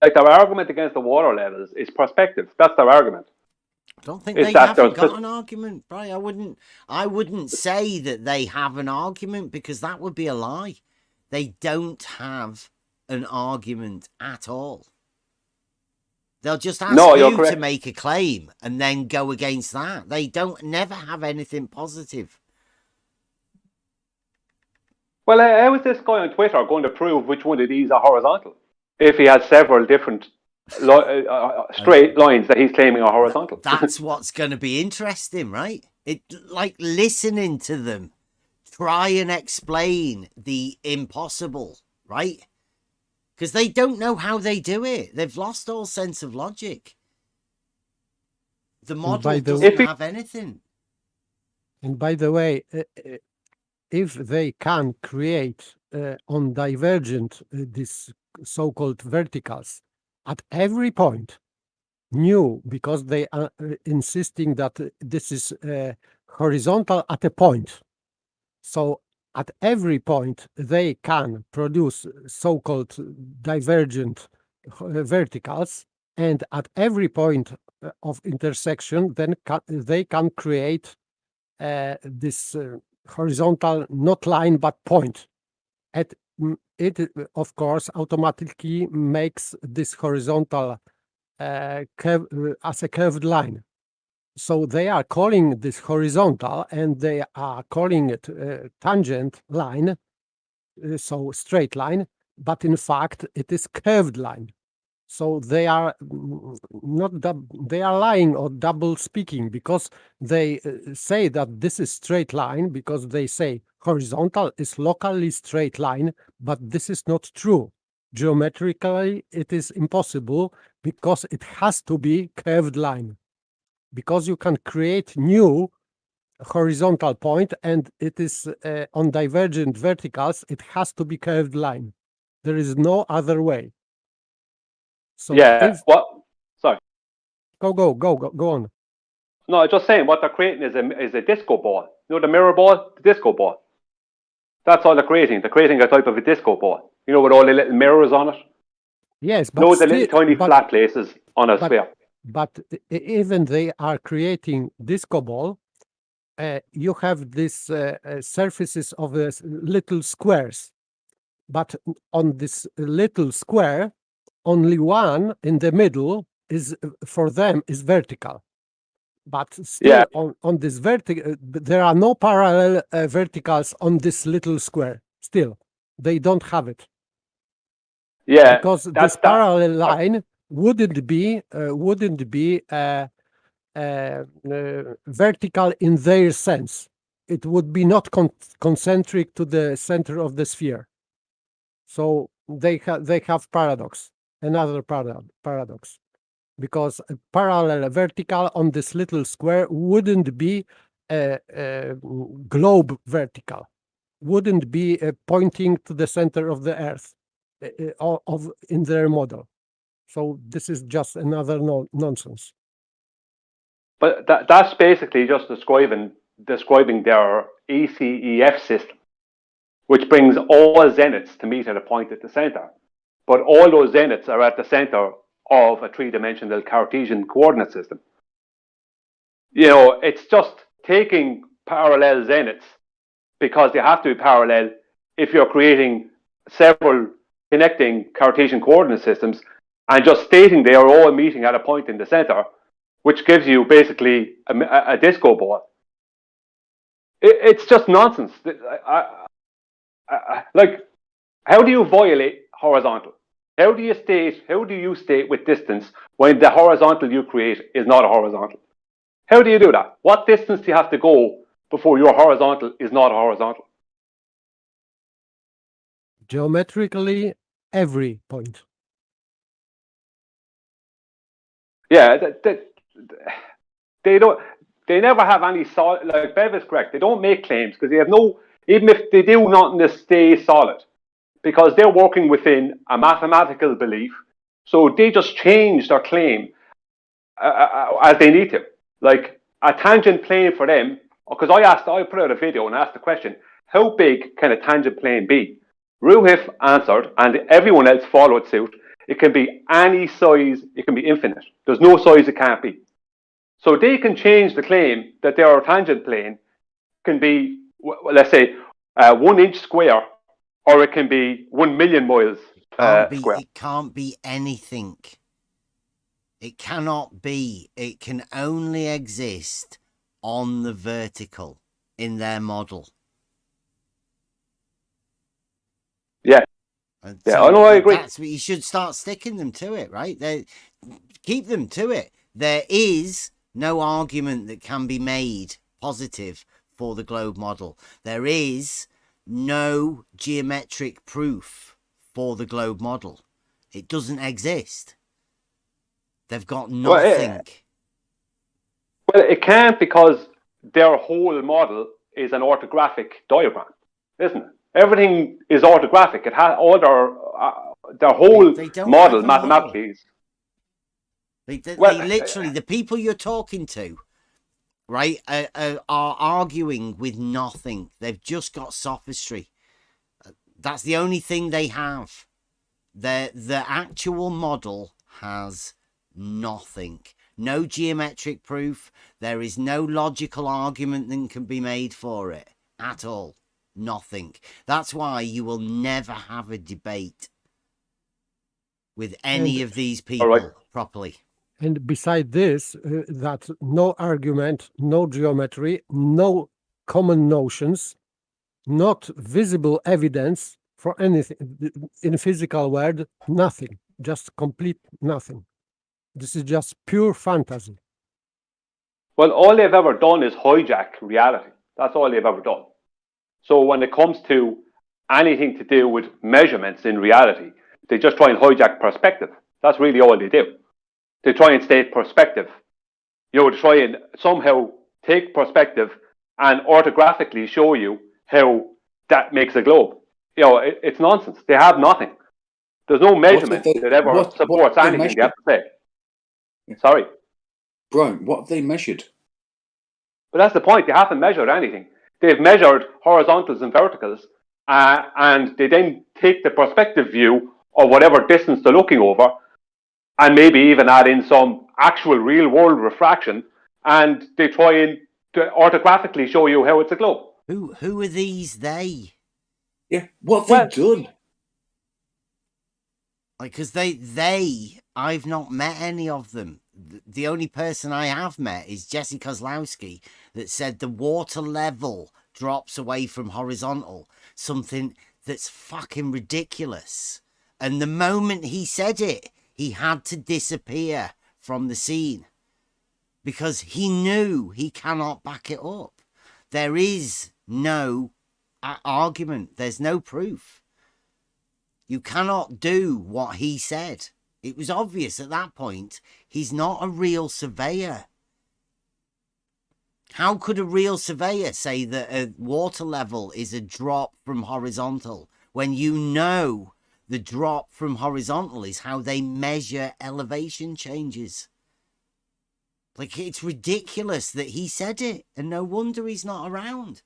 Like, their argument against the water levels is perspective. That's their argument. I don't think they haven't got an argument, Brian. I wouldn't say that they have an argument, because that would be a lie. They don't have an argument at all. They'll just ask you to make a claim and then go against that. They never have anything positive. Well, how is this guy on Twitter going to prove which one of these are horizontal if he has several different straight lines that he's claiming are horizontal? That's what's going to be interesting, right? Like listening to them try and explain the impossible, right? Because they don't know how they do it. They've lost all sense of logic. The model doesn't have anything. And by the way, if they can create on divergent these so-called verticals at every point new, because they are insisting that this is horizontal at a point. So at every point they can produce so-called divergent verticals, and at every point of intersection then they can create this horizontal, not line but point. It of course automatically makes this horizontal curve as a curved line. So they are calling this horizontal and they are calling it tangent line, so straight line, but in fact it is curved line. So they are they are lying or double speaking, because they say that this is straight line because they say horizontal is locally straight line, but this is not true. Geometrically, it is impossible because it has to be curved line. Because you can create new horizontal point and it is on divergent verticals, it has to be curved line. There is no other way. So yeah, sorry. Go on. No, I'm just saying what they're creating is a disco ball. You know, the mirror ball, the disco ball. That's all they're creating. They're creating a type of a disco ball, you know, with all the little mirrors on it. Yes, but Loads of little tiny but, flat places on a but, sphere. but even they are creating disco ball, you have these surfaces of little squares, but on this little square, only one in the middle is for them is vertical. But still, on this vertical, there are no parallel verticals on this little square. Still, they don't have it. Yeah, because this parallel line wouldn't be vertical in their sense. It would be not concentric to the center of the sphere. So they have paradox, another paradox, because a parallel vertical on this little square wouldn't be a globe vertical, wouldn't be pointing to the center of the Earth in their model. So this is just another nonsense. But that's basically just describing their ECEF system, which brings all zeniths to meet at a point at the center. But all those zeniths are at the center of a three-dimensional Cartesian coordinate system. You know, it's just taking parallel zeniths because they have to be parallel if you're creating several connecting Cartesian coordinate systems and just stating they are all meeting at a point in the center, which gives you basically a disco ball. It's just nonsense. Like, how do you violate horizontal? How do you state with distance when the horizontal you create is not a horizontal? How do you do that? What distance do you have to go before your horizontal is not a horizontal? Geometrically, every point. Yeah, they never have any solid, like Bev is correct, they don't make claims because they have no, even if they do nothing to stay solid, because they're working within a mathematical belief, so they just change their claim as they need to. Like a tangent plane for them, because I put out a video and asked the question, how big can a tangent plane be? Ruhif answered, and everyone else followed suit, it can be any size, it can be infinite. There's no size it can't be. So they can change the claim that their tangent plane can be, let's say, 1 inch square, or it can be 1 million miles square. It can't be anything. It cannot be. It can only exist on the vertical in their model. Yeah. Yeah, I know, I agree. That's what you should start sticking them to it, right? Keep them to it. There is no argument that can be made positive for the globe model. There is no geometric proof for the globe model. It doesn't exist. They've got nothing. Well, it can't, because their whole model is an orthographic diagram, isn't it? Everything is orthographic. It has all their whole model mathematically. They literally, the people you're talking to, right, are arguing with nothing. They've just got sophistry. That's the only thing they have. The actual model has nothing. No geometric proof. There is no logical argument that can be made for it at all. Nothing. That's why you will never have a debate with any of these people properly. And beside this, that no argument, no geometry, no common notions, not visible evidence for anything in physical world, nothing, just complete nothing. This is just pure fantasy. Well, all they've ever done is hijack reality. That's all they've ever done. So when it comes to anything to do with measurements in reality, they just try and hijack perspective. That's really all they do. They try and state perspective. You know, to try and somehow take perspective and orthographically show you how that makes a globe. You know, it's nonsense. They have nothing. There's no measurement that ever supports anything they have to say. Sorry. Brian, what have they measured? But that's the point. They haven't measured anything. They've measured horizontals and verticals, and they then take the perspective view of whatever distance they're looking over, and maybe even add in some actual real world refraction, and they try and to orthographically show you how it's a globe. Who are these they? Yeah, what have they done? Like, because I've not met any of them. The only person I have met is Jesse Kozlowski, that said the water level drops away from horizontal, something that's fucking ridiculous. And the moment he said it, he had to disappear from the scene because he knew he cannot back it up. There is no argument. There's no proof. You cannot do what he said. It was obvious at that point. He's not a real surveyor. How could a real surveyor say that a water level is a drop from horizontal when you know the drop from horizontal is how they measure elevation changes? Like, it's ridiculous that he said it, and no wonder he's not around.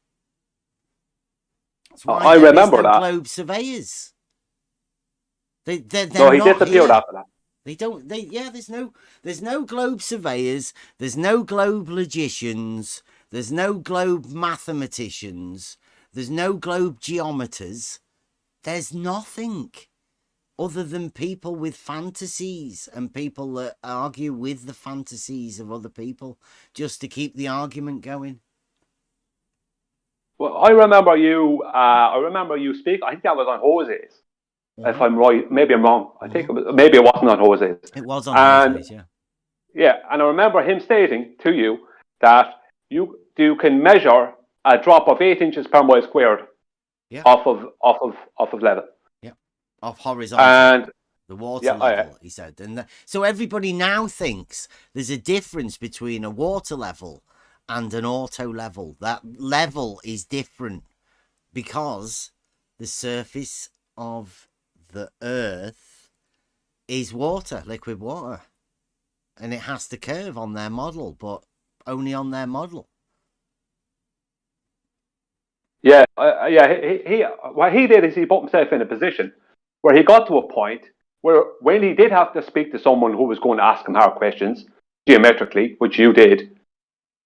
That's why I remember that. globe surveyors. They're No, he not disappeared here. after that. There's no globe surveyors, there's no globe logicians, there's no globe mathematicians, there's no globe geometers. There's nothing other than people with fantasies and people that argue with the fantasies of other people just to keep the argument going. Well, I remember you speak. I think that was on Jose's. If I'm right, maybe I'm wrong. I think maybe it wasn't on Jose's. It was on Jose's, yeah. Yeah, and I remember him stating to you that you can measure a drop of 8 inches per mile squared off of level. Yeah, off horizontal. And the water level, he said. And so everybody now thinks there's a difference between a water level and an auto level. That level is different because the surface of the Earth is water, liquid water, and it has to curve on their model, but only on their model. Yeah, what he did is he put himself in a position where he got to a point where when he did have to speak to someone who was going to ask him hard questions geometrically, which you did,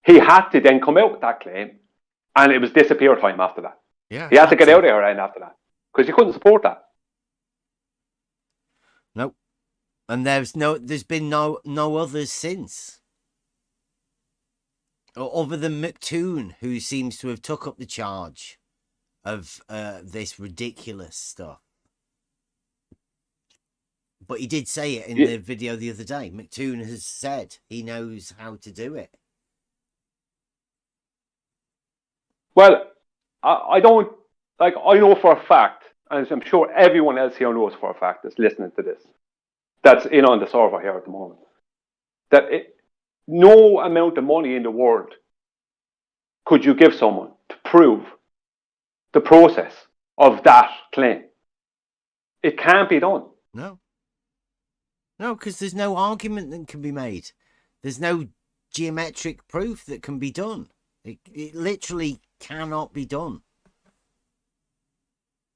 he had to then come out with that claim, and it was disappear time after that. Yeah, he had to get out of there right after that because he couldn't support that. Nope. And there's been no others since. Other than McToon, who seems to have took up the charge of this ridiculous stuff. But he did say it in the video the other day. McToon has said he knows how to do it. Well, I don't, like, I know for a fact, and I'm sure everyone else here knows for a fact that's listening to this, that's in on the server here at the moment, that no amount of money in the world could you give someone to prove the process of that claim. It can't be done. No, because there's no argument that can be made. There's no geometric proof that can be done. It literally cannot be done.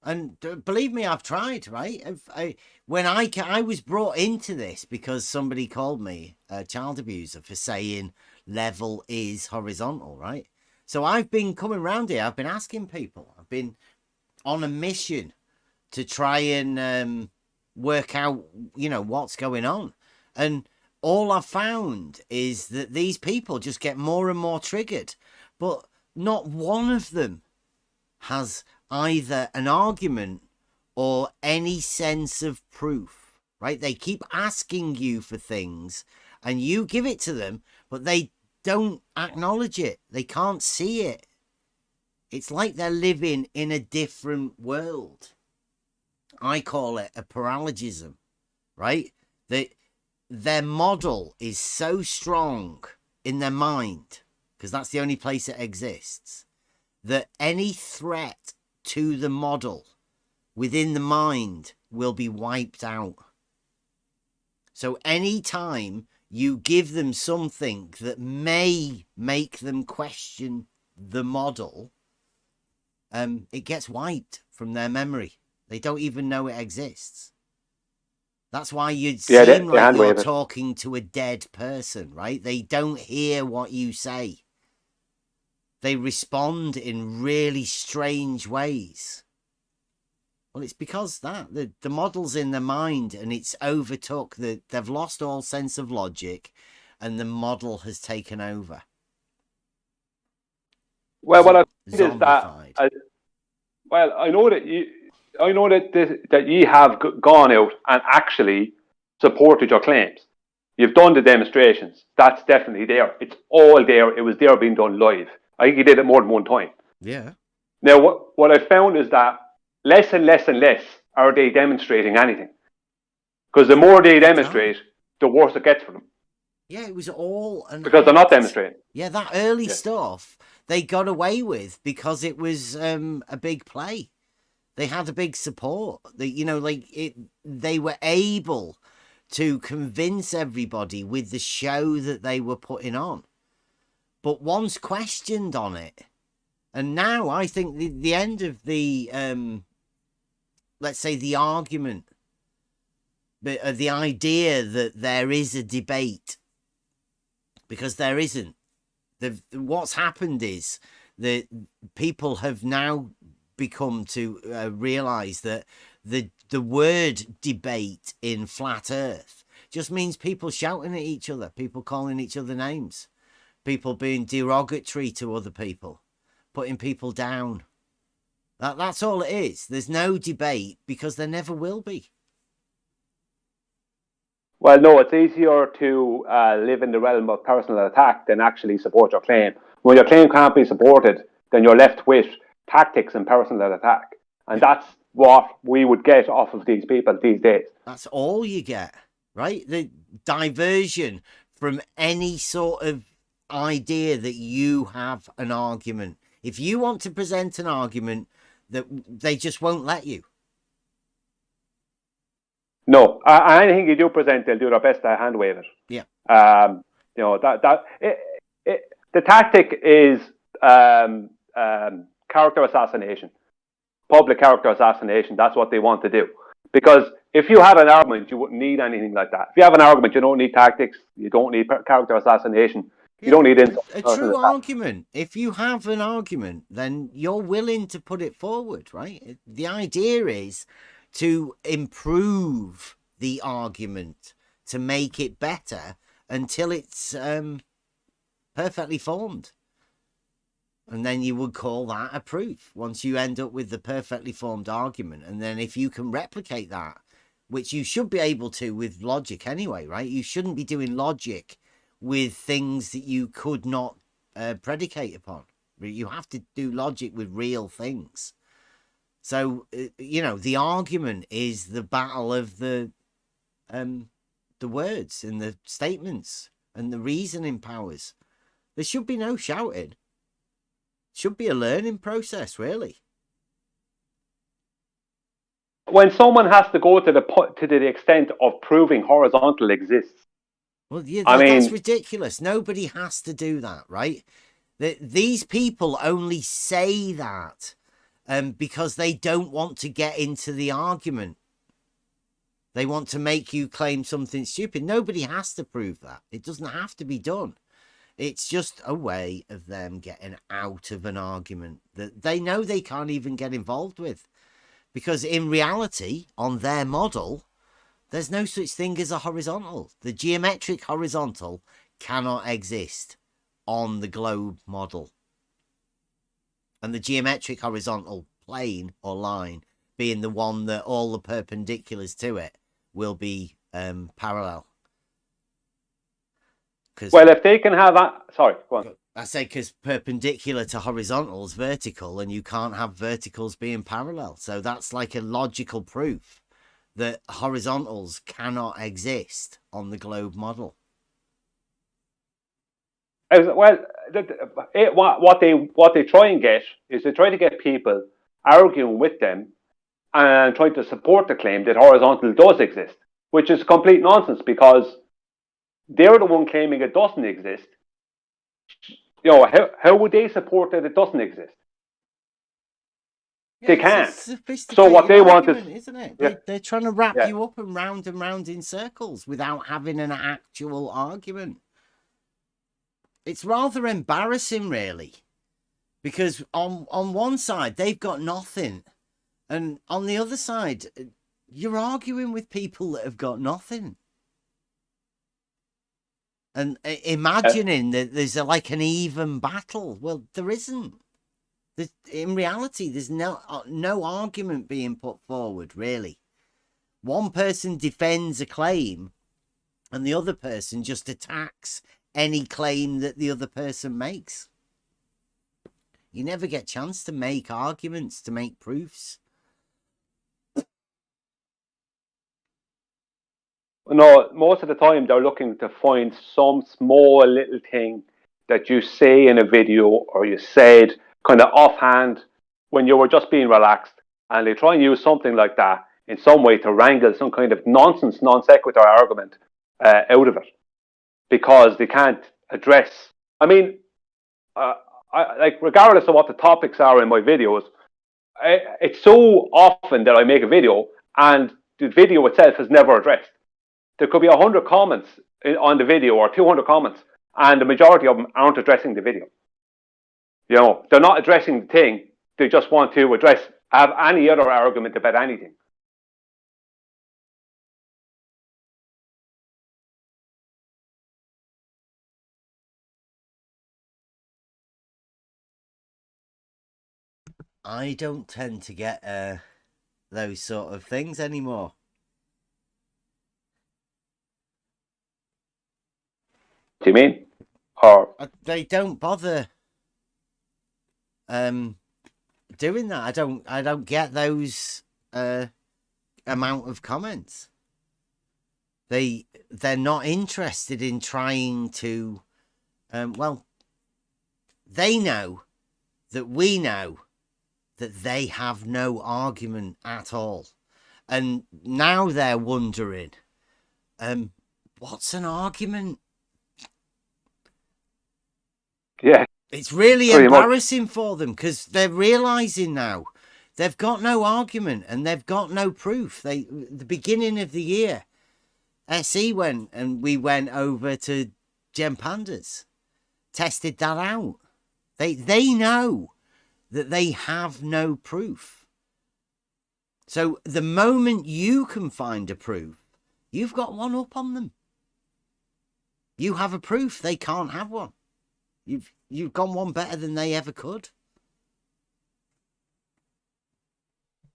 And believe me, I've tried, right? When I was brought into this because somebody called me a child abuser for saying level is horizontal, right? So I've been coming around here. I've been asking people. I've been on a mission to try and work out, what's going on. And all I've found is that these people just get more and more triggered. But not one of them has either an argument or any sense of proof, right? They keep asking you for things and you give it to them, but they don't acknowledge it. They can't see it. It's like they're living in a different world. I call it a paralogism, right? Their model is so strong in their mind, because that's the only place it exists, that any threat to the model within the mind will be wiped out. So anytime you give them something that may make them question the model, it gets wiped from their memory. They don't even know it exists. That's why you'd Yeah, seem they like hand you're wave it. talking to a dead person, right? They don't hear what you say. They respond in really strange ways. Well, it's because the model's in their mind and it's overtook. They've lost all sense of logic and the model has taken over. Well, what I think is that, Zombified. well, I know that you have gone out and actually supported your claims. You've done the demonstrations. That's definitely there. It's all there. It was there being done live. I think you did it more than one time. Yeah. Now, what I found is that less and less and less are they demonstrating anything. Because the more they demonstrate, the worse it gets for them. Yeah, it was all because they're not demonstrating. Yeah, that early stuff they got away with because it was a big play. They had a big support. They were able to convince everybody with the show that they were putting on. But once questioned on it, and now I think the end of the let's say the argument, but the idea that there is a debate, because there isn't. What's happened is that people have now become to realize that the word debate in flat earth just means people shouting at each other, people calling each other names, people being derogatory to other people, putting people down. That's all it is. There's no debate because there never will be. Well, no, it's easier to live in the realm of personal attack than actually support your claim. When your claim can't be supported, then you're left with tactics and personal attack. And that's what we would get off of these people these days. That's all you get, right? The diversion from any sort of idea that you have an argument. If you want to present an argument, that they just won't let you. No, anything you do present, they'll do their best to hand wave it. Yeah. The tactic is character assassination, public character assassination. That's what they want to do. Because if you had an argument, you wouldn't need anything like that. If you have an argument, you don't need tactics. You don't need character assassination. You don't need insult. A true argument. If you have an argument, then you're willing to put it forward, right? The idea is to improve the argument, to make it better until it's perfectly formed. And then you would call that a proof once you end up with the perfectly formed argument. And then if you can replicate that, which you should be able to with logic anyway, right? You shouldn't be doing logic with things that you could not predicate upon. You have to do logic with real things. So, the argument is the battle of the words and the statements and the reasoning powers. There should be no shouting. It should be a learning process, really. When someone has to go to the extent of proving horizontal exists. Well, yeah, that's ridiculous. Nobody has to do that, right? These people only say that because they don't want to get into the argument. They want to make you claim something stupid. Nobody has to prove that. It doesn't have to be done. It's just a way of them getting out of an argument that they know they can't even get involved with. Because in reality, on their model, there's no such thing as a horizontal. The geometric horizontal cannot exist on the globe model. And the geometric horizontal plane or line being the one that all the perpendiculars to it will be parallel. Well, if they can have that... Sorry, go on. I say because perpendicular to horizontal is vertical, and you can't have verticals being parallel. So that's like a logical proof that horizontals cannot exist on the globe model. Well, what they try and get is they try to get people arguing with them and trying to support the claim that horizontal does exist, which is complete nonsense because they're the one claiming it doesn't exist. How would they support that it doesn't exist? They it's a can't. sophisticated So what they want argument, is, isn't it? yeah, They're trying to wrap yeah. you up and round in circles without having an actual argument. It's rather embarrassing, really, because on one side they've got nothing, and on the other side you're arguing with people that have got nothing, and imagining that there's like an even battle. Well, there isn't. In reality, there's no argument being put forward, really. One person defends a claim and the other person just attacks any claim that the other person makes. You never get a chance to make arguments, to make proofs. No, most of the time they're looking to find some small little thing that you say in a video or you said kind of offhand when you were just being relaxed, and they try and use something like that in some way to wrangle some kind of nonsense, non sequitur argument out of it, because they can't address. I mean, like regardless of what the topics are in my videos, it's so often that I make a video and the video itself is never addressed. There could be 100 comments on the video or 200 comments, and the majority of them aren't addressing the video. You know, they're not addressing the thing. They just want to have any other argument about anything. I don't tend to get those sort of things anymore. Do you mean? Or they don't bother doing that. I don't get those amount of comments. They're not interested in trying to well, they know that we know that they have no argument at all, and now they're wondering what's an argument. Yeah, it's really pretty embarrassing for them, because they're realizing now they've got no argument and they've got no proof. The beginning of the year, SE went and we went over to Gem Pandas, tested that out. They know that they have no proof. So the moment you can find a proof, you've got one up on them. You have a proof, they can't have one. You've gone one better than they ever could.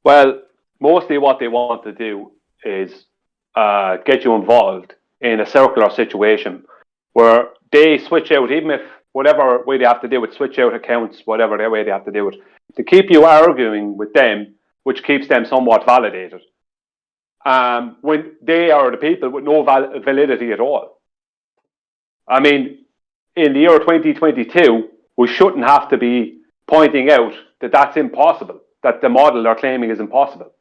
Well, mostly what they want to do is get you involved in a circular situation where they switch out, even if whatever way they have to do it, switch out accounts, whatever their way they have to do it, to keep you arguing with them, which keeps them somewhat validated. When they are the people with no validity at all. I mean, in the year 2022, we shouldn't have to be pointing out that that's impossible, that the model they're claiming is impossible.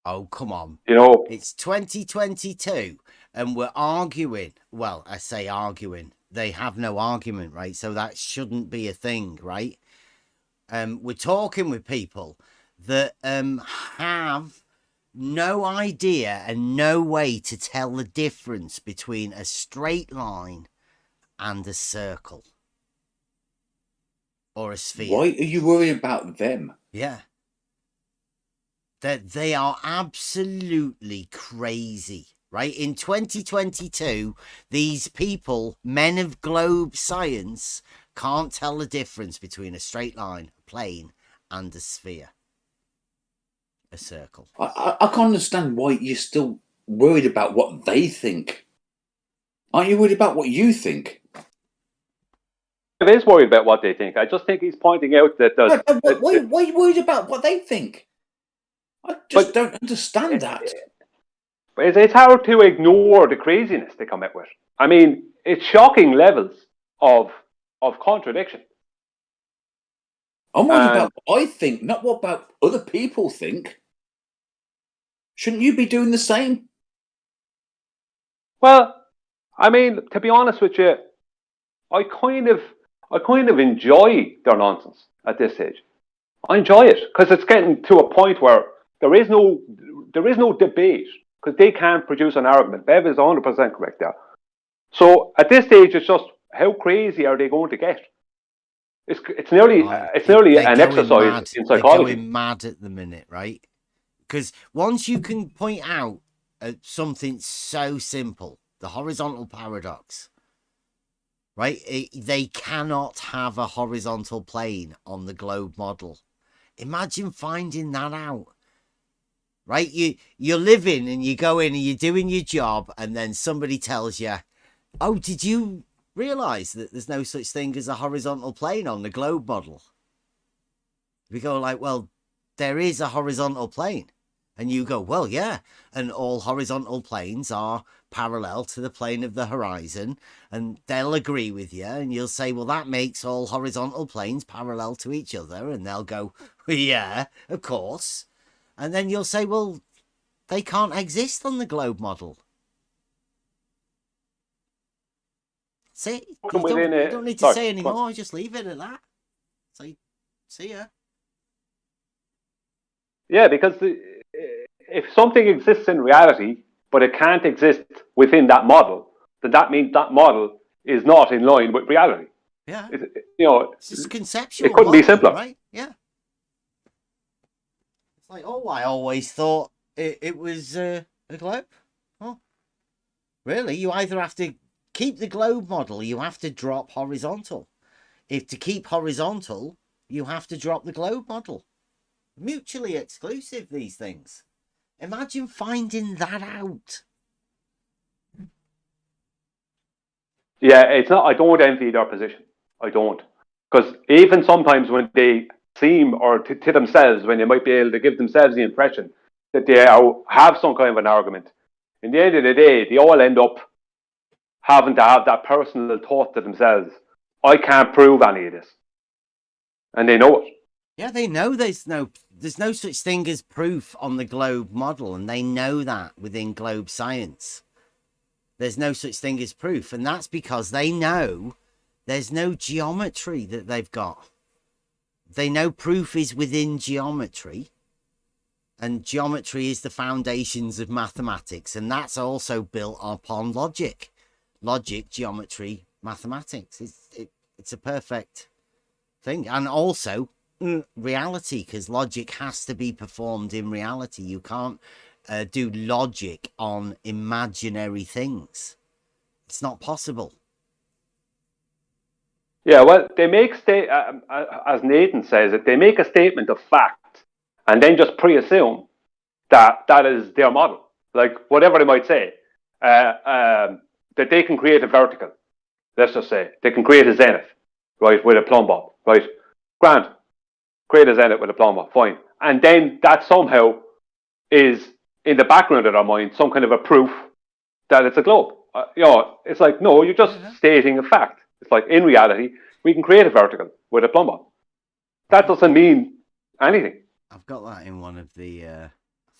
Oh, come on. You know, it's 2022 and we're arguing. Well, I say arguing. They have no argument, right? So that shouldn't be a thing, right? We're talking with people that have no idea and no way to tell the difference between a straight line and a circle or a sphere. Why are you worried about them? Yeah. That they are absolutely crazy, right? In 2022, these people, men of globe science, can't tell the difference between a straight line, a plane, and a sphere, a circle. I can't understand why you're still worried about what they think. Aren't you worried about what you think? It is worried about what they think. I just think he's pointing out that there's... Why are you worried about what they think? I just don't understand that. It's hard to ignore the craziness they come out with. I mean, it's shocking levels of contradiction. I'm worried about what I think, not what about other people think. Shouldn't you be doing the same? Well, I mean, to be honest with you, I kind of enjoy their nonsense at this stage. I enjoy it because it's getting to a point where there is no debate because they can't produce an argument. Bev is 100% correct there. So at this stage, it's just how crazy are they going to get? It's nearly an exercise in psychology. They're going mad at the minute, right? Because once you can point out something so simple, the horizontal paradox, right? They cannot have a horizontal plane on the globe model. Imagine finding that out, right? You're living and you go in and you're doing your job, and then somebody tells you, "Oh, did you realize that there's no such thing as a horizontal plane on the globe model?" We go like, "Well, there is a horizontal plane." And you go, "Well, yeah, and all horizontal planes are parallel to the plane of the horizon." And they'll agree with you, and you'll say, "Well, that makes all horizontal planes parallel to each other." And they'll go, "Well, yeah, of course." And then you'll say, "Well, they can't exist on the globe model." See, you don't need to say any more. Just leave it at that. Say, "See ya." Yeah, because if something exists in reality, but it can't exist within that model, then that means that model is not in line with reality. Yeah. It's just conceptual. It couldn't be simpler. Right? Yeah. It's like, "Oh, I always thought it was a globe." Oh, really? You either have to keep the globe model, you have to drop horizontal. If to keep horizontal, you have to drop the globe model. Mutually exclusive, these things. Imagine finding that out. Yeah, it's not. I don't envy their position. I don't, because even sometimes when they seem, or to themselves, when they might be able to give themselves the impression that they have some kind of an argument, in the end of the day, they all end up having to have that personal thought to themselves. I can't prove any of this, and they know it. Yeah, they know there's no such thing as proof on the globe model, and they know that within globe science. There's no such thing as proof, and that's because they know there's no geometry that they've got. They know proof is within geometry, and geometry is the foundations of mathematics, and that's also built upon logic. Logic, geometry, mathematics. It's a perfect thing. And also reality, because logic has to be performed in reality. You can't do logic on imaginary things. It's not possible. Yeah, well, they make as Nathan says it, they make a statement of fact and then just pre-assume that is their model. Like whatever they might say, that they can create a vertical. Let's just say they can create a zenith, right, with a plumb bob, right? Grand, create a zenith with a plumb bob, fine. And then that somehow is in the background of their mind some kind of a proof that it's a globe. It's like, no, you're just stating a fact. It's like, in reality, we can create a vertical with a plumb bob. That doesn't mean anything. I've got that in one of the, I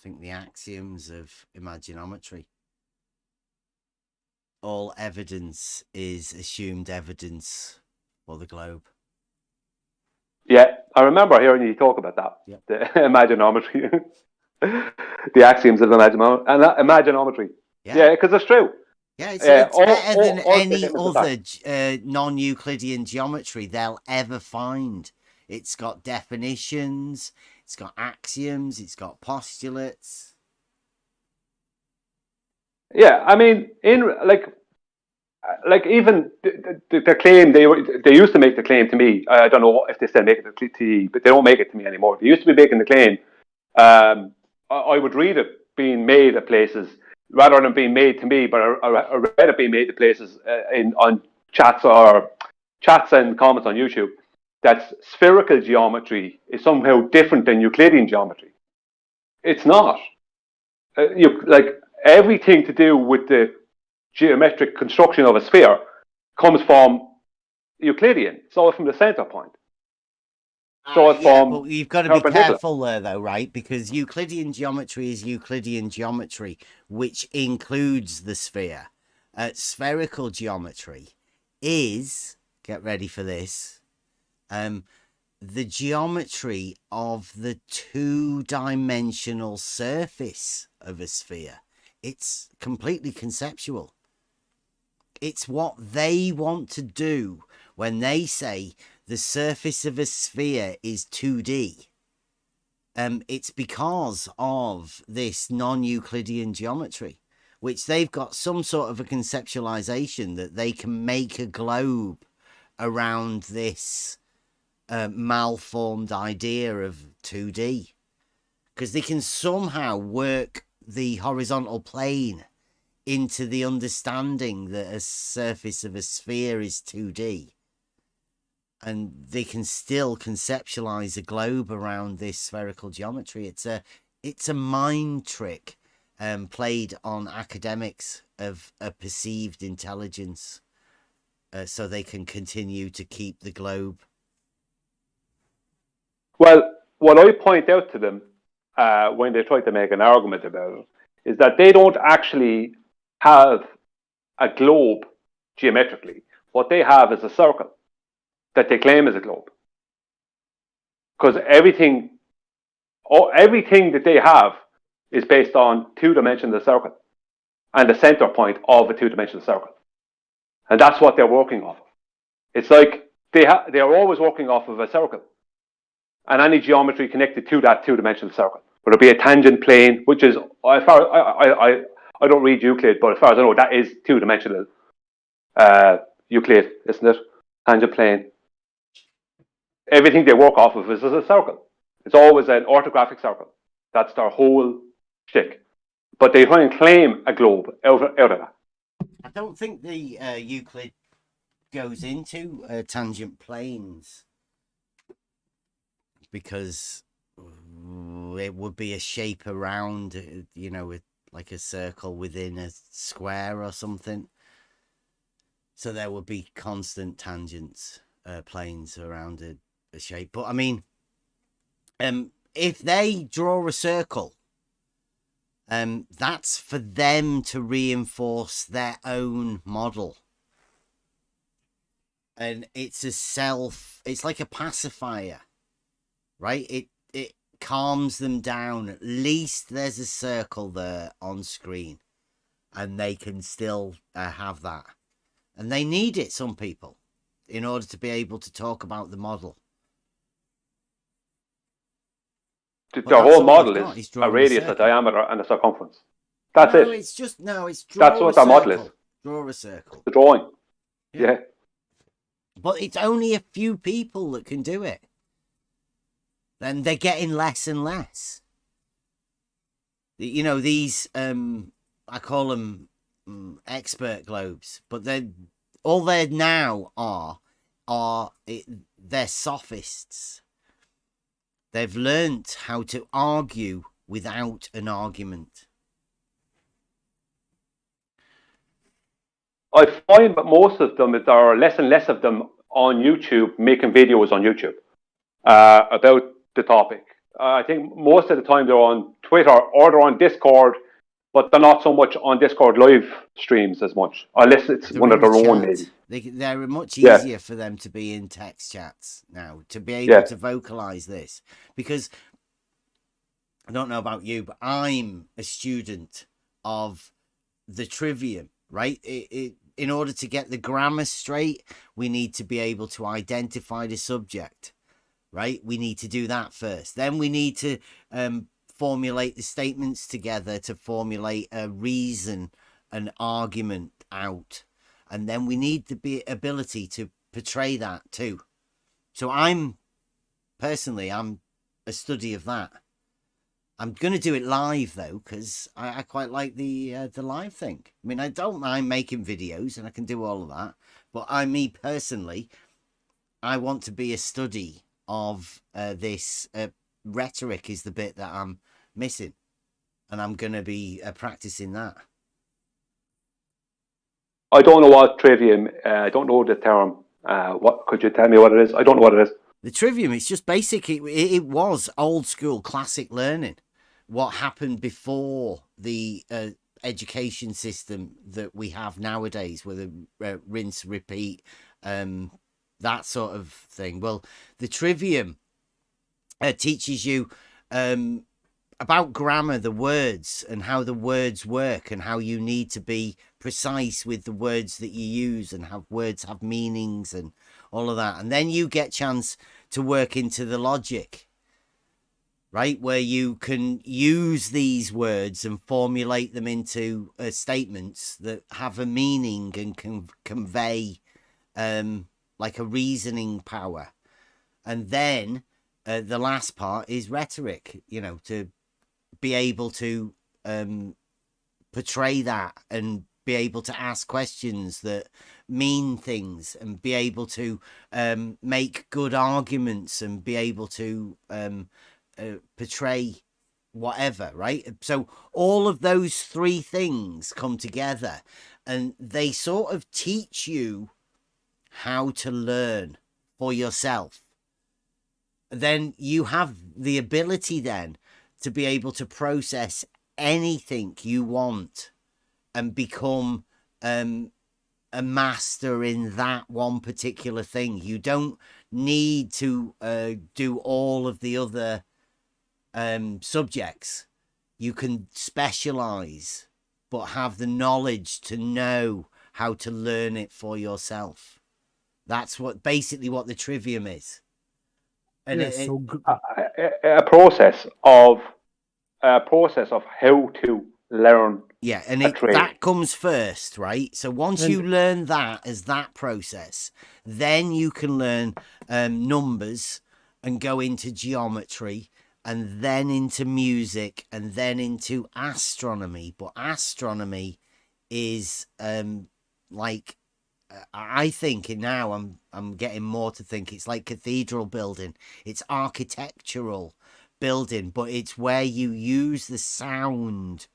think, the axioms of imaginometry. All evidence is assumed evidence for the globe. Yeah, I remember hearing you talk about that. Yep. The imaginometry. The axioms of imaginometry. Yeah, because it's true. Yeah, it's better than any other non-Euclidean geometry they'll ever find. It's got definitions, it's got axioms, it's got postulates. Yeah, I mean, like even the claim they used to make the claim to me. I don't know if they still make it to you, but they don't make it to me anymore. They used to be making the claim. I would read it being made at places rather than being made to me, but I read it being made to places on chats and comments on YouTube. That spherical geometry is somehow different than Euclidean geometry. It's not. Like everything to do with the geometric construction of a sphere comes from Euclidean, so from the center point. So it's from but you've got to be careful there, though, right? Because Euclidean geometry is Euclidean geometry, which includes the sphere. Spherical geometry is, get ready for this, the geometry of the two-dimensional surface of a sphere. It's completely conceptual. It's what they want to do when they say the surface of a sphere is 2D. It's because of this non-Euclidean geometry, which they've got some sort of a conceptualization that they can make a globe around this malformed idea of 2D, because they can somehow work the horizontal plane into the understanding that a surface of a sphere is 2D, and they can still conceptualize a globe around this spherical geometry. It's a mind trick played on academics of a perceived intelligence, so they can continue to keep the globe. Well, what I point out to them when they try to make an argument about it is that they don't actually have a globe geometrically. What they have is a circle that they claim is a globe. Because everything that they have is based on two-dimensional circle and the center point of a two-dimensional circle. And that's what they're working off of. It's like they are always working off of a circle and any geometry connected to that two-dimensional circle. Whether it be a tangent plane, which is, as far I don't read Euclid, but as far as I know, that is two-dimensional Euclid, isn't it? Tangent plane. Everything they work off of is a circle. It's always an orthographic circle. That's their whole shtick. But they try and claim a globe out of that. I don't think the Euclid goes into tangent planes, because it would be a shape around, like a circle within a square or something. So there would be constant tangents, planes around a shape. But I mean, if they draw a circle, that's for them to reinforce their own model. And it's like a pacifier, right? It calms them down. At least there's a circle there on screen, and they can still have that. And they need it, some people, in order to be able to talk about the model. Their whole model is a radius, a diameter, and a circumference. That's it. It's draw That's what their model is. Draw a circle. The drawing. Yeah. But it's only a few people that can do it. Then they're getting less and less. These, I call them expert globes, but all they now they're sophists. They've learnt how to argue without an argument. I find that most of them, there are less and less of them on YouTube, making videos on YouTube about the topic. I think most of the time they're on Twitter or they're on Discord, but they're not so much on Discord live streams as much, unless it's one of their own, maybe. They're much easier for them to be in text chats now, to be able to vocalize this. Because I don't know about you, but I'm a student of the trivium, right? In order to get the grammar straight, we need to be able to identify the subject, right? We need to do that first. Then we need to formulate the statements together to formulate a reason, an argument out. And then we need the ability to portray that too. So I'm a study of that. I'm going to do it live though, because I quite like the live thing. I mean, I don't mind making videos and I can do all of that. But me personally, I want to be a study of this. Rhetoric is the bit that I'm missing. And I'm going to be practicing that. I don't know what trivium, I don't know the term. What could you tell me what it is? I don't know what it is. The trivium, it's just basic. It was old school classic learning. What happened before the education system that we have nowadays, with a rinse, repeat that sort of thing. Well, the trivium teaches you about grammar, the words, and how the words work, and how you need to be precise with the words that you use, and how words have meanings and all of that. And then you get chance to work into the logic, right, where you can use these words and formulate them into statements that have a meaning and can convey like a reasoning power. And then the last part is rhetoric, you know, to be able to portray that and be able to ask questions that mean things, and be able to make good arguments, and be able to portray whatever, right? So all of those three things come together, and they sort of teach you how to learn for yourself. Then you have the ability then to be able to process anything you want and become a master in that one particular thing. You don't need to do all of the other subjects. You can specialize, but have the knowledge to know how to learn it for yourself. That's what basically what the trivium is. And yes, so a process of how to learn. Yeah, and that comes first, right? So once you learn that as that process, then you can learn numbers and go into geometry, and then into music, and then into astronomy. But astronomy is like, I think now I'm getting more to think it's like cathedral building. It's architectural building, but it's where you use the sound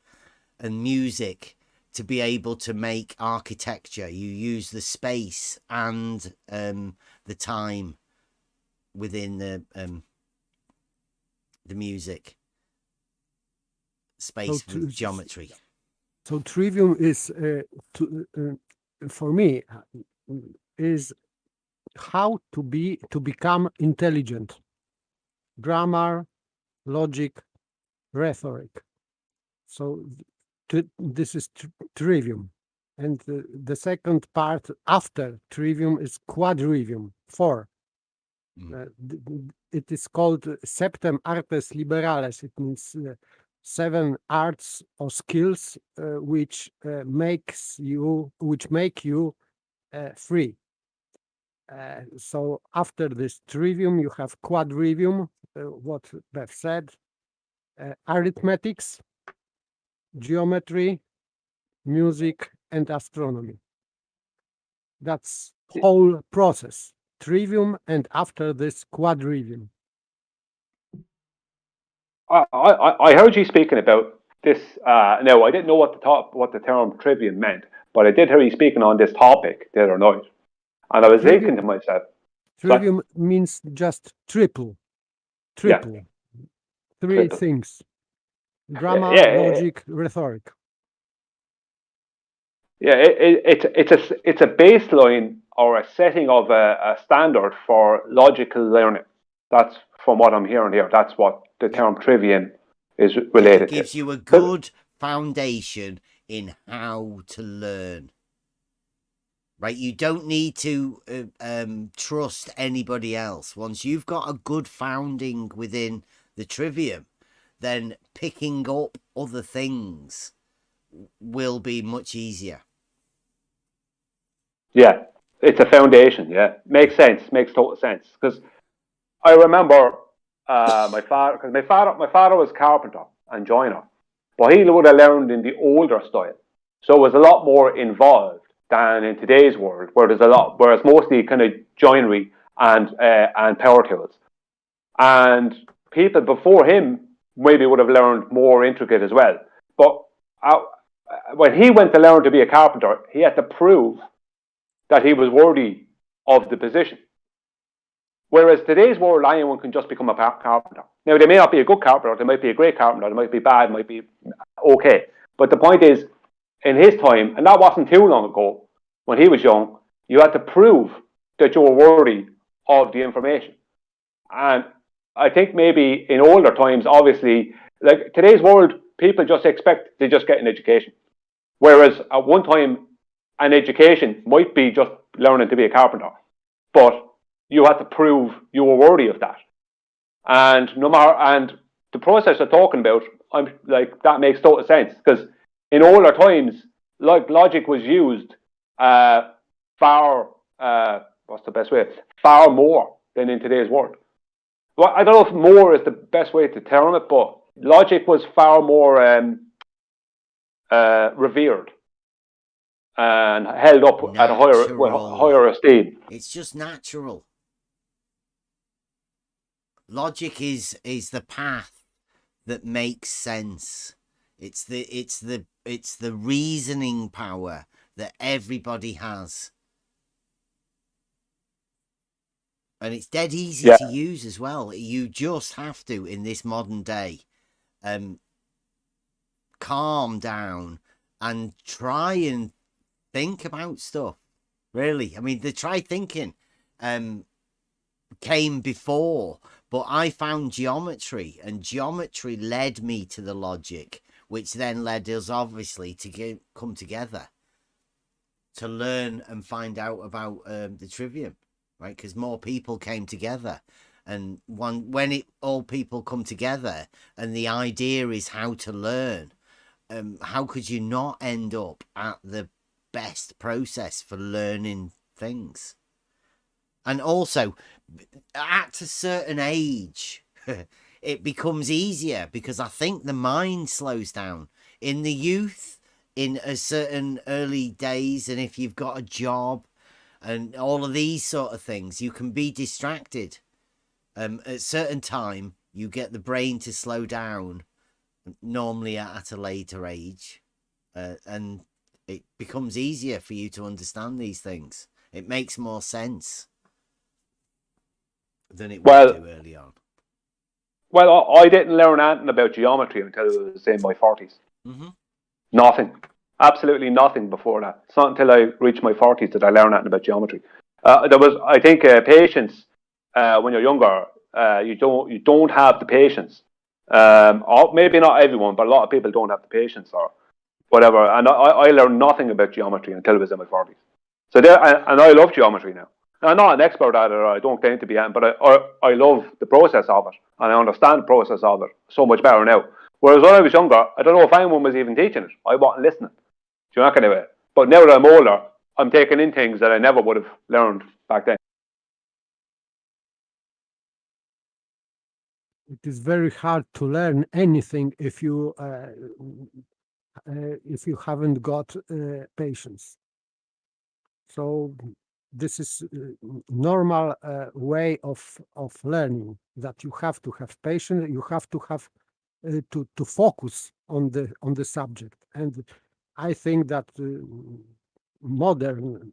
and music to be able to make architecture. You use the space and the time within the music, space with geometry. So trivium is for me is how to become intelligent. Grammar, logic, rhetoric. So this is trivium, and the second part after trivium is quadrivium, 4. It is called septem artes liberales. It means 7 arts or skills which make you free. So after this trivium, you have quadrivium, what Beth said, arithmetics, geometry, music, and astronomy. That's whole process. Trivium, and after this quadrivium. I heard you speaking about this. No, I didn't know what the term trivium meant, but I did hear you speaking on this topic the other night, and I was thinking to myself, trivium means just triple. Yeah. 3 things: grammar, logic, rhetoric. Yeah, it's a baseline or a setting of a standard for logical learning. That's from what I'm hearing here. That's what the term trivium is related to. It gives you a good foundation in how to learn. Right? You don't need to trust anybody else. Once you've got a good founding within the trivium, then picking up other things will be much easier. Yeah, it's a foundation. Yeah, makes sense. Makes total sense. Because I remember my father. Because my father was carpenter and joiner, but he would have learned in the older style, so it was a lot more involved than in today's world, where it's mostly kind of joinery and power tools. And people before him maybe would have learned more intricate as well. But when he went to learn to be a carpenter, he had to prove that he was worthy of the position. Whereas today's world, anyone can just become a carpenter. Now, they may not be a good carpenter, they might be a great carpenter, they might be bad, might be okay. But the point is, in his time, and that wasn't too long ago, when he was young, you had to prove that you were worthy of the information. And I think maybe in older times, obviously, like today's world, people just expect to just get an education. Whereas at one time, an education might be just learning to be a carpenter, but you had to prove you were worthy of that. And no matter, and the process you're talking about, I'm like, that makes total sense, because in older times, like logic was used far what's the best way? Far more than in today's world. Well, I don't know if more is the best way to term it, but logic was far more revered and held up at a higher esteem. It's just natural. Logic is the path that makes sense. It's the reasoning power that everybody has. And it's dead easy to use as well. You just have to, in this modern day, calm down and try and think about stuff. Really, I mean, the try thinking came before, but I found geometry, and geometry led me to the logic, which then led us obviously to come together to learn and find out about the trivium. Right, because more people came together, and when all people come together, and the idea is how to learn, how could you not end up at the best process for learning things? And also, at a certain age, it becomes easier, because I think the mind slows down in the youth, in a certain early days, and if you've got a job. And all of these sort of things, you can be distracted. At a certain time, you get the brain to slow down, normally at a later age. And it becomes easier for you to understand these things. It makes more sense than it would do early on. Well, I didn't learn anything about geometry until I was in my 40s. Mm-hmm. Nothing. Absolutely nothing before that. It's not until I reached my 40s that I learned anything about geometry. There was, I think, patience when you're younger. You don't have the patience. Or maybe not everyone, but a lot of people don't have the patience or whatever. And I learned nothing about geometry until I was in my 40s. So there, and I love geometry now. I'm not an expert at it, or I don't claim to be, but I love the process of it, and I understand the process of it so much better now. Whereas when I was younger, I don't know if anyone was even teaching it. I wasn't listening. Do you know, that kind of way. But now that I'm older, I'm taking in things that I never would have learned back then. It is very hard to learn anything if you haven't got patience. So this is normal way of learning, that you have to have patience. You have to have to focus on the subject. And I think that modern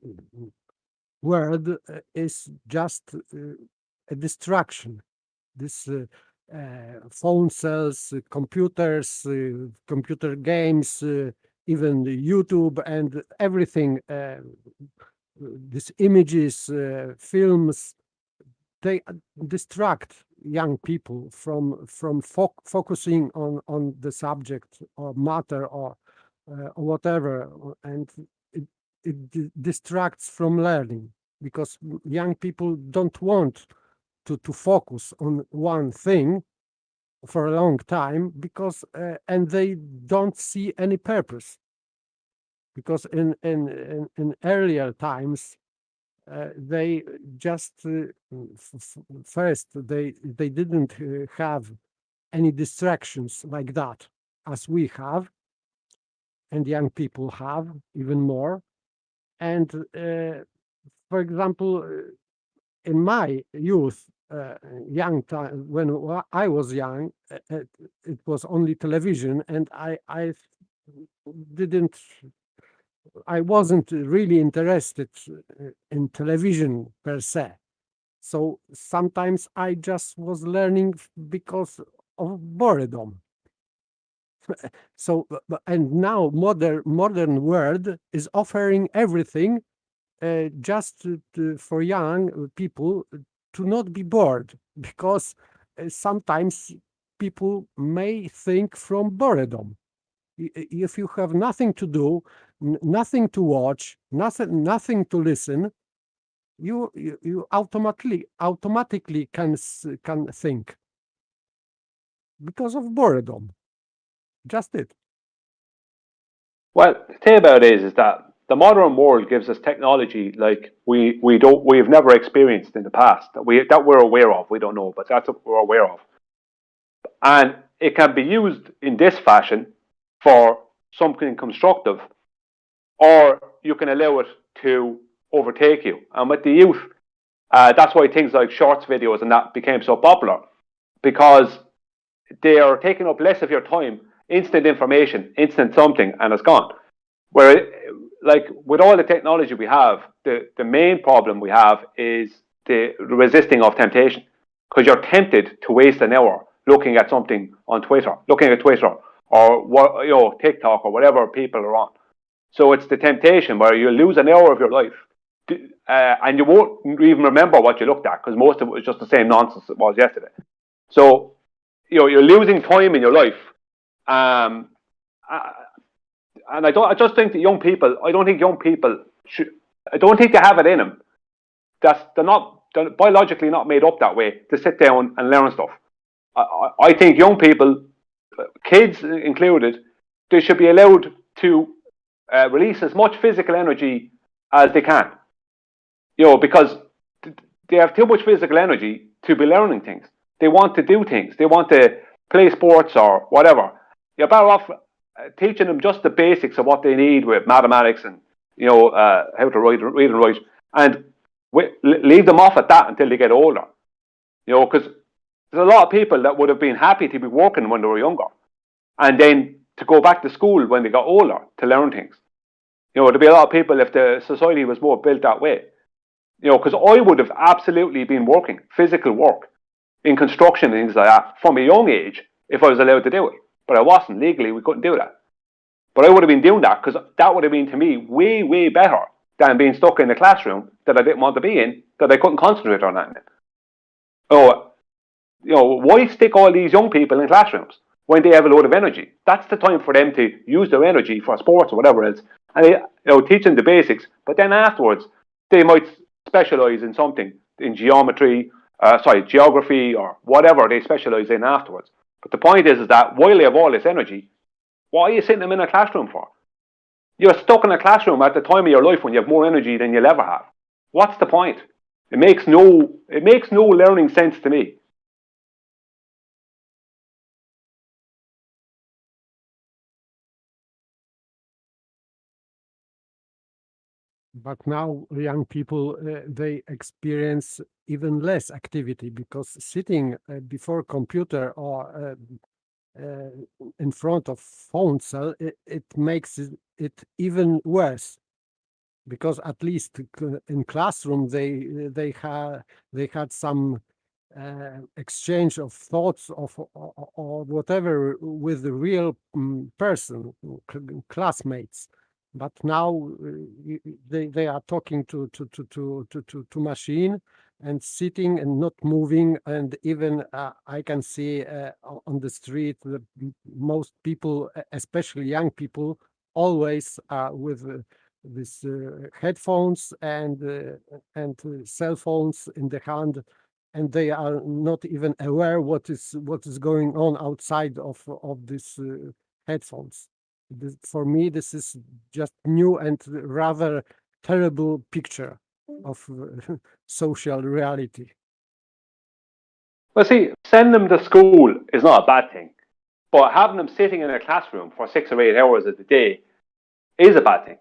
world is just a distraction. This phone cells, computers, computer games, even YouTube and everything. These images, films, they distract young people from focusing on the subject or matter or whatever, and it distracts from learning, because young people don't want to focus on one thing for a long time, because and they don't see any purpose, because in earlier times they just first they didn't have any distractions like that as we have, and young people have even more. And for example, in my youth, young time, when I was young, it was only television, and I wasn't really interested in television per se. So sometimes I just was learning because of boredom. So, and now modern world is offering everything just for young people to not be bored, because sometimes people may think from boredom. If you have nothing to do, nothing to watch, nothing to listen, you automatically can think because of boredom. Just it. Well, the thing about it is that the modern world gives us technology like we've never experienced in the past that we're aware of. We don't know, but that's what we're aware of, and it can be used in this fashion for something constructive, or you can allow it to overtake you. And with the youth, that's why things like shorts videos and that became so popular, because they are taking up less of your time, instant information, instant something, and it's gone. Where, like with all the technology we have, the main problem we have is the resisting of temptation, because you're tempted to waste an hour looking at something on Twitter, or TikTok or whatever people are on. So it's the temptation where you lose an hour of your life, and you won't even remember what you looked at, because most of it was just the same nonsense it was yesterday. So you're losing time in your life, and I just think that young people. I don't think young people should. I don't think they have it in them. They're biologically not made up that way to sit down and learn stuff. I think young people, kids included, they should be allowed to release as much physical energy as they can. Because they have too much physical energy to be learning things. They want to do things. They want to play sports or whatever. You're better off teaching them just the basics of what they need with mathematics and how to read and write, and leave them off at that until they get older. Because there's a lot of people that would have been happy to be working when they were younger, and then to go back to school when they got older to learn things. There'd be a lot of people if the society was more built that way. Because I would have absolutely been working physical work in construction and things like that from a young age if I was allowed to do it. But I wasn't. Legally, we couldn't do that. But I would have been doing that because that would have been, to me, way, way better than being stuck in a classroom that I didn't want to be in, that I couldn't concentrate on anything. Why stick all these young people in classrooms when they have a load of energy? That's the time for them to use their energy for sports or whatever else, and teach them the basics. But then afterwards, they might specialize in something, in geometry, geography, or whatever they specialize in afterwards. But the point is that while they have all this energy, what are you sitting them in a classroom for? You're stuck in a classroom at the time of your life when you have more energy than you'll ever have. What's the point? It makes no learning sense to me. But now young people, they experience even less activity, because sitting before computer or in front of phone cell, it makes it even worse. Because at least in classroom they had some exchange of thoughts or whatever with the real person, classmates. But now they are talking to machine and sitting and not moving. And even I can see on the street that most people, especially young people, always with these headphones and cell phones in the hand, and they are not even aware what is going on outside of these headphones. For me, this is just new and rather terrible picture of social reality. Well, see, sending them to school is not a bad thing, but having them sitting in a classroom for 6 or 8 hours a day is a bad thing.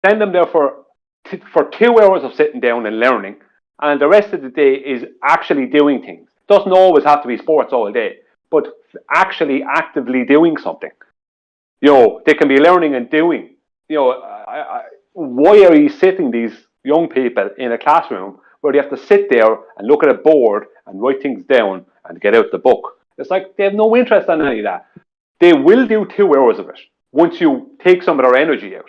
Send them there for 2 hours of sitting down and learning, and the rest of the day is actually doing things. It doesn't always have to be sports all day, but actually actively doing something. They can be learning and doing. Why are you sitting these young people in a classroom where they have to sit there and look at a board and write things down and get out the book? It's like they have no interest in any of that. They will do 2 hours of it once you take some of their energy out.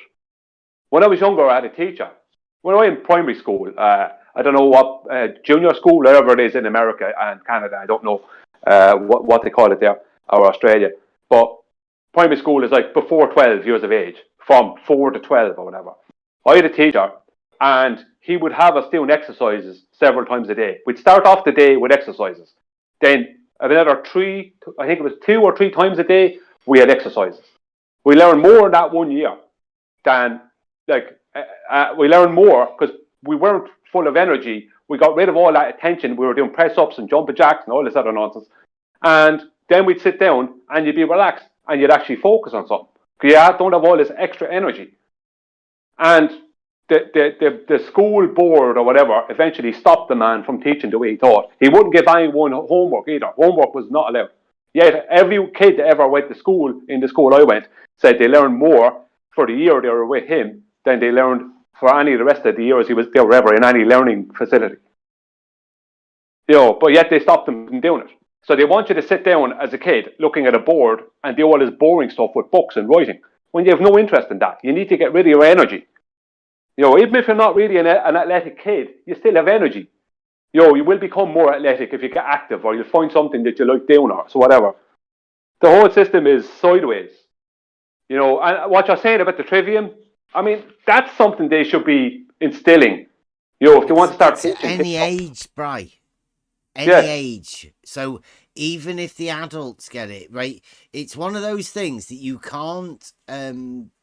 When I was younger, I had a teacher. when I was in primary school, I don't know what junior school, wherever it is in America and Canada, I don't know what they call it there, or Australia, but primary school is like before 12 years of age, from 4 to 12 or whatever. I had a teacher, and he would have us doing exercises several times a day. We'd start off the day with exercises. Then another I think it was 2 or 3 times a day, we had exercises. We learned more in that 1 year than, we learned more because we weren't full of energy. We got rid of all that attention. We were doing press-ups and jumping jacks and all this other nonsense. And then we'd sit down and you'd be relaxed and you'd actually focus on something. Because you don't have all this extra energy. And the school board or whatever eventually stopped the man from teaching the way he taught. He wouldn't give anyone homework either. Homework was not allowed. Yet every kid that ever went to school, in the school I went, said they learned more for the year they were with him than they learned for any of the rest of the years they were ever in any learning facility. But yet they stopped them from doing it. So they want you to sit down as a kid looking at a board and do all this boring stuff with books and writing when you have no interest in that. You need to get rid of your energy. Even if you're not really an athletic kid, you still have energy. You will become more athletic if you get active, or you'll find something that you like doing, or so whatever. The whole system is sideways. And what you're saying about the trivium, I mean, that's something they should be instilling. If they want to start teaching any age, Bri. Any age. So even if the adults get it, right, it's one of those things that you can't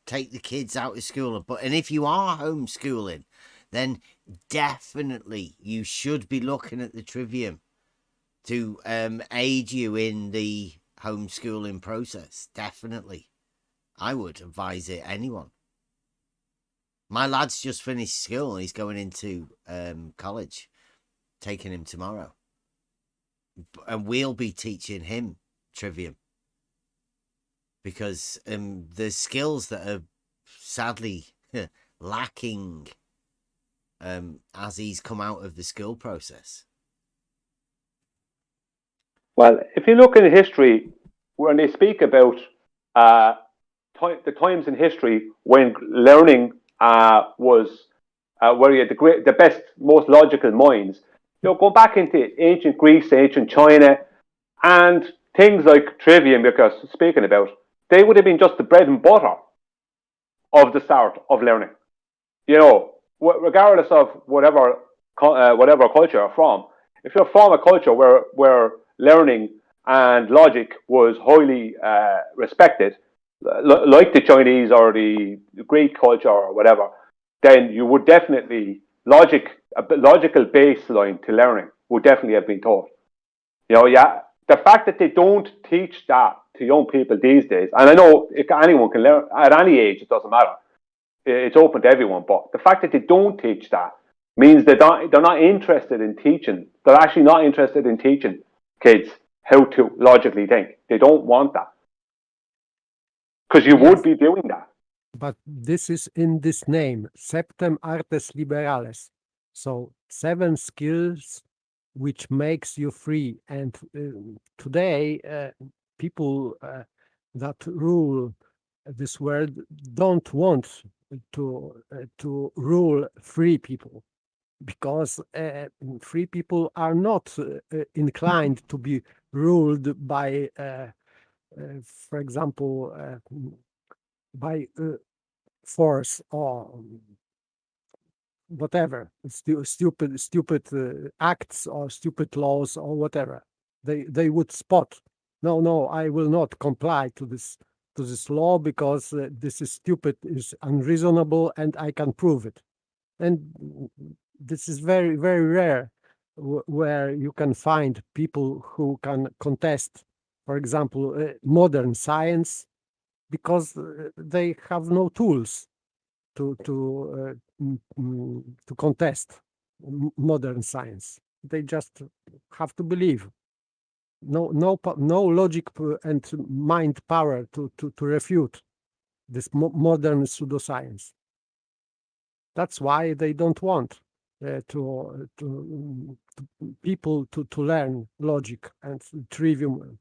take the kids out of school. And if you are homeschooling, then definitely you should be looking at the trivium to aid you in the homeschooling process. Definitely. I would advise it anyone. My lad's just finished school and he's going into college. Taking him tomorrow. And we'll be teaching him trivium. Because the skills that are sadly lacking as he's come out of the school process. Well, if you look in history, when they speak about the times in history when learning was where you had the best, most logical minds, go back into ancient Greece, ancient China, and things like trivium, because speaking about, they would have been just the bread and butter of the start of learning. Regardless of whatever culture you're from, if you're from a culture where learning and logic was highly respected, like the Chinese or the Greek culture or whatever, then you would definitely a logical baseline to learning would definitely have been taught. The fact that they don't teach that to young people these days, and I know anyone can learn at any age, it doesn't matter. It's open to everyone, but the fact that they don't teach that means they're not interested in teaching. They're actually not interested in teaching kids how to logically think. They don't want that. Because you would be doing that. But this is in this name, Septem Artes Liberales. So 7 skills which makes you free. And today, people that rule this world don't want to rule free people, because free people are not inclined to be ruled by, for example, by force or whatever, stupid acts or stupid laws or whatever. They would spot, no, I will not comply to this law because this is stupid, is unreasonable, and I can prove it. And this is very, very rare where you can find people who can contest, for example, modern science, because they have no tools to contest modern science. They just have to believe. No logic and mind power to refute this modern pseudoscience. That's why they don't want people to learn logic and trivium.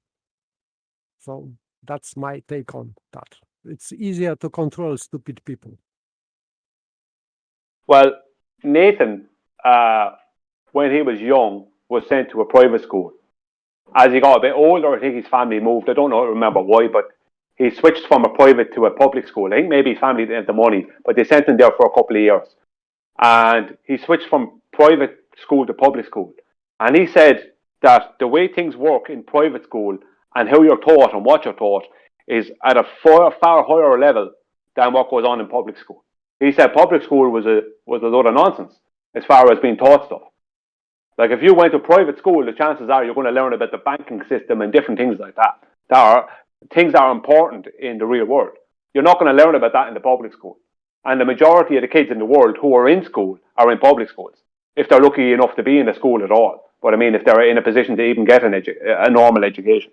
So that's my take on that. It's easier to control stupid people. Well, Nathan, when he was young, was sent to a private school. As he got a bit older, I think his family moved. I don't remember why, but he switched from a private to a public school. I think maybe his family didn't have the money, but they sent him there for a couple of years. And he switched from private school to public school. And he said that the way things work in private school and how you're taught and what you're taught is at a far higher level than what goes on in public school. He said public school was a load of nonsense as far as being taught stuff. Like if you went to private school, the chances are you're going to learn about the banking system and different things like that. That are things that are important in the real world. You're not going to learn about that in the public school. And the majority of the kids in the world who are in school are in public schools, if they're lucky enough to be in a school at all. But I mean, if they're in a position to even get a normal education.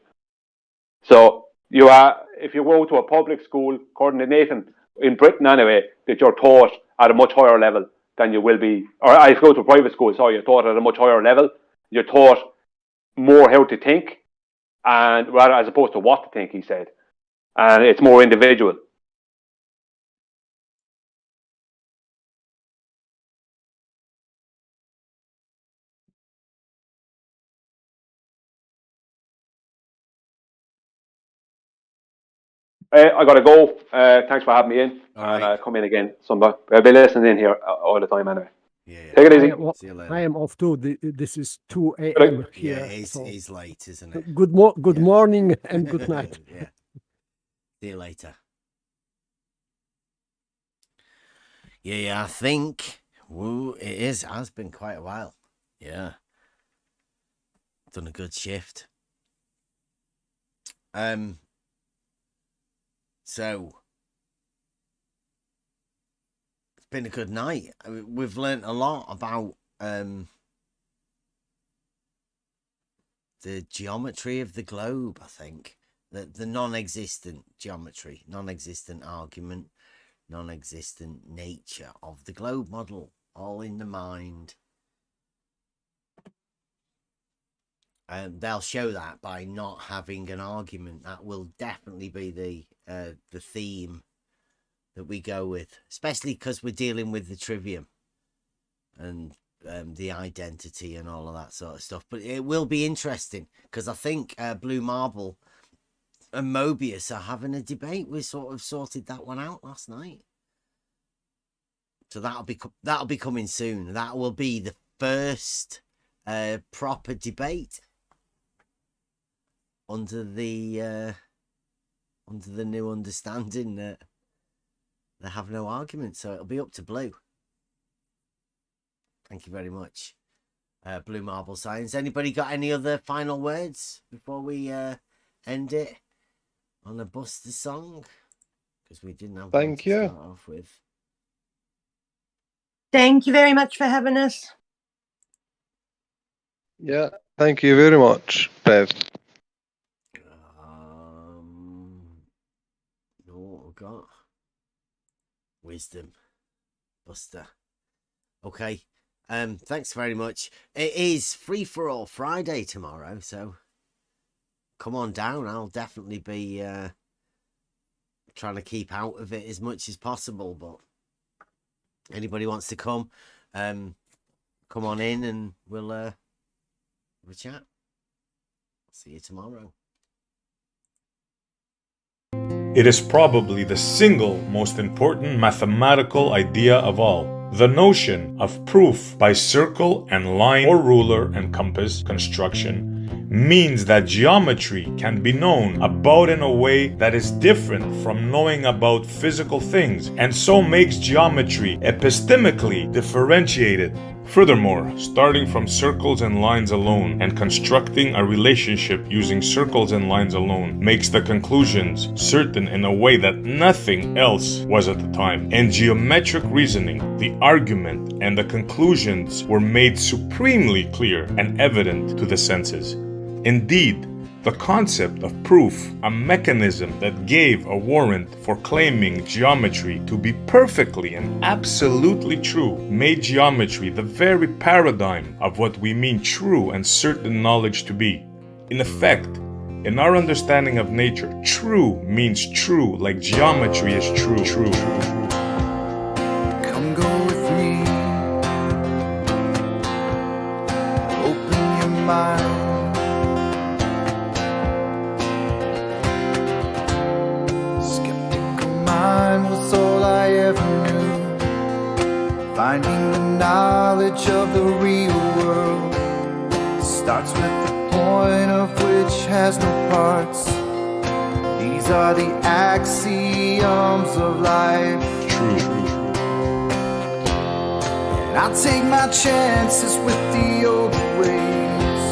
So if you go to a public school, according to Nathan, in Britain anyway, that you're taught at a much higher level than you will be, or if you go to a private school, sorry, you're taught at a much higher level. You're taught more how to think, and rather as opposed to what to think, he said. And it's more individual. I got to go. Thanks for having me in. And I'll come in again sometime. I'll be listening in here all the time anyway. Yeah. Take it easy. See you later. I am off too. This is 2 a.m. here. Yeah, it's late, isn't it? Good morning and good night. Yeah. See you later. Yeah, I think it has been quite a while. Yeah. Done a good shift. So it's been a good night. We've learnt a lot about the geometry of the globe, I think. The non-existent geometry, non-existent argument, non-existent nature of the globe model, all in the mind. They'll show that by not having an argument. That will definitely be the theme that we go with, especially because we're dealing with the trivium and the identity and all of that sort of stuff. But it will be interesting because I think Blue Marble and Mobius are having a debate. We sort of sorted that one out last night, so that'll be coming soon. That will be the first proper debate under the new understanding that they have no argument. So it'll be up to Blue. Thank you very much, Blue Marble Science. Anybody got any other final words before we end it on a Buster song? Because we didn't have one to start off with. Thank you very much for having us. Yeah, thank you very much, Bev. No, I've got wisdom, Buster. Okay. Thanks very much. It is Free for All Friday tomorrow, so come on down. I'll definitely be trying to keep out of it as much as possible, but anybody wants to come on in and we'll have a chat. See you tomorrow. It is probably the single most important mathematical idea of all. The notion of proof by circle and line or ruler and compass construction means that geometry can be known about in a way that is different from knowing about physical things, and so makes geometry epistemically differentiated. Furthermore, starting from circles and lines alone and constructing a relationship using circles and lines alone makes the conclusions certain in a way that nothing else was at the time. In geometric reasoning, the argument and the conclusions were made supremely clear and evident to the senses. Indeed, the concept of proof, a mechanism that gave a warrant for claiming geometry to be perfectly and absolutely true, made geometry the very paradigm of what we mean true and certain knowledge to be. In effect, in our understanding of nature, true means true, like geometry is true. Come go with me Finding the knowledge of the real world starts with the point of which has no parts. These are the axioms of life. True. And I take my chances with the old ways,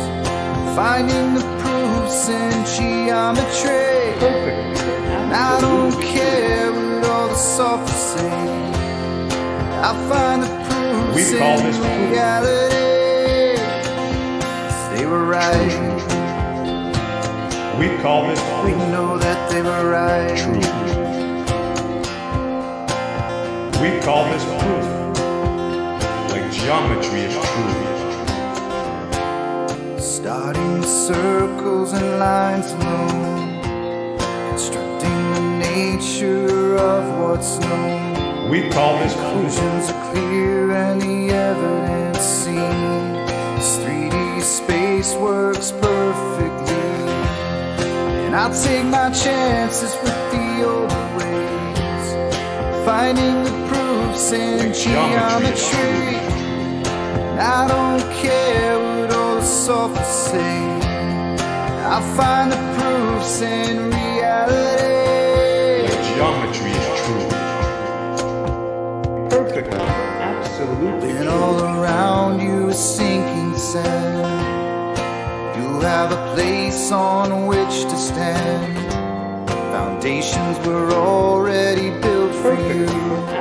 finding the proofs in geometry. And I don't care what all the sophists say. I find the proofs in reality. They were right. We call this We know that they were right. True. We call this proof. Like geometry is true. Starting with circles and lines alone, constructing the nature of what's known. We call this conclusions are clear and the evidence seen. This 3D space works perfectly. And I'll take my chances with the old ways, finding the proofs in geometry. And I don't care what all the sophists say. I'll find the proofs in reality. Geometry is true. Perfect. Absolutely. And all around you is sinking sand. You have a place on which to stand. Foundations were already built for you.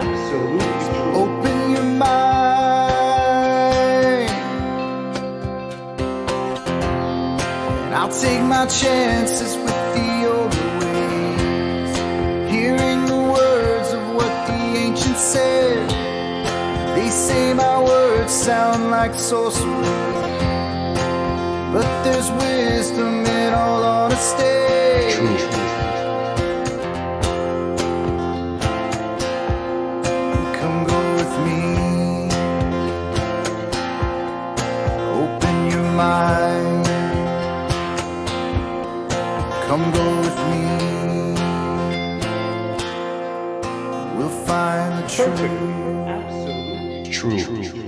Absolutely true. Open your mind. And I'll take my chances with the older ways, hearing the words of what the ancients said. They say my words sound like sorcery, but there's wisdom in all honesty. True. Come go with me. Open your mind. Come go with me. We'll find the truth. True.